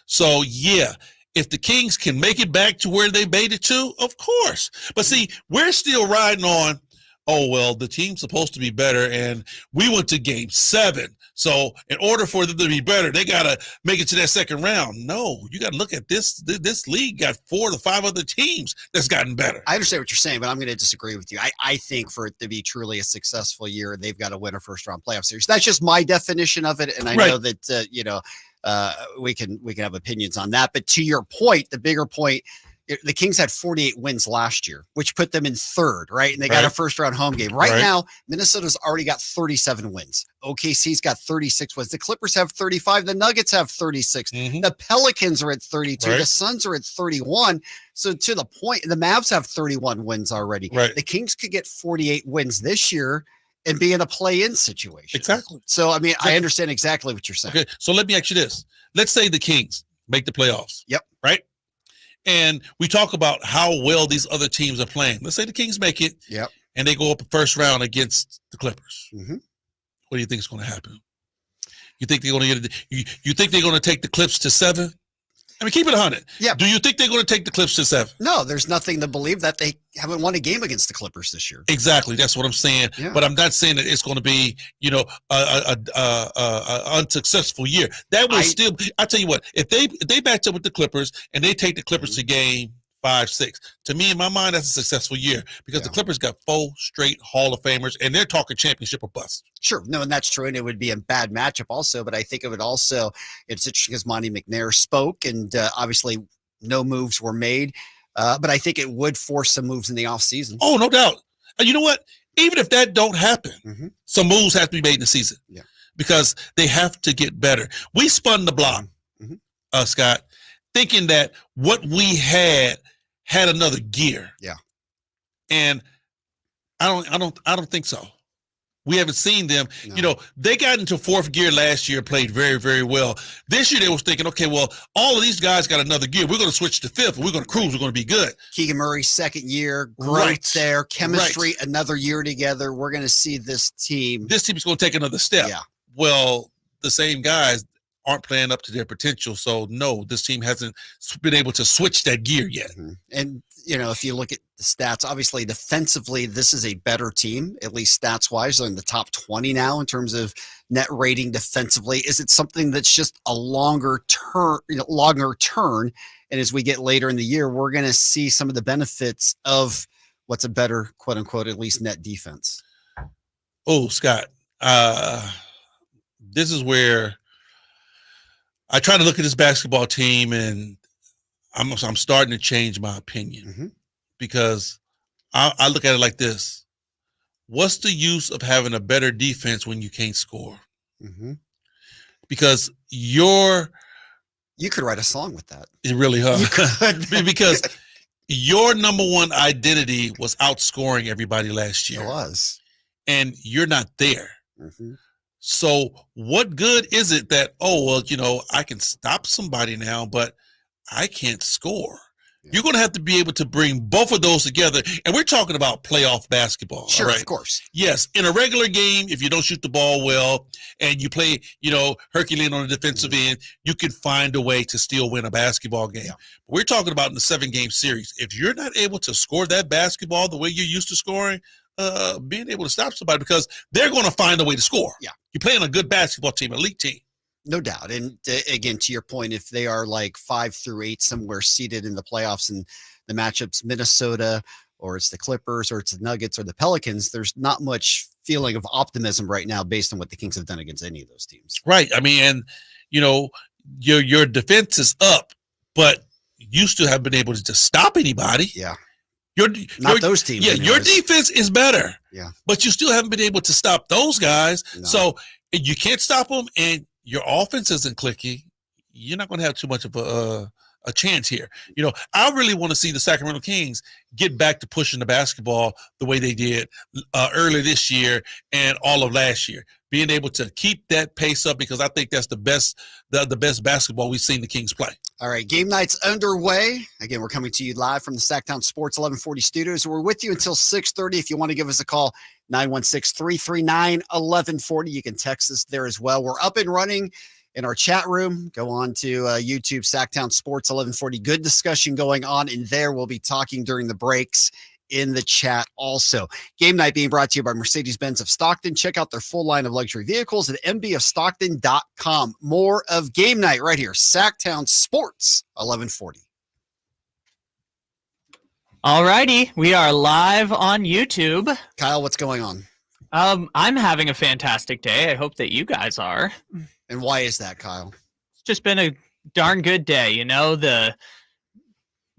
So, yeah, if the Kings can make it back to where they made it to, of course. But see, we're still riding on, oh, well, the team's supposed to be better, and we went to game 7. So in order for them to be better, they got to make it to that second round. No, you got to look at this. This league got 4 to 5 other teams that's gotten better. I understand what you're saying, but I'm going to disagree with you. I think for it to be truly a successful year, they've got to win a first-round playoff series. That's just my definition of it, and I know that, we can have opinions on that. But to your point, the bigger point, the Kings had 48 wins last year, which put them in 3rd, right? And they got a first-round home game. Right now, Minnesota's already got 37 wins. OKC's got 36 wins. The Clippers have 35. The Nuggets have 36. The Pelicans are at 32. The Suns are at 31. So to the point, the Mavs have 31 wins already. The Kings could get 48 wins this year and be in a play-in situation. Exactly. So, I mean, I understand exactly what you're saying. Okay, so let me ask you this. Let's say the Kings make the playoffs. Yep. Right? And we talk about how well these other teams are playing. Let's say the Kings make it. Yep. And they go up the first round against the Clippers. Mm-hmm. What do you think is going to happen? You think they're going to get you think they're going to take the Clips to 7? I mean, keep it 100. Yeah. Do you think they're going to take the Clips to 7? No, there's nothing to believe that they haven't won a game against the Clippers this year. Exactly. That's what I'm saying. Yeah. But I'm not saying that it's going to be, a unsuccessful year. That will still. I tell you what, if they match up with the Clippers and they take the Clippers to game 5, 6, to me in my mind that's a successful year because the Clippers got 4 straight Hall of Famers and they're talking championship or bust. Sure. No, and that's true. And it would be a bad matchup also, but I think it would also, it's interesting because Monty McNair spoke and obviously no moves were made. But I think it would force some moves in the offseason. Oh, no doubt. And you know what? Even if that don't happen, some moves have to be made in the season. Yeah. Because they have to get better. We spun the block, Scott. thinking that what we had another gear. Yeah. And I don't think so. We haven't seen them. No. You know, they got into fourth gear last year, played very, very well. This year they was thinking, okay, well, all of these guys got another gear. We're going to switch to fifth. We're going to cruise. We're going to be good. Keegan Murray, second year, growth there, chemistry, Right. another year together. We're going to see this team. This team is going to take another step. Yeah. Well, the same guys aren't playing up to their potential. So, no, this team hasn't been able to switch that gear yet. Mm-hmm. And, you know, if you look at the stats, obviously defensively, this is a better team, at least stats-wise. They're in the top 20 now in terms of net rating defensively. Is it something that's just a longer turn? And as we get later in the year, we're going to see some of the benefits of what's a better, quote-unquote, at least net defense. Oh, Scott, this is where I try to look at this basketball team, and I'm starting to change my opinion because I look at it like this. What's the use of having a better defense when you can't score? Because you could write a song with that. It really hard. You could. Because your number one identity was outscoring everybody last year. It was. And you're not there. So what good is it that, oh, well, you know, I can stop somebody now, but I can't score. You're going to have to be able to bring both of those together. And we're talking about playoff basketball. Sure, all right? of course. Yes. In a regular game, if you don't shoot the ball well and you play, you know, Herculean on the defensive end, you can find a way to still win a basketball game. We're talking about in the 7-game series. If you're not able to score that basketball the way you're used to scoring, being able to stop somebody, because they're going to find a way to score. Yeah. You're playing a good basketball team, elite team. No doubt. And again, to your point, if they are like 5 through 8 somewhere seated in the playoffs and the matchups, Minnesota, or it's the Clippers, or it's the Nuggets, or the Pelicans, there's not much feeling of optimism right now based on what the Kings have done against any of those teams. Right. I mean, and, you know, your defense is up, but you still haven't been able to just stop anybody. Yeah. Not those teams. Yeah, anyways. your defense is better. Yeah. But you still haven't been able to stop those guys. No. So you can't stop them, and your offense isn't clicking. You're not going to have too much of a chance here. You know, I really want to see the Sacramento Kings get back to pushing the basketball the way they did early this year and all of last year. Being able to keep that pace up, because I think that's the best basketball we've seen the Kings play. All right, game night's underway. Again, we're coming to you live from the Sactown Sports 1140 studios. We're with you until 6:30. If you want to give us a call, 916-339-1140. You can text us there as well. We're up and running in our chat room. Go on to YouTube, Sactown Sports 1140. Good discussion going on in there. We'll be talking during the breaks in the chat also. Game night being brought to you by Mercedes-Benz of Stockton. Check out their full line of luxury vehicles at mbofstockton.com. More of game night right here. Sactown Sports 1140. All righty. We are live on YouTube. Kyle, what's going on? I'm having a fantastic day. I hope that you guys are. And why is that, Kyle? It's just been a darn good day. You know, the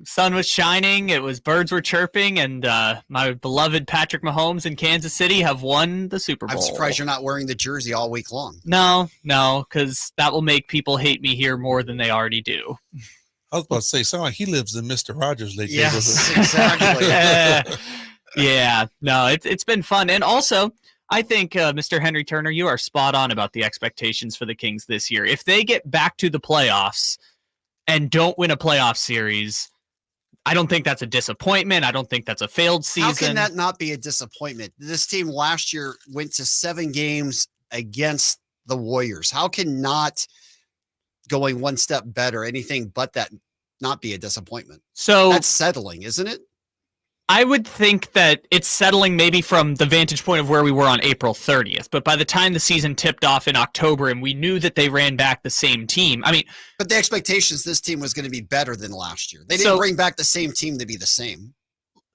sun was shining, birds were chirping, and my beloved Patrick Mahomes in Kansas City have won the Super Bowl. I'm surprised you're not wearing the jersey all week long. No, because that will make people hate me here more than they already do. I was about to say, sound like he lives in Mr. Rogers Lake. Yes, exactly. Yeah, no, it's been fun. And also, I think, Mr. Henry Turner, you are spot on about the expectations for the Kings this year. If they get back to the playoffs and don't win a playoff series, I don't think that's a disappointment. I don't think that's a failed season. How can that not be a disappointment? This team last year went to 7 games against the Warriors. How can not going one step better, anything but that, not be a disappointment? So that's settling, isn't it? I would think that it's settling maybe from the vantage point of where we were on April 30th. But by the time the season tipped off in October and we knew that they ran back the same team, I mean... But the expectations, this team was going to be better than last year. They didn't bring back the same team to be the same.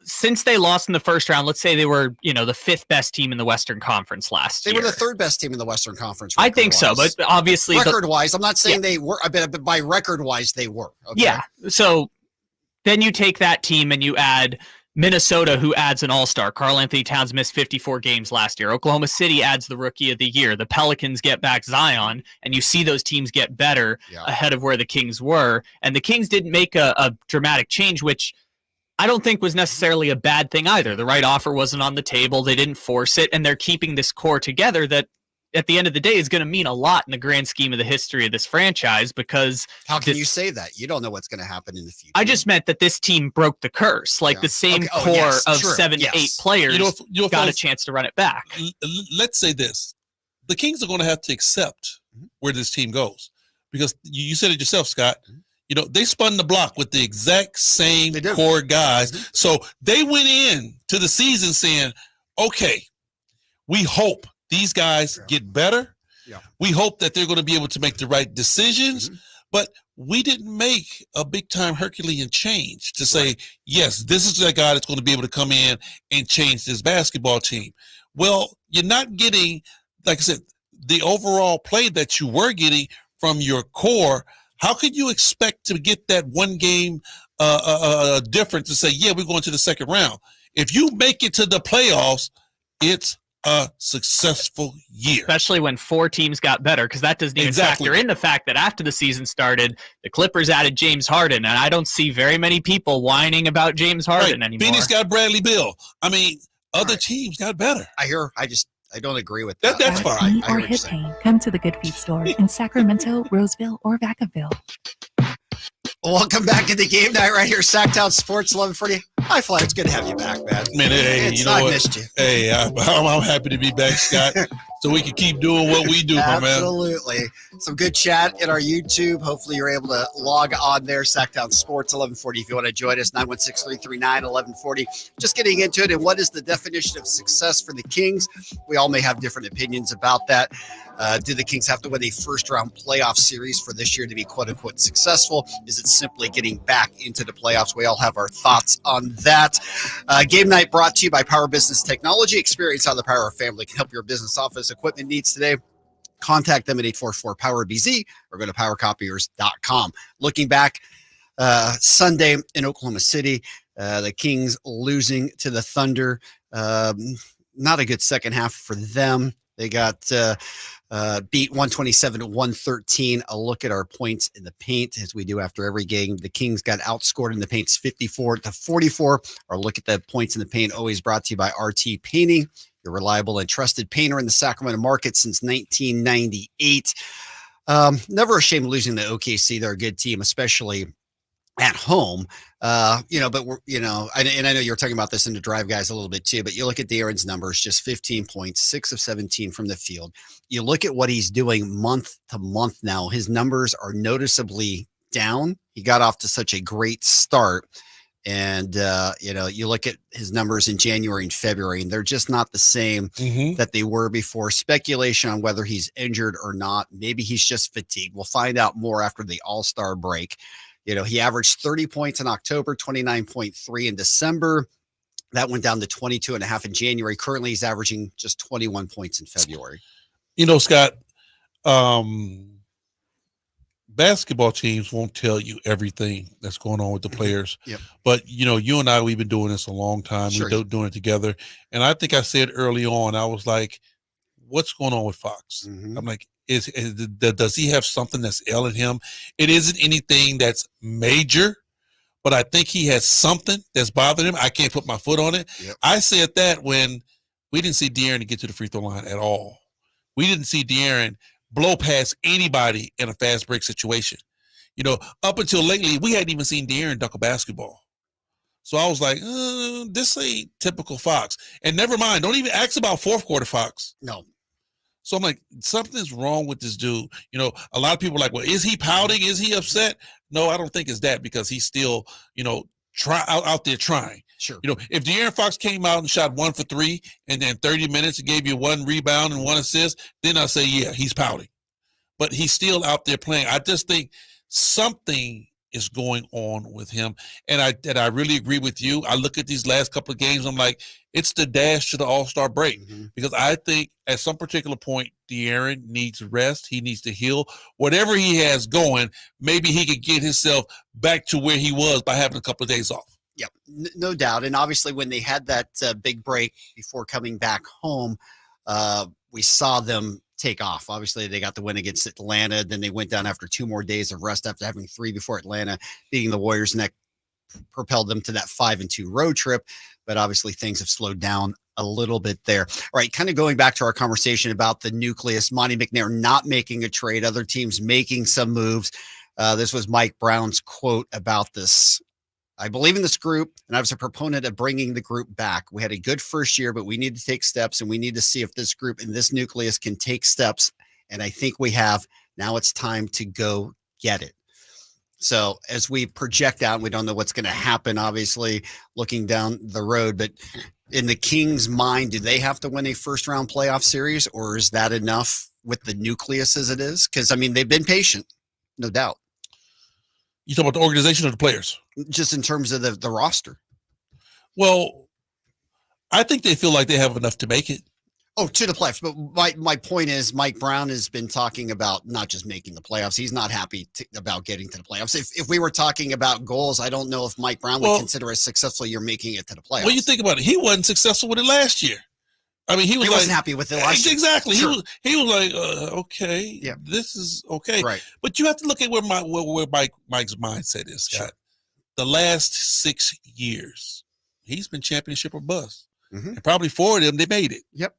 Since they lost in the first round, let's say they were, the 5th best team in the Western Conference last year. They were the 3rd best team in the Western Conference. I think so, but obviously... Record-wise, I'm not saying they were, but by record-wise, they were. Okay? Yeah, so then you take that team and you add Minnesota, who adds an all-star. Karl Anthony Towns missed 54 games last year. Oklahoma City adds the rookie of the year. The Pelicans get back Zion, and you see those teams get better ahead of where the Kings were. And the Kings didn't make a dramatic change, which I don't think was necessarily a bad thing either. The right offer wasn't on the table. They didn't force it, and they're keeping this core together that at the end of the day is going to mean a lot in the grand scheme of the history of this franchise, because how can you say that? You don't know what's going to happen in the future. I just meant that this team broke the curse. Like the same core of 7 to 8 players got a chance to run it back. Let's say this. The Kings are going to have to accept where this team goes, because you said it yourself, Scott. They spun the block with the exact same core guys. So they went in to the season saying, okay, we hope these guys get better. Yeah. We hope that they're going to be able to make the right decisions, but we didn't make a big-time Herculean change to say, yes, this is the guy that's going to be able to come in and change this basketball team. Well, you're not getting, like I said, the overall play that you were getting from your core. How could you expect to get that one game difference to say, yeah, we're going to the second round? If you make it to the playoffs, it's a successful year. Especially when 4 teams got better, because that doesn't even factor in the fact that after the season started, the Clippers added James Harden, and I don't see very many people whining about James Harden anymore. Phoenix got Bradley Beal. I mean, other teams got better. I don't agree with that. That's fine. Or hip pain, come to the Good Feet store in Sacramento, Roseville, or Vacaville. Welcome back to the game night right here, Sactown Sports 1140. Hi, Fly. It's good to have you back, man. Man, hey, you know I what? missed you. Hey, I'm happy to be back, Scott, so we can keep doing what we do, my man. Absolutely. Some good chat in our YouTube. Hopefully you're able to log on there, Sactown Sports 1140. If you want to join us, 916-339-1140. Just getting into it, and what is the definition of success for the Kings? We all may have different opinions about that. Do the Kings have to win a first-round playoff series for this year to be quote-unquote successful? Is it simply getting back into the playoffs? We all have our thoughts on that. Game night brought to you by Power Business Technology. Experience how the Power family can help your business office equipment needs today. Contact them at 844-POWER-BZ or go to powercopiers.com. Looking back, Sunday in Oklahoma City, the Kings losing to the Thunder. Not a good second half for them. They got beat 127-113. A look at our points in the paint, as we do after every game. The Kings got outscored in the paint 54-44. Our look at the points in the paint, always brought to you by RT Painting, your reliable and trusted painter in the Sacramento market since 1998. Never ashamed of losing to OKC. They're a good team, especially at home. But we're, and I know you were talking about this in the drive, guys, a little bit too, but you look at De'Aaron's numbers, just 15 points, 6 of 17 from the field. You look at what he's doing month to month now. His numbers are noticeably down. He got off to such a great start. And, you look at his numbers in January and February, and they're just not the same that they were before. Speculation on whether he's injured or not. Maybe he's just fatigued. We'll find out more after the All-Star break. He averaged 30 points in October, 29.3 in December. That went down to 22.5 in January. Currently, he's averaging just 21 points in February. Scott, basketball teams won't tell you everything that's going on with the players. Yep. But, you and I, we've been doing this a long time. Sure. We're doing it together. And I think I said early on, I was like, what's going on with Fox? I'm like, does he have something that's ailing him? It isn't anything that's major, but I think he has something that's bothering him. I can't put my foot on it. Yep. I said that when we didn't see De'Aaron get to the free throw line at all. We didn't see De'Aaron blow past anybody in a fast break situation. Up until lately, we hadn't even seen De'Aaron dunk a basketball. So I was like, this ain't typical Fox. And never mind, don't even ask about fourth quarter Fox. No. So I'm like, something's wrong with this dude. A lot of people are like, well, is he pouting? Is he upset? No, I don't think it's that, because he's still, out there trying. Sure. If De'Aaron Fox came out and shot 1 for 3 and then 30 minutes and gave you 1 rebound and 1 assist, then I'll say, yeah, he's pouting. But he's still out there playing. I just think something is going on with him. And I really agree with you. I look at these last couple of games, I'm like, it's the dash to the All-Star break. Because I think at some particular point, De'Aaron needs rest. He needs to heal. Whatever he has going, maybe he could get himself back to where he was by having a couple of days off. Yeah, no doubt. And obviously, when they had that big break before coming back home, we saw them take off. Obviously, they got the win against Atlanta. Then they went down after 2 more days of rest after having 3 before Atlanta, beating the Warriors, and that propelled them to that 5-2 road trip. But obviously, things have slowed down a little bit there. All right, kind of going back to our conversation about the nucleus, Monty McNair not making a trade, other teams making some moves. This was Mike Brown's quote about this. I believe in this group, and I was a proponent of bringing the group back. We had a good first year, but we need to take steps, and we need to see if this group and this nucleus can take steps. And I think we have. Now it's time to go get it. So as we project out, we don't know what's going to happen, obviously, looking down the road. But in the Kings' mind, do they have to win a first-round playoff series, or is that enough with the nucleus as it is? Because, I mean, they've been patient, no doubt. You talking about the organization or the players? Just in terms of the roster. Well, I think they feel like they have enough to make it. Oh, to the playoffs. But my point is, Mike Brown has been talking about not just making the playoffs. He's not happy about getting to the playoffs. If we were talking about goals, I don't know if Mike Brown would consider a successful year making it to the playoffs. Well, you think about it. He wasn't successful with it last year. I mean, he wasn't happy with it last year. Exactly. Sure. He was like, okay, this is okay. Right. But you have to look at where Mike's mindset is, Scott. Sure. The last 6 years, he's been championship or bust. Mm-hmm. And probably 4 of them, they made it. Yep.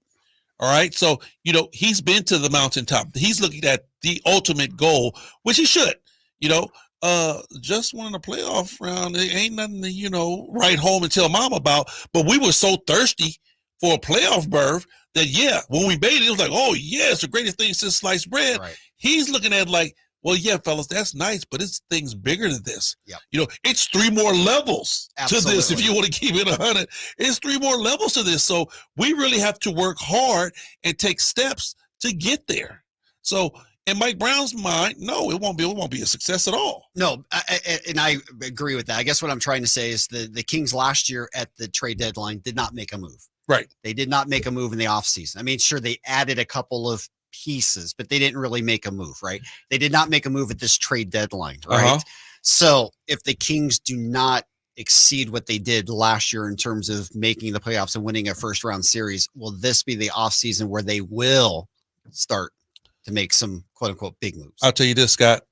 All right. So, he's been to the mountaintop. He's looking at the ultimate goal, which he should. Just winning a playoff round, it ain't nothing to, write home and tell mom about. But we were so thirsty for a playoff berth that, when we made it, it was like, oh, yeah, it's the greatest thing since sliced bread. Right. He's looking at it like, well, yeah, fellas, that's nice, but it's things bigger than this. Yep. It's 3 more levels to this. If you want to keep it 100, it's 3 more levels to this. So we really have to work hard and take steps to get there. So in Mike Brown's mind, no, it won't be a success at all. No, and I agree with that. I guess what I'm trying to say is the Kings last year at the trade deadline did not make a move. Right. They did not make a move in the offseason. I mean, sure, they added a couple of pieces, but they didn't really make a move, right? They did not make a move at this trade deadline, right? Uh-huh. So if the Kings do not exceed what they did last year in terms of making the playoffs and winning a first-round series, will this be the offseason where they will start to make some quote-unquote big moves? I'll tell you this, Scott.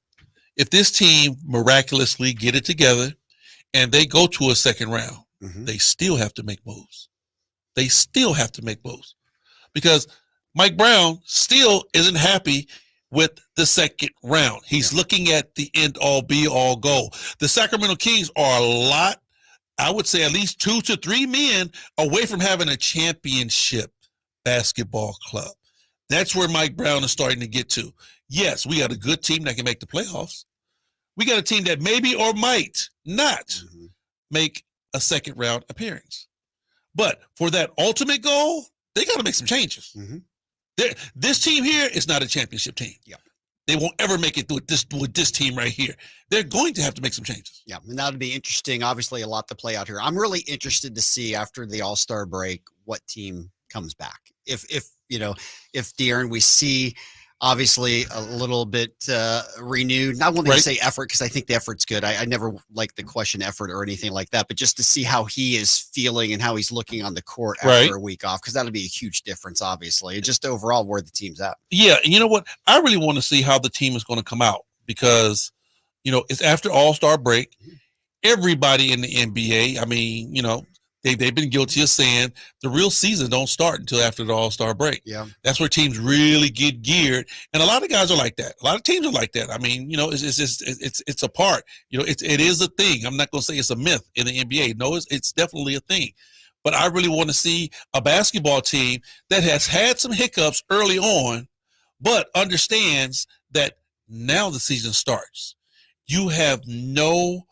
If this team miraculously get it together and they go to a second round, they still have to make moves. They still have to make moves because Mike Brown still isn't happy with the second round. He's looking at the end-all, be-all goal. The Sacramento Kings are a lot, I would say at least 2 to 3 men away from having a championship basketball club. That's where Mike Brown is starting to get to. Yes, we got a good team that can make the playoffs. We got a team that maybe or might not make a second-round appearance. But for that ultimate goal, they got to make some changes. This team here is not a championship team. Yeah. They won't ever make it with this team right here. They're going to have to make some changes. Yeah, and that'll be interesting. Obviously, a lot to play out here. I'm really interested to see after the All-Star break what team comes back. If De'Aaron, we see obviously a little bit renewed. Not wanting to say effort because I think the effort's good. I never like the question effort or anything like that, but just to see how he is feeling and how he's looking on the court after a week off, because that'll be a huge difference, obviously. And just overall where the team's at. Yeah, and you know what? I really want to see how the team is going to come out because, it's after All-Star break. Everybody in the NBA, I mean, they've been guilty of saying the real season don't start until after the All-Star break. Yeah. That's where teams really get geared. And a lot of guys are like that. A lot of teams are like that. I mean, it's a part. It is a thing. I'm not going to say it's a myth in the NBA. No, it's definitely a thing. But I really want to see a basketball team that has had some hiccups early on, but understands that now the season starts. You have no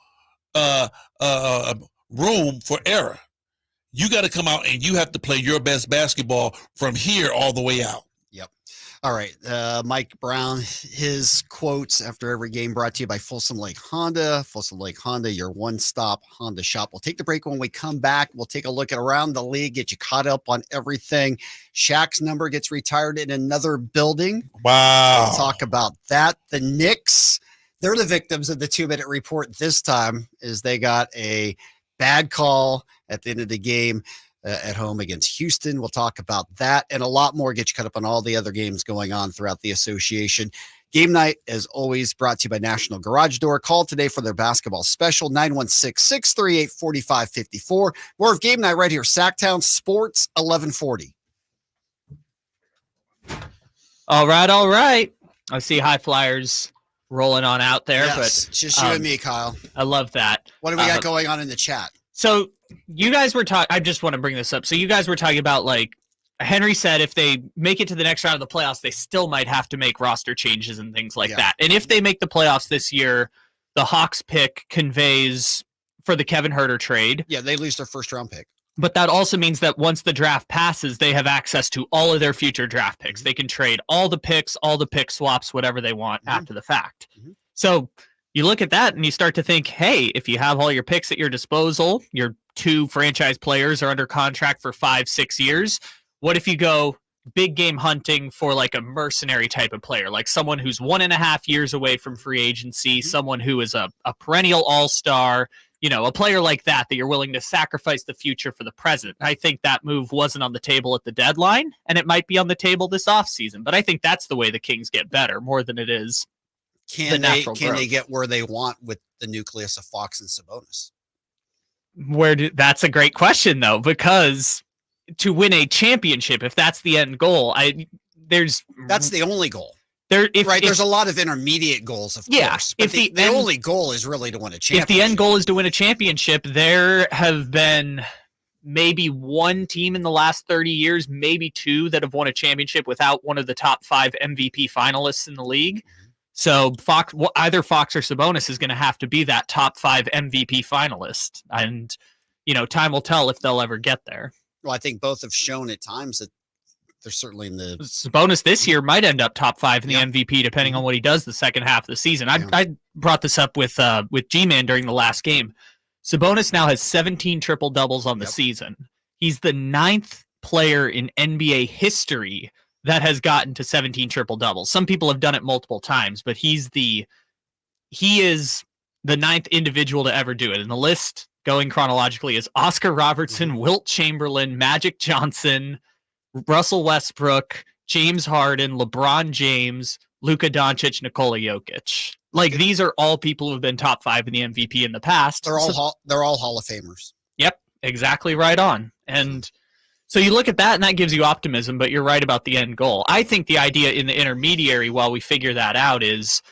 room for error. You got to come out and you have to play your best basketball from here all the way out. Yep. All right. Mike Brown, his quotes after every game brought to you by Folsom Lake Honda. Folsom Lake Honda, your one-stop Honda shop. We'll take the break. When we come back, we'll take a look at around the league, get you caught up on everything. Shaq's number gets retired in another building. Wow. We'll talk about that. The Knicks, they're the victims of the 2-minute report this time, as they got a bad call at the end of the game at home against Houston. We'll talk about that and a lot more. Get you caught up on all the other games going on throughout the association. Game night, as always, brought to you by National Garage Door. Call today for their basketball special, 916-638-4554. More of Game Night right here, Sactown Sports 1140. All right. I see High Flyers rolling on out there. Yes, but just you and me, Kyle. I love that. What do we got going on in the chat? So you guys were talking, I just want to bring this up. So you guys were talking about, like, Henry said if they make it to the next round of the playoffs, they still might have to make roster changes and things like that. And if they make the playoffs this year, the Hawks pick conveys for the Kevin Huerter trade. Yeah, they lose their first round pick. But that also means that once the draft passes, they have access to all of their future draft picks. They can trade all the picks, all the pick swaps, whatever they want after the fact. So you look at that and you start to think, hey, if you have all your picks at your disposal, your 2 franchise players are under contract for 5-6 years. What if you go big game hunting for like a mercenary type of player, like someone who's 1.5 years away from free agency, someone who is a perennial all-star, a player like that you're willing to sacrifice the future for the present. I think that move wasn't on the table at the deadline, and it might be on the table this offseason. But I think that's the way the Kings get better more than it is the natural growth. Can they get where they want with the nucleus of Fox and Sabonis? That's a great question, though, because to win a championship, if that's the end goal, that's the only goal. There's a lot of intermediate goals, of course. But the only goal is really to win a championship. If the end goal is to win a championship, there have been maybe one team in the last 30 years, maybe 2 that have won a championship without one of the top 5 MVP finalists in the league. So either Fox or Sabonis is going to have to be that top 5 MVP finalist. And, time will tell if they'll ever get there. Well, I think both have shown at times that they're certainly in the Sabonis this year might end up top 5 in the MVP, depending on what he does the second half of the season. I brought this up with G-Man during the last game. Sabonis now has 17 triple doubles on the season. He's the 9th player in NBA history that has gotten to 17 triple doubles. Some people have done it multiple times, but he is the 9th individual to ever do it. And the list, going chronologically, is Oscar Robertson, Wilt Chamberlain, Magic Johnson, Russell Westbrook, James Harden, LeBron James, Luka Doncic, Nikola Jokic. Like, these are all people who have been top 5 in the MVP in the past. They're all Hall of Famers. Yep, exactly right on. And so you look at that, and that gives you optimism, but you're right about the end goal. I think the idea in the intermediary, while we figure that out, is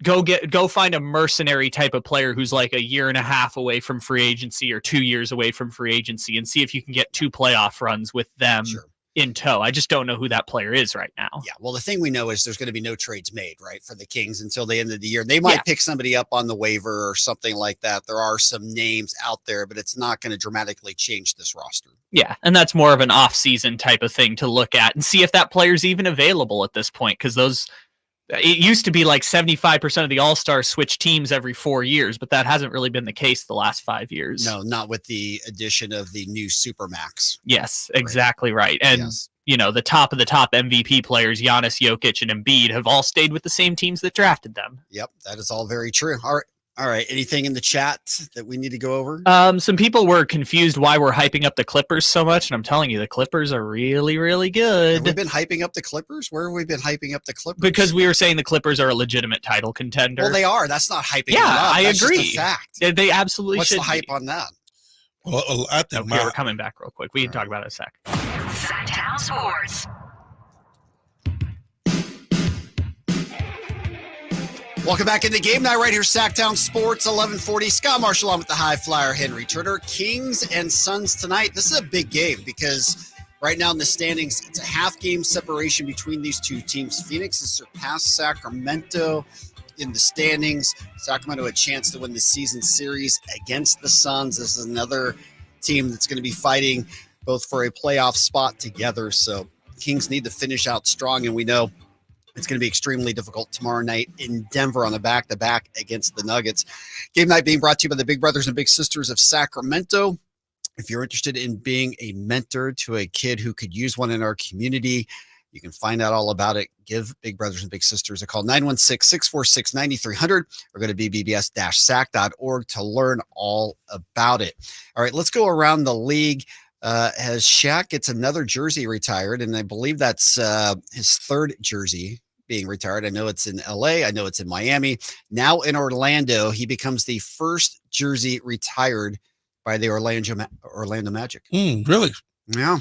go find a mercenary type of player who's like 1.5 years away from free agency or 2 years away from free agency, and see if you can get 2 playoff runs with them in tow. I just don't know who that player is right now. Yeah, well, the thing we know is there's going to be no trades made, right, for the Kings until the end of the year. They might pick somebody up on the waiver or something like that. There are some names out there, but it's not going to dramatically change this roster. Yeah, and that's more of an off-season type of thing to look at and see if that player's even available at this point, because it used to be like 75% of the All-Stars switch teams every 4 years, but that hasn't really been the case the last 5 years. No, not with the addition of the new Supermax. Yes, exactly right. And, the top of the top MVP players, Giannis, Jokic, and Embiid, have all stayed with the same teams that drafted them. Yep, that is all very true. All right. Anything in the chat that we need to go over? Some people were confused why we're hyping up the Clippers so much, and I'm telling you, the Clippers are really, really good. Have we been hyping up the Clippers? Where have we been hyping up the Clippers? Because we were saying the Clippers are a legitimate title contender. Well, they are. That's not hyping them up. I That's agree. Just a fact. They absolutely What's should the hype on that? Well, I think we're coming back real quick. We can talk about it in a sec. Sactown Sports. Welcome back into Game Night right here, Sactown Sports 1140. Scott Marshall on with the High Flyer, Henry Turner. Kings and Suns tonight. This is a big game because right now in the standings, it's a half-game separation between these two teams. Phoenix has surpassed Sacramento in the standings. Sacramento a chance to win the season series against the Suns. This is another team that's going to be fighting both for a playoff spot together. So Kings need to finish out strong, and we know it's going to be extremely difficult tomorrow night in Denver on the back-to-back against the Nuggets. Game night being brought to you by the Big Brothers and Big Sisters of Sacramento. If you're interested in being a mentor to a kid who could use one in our community, You can find out all about it. Give Big Brothers and Big Sisters a call, 916-646-9300, or go to bbbs-sac.org to learn all about it. All right, let's go around the league. As Shaq gets another jersey retired, and I believe that's his third jersey being retired. I know it's in LA. I know it's in Miami. Now in Orlando, he becomes the first jersey retired by the Orlando Magic. Really? Yeah.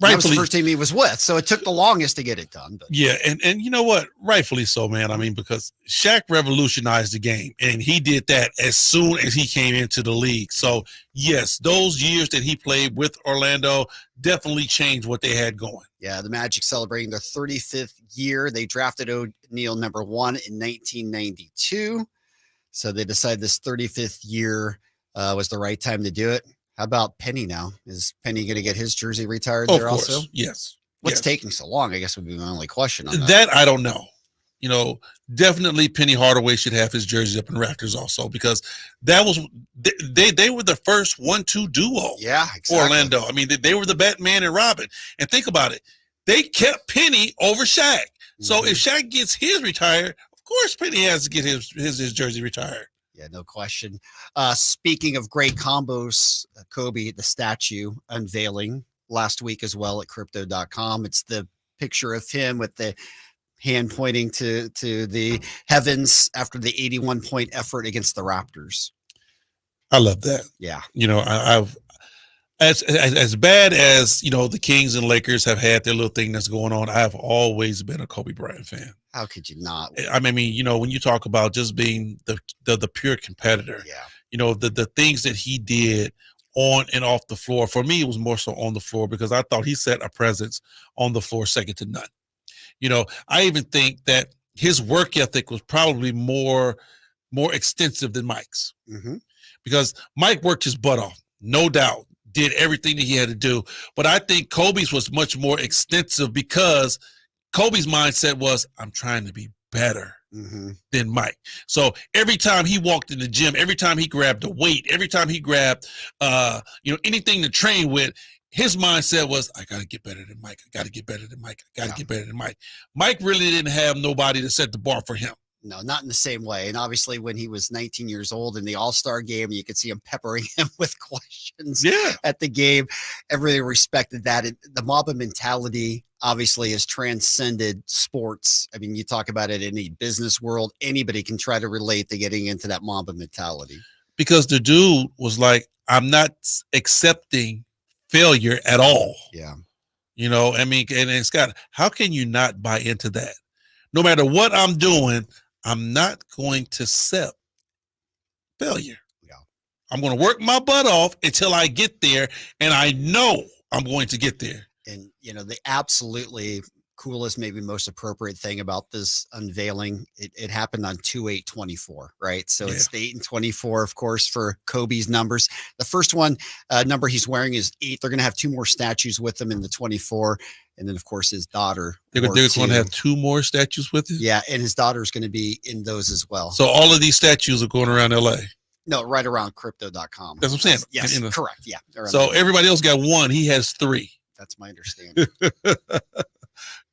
That was the first team he was with, so it took the longest to get it done. But. Yeah, and you know what? Rightfully so, man. I mean, because Shaq revolutionized the game, and he did that as soon as he came into the league. So, yes, those years that he played with Orlando definitely changed what they had going. Yeah, the Magic celebrating their 35th year. They drafted O'Neal number 1 in 1992. So they decided this 35th year was the right time to do it. How about Penny now? Is Penny going to get his jersey retired there also? Yes. What's taking so long, I guess, would be my only question on that. That I don't know. Definitely Penny Hardaway should have his jersey up in rafters also, because that was they were the first 1-2 duo. Yeah, exactly. For Orlando. I mean, they were the Batman and Robin. And think about it. They kept Penny over Shaq. So if Shaq gets his retired, of course Penny has to get his jersey retired. Yeah, no question. Speaking of great combos, Kobe, the statue unveiling last week as well at crypto.com. It's the picture of him with the hand pointing to the heavens after the 81-point effort against the Raptors. I love that. Yeah. I've as bad as the Kings and Lakers have had their little thing that's going on, I've always been a Kobe Bryant fan. How could you not? I mean, when you talk about just being the pure competitor, the things that he did on and off the floor, for me, it was more so on the floor, because I thought he set a presence on the floor second to none. I even think that his work ethic was probably more extensive than Mike's, because Mike worked his butt off, no doubt, did everything that he had to do. But I think Kobe's was much more extensive, because Kobe's mindset was, I'm trying to be better than Mike. So every time he walked in the gym, every time he grabbed a weight, every time he grabbed, anything to train with, his mindset was, I got to get better than Mike. I got to get better than Mike. I got to get better than Mike. Mike really didn't have nobody to set the bar for him. No, not in the same way. And obviously when he was 19 years old in the All-Star game, you could see him peppering him with questions at the game. Everybody respected that. The Mamba mentality obviously has transcended sports. I mean, you talk about it in the business world, anybody can try to relate to getting into that Mamba mentality. Because the dude was like, I'm not accepting failure at all. Yeah. I mean, and Scott, how can you not buy into that? No matter what I'm doing, I'm not going to accept failure. Yeah. I'm going to work my butt off until I get there, and I know I'm going to get there. And, the absolutely coolest, maybe most appropriate thing about this unveiling, it happened on 2/8/24, right? So it's the 8 and 24, of course, for Kobe's numbers. The first one number he's wearing is 8. They're going to have 2 more statues with him in the 24. And then, of course, his daughter. They're going to have 2 more statues with him? Yeah, and his daughter is going to be in those as well. So all of these statues are going around L.A.? No, right around crypto.com. That's what I'm saying. Yes, correct. Yeah. So everybody else got 1. He has 3. That's my understanding.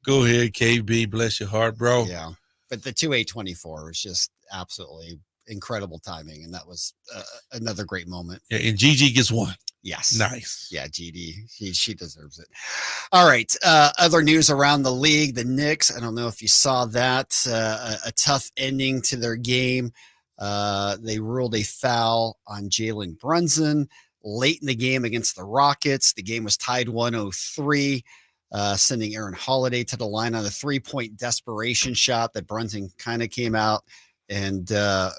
Go ahead, KB. Bless your heart, bro. Yeah. But the 2/8/24 was just absolutely incredible timing. And that was another great moment. Yeah, and Gigi gets 1. Yes. Nice. Yeah, GD. She deserves it. All right. Other news around the league. The Knicks, I don't know if you saw that. A tough ending to their game. They ruled a foul on Jalen Brunson late in the game against the Rockets. The game was tied 103, sending Aaron Holiday to the line on a 3-point desperation shot that Brunson kind of came out and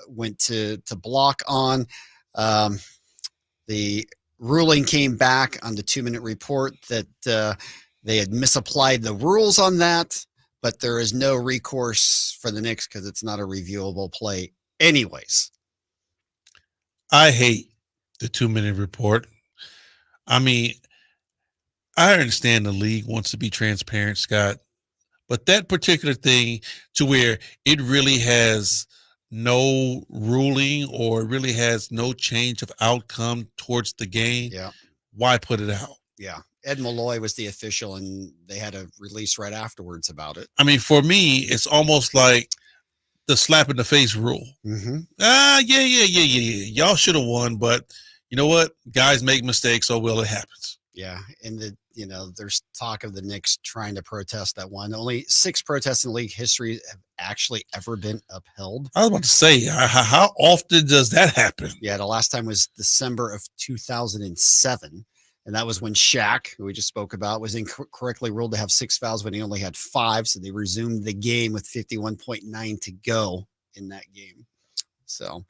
went to block on. The ruling came back on the 2-minute report that they had misapplied the rules on that, but there is no recourse for the Knicks because it's not a reviewable play anyways. I hate the 2-minute report. I mean, I understand the league wants to be transparent, Scott, but that particular thing to where it really has no ruling or really has no change of outcome towards the game, yeah, why put it out? Yeah. Ed Malloy was the official, and they had a release right afterwards about it. I mean, for me, it's almost like the slap in the face rule. Mm-hmm. Yeah. Y'all should have won, but you know what? Guys make mistakes. Oh, well, it happens. Yeah, and there's talk of the Knicks trying to protest that one. Only 6 protests in league history have actually ever been upheld. I was about to say, how often does that happen? Yeah, the last time was December of 2007, and that was when Shaq, who we just spoke about, was incorrectly ruled to have 6 fouls when he only had 5, so they resumed the game with 51.9 to go in that game. So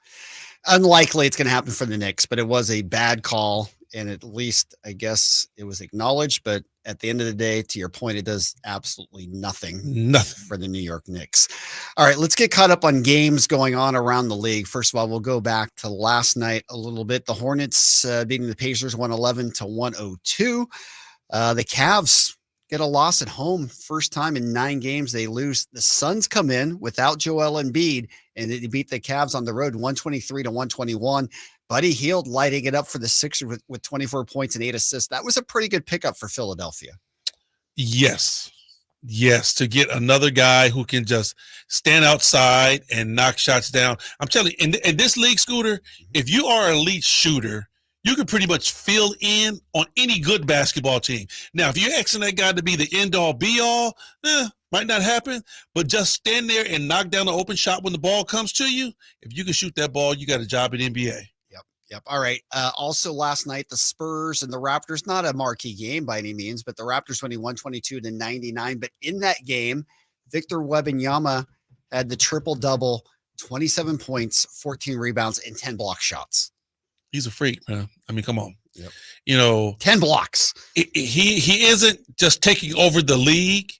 unlikely it's going to happen for the Knicks, but it was a bad call. And at least, I guess, it was acknowledged. But at the end of the day, to your point, it does absolutely nothing for the New York Knicks. All right, let's get caught up on games going on around the league. First of all, we'll go back to last night a little bit. The Hornets beating the Pacers 111-102. The Cavs get a loss at home. First time in 9 games they lose. The Suns come in without Joel Embiid, and they beat the Cavs on the road 123-121. Buddy Hield lighting it up for the Sixers with 24 points and 8 assists. That was a pretty good pickup for Philadelphia. Yes, to get another guy who can just stand outside and knock shots down. I'm telling you, in this league, Scooter, if you are an elite shooter, you can pretty much fill in on any good basketball team. Now, if you're asking that guy to be the end-all, be-all, might not happen, but just stand there and knock down an open shot when the ball comes to you. If you can shoot that ball, you got a job at NBA. Yep. All right. Also last night, the Spurs and the Raptors, not a marquee game by any means, but the Raptors winning 122-99. But in that game, Victor Wembanyama had the triple-double, 27 points, 14 rebounds, and 10 block shots. He's a freak, man. I mean, come on. Yep. 10 blocks. He isn't just taking over the league,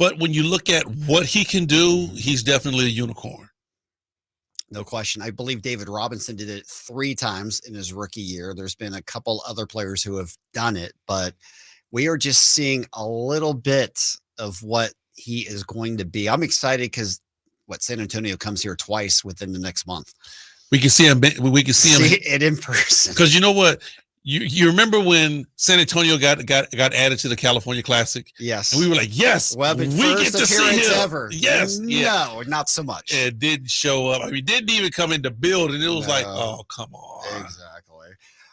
but when you look at what he can do, he's definitely a unicorn. No question. I believe David Robinson did it 3 times in his rookie year. There's been a couple other players who have done it, but we are just seeing a little bit of what he is going to be. I'm excited because San Antonio comes here twice within the next month. We can see him. We can see it in person. Because you know what? You remember when San Antonio got added to the California Classic? Yes. And we were like, yes, we get to see him. Ever. Yes. No, not so much. It didn't show up. I mean, didn't even come in the building. It was like, oh, come on. Exactly.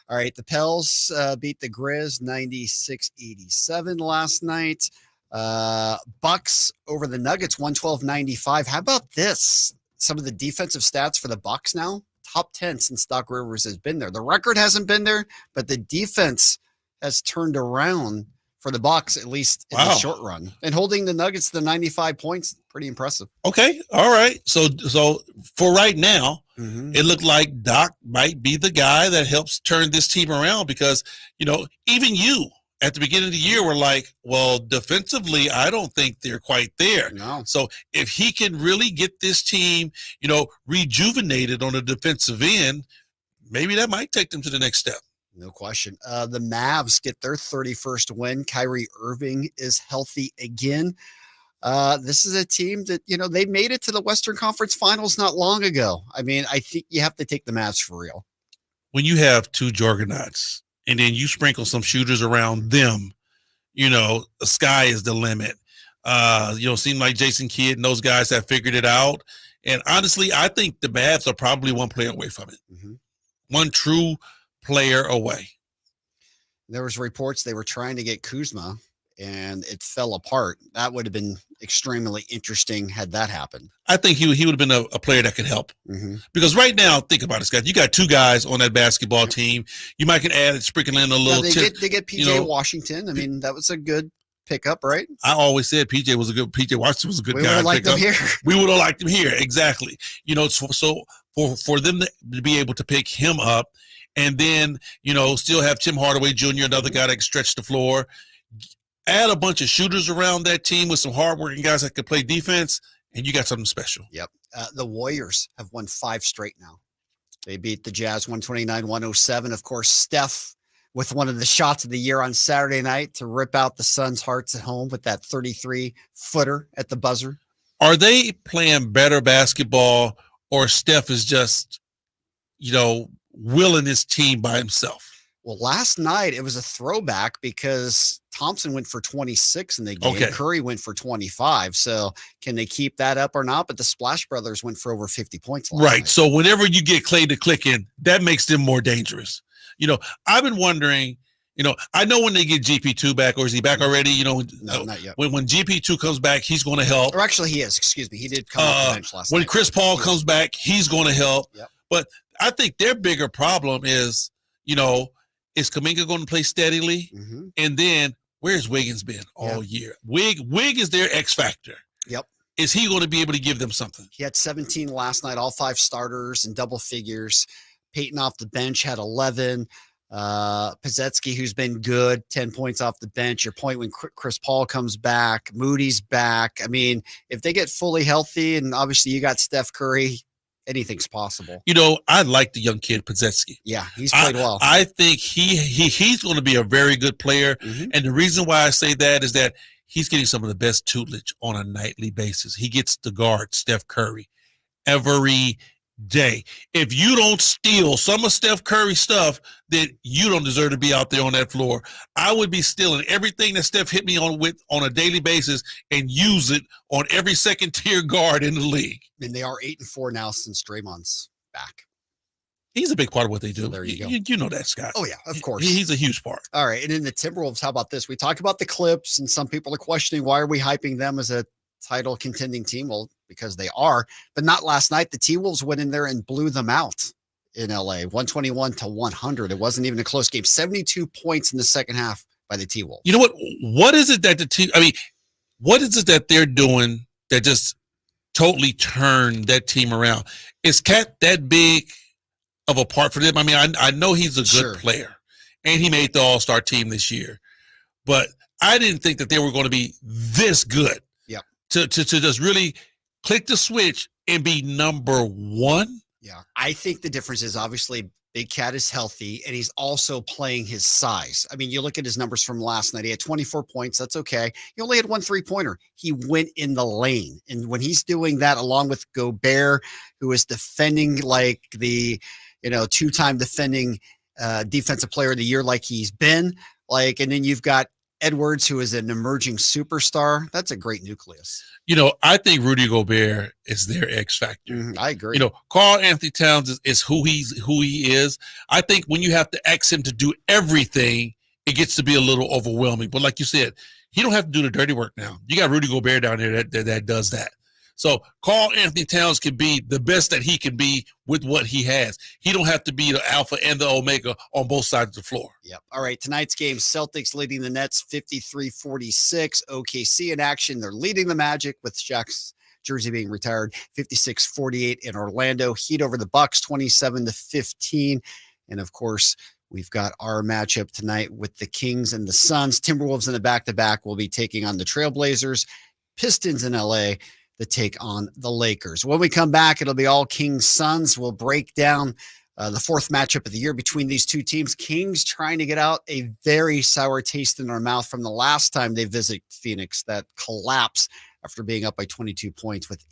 All right. The Pels beat the Grizz 96-87 last night. Bucks over the Nuggets 112-95. How about this? Some of the defensive stats for the Bucks now. Top 10 since Doc Rivers has been there. The record hasn't been there, but the defense has turned around for the Bucks, at least in the short run. And holding the Nuggets to 95 points, pretty impressive. Okay, all right. So for right now, it looked like Doc might be the guy that helps turn this team around because, even you at the beginning of the year were like, well, defensively, I don't think they're quite there. No. So if he can really get this team, rejuvenated on the defensive end, maybe that might take them to the next step. No question. The Mavs get their 31st win. Kyrie Irving is healthy again. This is a team that, they made it to the Western Conference Finals not long ago. I mean, I think you have to take the Mavs for real. When you have 2 juggernauts, and then you sprinkle some shooters around them, the sky is the limit. Seem like Jason Kidd and those guys have figured it out. And honestly, I think the Mavs are probably one player away from it. One true player away. There was reports they were trying to get Kuzma, and it fell apart. That would have been extremely interesting had that happened. I think he would have been a player that could help. Because right now, think about it, Scott. You got 2 guys on that basketball team. You might can add sprinkle in a little. They get PJ Washington. I mean, that was a good pickup, right? I always said PJ Washington was a good guy. We would have liked him here. We would have liked him here. Exactly. So for them to be able to pick him up, and then still have Tim Hardaway Jr., another guy that can stretch the floor. Add a bunch of shooters around that team with some hardworking guys that can play defense, and you got something special. Yep. The Warriors have won 5 straight now. They beat the Jazz 129-107. Of course, Steph with one of the shots of the year on Saturday night to rip out the Suns' hearts at home with that 33-footer at the buzzer. Are they playing better basketball, or Steph is just, willing his team by himself? Well, last night it was a throwback because Thompson went for 26 in the game. Okay. Curry went for 25. So can they keep that up or not? But the Splash Brothers went for over 50 points last Right. night. So whenever you get Clay to click in, that makes them more dangerous. I've been wondering, I know when they get GP2 back, or is he back already? No, not yet. When GP2 comes back, he's going to help. Or actually he is, excuse me. He did come off the bench last night. When Chris Paul comes back, he's going to help. Yep. But I think their bigger problem is, is Kuminga going to play steadily? Mm-hmm. And then where's Wiggins been all year? Wig is their X factor. Yep. Is he going to be able to give them something? He had 17 last night, all 5 starters in double figures. Peyton off the bench had 11. Pozetsky, who's been good, 10 points off the bench. Your point when Chris Paul comes back, Moody's back. I mean, if they get fully healthy, and obviously you got Steph Curry, anything's possible. I like the young kid Pozetsky. Yeah, he's played well. I think he's going to be a very good player. Mm-hmm. And the reason why I say that is that he's getting some of the best tutelage on a nightly basis. He gets to guard Steph Curry every day. If you don't steal some of Steph Curry's stuff, then you don't deserve to be out there on that floor. I would be stealing everything that Steph hit me on a daily basis and use it on every second tier guard in the league. And they are 8-4 now since Draymond's back. He's a big part of what they do. So there you go. You know that, Scott. Oh, yeah, of course. He's a huge part. All right. And in the Timberwolves, how about this? We talk about the Clips, and some people are questioning, why are we hyping them as a title contending team? Well, because they are, but not last night. The T-Wolves went in there and blew them out in LA, 121-100. It wasn't even a close game. 72 points in the second half by the T-Wolves. You know what? What is it that what is it that they're doing that just totally turned that team around? Is Cat that big of a part for them? I mean, I know he's a good player, and he made the All-Star team this year, but I didn't think that they were going to be this good. Yeah. To just really click the switch and be number one. Yeah. I think the difference is obviously Big Cat is healthy, and he's also playing his size. I mean, you look at his numbers from last night. He had 24 points. That's okay. He only had 1 3-pointer. He went in the lane. And when he's doing that, along with Gobert, who is defending like the, 2-time defending defensive player of the year like he's been, and then you've got Edwards, who is an emerging superstar. That's a great nucleus. I think Rudy Gobert is their X factor. I agree. Karl Anthony Towns is who he is. I think when you have to ask him to do everything, it gets to be a little overwhelming. But like you said, he don't have to do the dirty work now. You got Rudy Gobert down there that does that. So Karl Anthony Towns can be the best that he can be with what he has. He don't have to be the alpha and the omega on both sides of the floor. Yep. All right. Tonight's game, Celtics leading the Nets 53-46. OKC in action. They're leading the Magic with Shaq's jersey being retired 56-48 in Orlando. Heat over the Bucks 27-15. And of course, we've got our matchup tonight with the Kings and the Suns. Timberwolves in the back-to-back will be taking on the Trailblazers. Pistons in LA to take on the Lakers. When we come back, it'll be all Kings Suns. We'll break down the fourth matchup of the year between these two teams. Kings trying to get out a very sour taste in our mouth from the last time they visit Phoenix, that collapse after being up by 22 points with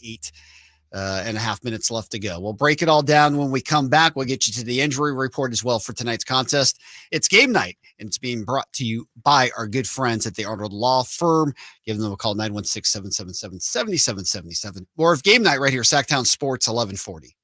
8.5 minutes left to go. We'll break it all down when we come back. We'll get you to the injury report as well for tonight's contest. It's game night, and it's being brought to you by our good friends at the Arnold Law Firm. Give them a call, 916-777-7777. More of game night right here, Sactown Sports 1140.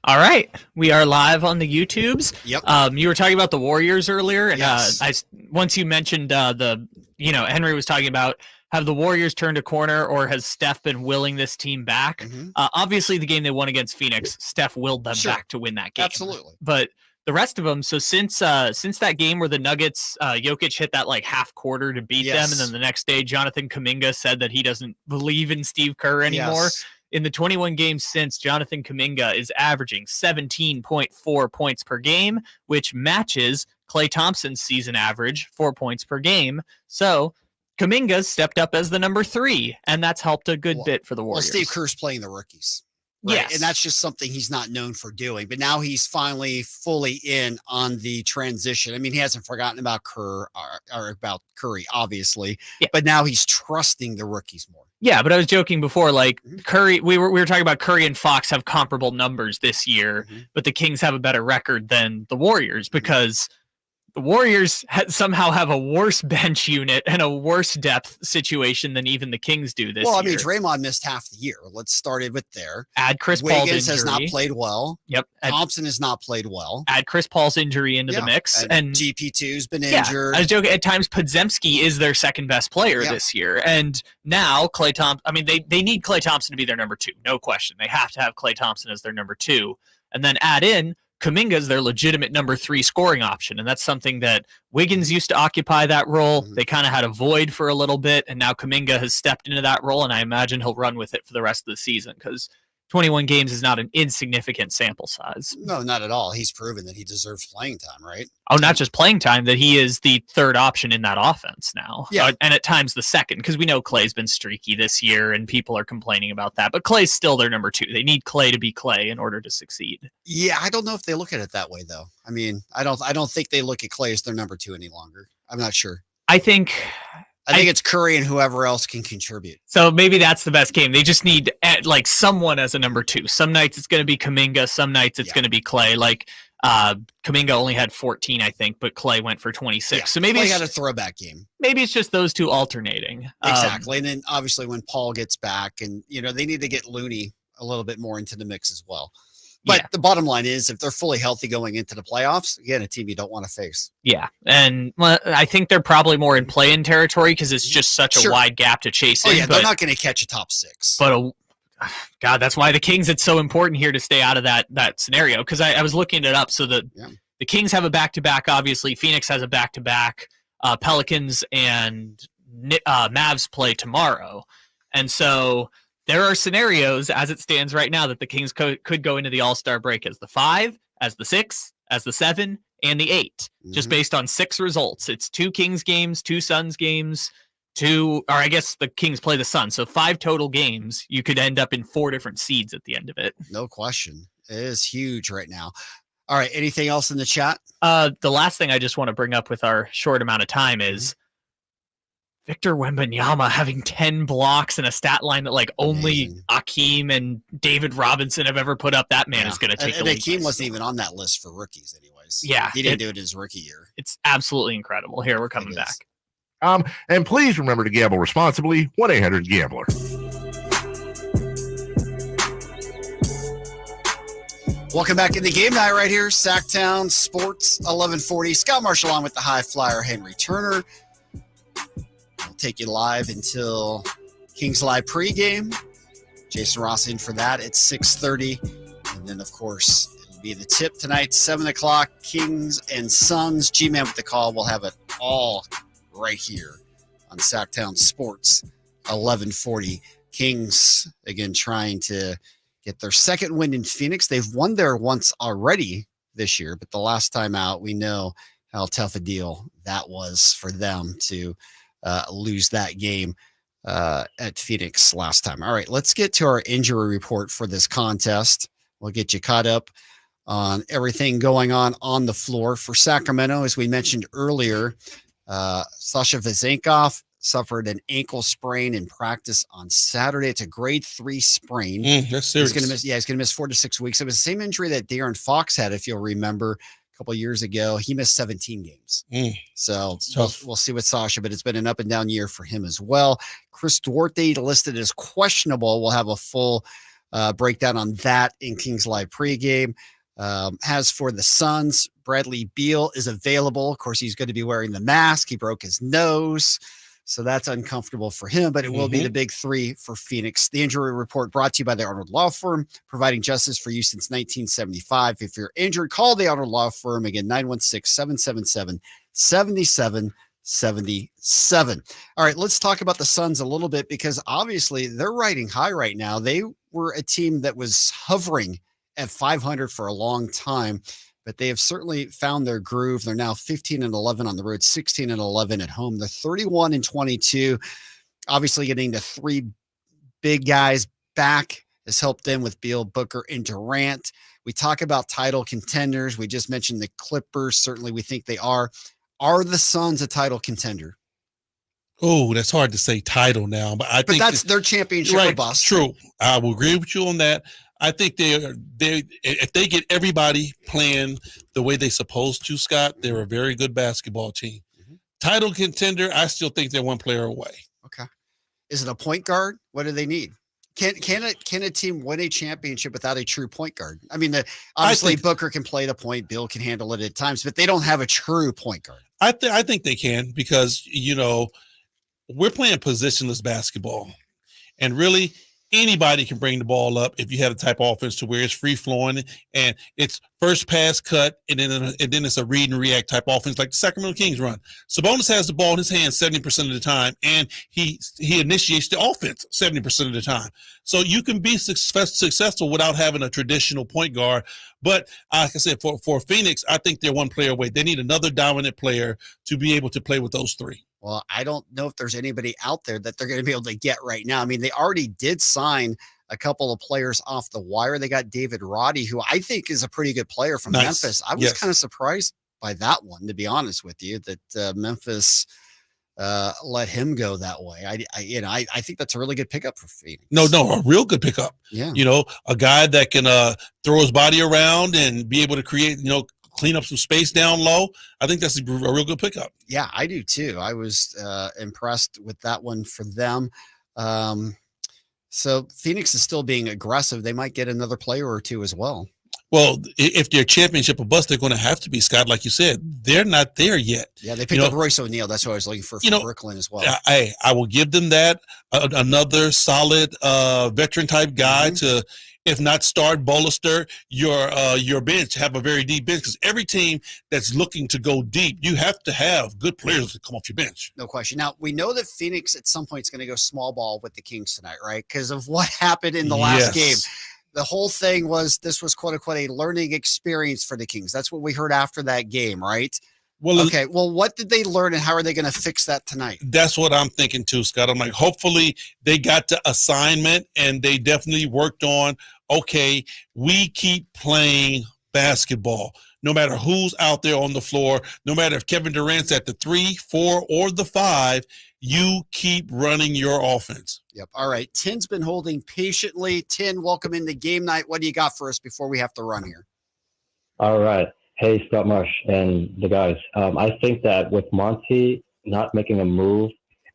All right, we are live on the YouTubes. Yep. You were talking about the Warriors earlier, and yes. Once you mentioned Henry was talking about, have the Warriors turned a corner, or has Steph been willing this team back? Mm-hmm. Obviously, the game they won against Phoenix, Steph willed them back to win that game. Absolutely. But the rest of them, so since that game where the Nuggets, Jokic hit that half quarter to beat them, and then the next day, Jonathan Kuminga said that he doesn't believe in Steve Kerr anymore. Yes. In the 21 games since, Jonathan Kuminga is averaging 17.4 points per game, which matches Klay Thompson's season average, 4 points per game. So Kuminga's stepped up as the number 3, and that's helped a good bit for the Warriors. Well, Steve Kerr's playing the rookies. Right? Yes. And that's just something he's not known for doing. But now he's finally fully in on the transition. I mean, he hasn't forgotten about Kerr or about Curry, obviously. Yeah. But now he's trusting the rookies more. Yeah, but I was joking before, like Curry, we were talking about Curry and Fox have comparable numbers this year, but the Kings have a better record than the Warriors because the Warriors somehow have a worse bench unit and a worse depth situation than even the Kings do this year. Well, I mean, Draymond missed half the year. Let's start it with there. Add Chris Paul's Wiggins injury. has not played well. Yep. Thompson has not played well. Add Chris Paul's injury into the mix. And GP2's been injured. I was joking. At times, Podziemski is their second best player this year. And now Klay Thompson, I mean, they need Klay Thompson to be their number 2. No question. They have to have Klay Thompson as their number 2. And then add in Kuminga is their legitimate number 3 scoring option. And that's something that Wiggins used to occupy that role. They kind of had a void for a little bit. And now Kuminga has stepped into that role. And I imagine he'll run with it for the rest of the season because 21 games is not an insignificant sample size. No, not at all. He's proven that he deserves playing time, right? Oh, not just playing time, that he is the third option in that offense now. Yeah. And at times the second, because we know Klay's been streaky this year and people are complaining about that. But Klay's still their number 2. They need Klay to be Klay in order to succeed. Yeah, I don't know if they look at it that way, though. I mean, I don't think they look at Klay as their number 2 any longer. I'm not sure. I think it's Curry and whoever else can contribute. So maybe that's the best game. They just need like someone as a number 2. Some nights it's going to be Kuminga. Some nights it's going to be Klay. Like Kuminga only had 14, I think, but Klay went for 26. Yeah, so maybe Klay had a throwback game. Maybe it's just those two alternating. Exactly. And then obviously when Paul gets back, and they need to get Looney a little bit more into the mix as well. But the bottom line is, if they're fully healthy going into the playoffs, again, a team you don't want to face. Yeah, and I think they're probably more in play-in territory because it's just such a wide gap to chase in. Oh, yeah, they're not going to catch a top 6. But, God, that's why the Kings, it's so important here to stay out of that scenario, because I was looking it up. So the Kings have a back-to-back, obviously. Phoenix has a back-to-back. Pelicans and Mavs play tomorrow. And so there are scenarios, as it stands right now, that the Kings could go into the All-Star break as the 5, as the 6, as the 7, and the 8, just based on 6 results. It's 2 Kings games, 2 Suns games, or I guess the Kings play the Suns. So 5 total games. You could end up in 4 different seeds at the end of it. No question. It is huge right now. All right. Anything else in the chat? The last thing I just want to bring up with our short amount of time is Victor Wembanyama having 10 blocks and a stat line that only Akeem and David Robinson have ever put up. That man is going to take the lead. Akeem wasn't even on that list for rookies anyways. Yeah. He didn't do it his rookie year. It's absolutely incredible. Here, we're coming back. And please remember to gamble responsibly. 1-800-GAMBLER. Welcome back in the game night right here. Sactown Sports 1140. Scott Marshall on with the high flyer Henry Turner. We'll take you live until Kings Live pregame. Jason Ross in for that at 6:30. And then, of course, it'll be the tip tonight, 7 o'clock. Kings and Suns. G-Man with the call. We'll have it all right here on Sactown Sports 1140. Kings, again, trying to get their second win in Phoenix. They've won there once already this year, but the last time out, we know how tough a deal that was for them to lose that game at Phoenix last time. All right, let's get to our injury report for this contest. We'll get you caught up on everything going on the floor. For Sacramento, as we mentioned earlier, Sasha Vezenkov suffered an ankle sprain in practice on Saturday. It's a grade 3 sprain. That's serious. He's going to miss 4 to 6 weeks. It was the same injury that De'Aaron Fox had, if you'll remember, a couple of years ago. He missed 17 games. So we'll see with Sasha, but it's been an up and down year for him as well. Chris Duarte listed as questionable. We'll have a full breakdown on that in Kings Live pregame. As for the Suns, Bradley Beal is available. Of course, he's going to be wearing the mask. He broke his nose, so that's uncomfortable for him, but it will be the big 3 for Phoenix. The injury report brought to you by the Arnold Law Firm, providing justice for you since 1975. If you're injured, call the Arnold Law Firm. Again, 916-777-7777. All right, let's talk about the Suns a little bit, because obviously they're riding high right now. They were a team that was hovering at 500 for a long time, but they have certainly found their groove. They're now 15-11 on the road, 16-11 at home. They're 31-22. Obviously, getting the 3 big guys back has helped them with Beal, Booker, and Durant. We talk about title contenders. We just mentioned the Clippers. Certainly, we think they are. Are the Suns a title contender? Oh, that's hard to say title now, but I think that's their championship right, or bust. True. I will agree with you on that. I think they if they get everybody playing the way they're supposed to, Scott, they're a very good basketball team. Title contender, I still think they're one player away. Okay. Is it a point guard? What do they need? Can a team win a championship without a true point guard? I mean, obviously Booker can play the point, Bill can handle it at times, but they don't have a true point guard. I think they can because, we're playing positionless basketball. And really, anybody can bring the ball up if you have the type of offense to where it's free flowing and it's first pass cut and then it's a read and react type offense like the Sacramento Kings run. Sabonis has the ball in his hands 70% of the time, and he initiates the offense 70% of the time. So you can be successful without having a traditional point guard. But like I said, for Phoenix, I think they're one player away. They need another dominant player to be able to play with those three. Well, I don't know if there's anybody out there that they're going to be able to get right now. I mean, they already did sign a couple of players off the wire. They got David Roddy, who I think is a pretty good player from Memphis. I was kind of surprised by that one, to be honest with you, that Memphis let him go that way. I think that's a really good pickup for Phoenix. No, a real good pickup. Yeah. A guy that can throw his body around and be able to create, clean up some space down low. I think that's a real good pickup. Yeah, I do too. I was impressed with that one for them. So Phoenix is still being aggressive. They might get another player or two as well. Well, if they're championship or bust, they're going to have to be, Scott. Like you said, they're not there yet. Yeah, they picked up Royce O'Neal. That's what I was looking for Brooklyn as well. I will give them that. Another solid veteran type guy to, if not start, bolster your bench, have a very deep bench, because every team that's looking to go deep, you have to have good players to come off your bench. No question. Now, we know that Phoenix at some point is going to go small ball with the Kings tonight, right? Because of what happened in the last game. The whole thing was this was, quote unquote, a learning experience for the Kings. That's what we heard after that game, right? Well, okay. Well, what did they learn and how are they going to fix that tonight? That's what I'm thinking too, Scott. I'm like, hopefully they got the assignment and they definitely worked on, okay, we keep playing basketball. No matter who's out there on the floor, no matter if Kevin Durant's at the 3, 4, or the 5, you keep running your offense. Yep. All right. Tin's been holding patiently. Tin, welcome into game night. What do you got for us before we have to run here? All right. Hey, Scott Marsh and the guys. I think that with Monty not making a move,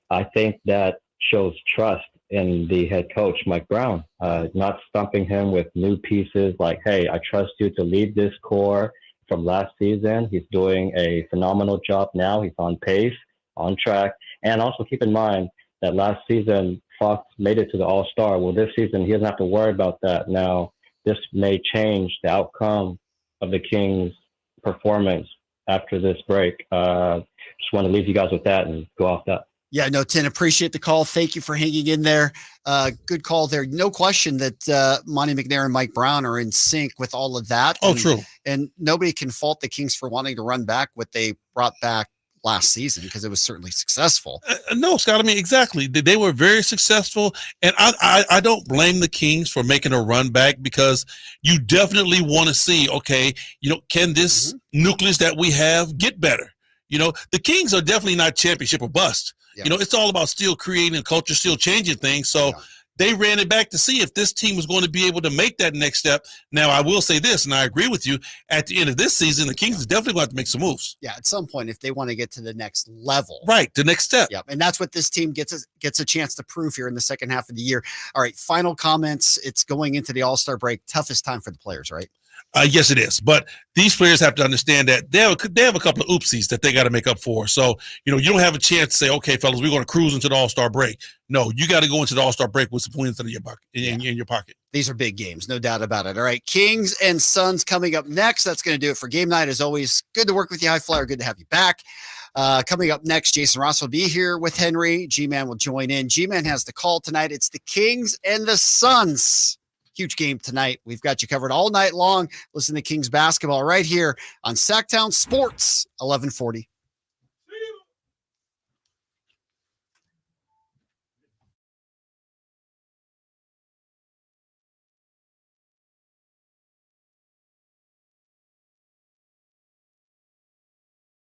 I think that shows trust in the head coach, Mike Brown, not stumping him with new pieces like, hey, I trust you to lead this core from last season. He's doing a phenomenal job now. He's on pace, on track. And also keep in mind that last season, Fox made it to the All-Star. Well, this season, he doesn't have to worry about that. Now, this may change the outcome of the Kings' performance after this break. Just want to leave you guys with that and go off that. Yeah, no, Tin, appreciate the call. Thank you for hanging in there. Good call there. No question that Monty McNair and Mike Brown are in sync with all of that. Oh, true. And nobody can fault the Kings for wanting to run back what they brought back last season, because it was certainly successful. No, Scott, I mean, exactly. They were very successful. And I don't blame the Kings for making a run back, because you definitely want to see, okay, can this nucleus that we have get better? The Kings are definitely not championship or bust. Yeah. It's all about still creating a culture, still changing things. So they ran it back to see if this team was going to be able to make that next step. Now, I will say this, and I agree with you, at the end of this season, the Kings is definitely going to have to make some moves. Yeah, at some point, if they want to get to the next level. Right, the next step. Yeah, and that's what this team gets a chance to prove here in the second half of the year. All right, final comments. It's going into the All-Star break. Toughest time for the players, right? Yes, it is. But these players have to understand that they have a couple of oopsies that they got to make up for. So, you don't have a chance to say, okay, fellas, we're going to cruise into the All-Star break. No, you got to go into the All-Star break with some wins in your pocket. In your pocket. These are big games, no doubt about it. All right, Kings and Suns coming up next. That's going to do it for game night. As always, good to work with you, High Flyer. Good to have you back. Coming up next, Jason Ross will be here with Henry. G-Man will join in. G-Man has the call tonight. It's the Kings and the Suns. Huge game tonight. We've got you covered all night long. Listen to Kings basketball right here on Sactown Sports 1140.